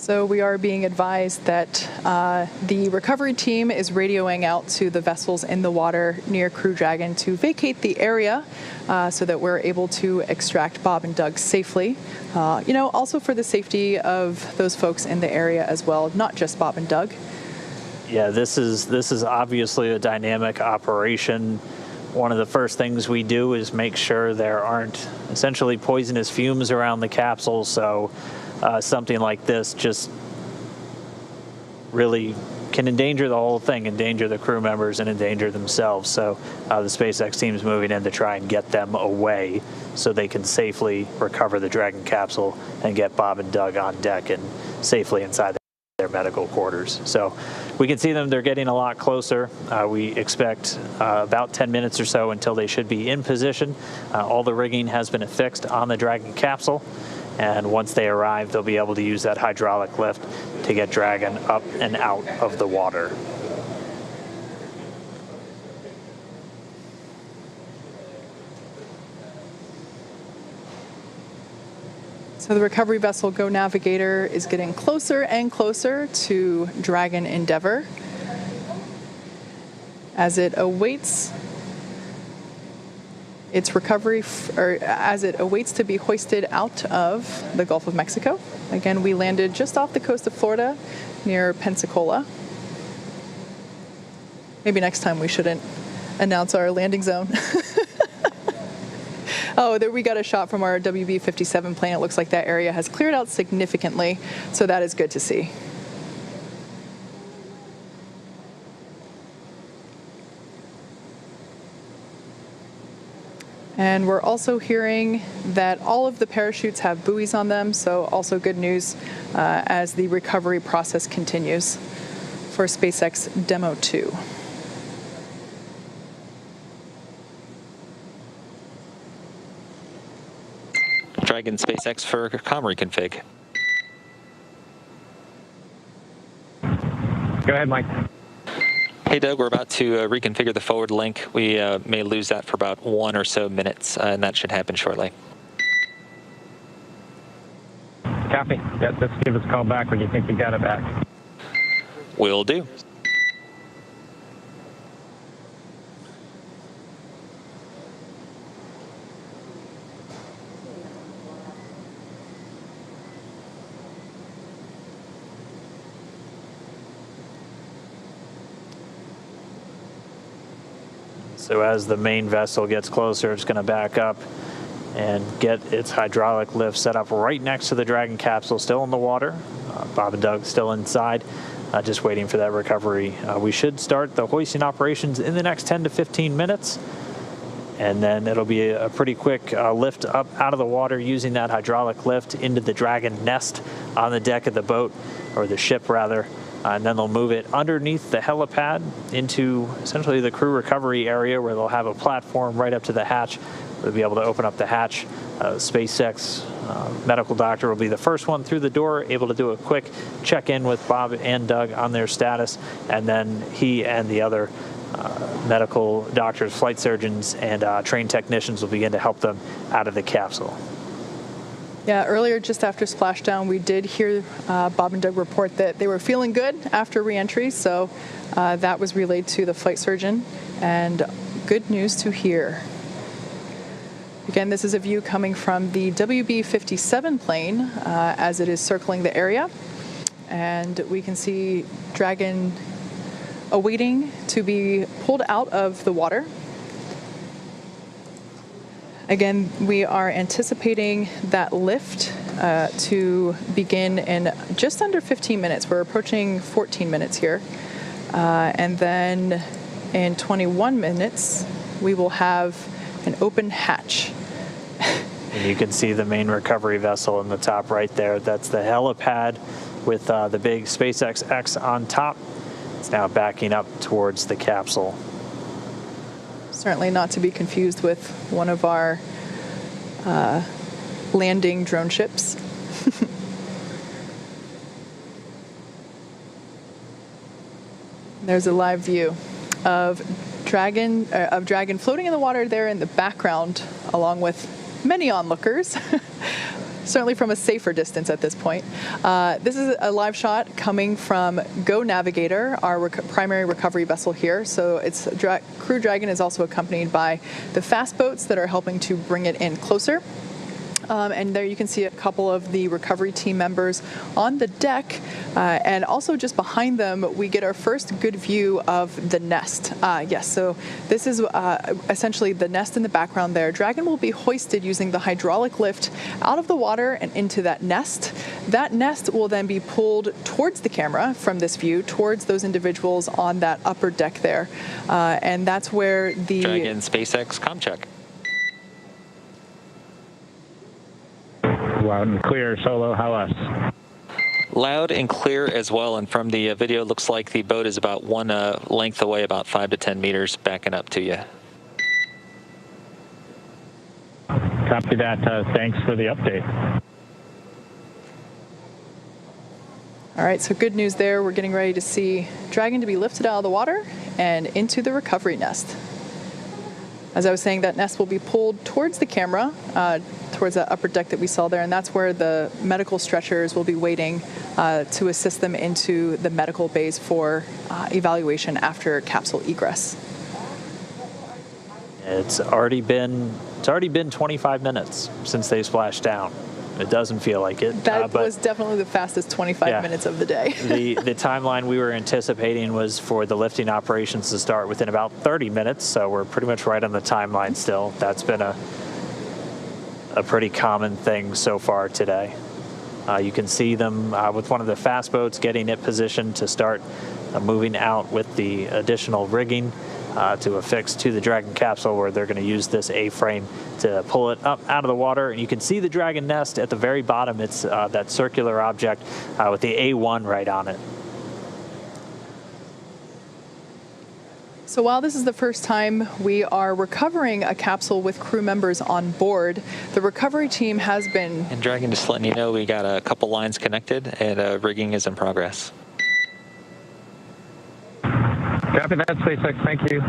D: So we are being advised that the recovery team is radioing out to the vessels in the water near Crew Dragon to vacate the area so that we're able to extract Bob and Doug safely. Also for the safety of those folks in the area as well, not just Bob and Doug.
C: Yeah, this is obviously a dynamic operation. One of the first things we do is make sure there aren't essentially poisonous fumes around the capsule, so something like this just really can endanger the whole thing, endanger the crew members and endanger themselves. So the SpaceX team's moving in to try and get them away so they can safely recover the Dragon capsule and get Bob and Doug on deck and safely inside their medical quarters. So we can see them, they're getting a lot closer. We expect about 10 minutes or so until they should be in position. All the rigging has been affixed on the Dragon capsule. And once they arrive, they'll be able to use that hydraulic lift to get Dragon up and out of the water.
D: So the recovery vessel Go Navigator is getting closer and closer to Dragon Endeavour as it awaits its recovery, or as it awaits to be hoisted out of the Gulf of Mexico. Again, we landed just off the coast of Florida near Pensacola. Maybe next time we shouldn't announce our landing zone. Oh, there we got a shot from our WB-57 plane. It looks like that area has cleared out significantly, so that is good to see. And we're also hearing that all of the parachutes have buoys on them, so also good news as the recovery process continues for SpaceX Demo 2.
A: Dragon SpaceX for comm reconfig.
H: Go ahead, Mike.
A: Hey, Doug, we're about to reconfigure the forward link. We may lose that for about 1 or so minutes, and that should happen shortly.
H: Copy. Let's give us a call back when you think you got it back.
A: Will do.
C: So as the main vessel gets closer, it's going to back up and get its hydraulic lift set up right next to the Dragon capsule, still in the water. Bob and Doug still inside, just waiting for that recovery. We should start the hoisting operations in the next 10 to 15 minutes. And then it'll be a pretty quick lift up out of the water using that hydraulic lift into the Dragon nest on the deck of the boat, or the ship rather. And then they'll move it underneath the helipad into essentially the crew recovery area, where they'll have a platform right up to the hatch. They'll be able to open up the hatch. SpaceX medical doctor will be the first one through the door, able to do a quick check-in with Bob and Doug on their status, and then he and the other medical doctors, flight surgeons, and trained technicians will begin to help them out of the capsule.
D: Yeah, earlier just after splashdown, we did hear Bob and Doug report that they were feeling good after reentry, so that was relayed to the flight surgeon, and good news to hear. Again, this is a view coming from the WB-57 plane as it is circling the area, and we can see Dragon awaiting to be pulled out of the water. Again, we are anticipating that lift to begin in just under 15 minutes. We're approaching 14 minutes here. And then in 21 minutes, we will have an open hatch.
C: And you can see the main recovery vessel in the top right there. That's the helipad with the big SpaceX X on top. It's now backing up towards the capsule.
D: Certainly not to be confused with one of our landing drone ships. There's a live view of Dragon floating in the water there in the background, along with many onlookers. certainly from a safer distance at this point. This is a live shot coming from Go Navigator, our primary recovery vessel here. So its Crew Dragon is also accompanied by the fast boats that are helping to bring it in closer. And there you can see a couple of the recovery team members on the deck. And also just behind them, we get our first good view of the nest. Yes, so this is essentially the nest in the background there. Dragon will be hoisted using the hydraulic lift out of the water and into that nest. That nest will then be pulled towards the camera from this view, towards those individuals on that upper deck there. And that's where the
A: Dragon SpaceX comm check.
H: Loud and clear, Solo. How us?
A: Loud and clear as well, and from the video, it looks like the boat is about one length away, about 5 to 10 meters, backing up to you.
H: Copy that. Thanks for the update.
D: All right, so good news there. We're getting ready to see Dragon to be lifted out of the water and into the recovery nest. As I was saying, that nest will be pulled towards the camera, towards that upper deck that we saw there, and that's where the medical stretchers will be waiting to assist them into the medical bays for evaluation after capsule egress.
C: It's already been 25 minutes since they splashed down. It doesn't feel like it.
D: That was definitely the fastest 25 minutes of the day.
C: the timeline we were anticipating was for the lifting operations to start within about 30 minutes, so we're pretty much right on the timeline still. That's been a pretty common thing so far today. You can see them with one of the fast boats getting it positioned to start moving out with the additional rigging to affix to the Dragon capsule, where they're going to use this A-frame to pull it up out of the water. And you can see the Dragon nest at the very bottom. It's that circular object with the A1 right on it.
D: So while this is the first time we are recovering a capsule with crew members on board, the recovery team has been...
A: And Dragon, just letting you know, we got a couple lines connected and rigging is in progress.
H: Copy that, SpaceX. Thank you.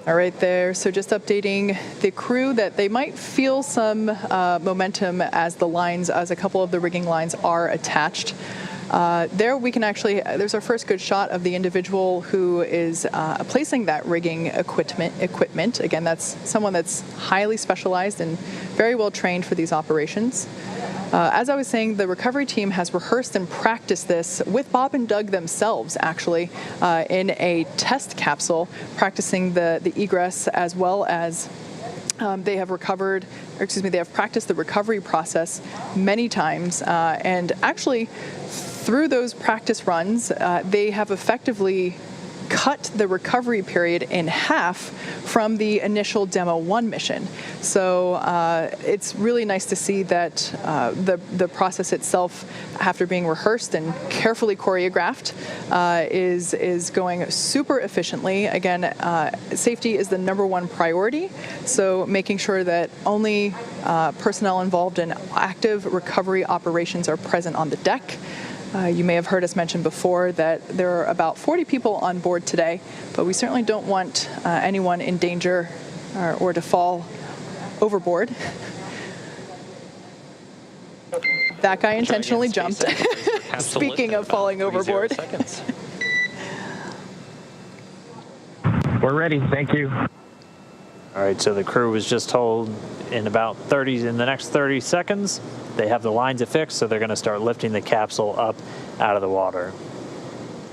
D: All right there. So just updating the crew that they might feel some momentum as a couple of the rigging lines are attached. There we can actually, there's our first good shot of the individual who is placing that rigging equipment. Again, that's someone that's highly specialized and very well trained for these operations. As I was saying, the recovery team has rehearsed and practiced this with Bob and Doug themselves, actually, in a test capsule, practicing the egress as well as they have practiced the recovery process many times. And actually, through those practice runs, they have effectively cut the recovery period in half from the initial Demo 1 mission. So it's really nice to see that the process itself, after being rehearsed and carefully choreographed, is going super efficiently. Again, safety is the #1 priority, so making sure that only personnel involved in active recovery operations are present on the deck. You may have heard us mention before that there are about 40 people on board today, but we certainly don't want anyone in danger or to fall overboard. That guy intentionally jumped. Speaking of falling overboard.
H: We're ready. Thank you.
C: All right, so the crew was just told in the next 30 seconds, they have the lines affixed, so they're going to start lifting the capsule up out of the water.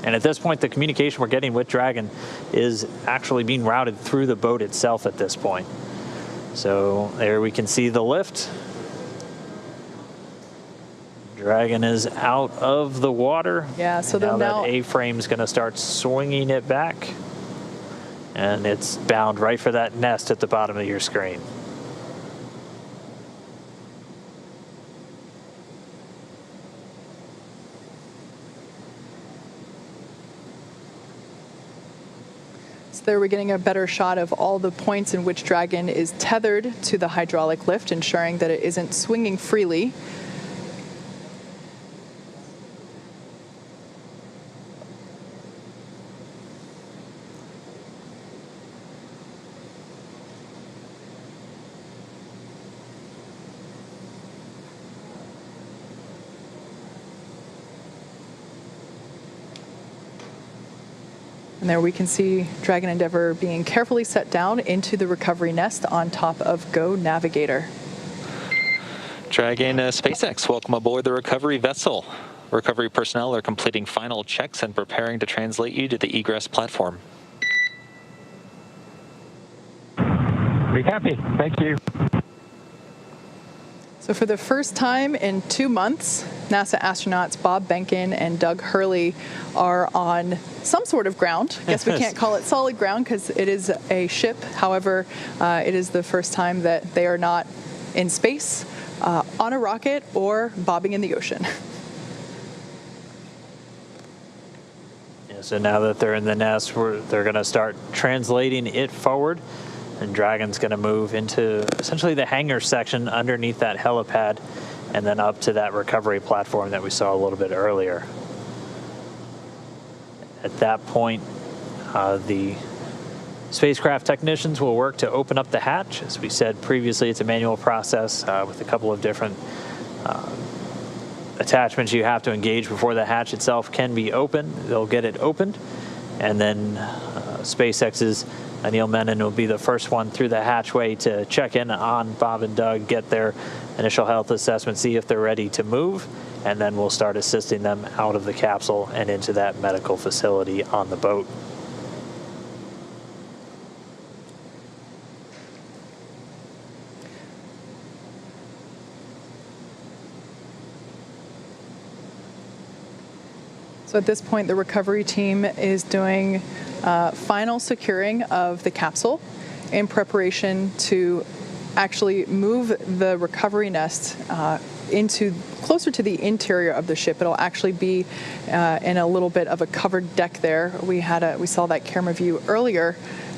C: And at this point, the communication we're getting with Dragon is actually being routed through the boat itself at this point. So there we can see the lift. Dragon is out of the water.
D: Yeah, so
C: now
D: now
C: that A-frame is going to start swinging it back. And it's bound right for that nest at the bottom of your screen.
D: So there we're getting a better shot of all the points in which Dragon is tethered to the hydraulic lift, ensuring that it isn't swinging freely. And there we can see Dragon Endeavour being carefully set down into the recovery nest on top of Go Navigator.
A: Dragon SpaceX, welcome aboard the recovery vessel. Recovery personnel are completing final checks and preparing to translate you to the egress platform.
H: Be happy. Thank you.
D: So for the first time in 2 months, NASA astronauts Bob Behnken and Doug Hurley are on some sort of ground. I guess we can't call it solid ground because it is a ship. However, it is the first time that they are not in space, on a rocket, or bobbing in the ocean.
C: Yeah, so now that they're in the nest, they're going to start translating it forward. And Dragon's going to move into essentially the hangar section underneath that helipad and then up to that recovery platform that we saw a little bit earlier. At that point, the spacecraft technicians will work to open up the hatch. As we said previously, it's a manual process with a couple of different attachments you have to engage before the hatch itself can be opened. They'll get it opened, and then SpaceX's Neil Menon will be the first one through the hatchway to check in on Bob and Doug, get their initial health assessment, see if they're ready to move, and then we'll start assisting them out of the capsule and into that medical facility on the boat.
D: So at this point, the recovery team is doing final securing of the capsule in preparation to actually move the recovery nest into closer to the interior of the ship. It'll actually be in a little bit of a covered deck there. We saw that camera view earlier,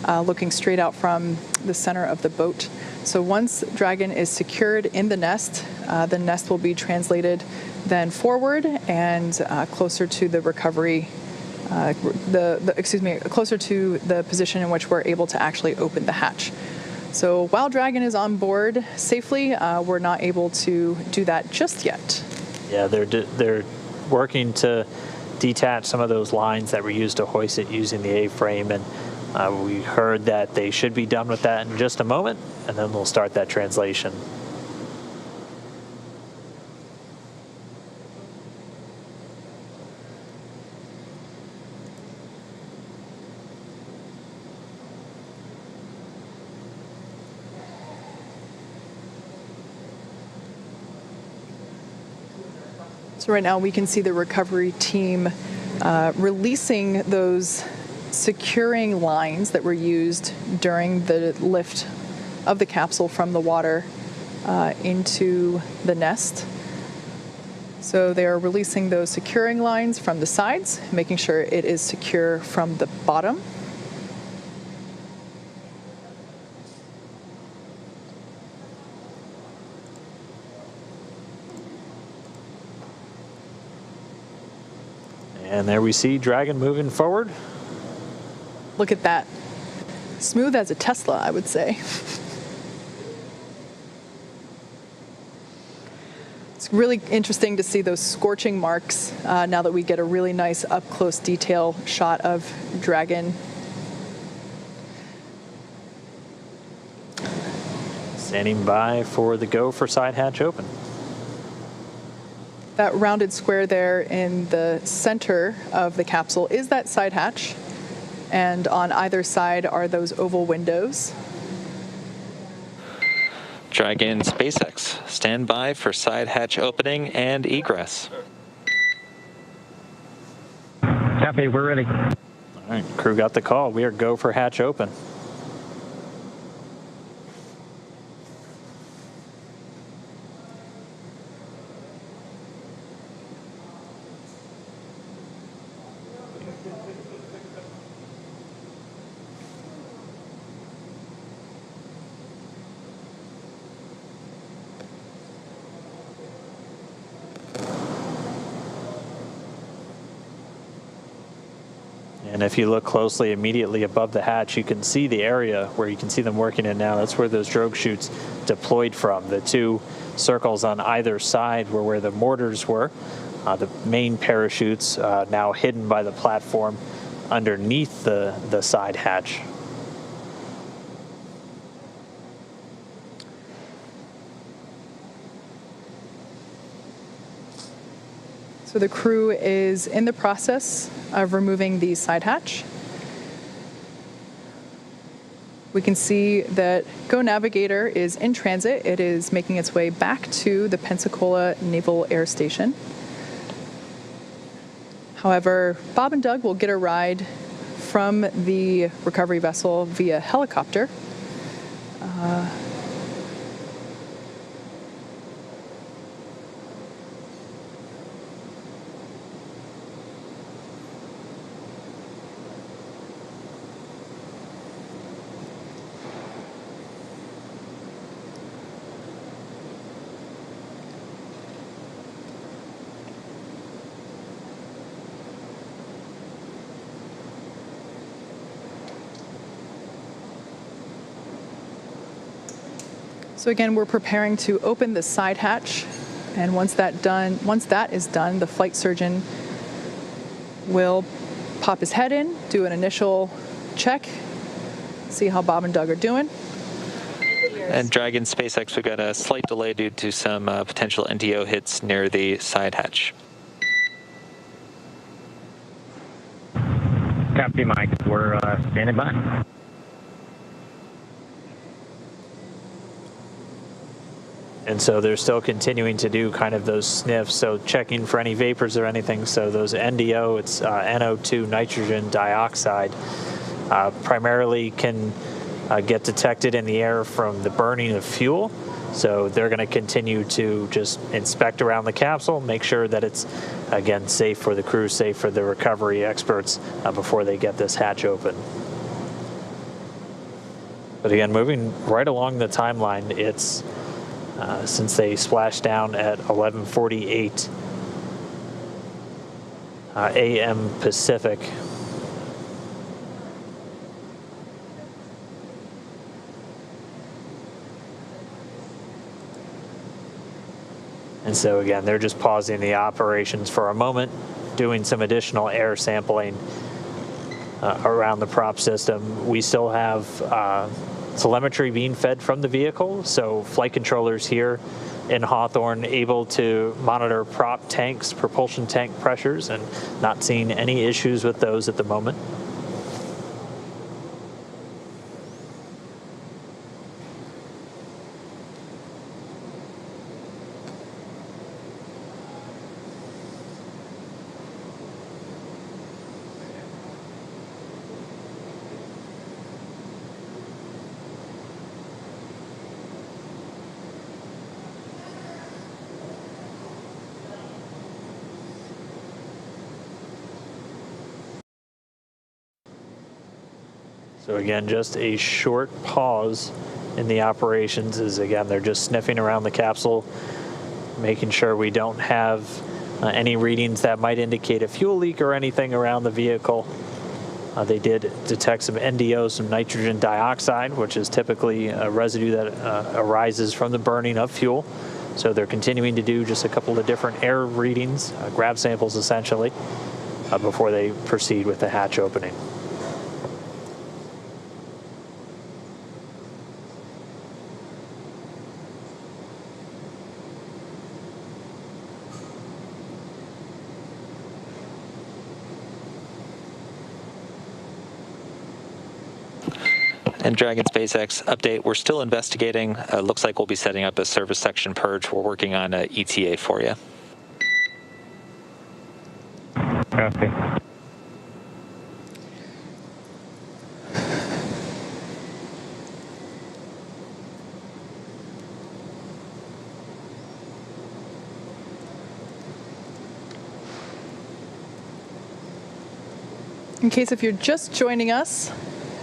D: looking straight out from the center of the boat. So once Dragon is secured in the nest will be translated then forward and closer to the recovery, closer to the position in which we're able to actually open the hatch. So while Dragon is on board safely, we're not able to do that just yet.
C: Yeah, they're working to detach some of those lines that were used to hoist it using the A-frame, and we heard that they should be done with that in just a moment, and then we'll start that translation.
D: So right now we can see the recovery team releasing those securing lines that were used during the lift of the capsule from the water into the nest. So they are releasing those securing lines from the sides, making sure it is secure from the bottom.
C: And there we see Dragon moving forward.
D: Look at that. Smooth as a Tesla, I would say. It's really interesting to see those scorching marks now that we get a really nice up-close detail shot of Dragon.
C: Standing by for the go for side hatch open.
D: That rounded square there in the center of the capsule is that side hatch, and on either side are those oval windows.
A: Dragon SpaceX, stand by for side hatch opening and egress.
H: Happy, we're ready.
C: All right, crew got the call. We are go for hatch open. And if you look closely, immediately above the hatch, you can see the area where you can see them working in now. That's where those drogue chutes deployed from. The two circles on either side were where the mortars were. The main parachutes now hidden by the platform underneath the side hatch.
D: So the crew is in the process of removing the side hatch. We can see that Go Navigator is in transit. It is making its way back to the Pensacola Naval Air Station. However, Bob and Doug will get a ride from the recovery vessel via helicopter. So again, we're preparing to open the side hatch, and once that is done, the flight surgeon will pop his head in, do an initial check, see how Bob and Doug are doing.
A: And Dragon SpaceX, we've got a slight delay due to some potential NDO hits near the side hatch.
H: Copy, Mike. We're standing by.
C: And so they're still continuing to do kind of those sniffs, so checking for any vapors or anything. So those NDO, it's NO2, nitrogen dioxide, primarily can get detected in the air from the burning of fuel. So they're going to continue to just inspect around the capsule, make sure that it's, again, safe for the crew, safe for the recovery experts before they get this hatch open. But again, moving right along the timeline, it's since they splashed down at 11:48 a.m. Pacific. And so again, they're just pausing the operations for a moment, doing some additional air sampling around the prop system. We still have telemetry being fed from the vehicle, so flight controllers here in Hawthorne able to monitor prop tanks, propulsion tank pressures, and not seeing any issues with those at the moment. So again, just a short pause in the operations as, again, they're just sniffing around the capsule, making sure we don't have any readings that might indicate a fuel leak or anything around the vehicle. They did detect some NDO, some nitrogen dioxide, which is typically a residue that arises from the burning of fuel. So they're continuing to do just a couple of different air readings, grab samples essentially, before they proceed with the hatch opening.
A: And Dragon SpaceX update, we're still investigating. Looks like we'll be setting up a service section purge. We're working on an ETA for you.
H: Copy.
D: In case if you're just joining us,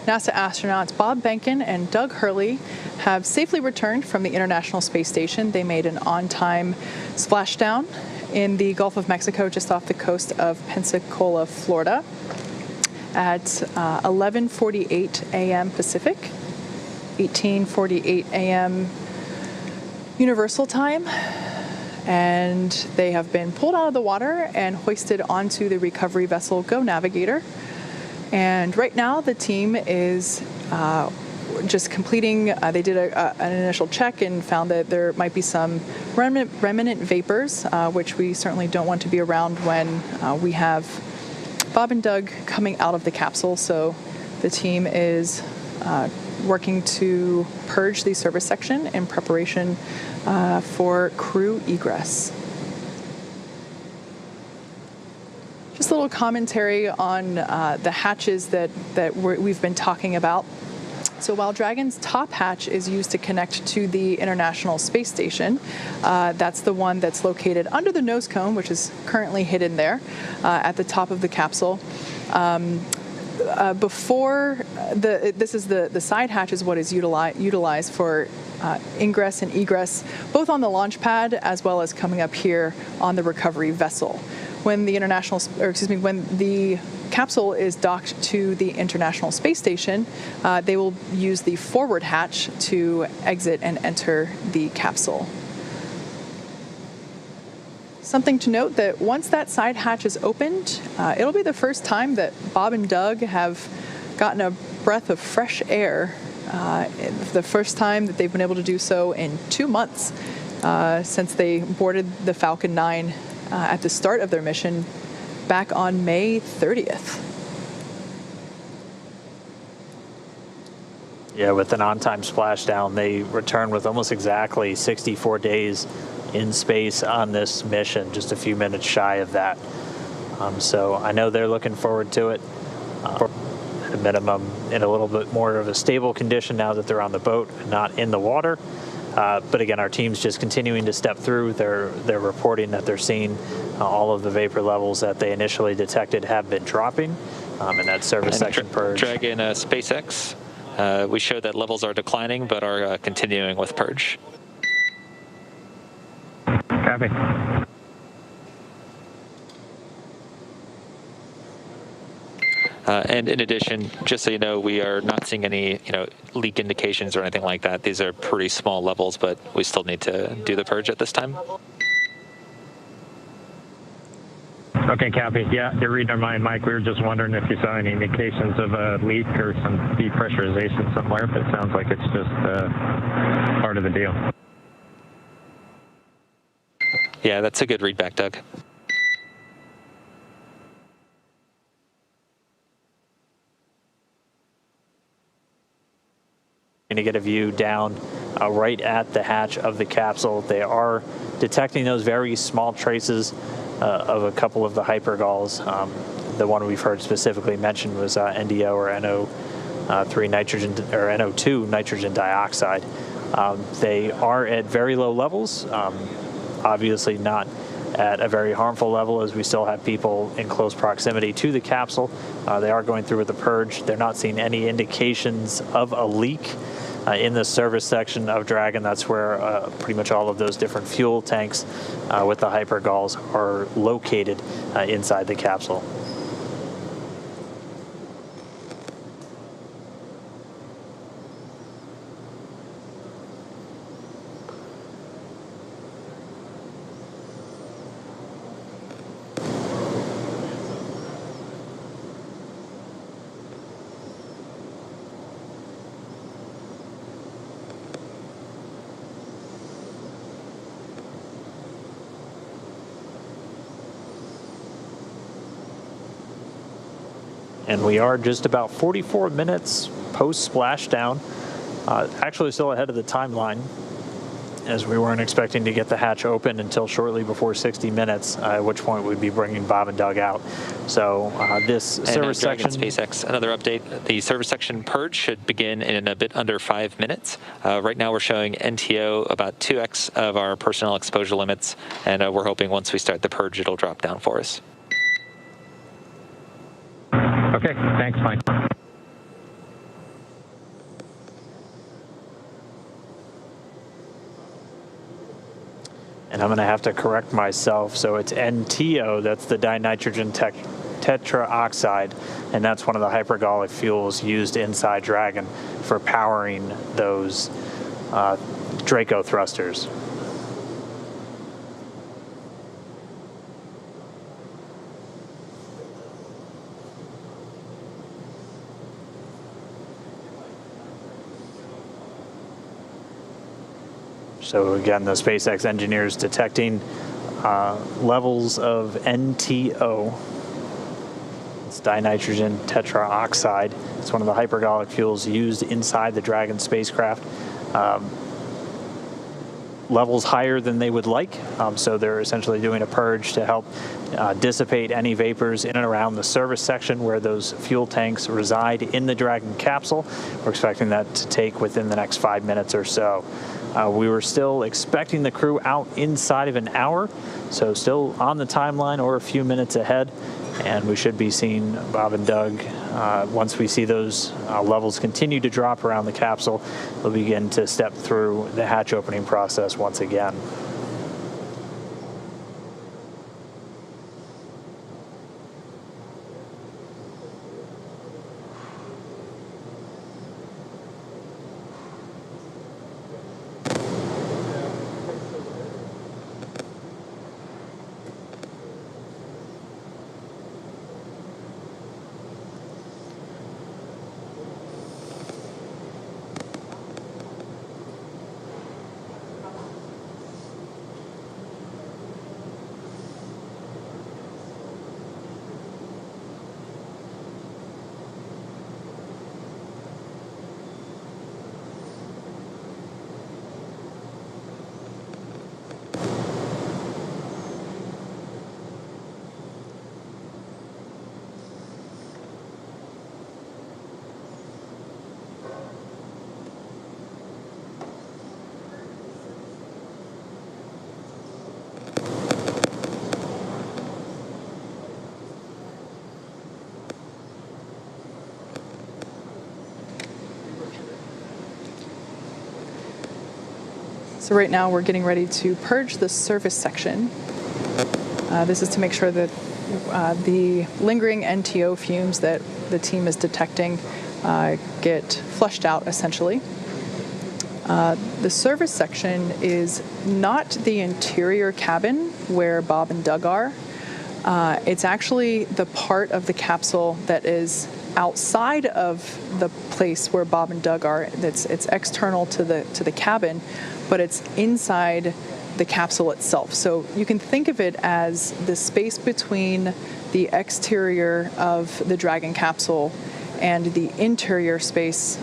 D: NASA astronauts Bob Behnken and Doug Hurley have safely returned from the International Space Station. They made an on-time splashdown in the Gulf of Mexico just off the coast of Pensacola, Florida at 11:48 a.m. Pacific, 18:48 a.m. Universal Time. And they have been pulled out of the water and hoisted onto the recovery vessel Go Navigator. And right now the team is just completing, they did an initial check and found that there might be some remnant vapors, which we certainly don't want to be around when we have Bob and Doug coming out of the capsule. So the team is working to purge the service section in preparation for crew egress. Just a little commentary on the hatches that we've been talking about. So while Dragon's top hatch is used to connect to the International Space Station, that's the one that's located under the nose cone, which is currently hidden there at the top of the capsule. This is the side hatch is what is utilized for ingress and egress, both on the launch pad as well as coming up here on the recovery vessel. When the when the capsule is docked to the International Space Station, they will use the forward hatch to exit and enter the capsule. Something to note that once that side hatch is opened, it'll be the first time that Bob and Doug have gotten a breath of fresh air. The first time that they've been able to do so in 2 months since they boarded the Falcon 9 at the start of their mission back on May 30th.
C: Yeah, with an on-time splashdown, they return with almost exactly 64 days in space on this mission, just a few minutes shy of that. So I know they're looking forward to it. At a minimum, in a little bit more of a stable condition now that they're on the boat and not in the water. But again, our team's just continuing to step through. They're reporting that they're seeing all of the vapor levels that they initially detected have been dropping, and that service section purge.
A: Dragon SpaceX, we show that levels are declining, but are continuing with purge.
H: Copy.
A: And in addition, just so you know, we are not seeing any, leak indications or anything like that. These are pretty small levels, but we still need to do the purge at this time.
H: Okay, copy. Yeah, you're reading our mind, Mike. We were just wondering if you saw any indications of a leak or some depressurization somewhere, but it sounds like it's just part of the deal.
A: Yeah, that's a good readback, Doug.
C: To get a view down right at the hatch of the capsule. They are detecting those very small traces of a couple of the hypergalls. The one we've heard specifically mentioned was NDO or NO3 nitrogen or NO2 nitrogen dioxide. They are at very low levels, obviously not at a very harmful level, as we still have people in close proximity to the capsule. They are going through with the purge. They're not seeing any indications of a leak in the service section of Dragon. That's where pretty much all of those different fuel tanks with the hypergalls are located inside the capsule. And we are just about 44 minutes post-splashdown. Actually still ahead of the timeline, as we weren't expecting to get the hatch open until shortly before 60 minutes, at which point we'd be bringing Bob and Doug out. So this service section...
A: SpaceX, another update. The service section purge should begin in a bit under 5 minutes. Right now we're showing NTO about 2x of our personnel exposure limits, and we're hoping once we start the purge, it'll drop down for us.
H: Okay, thanks, Mike.
C: And I'm going to have to correct myself. So it's NTO, that's the dinitrogen tetraoxide, and that's one of the hypergallic fuels used inside Dragon for powering those Draco thrusters. So again, the SpaceX engineers detecting levels of NTO. It's dinitrogen tetraoxide. It's one of the hypergolic fuels used inside the Dragon spacecraft. Levels higher than they would like, so they're essentially doing a purge to help dissipate any vapors in and around the service section where those fuel tanks reside in the Dragon capsule. We're expecting that to take within the next 5 minutes or so. We were still expecting the crew out inside of an hour, so still on the timeline or a few minutes ahead, and we should be seeing Bob and Doug. Once we see those levels continue to drop around the capsule, they'll begin to step through the hatch opening process once again.
D: So right now we're getting ready to purge the service section. This is to make sure that the lingering NTO fumes that the team is detecting get flushed out, essentially. The service section is not the interior cabin where Bob and Doug are. It's actually the part of the capsule that is outside of the place where Bob and Doug are. It's external to the cabin, but it's inside the capsule itself. So you can think of it as the space between the exterior of the Dragon capsule and the interior space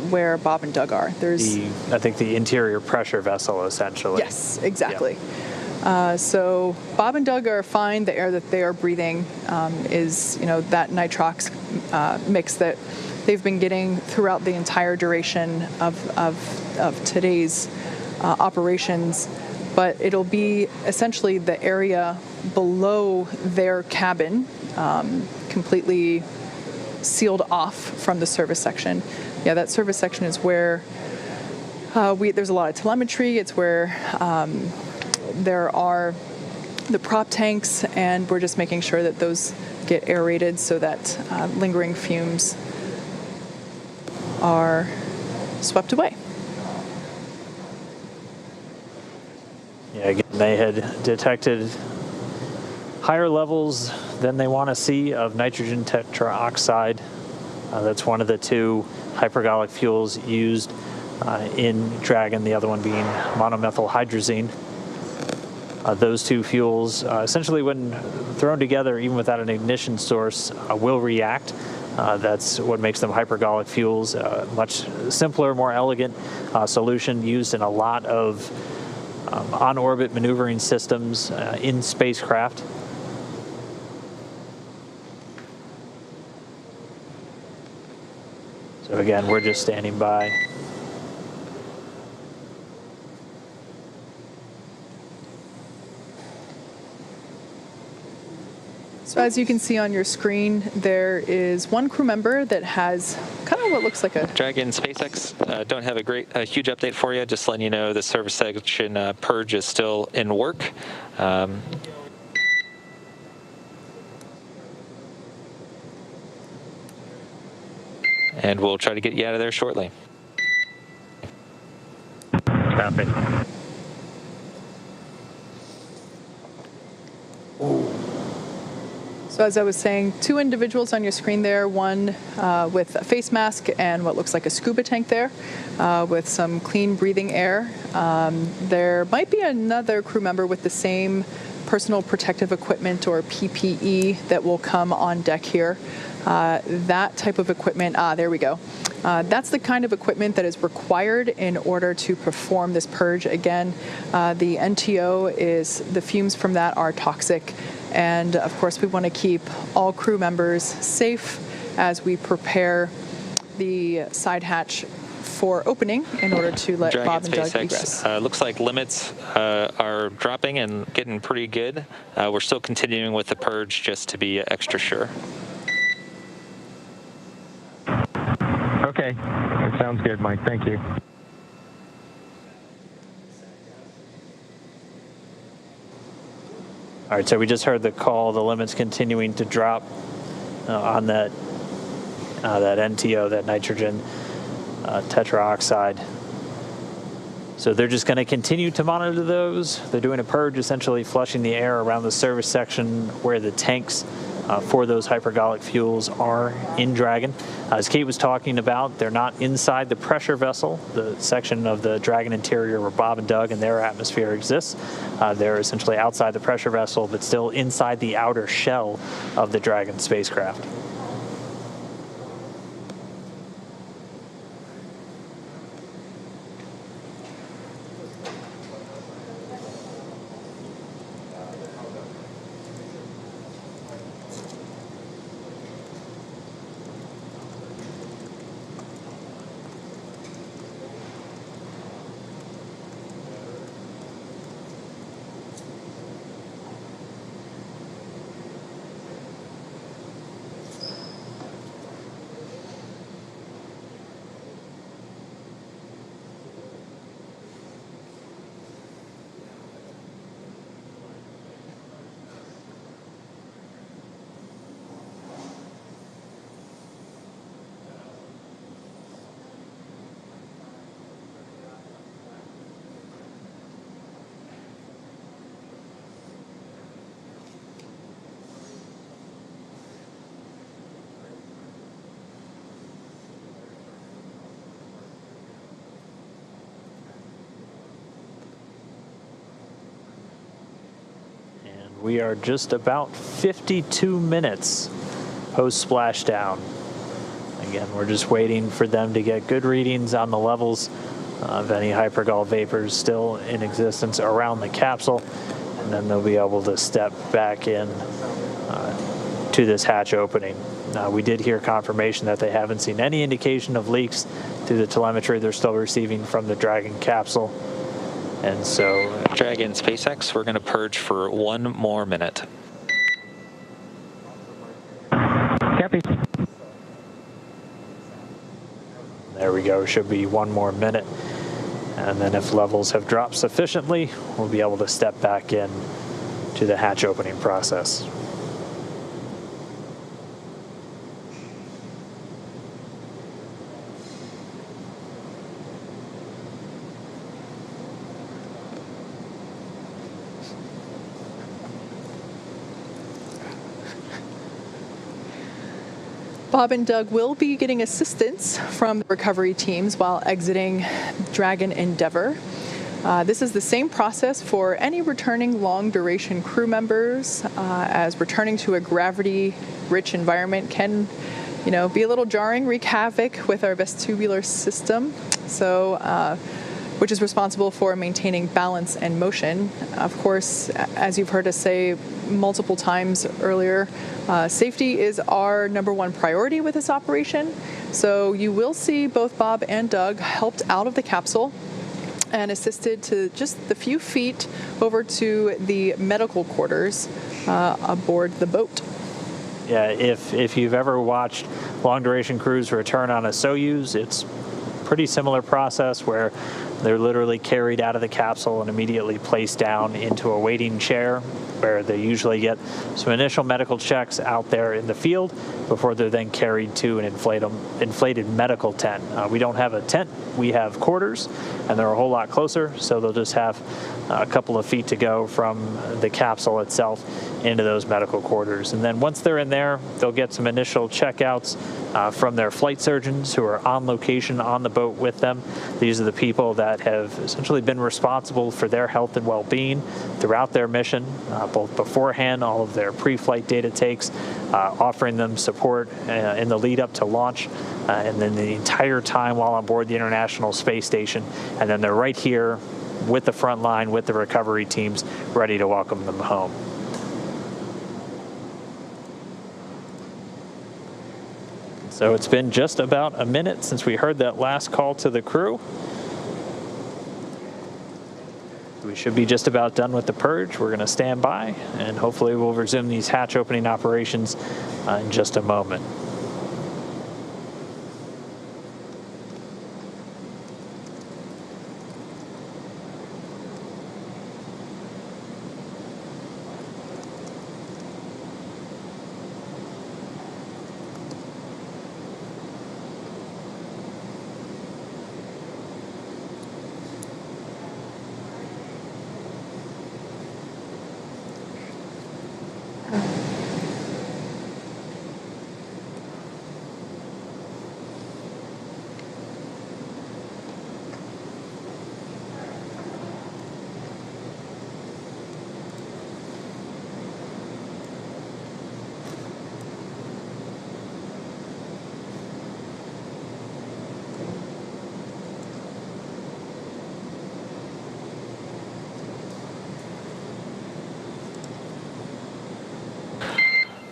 D: where Bob and Doug are. There's
C: I think the interior pressure vessel, essentially.
D: Yes, exactly.
C: Yeah.
D: So Bob and Doug are fine. The air that they are breathing is, that nitrox mix that they've been getting throughout the entire duration of today's operations. But it'll be essentially the area below their cabin, completely sealed off from the service section. Yeah, that service section is where there's a lot of telemetry. It's where there are the prop tanks, and we're just making sure that those get aerated so that lingering fumes are swept away.
C: Yeah, again, they had detected higher levels than they want to see of nitrogen tetraoxide. That's one of the two hypergolic fuels used in Dragon, the other one being monomethyl hydrazine. Those two fuels, essentially when thrown together, even without an ignition source, will react. That's what makes them hypergolic fuels. Much simpler, more elegant solution used in a lot of on-orbit maneuvering systems in spacecraft. So again, we're just standing by.
D: So as you can see on your screen, there is one crew member that has kind of what looks like a...
A: Dragon SpaceX don't have a huge update for you. Just letting you know the service section purge is still in work. And we'll try to get you out of there shortly.
H: Copy.
D: So So as I was saying, 2 individuals on your screen there, one with a face mask and what looks like a scuba tank there with some clean breathing air. There might be another crew member with the same personal protective equipment or PPE that will come on deck here. That type of equipment, there we go. That's the kind of equipment that is required in order to perform this purge. Again, the NTO is, the fumes from that are toxic. And of course, we want to keep all crew members safe as we prepare the side hatch for opening in order to let
A: Dragon
D: Bob and Doug
A: SpaceX,
D: egress.
A: looks like limits are dropping and getting pretty good. We're still continuing with the purge just to be extra sure.
H: Okay, that sounds good, Mike. Thank you.
C: All right, so we just heard the call. The limit's continuing to drop on that NTO, that nitrogen tetraoxide. So they're just going to continue to monitor those. They're doing a purge, essentially flushing the air around the service section where the tanks for those hypergolic fuels are in Dragon. As Kate was talking about, they're not inside the pressure vessel, the section of the Dragon interior where Bob and Doug and their atmosphere exists. They're essentially outside the pressure vessel, but still inside the outer shell of the Dragon spacecraft. We are just about 52 minutes post-splashdown. Again, we're just waiting for them to get good readings on the levels of any hypergol vapors still in existence around the capsule, and then they'll be able to step back in to this hatch opening. We did hear confirmation that they haven't seen any indication of leaks through the telemetry they're still receiving from the Dragon capsule. And so,
A: Dragon SpaceX, we're going to purge for 1 more minute.
H: Copy.
C: There we go. Should be 1 more minute. And then if levels have dropped sufficiently, we'll be able to step back in to the hatch opening process.
D: Bob and Doug will be getting assistance from the recovery teams while exiting Dragon Endeavour. This is the same process for any returning long-duration crew members, as returning to a gravity-rich environment can, be a little jarring, wreak havoc with our vestibular system. So, which is responsible for maintaining balance and motion. Of course, as you've heard us say multiple times earlier, safety is our #1 priority with this operation. So you will see both Bob and Doug helped out of the capsule and assisted to just the few feet over to the medical quarters aboard the boat.
C: Yeah, if you've ever watched long-duration crews return on a Soyuz, it's pretty similar process where they're literally carried out of the capsule and immediately placed down into a waiting chair where they usually get some initial medical checks out there in the field before they're then carried to an inflated medical tent. We don't have a tent, we have quarters, and they're a whole lot closer, so they'll just have a couple of feet to go from the capsule itself into those medical quarters. And then once they're in there, they'll get some initial checkouts from their flight surgeons who are on location on the boat with them. These are the people that have essentially been responsible for their health and well-being throughout their mission, both beforehand, all of their pre-flight data takes, offering them support in the lead up to launch, and then the entire time while on board the International Space Station. And then they're right here with the front line, with the recovery teams, ready to welcome them home. So it's been just about a minute since we heard that last call to the crew. We should be just about done with the purge. We're going to stand by, and hopefully we'll resume these hatch opening operations in just a moment.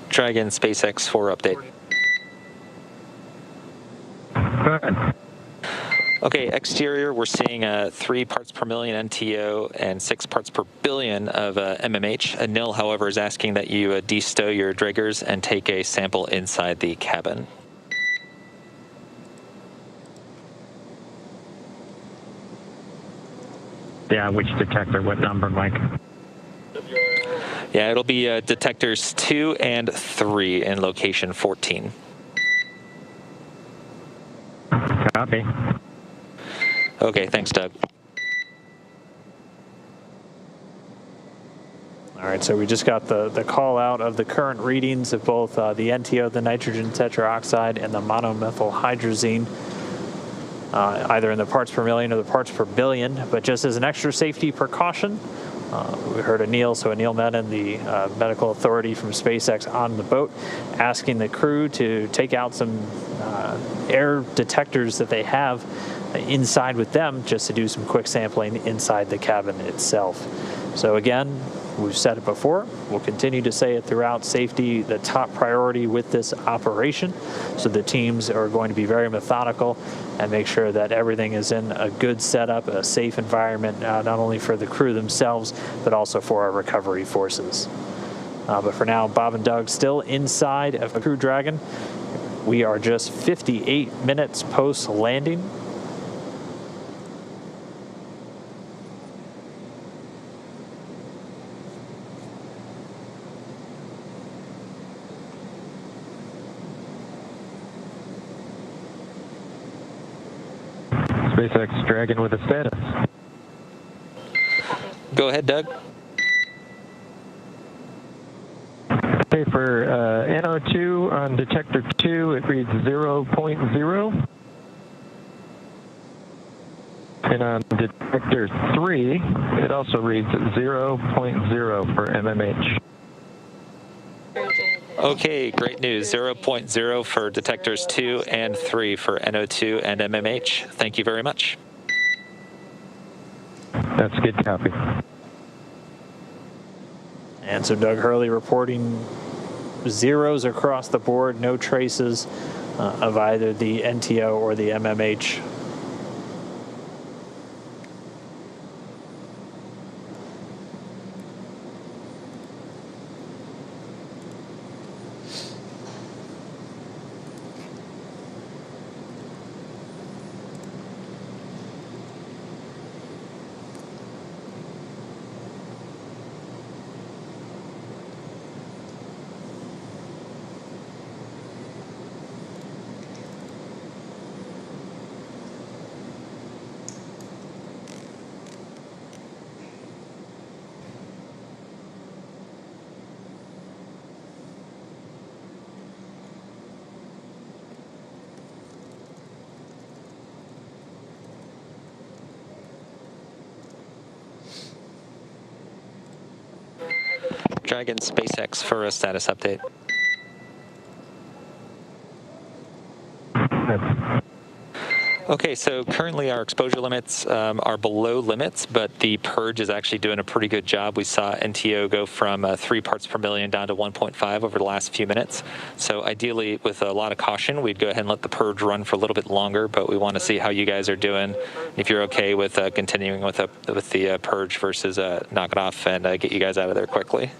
A: Dragon SpaceX 4 update.
H: Go ahead.
A: Okay, exterior, we're seeing 3 parts per million NTO and 6 parts per billion of MMH. Nil, however, is asking that you destow your Draggers and take a sample inside the cabin.
H: Yeah, which detector? What number, Mike?
A: Yeah, it'll be detectors 2 and 3 in location 14.
H: Copy.
A: Okay, thanks, Doug.
C: All right, so we just got the call out of the current readings of both the NTO, the nitrogen tetroxide, and the monomethyl hydrazine, either in the parts per million or the parts per billion. But just as an extra safety precaution, we heard Anil, so Anil Menon, the medical authority from SpaceX, on the boat, asking the crew to take out some air detectors that they have inside with them, just to do some quick sampling inside the cabin itself. So again, we've said it before, we'll continue to say it throughout: safety, the top priority with this operation. So the teams are going to be very methodical and make sure that everything is in a good setup, a safe environment, not only for the crew themselves, but also for our recovery forces. But for now, Bob and Doug still inside of a Crew Dragon. We are just 58 minutes post-landing.
H: SpaceX Dragon with a status.
A: Go ahead, Doug.
H: Okay, for NO2 on detector 2, it reads 0.0. And on detector 3, it also reads 0.0 for MMH.
A: Okay, great news. 0.0 for detectors 2 and 3 for NO2 and MMH. Thank you very much.
H: That's a good copy.
C: And so Doug Hurley reporting zeros across the board, no traces of either the NTO or the MMH.
A: Dragon SpaceX for a status update. Okay, so currently our exposure limits are below limits, but the purge is actually doing a pretty good job. We saw NTO go from 3 parts per million down to 1.5 over the last few minutes. So ideally, with a lot of caution, we'd go ahead and let the purge run for a little bit longer, but we want to see how you guys are doing. If you're okay with continuing with the purge versus knock it off and get you guys out of there quickly.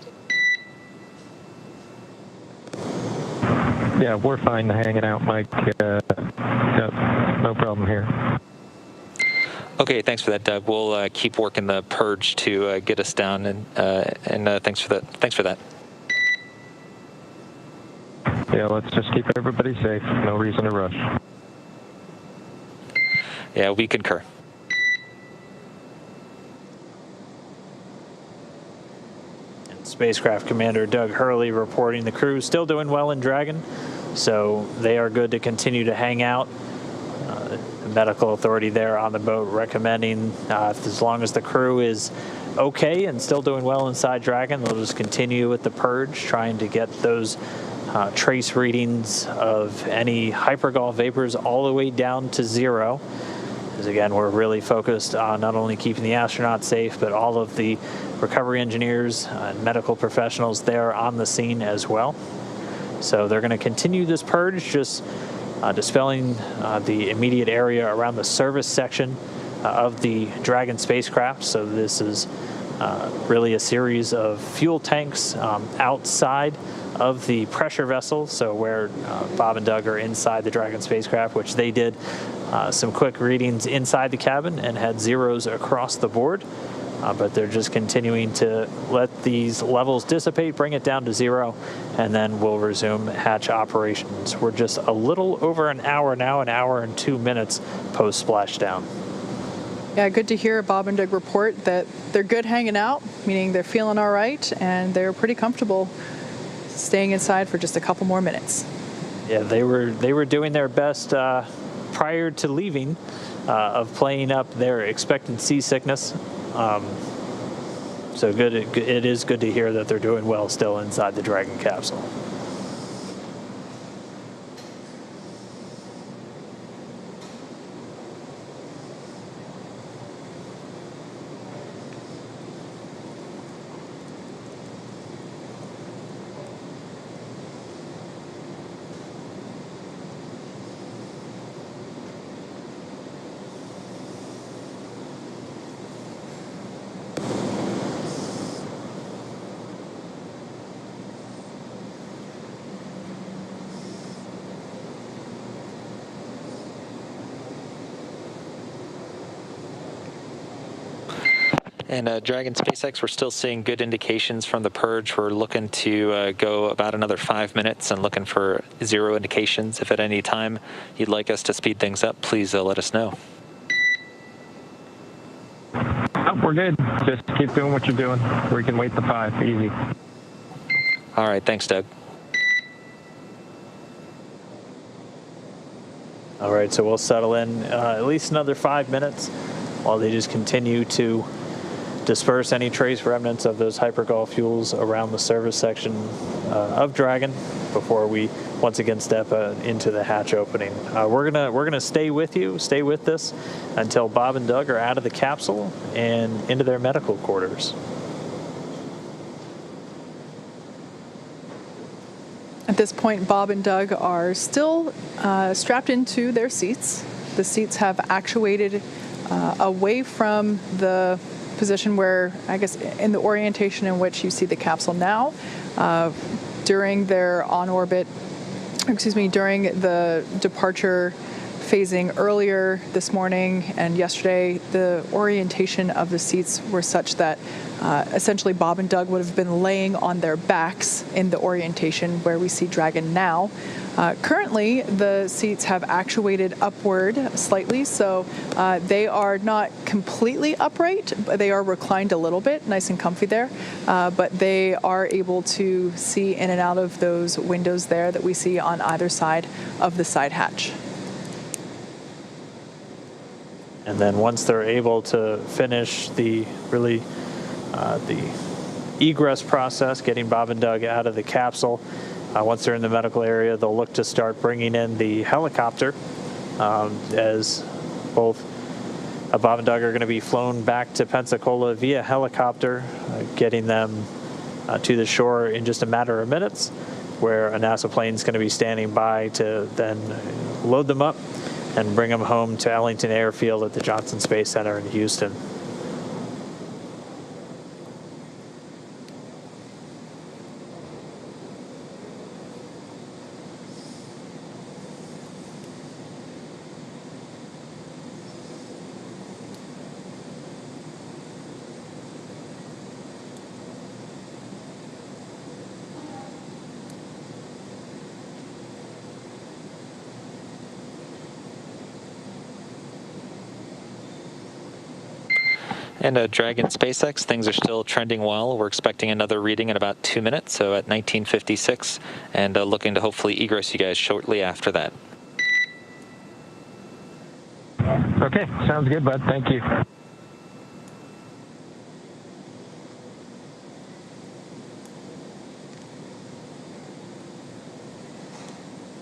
H: Yeah, we're fine hanging out, Mike. No problem here.
A: Okay, thanks for that, Doug. We'll keep working the purge to get us down, and thanks for that. Thanks for that.
H: Yeah, let's just keep everybody safe. No reason to rush.
A: Yeah, we concur.
C: Spacecraft Commander Doug Hurley reporting the crew still doing well in Dragon, so they are good to continue to hang out. The medical authority there on the boat recommending as long as the crew is okay and still doing well inside Dragon, they'll just continue with the purge, trying to get those trace readings of any hypergol vapors all the way down to 0. Because again, we're really focused on not only keeping the astronauts safe, but all of the recovery engineers and medical professionals there on the scene as well. So they're going to continue this purge, just dispelling the immediate area around the service section of the Dragon spacecraft. So this is really a series of fuel tanks outside of the pressure vessel, so where Bob and Doug are inside the Dragon spacecraft, which they did some quick readings inside the cabin and had zeros across the board. But they're just continuing to let these levels dissipate, bring it down to 0, and then we'll resume hatch operations. We're just a little over an hour now, an hour and 2 minutes post-splashdown.
D: Yeah, good to hear Bob and Doug report that they're good hanging out, meaning they're feeling all right, and they're pretty comfortable staying inside for just a couple more minutes. Yeah, they were doing their best prior to leaving of playing up their expected seasickness. So good. It is good to hear that they're doing well still inside the Dragon capsule.
A: And Dragon SpaceX, we're still seeing good indications from the purge. We're looking to go about another 5 minutes and looking for 0 indications. If at any time you'd like us to speed things up, please let us know.
H: Oh, we're good. Just keep doing what you're doing. We can wait the 5. Easy.
A: All right. Thanks, Doug.
C: All right, so we'll settle in at least another 5 minutes while they just continue to disperse any trace remnants of those hypergol fuels around the service section of Dragon before we once again step into the hatch opening. We're gonna stay with this until Bob and Doug are out of the capsule and into their medical quarters.
D: At this point, Bob and Doug are still strapped into their seats. The seats have actuated away from the position where, I guess, in the orientation in which you see the capsule now. During their during the departure phasing earlier this morning and yesterday, the orientation of the seats were such that essentially Bob and Doug would have been laying on their backs in the orientation where we see Dragon now. Currently, the seats have actuated upward slightly, so they are not completely upright, but they are reclined a little bit, nice and comfy there. But they are able to see in and out of those windows there that we see on either side of the side hatch.
C: And then once they're able to finish the egress process, getting Bob and Doug out of the capsule. Once they're in the medical area, they'll look to start bringing in the helicopter, as both Bob and Doug are going to be flown back to Pensacola via helicopter, getting them to the shore in just a matter of minutes, where a NASA plane is going to be standing by to then load them up and bring them home to Ellington Airfield at the Johnson Space Center in Houston.
A: And Dragon SpaceX, things are still trending well. We're expecting another reading in about 2 minutes, so at 19:56, and looking to hopefully egress you guys shortly after that.
H: Okay, sounds good, bud. Thank you.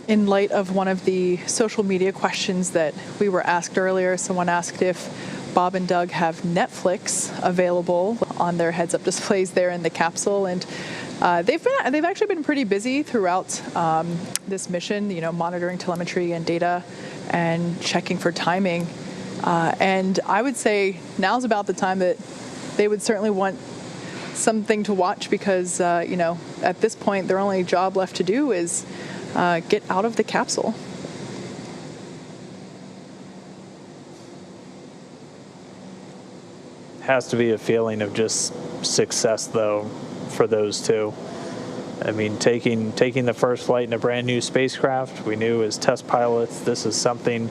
D: In light of one of the social media questions that we were asked earlier, someone asked if Bob and Doug have Netflix available on their heads-up displays there in the capsule, and they've actually been pretty busy throughout this mission, monitoring telemetry and data and checking for timing. And I would say now's about the time that they would certainly want something to watch, because at this point their only job left to do is get out of the capsule.
C: Has to be a feeling of just success, though, for those two. I mean, taking the first flight in a brand new spacecraft, we knew as test pilots this is something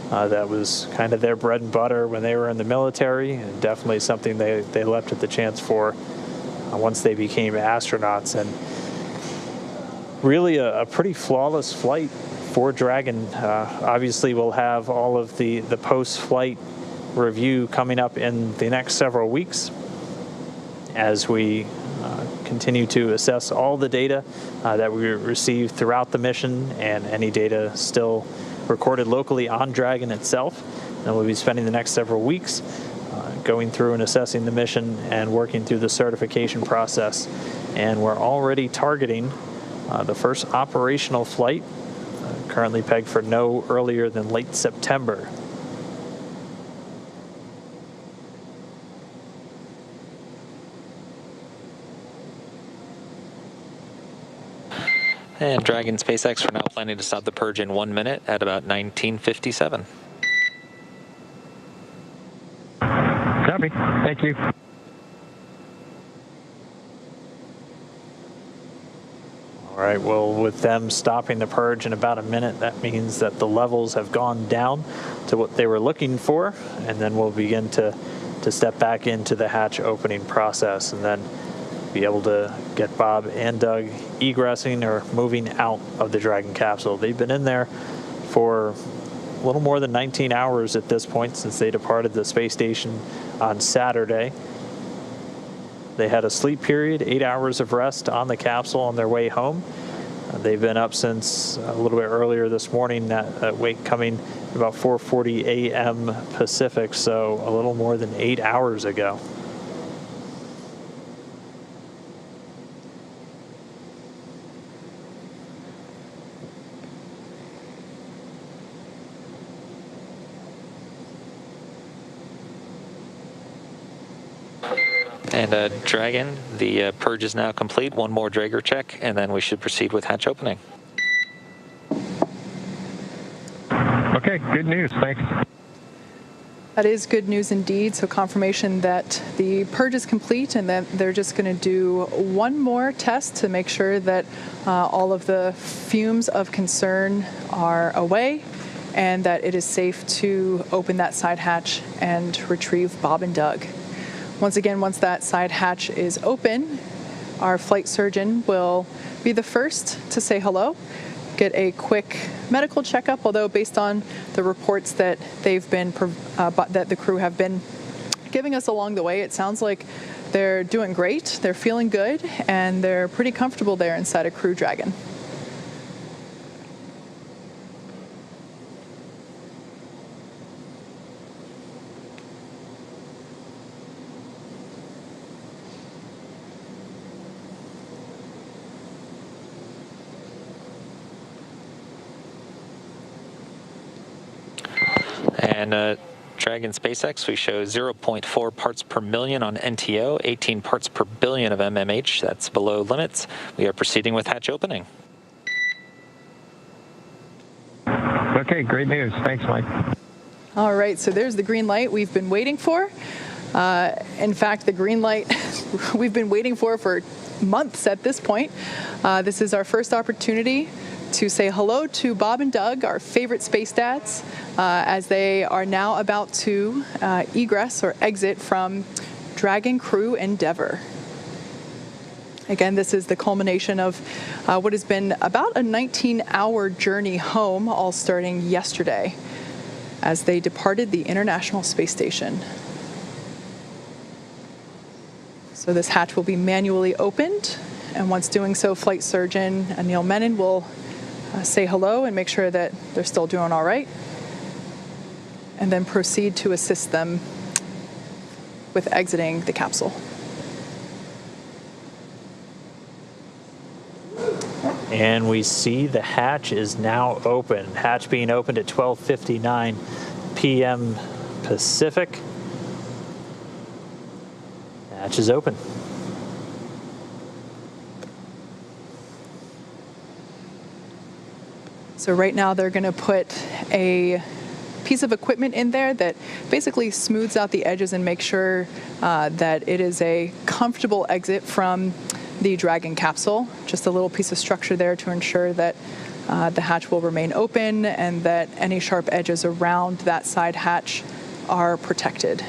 C: that was kind of their bread and butter when they were in the military, and definitely something they leapt at the chance for once they became astronauts. And really a pretty flawless flight for Dragon. Obviously, we'll have all of the post-flight review coming up in the next several weeks as we continue to assess all the data that we received throughout the mission and any data still recorded locally on Dragon itself. And we'll be spending the next several weeks going through and assessing the mission and working through the certification process. And we're already targeting the first operational flight, currently pegged for no earlier than late September.
A: And Dragon SpaceX, we're now planning to stop the purge in 1 minute at about 19:57.
H: Copy. Thank you.
C: All right, well, with them stopping the purge in about a minute, that means that the levels have gone down to what they were looking for, and then we'll begin to step back into the hatch opening process and then be able to get Bob and Doug egressing or moving out of the Dragon capsule. They've been in there for a little more than 19 hours at this point since they departed the space station on Saturday. They had a sleep period, 8 hours of rest on the capsule on their way home. They've been up since a little bit earlier this morning, that wake coming about 4:40 a.m. Pacific, so a little more than 8 hours ago.
A: And Dragon, the purge is now complete. One more Drager check, and then we should proceed with hatch opening.
H: Okay, good news. Thanks.
D: That is good news indeed. So confirmation that the purge is complete, and that they're just going to do one more test to make sure that all of the fumes of concern are away, and that it is safe to open that side hatch and retrieve Bob and Doug. Once again, once that side hatch is open, our flight surgeon will be the first to say hello, get a quick medical checkup, although based on the reports that they've been that the crew have been giving us along the way, it sounds like they're doing great, they're feeling good, and they're pretty comfortable there inside a Crew Dragon.
A: And Dragon SpaceX, we show 0.4 parts per million on NTO, 18 parts per billion of MMH. That's below limits. We are proceeding with hatch opening.
H: Okay, great news. Thanks, Mike.
D: All right, so there's the green light we've been waiting for. In fact, the green light we've been waiting for months at this point. This is our first opportunity to say hello to Bob and Doug, our favorite space dads, as they are now about to egress or exit from Dragon Crew Endeavour. Again, this is the culmination of what has been about a 19-hour journey home, all starting yesterday as they departed the International Space Station. So this hatch will be manually opened, and once doing so, Flight Surgeon Neil Menon will say hello and make sure that they're still doing all right, and then proceed to assist them with exiting the capsule.
C: And we see the hatch is now open. Hatch being opened at 12:59 p.m. Pacific. Hatch is open.
D: So right now they're going to put a piece of equipment in there that basically smooths out the edges and makes sure that it is a comfortable exit from the Dragon capsule. Just a little piece of structure there to ensure that the hatch will remain open and that any sharp edges around that side hatch are protected.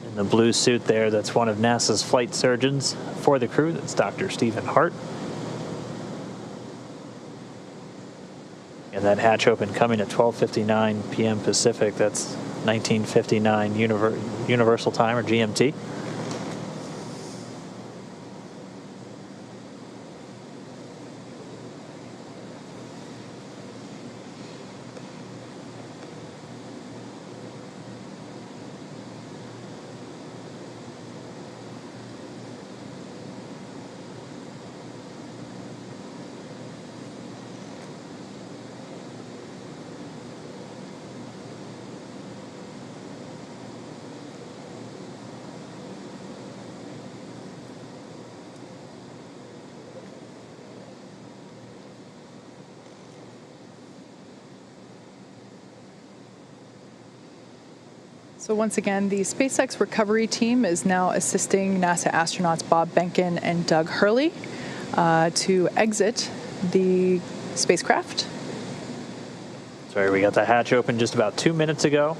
C: In the blue suit there, that's one of NASA's flight surgeons for the crew. That's Dr. Stephen Hart. And that hatch open coming at 12:59 p.m. Pacific. That's 19:59 Universal Time, or GMT.
D: So once again, the SpaceX recovery team is now assisting NASA astronauts Bob Behnken and Doug Hurley to exit the spacecraft.
C: Sorry, we got the hatch open just about 2 minutes ago.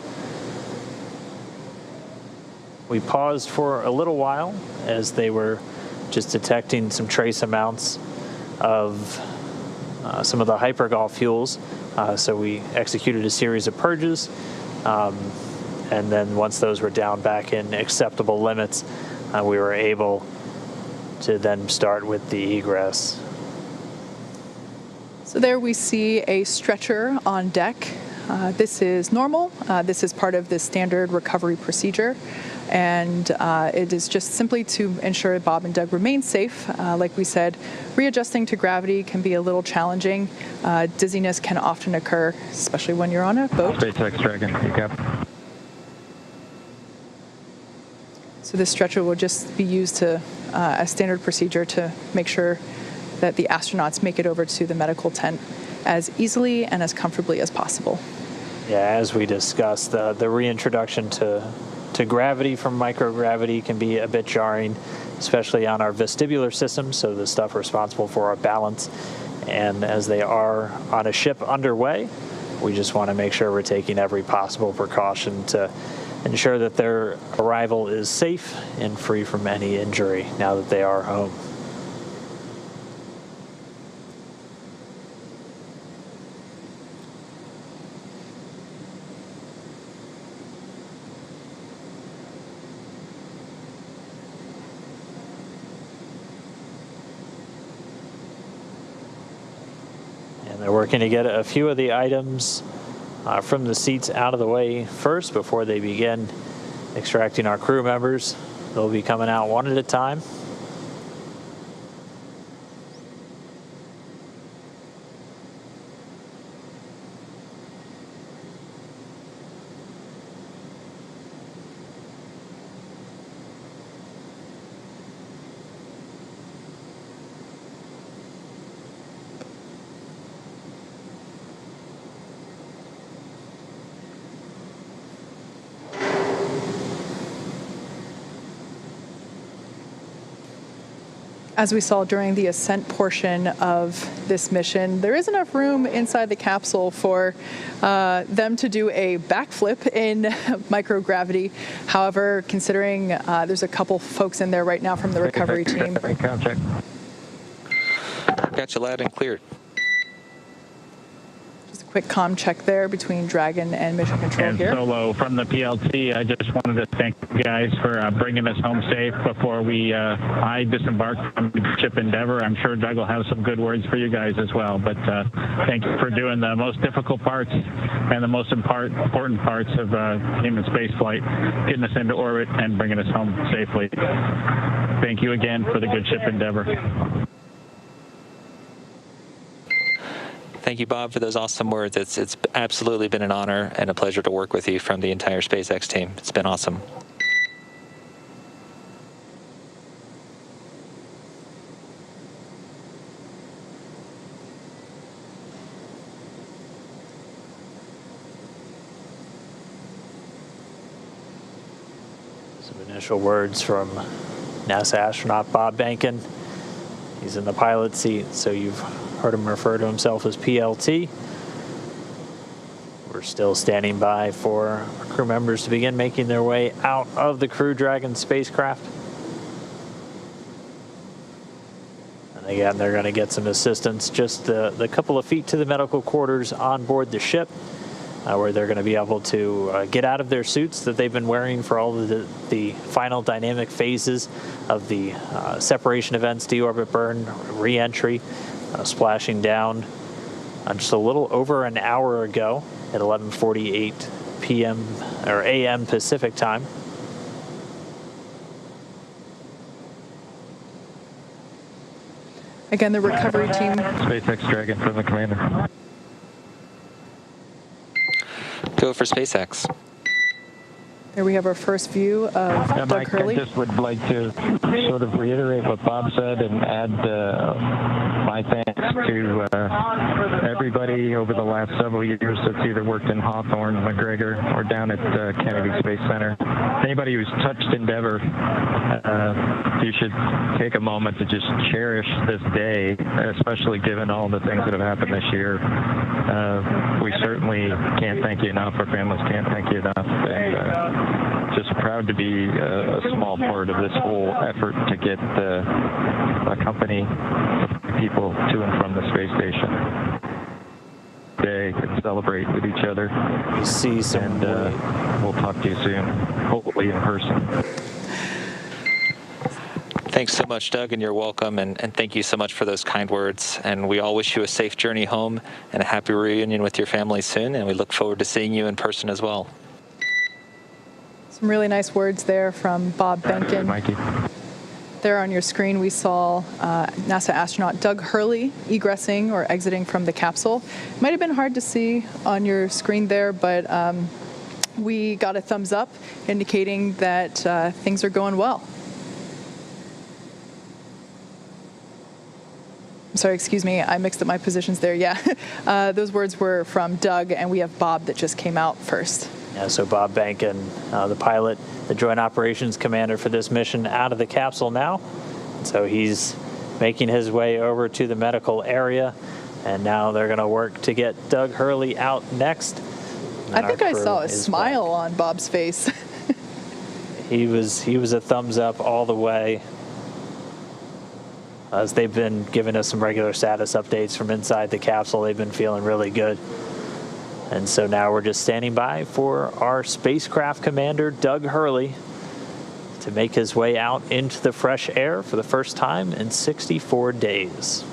C: We paused for a little while as they were just detecting some trace amounts of some of the hypergol fuels. So we executed a series of purges. And then once those were down back in acceptable limits, we were able to then start with the egress.
D: So there we see a stretcher on deck. This is normal. This is part of the standard recovery procedure. And it is just simply to ensure Bob and Doug remain safe. Like we said, readjusting to gravity can be a little challenging. Dizziness can often occur, especially when you're on a boat.
H: SpaceX Dragon, recap.
D: So this stretcher will just be used to as standard procedure to make sure that the astronauts make it over to the medical tent as easily and as comfortably as possible.
C: Yeah, as we discussed, the reintroduction to gravity from microgravity can be a bit jarring, especially on our vestibular system, so the stuff responsible for our balance. And as they are on a ship underway, we just want to make sure we're taking every possible precaution to ensure that their arrival is safe and free from any injury now that they are home. And they're working to get a few of the items from the seats out of the way first before they begin extracting our crew members. They'll be coming out one at a time.
D: As we saw during the ascent portion of this mission, there is enough room inside the capsule for them to do a backflip in microgravity. However, considering there's a couple folks in there right now from the recovery team.
B: Check.
A: Got you loud and clear.
D: Just a quick comm check there between Dragon and Mission Control
E: And
D: here.
E: Solo from the PLT, I just wanted to thank you guys for bringing us home safe before I disembarked from ship Endeavour. I'm sure Doug will have some good words for you guys as well. But thank you for doing the most difficult parts and the most important parts of human spaceflight, getting us into orbit and bringing us home safely. Thank you again for the good ship Endeavour.
A: Thank you, Bob, for those awesome words. It's absolutely been an honor and a pleasure to work with you from the entire SpaceX team. It's been awesome.
C: Some initial words from NASA astronaut Bob Behnken. He's in the pilot seat, so you've heard him refer to himself as PLT. We're still standing by for our crew members to begin making their way out of the Crew Dragon spacecraft. And again, they're going to get some assistance just the couple of feet to the medical quarters on board the ship, where they're going to be able to get out of their suits that they've been wearing for all of the final dynamic phases of the separation events, deorbit burn, reentry, splashing down just a little over an hour ago at 11:48 p.m. or a.m. Pacific time.
D: Again, the recovery team.
B: SpaceX Dragon from the commander.
A: Go for SpaceX.
D: There we have our first view of Doug
B: Mike,
D: Hurley.
B: I just would like to sort of reiterate what Bob said and add my thanks to everybody over the last several years that's either worked in Hawthorne, McGregor, or down at Kennedy Space Center. Anybody who's touched Endeavour, you should take a moment to just cherish this day, especially given all the things that have happened this year. We certainly can't thank you enough. Our families can't thank you enough. And, just proud to be a small part of this whole effort to get a company of people to and from the space station. Today and celebrate with each other.
C: We see some.
B: And we'll talk to you soon, hopefully in person.
A: Thanks so much, Doug, and you're welcome. And thank you so much for those kind words. And we all wish you a safe journey home and a happy reunion with your family soon. And we look forward to seeing you in person as well.
D: Some really nice words there from Bob Behnken.
B: Mikey.
D: There on your screen, we saw NASA astronaut Doug Hurley egressing or exiting from the capsule. It might have been hard to see on your screen there, but we got a thumbs up indicating that things are going well. I'm sorry, excuse me, I mixed up my positions there. Yeah, those words were from Doug, and we have Bob that just came out first.
C: Yeah, so Bob Behnken, the pilot, the Joint Operations Commander for this mission, out of the capsule now. So he's making his way over to the medical area, and now they're going to work to get Doug Hurley out next.
D: I think I saw a smile on Bob's face.
C: He was a thumbs up all the way. As they've been giving us some regular status updates from inside the capsule, they've been feeling really good. And so now we're just standing by for our spacecraft commander, Doug Hurley, to make his way out into the fresh air for the first time in 64 days.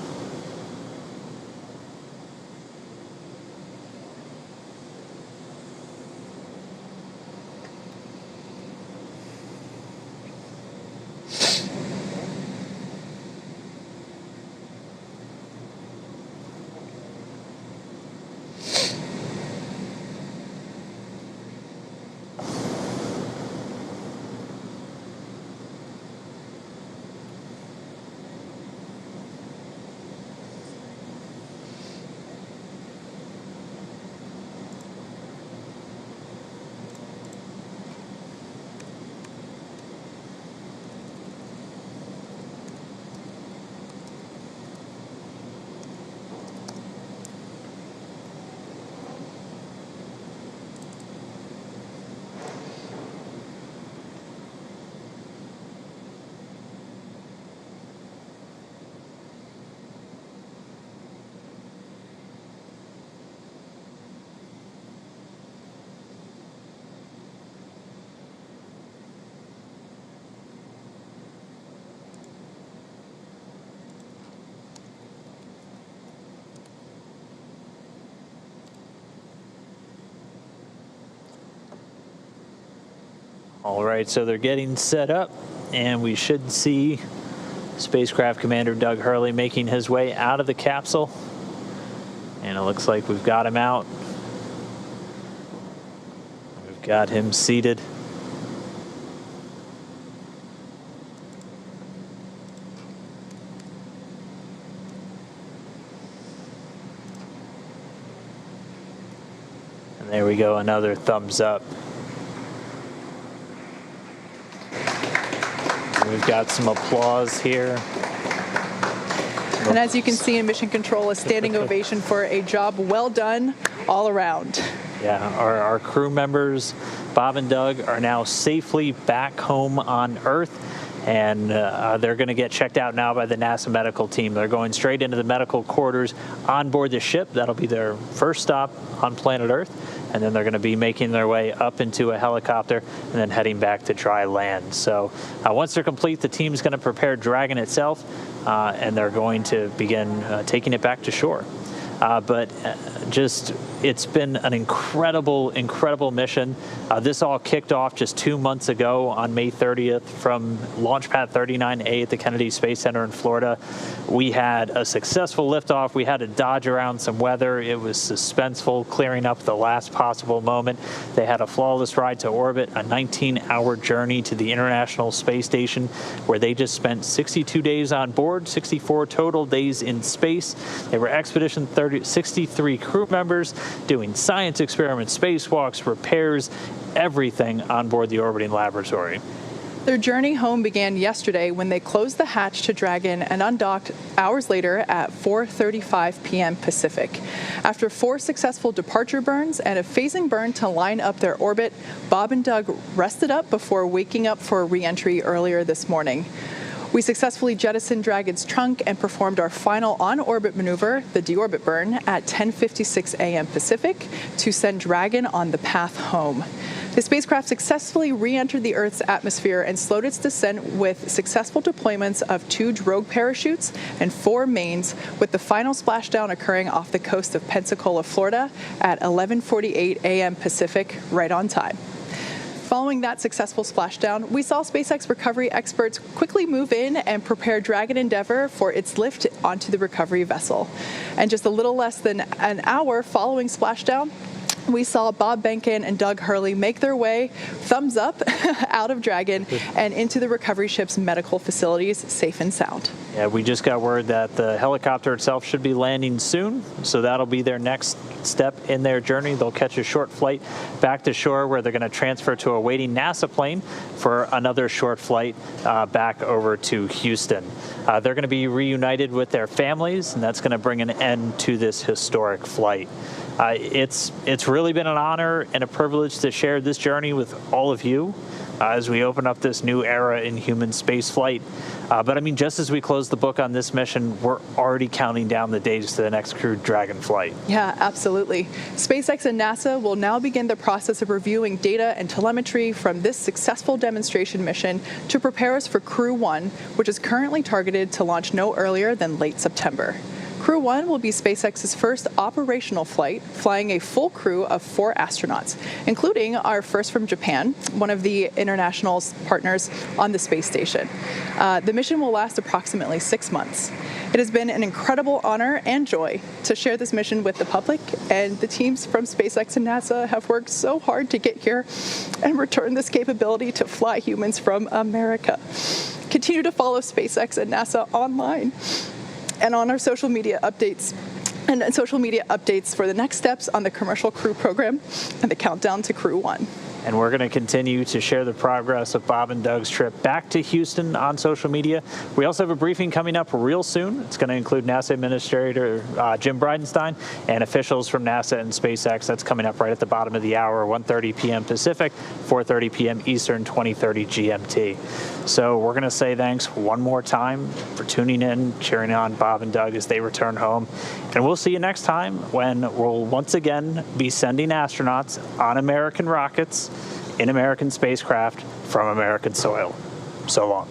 C: All right, so they're getting set up, and we should see Spacecraft Commander Doug Hurley making his way out of the capsule. And it looks like we've got him out. We've got him seated. And there we go, another thumbs up. We've got some applause here.
D: And as you can see in Mission Control, a standing ovation for a job well done all around.
C: Yeah, our crew members, Bob and Doug, are now safely back home on Earth. And they're going to get checked out now by the NASA medical team. They're going straight into the medical quarters on board the ship. That'll be their first stop on planet Earth. And then they're going to be making their way up into a helicopter and then heading back to dry land. So once they're complete, the team's going to prepare Dragon itself, and they're going to begin taking it back to shore. But it's been an incredible, incredible mission. This all kicked off just 2 months ago on May 30th from Launch Pad 39A at the Kennedy Space Center in Florida. We had a successful liftoff. We had to dodge around some weather. It was suspenseful, clearing up the last possible moment. They had a flawless ride to orbit, a 19-hour journey to the International Space Station, where they just spent 62 days on board, 64 total days in space. They were Expedition 63 crew members doing science experiments, spacewalks, repairs, everything on board the orbiting laboratory.
D: Their journey home began yesterday when they closed the hatch to Dragon and undocked hours later at 4:35 p.m. Pacific. After 4 successful departure burns and a phasing burn to line up their orbit, Bob and Doug rested up before waking up for re-entry earlier this morning. We successfully jettisoned Dragon's trunk and performed our final on-orbit maneuver, the deorbit burn, at 10:56 a.m. Pacific to send Dragon on the path home. The spacecraft successfully re-entered the Earth's atmosphere and slowed its descent with successful deployments of 2 drogue parachutes and 4 mains, with the final splashdown occurring off the coast of Pensacola, Florida at 11:48 a.m. Pacific, right on time. Following that successful splashdown, we saw SpaceX recovery experts quickly move in and prepare Dragon Endeavour for its lift onto the recovery vessel. And just a little less than an hour following splashdown, we saw Bob Behnken and Doug Hurley make their way, thumbs up, out of Dragon and into the recovery ship's medical facilities, safe and sound.
C: Yeah, we just got word that the helicopter itself should be landing soon, so that'll be their next step in their journey. They'll catch a short flight back to shore where they're going to transfer to a waiting NASA plane for another short flight back over to Houston. They're going to be reunited with their families, and that's going to bring an end to this historic flight. It's really been an honor and a privilege to share this journey with all of you as we open up this new era in human space flight. But I mean, just as we close the book on this mission, we're already counting down the days to the next crewed Dragon flight.
D: Yeah, absolutely. SpaceX and NASA will now begin the process of reviewing data and telemetry from this successful demonstration mission to prepare us for Crew 1, which is currently targeted to launch no earlier than late September. Crew 1 will be SpaceX's first operational flight, flying a full crew of 4 astronauts, including our first from Japan, one of the international partners on the space station. The mission will last approximately 6 months. It has been an incredible honor and joy to share this mission with the public, and the teams from SpaceX and NASA have worked so hard to get here and return this capability to fly humans from America. Continue to follow SpaceX and NASA online and on our social media updates for the next steps on the commercial crew program and the countdown to Crew 1.
C: And we're going to continue to share the progress of Bob and Doug's trip back to Houston on social media. We also have a briefing coming up real soon. It's going to include NASA Administrator Jim Bridenstine and officials from NASA and SpaceX. That's coming up right at the bottom of the hour, 1:30 p.m. Pacific, 4:30 p.m. Eastern, 2030 GMT. So we're going to say thanks one more time for tuning in, cheering on Bob and Doug as they return home. And we'll see you next time when we'll once again be sending astronauts on American rockets in American spacecraft from American soil. So long.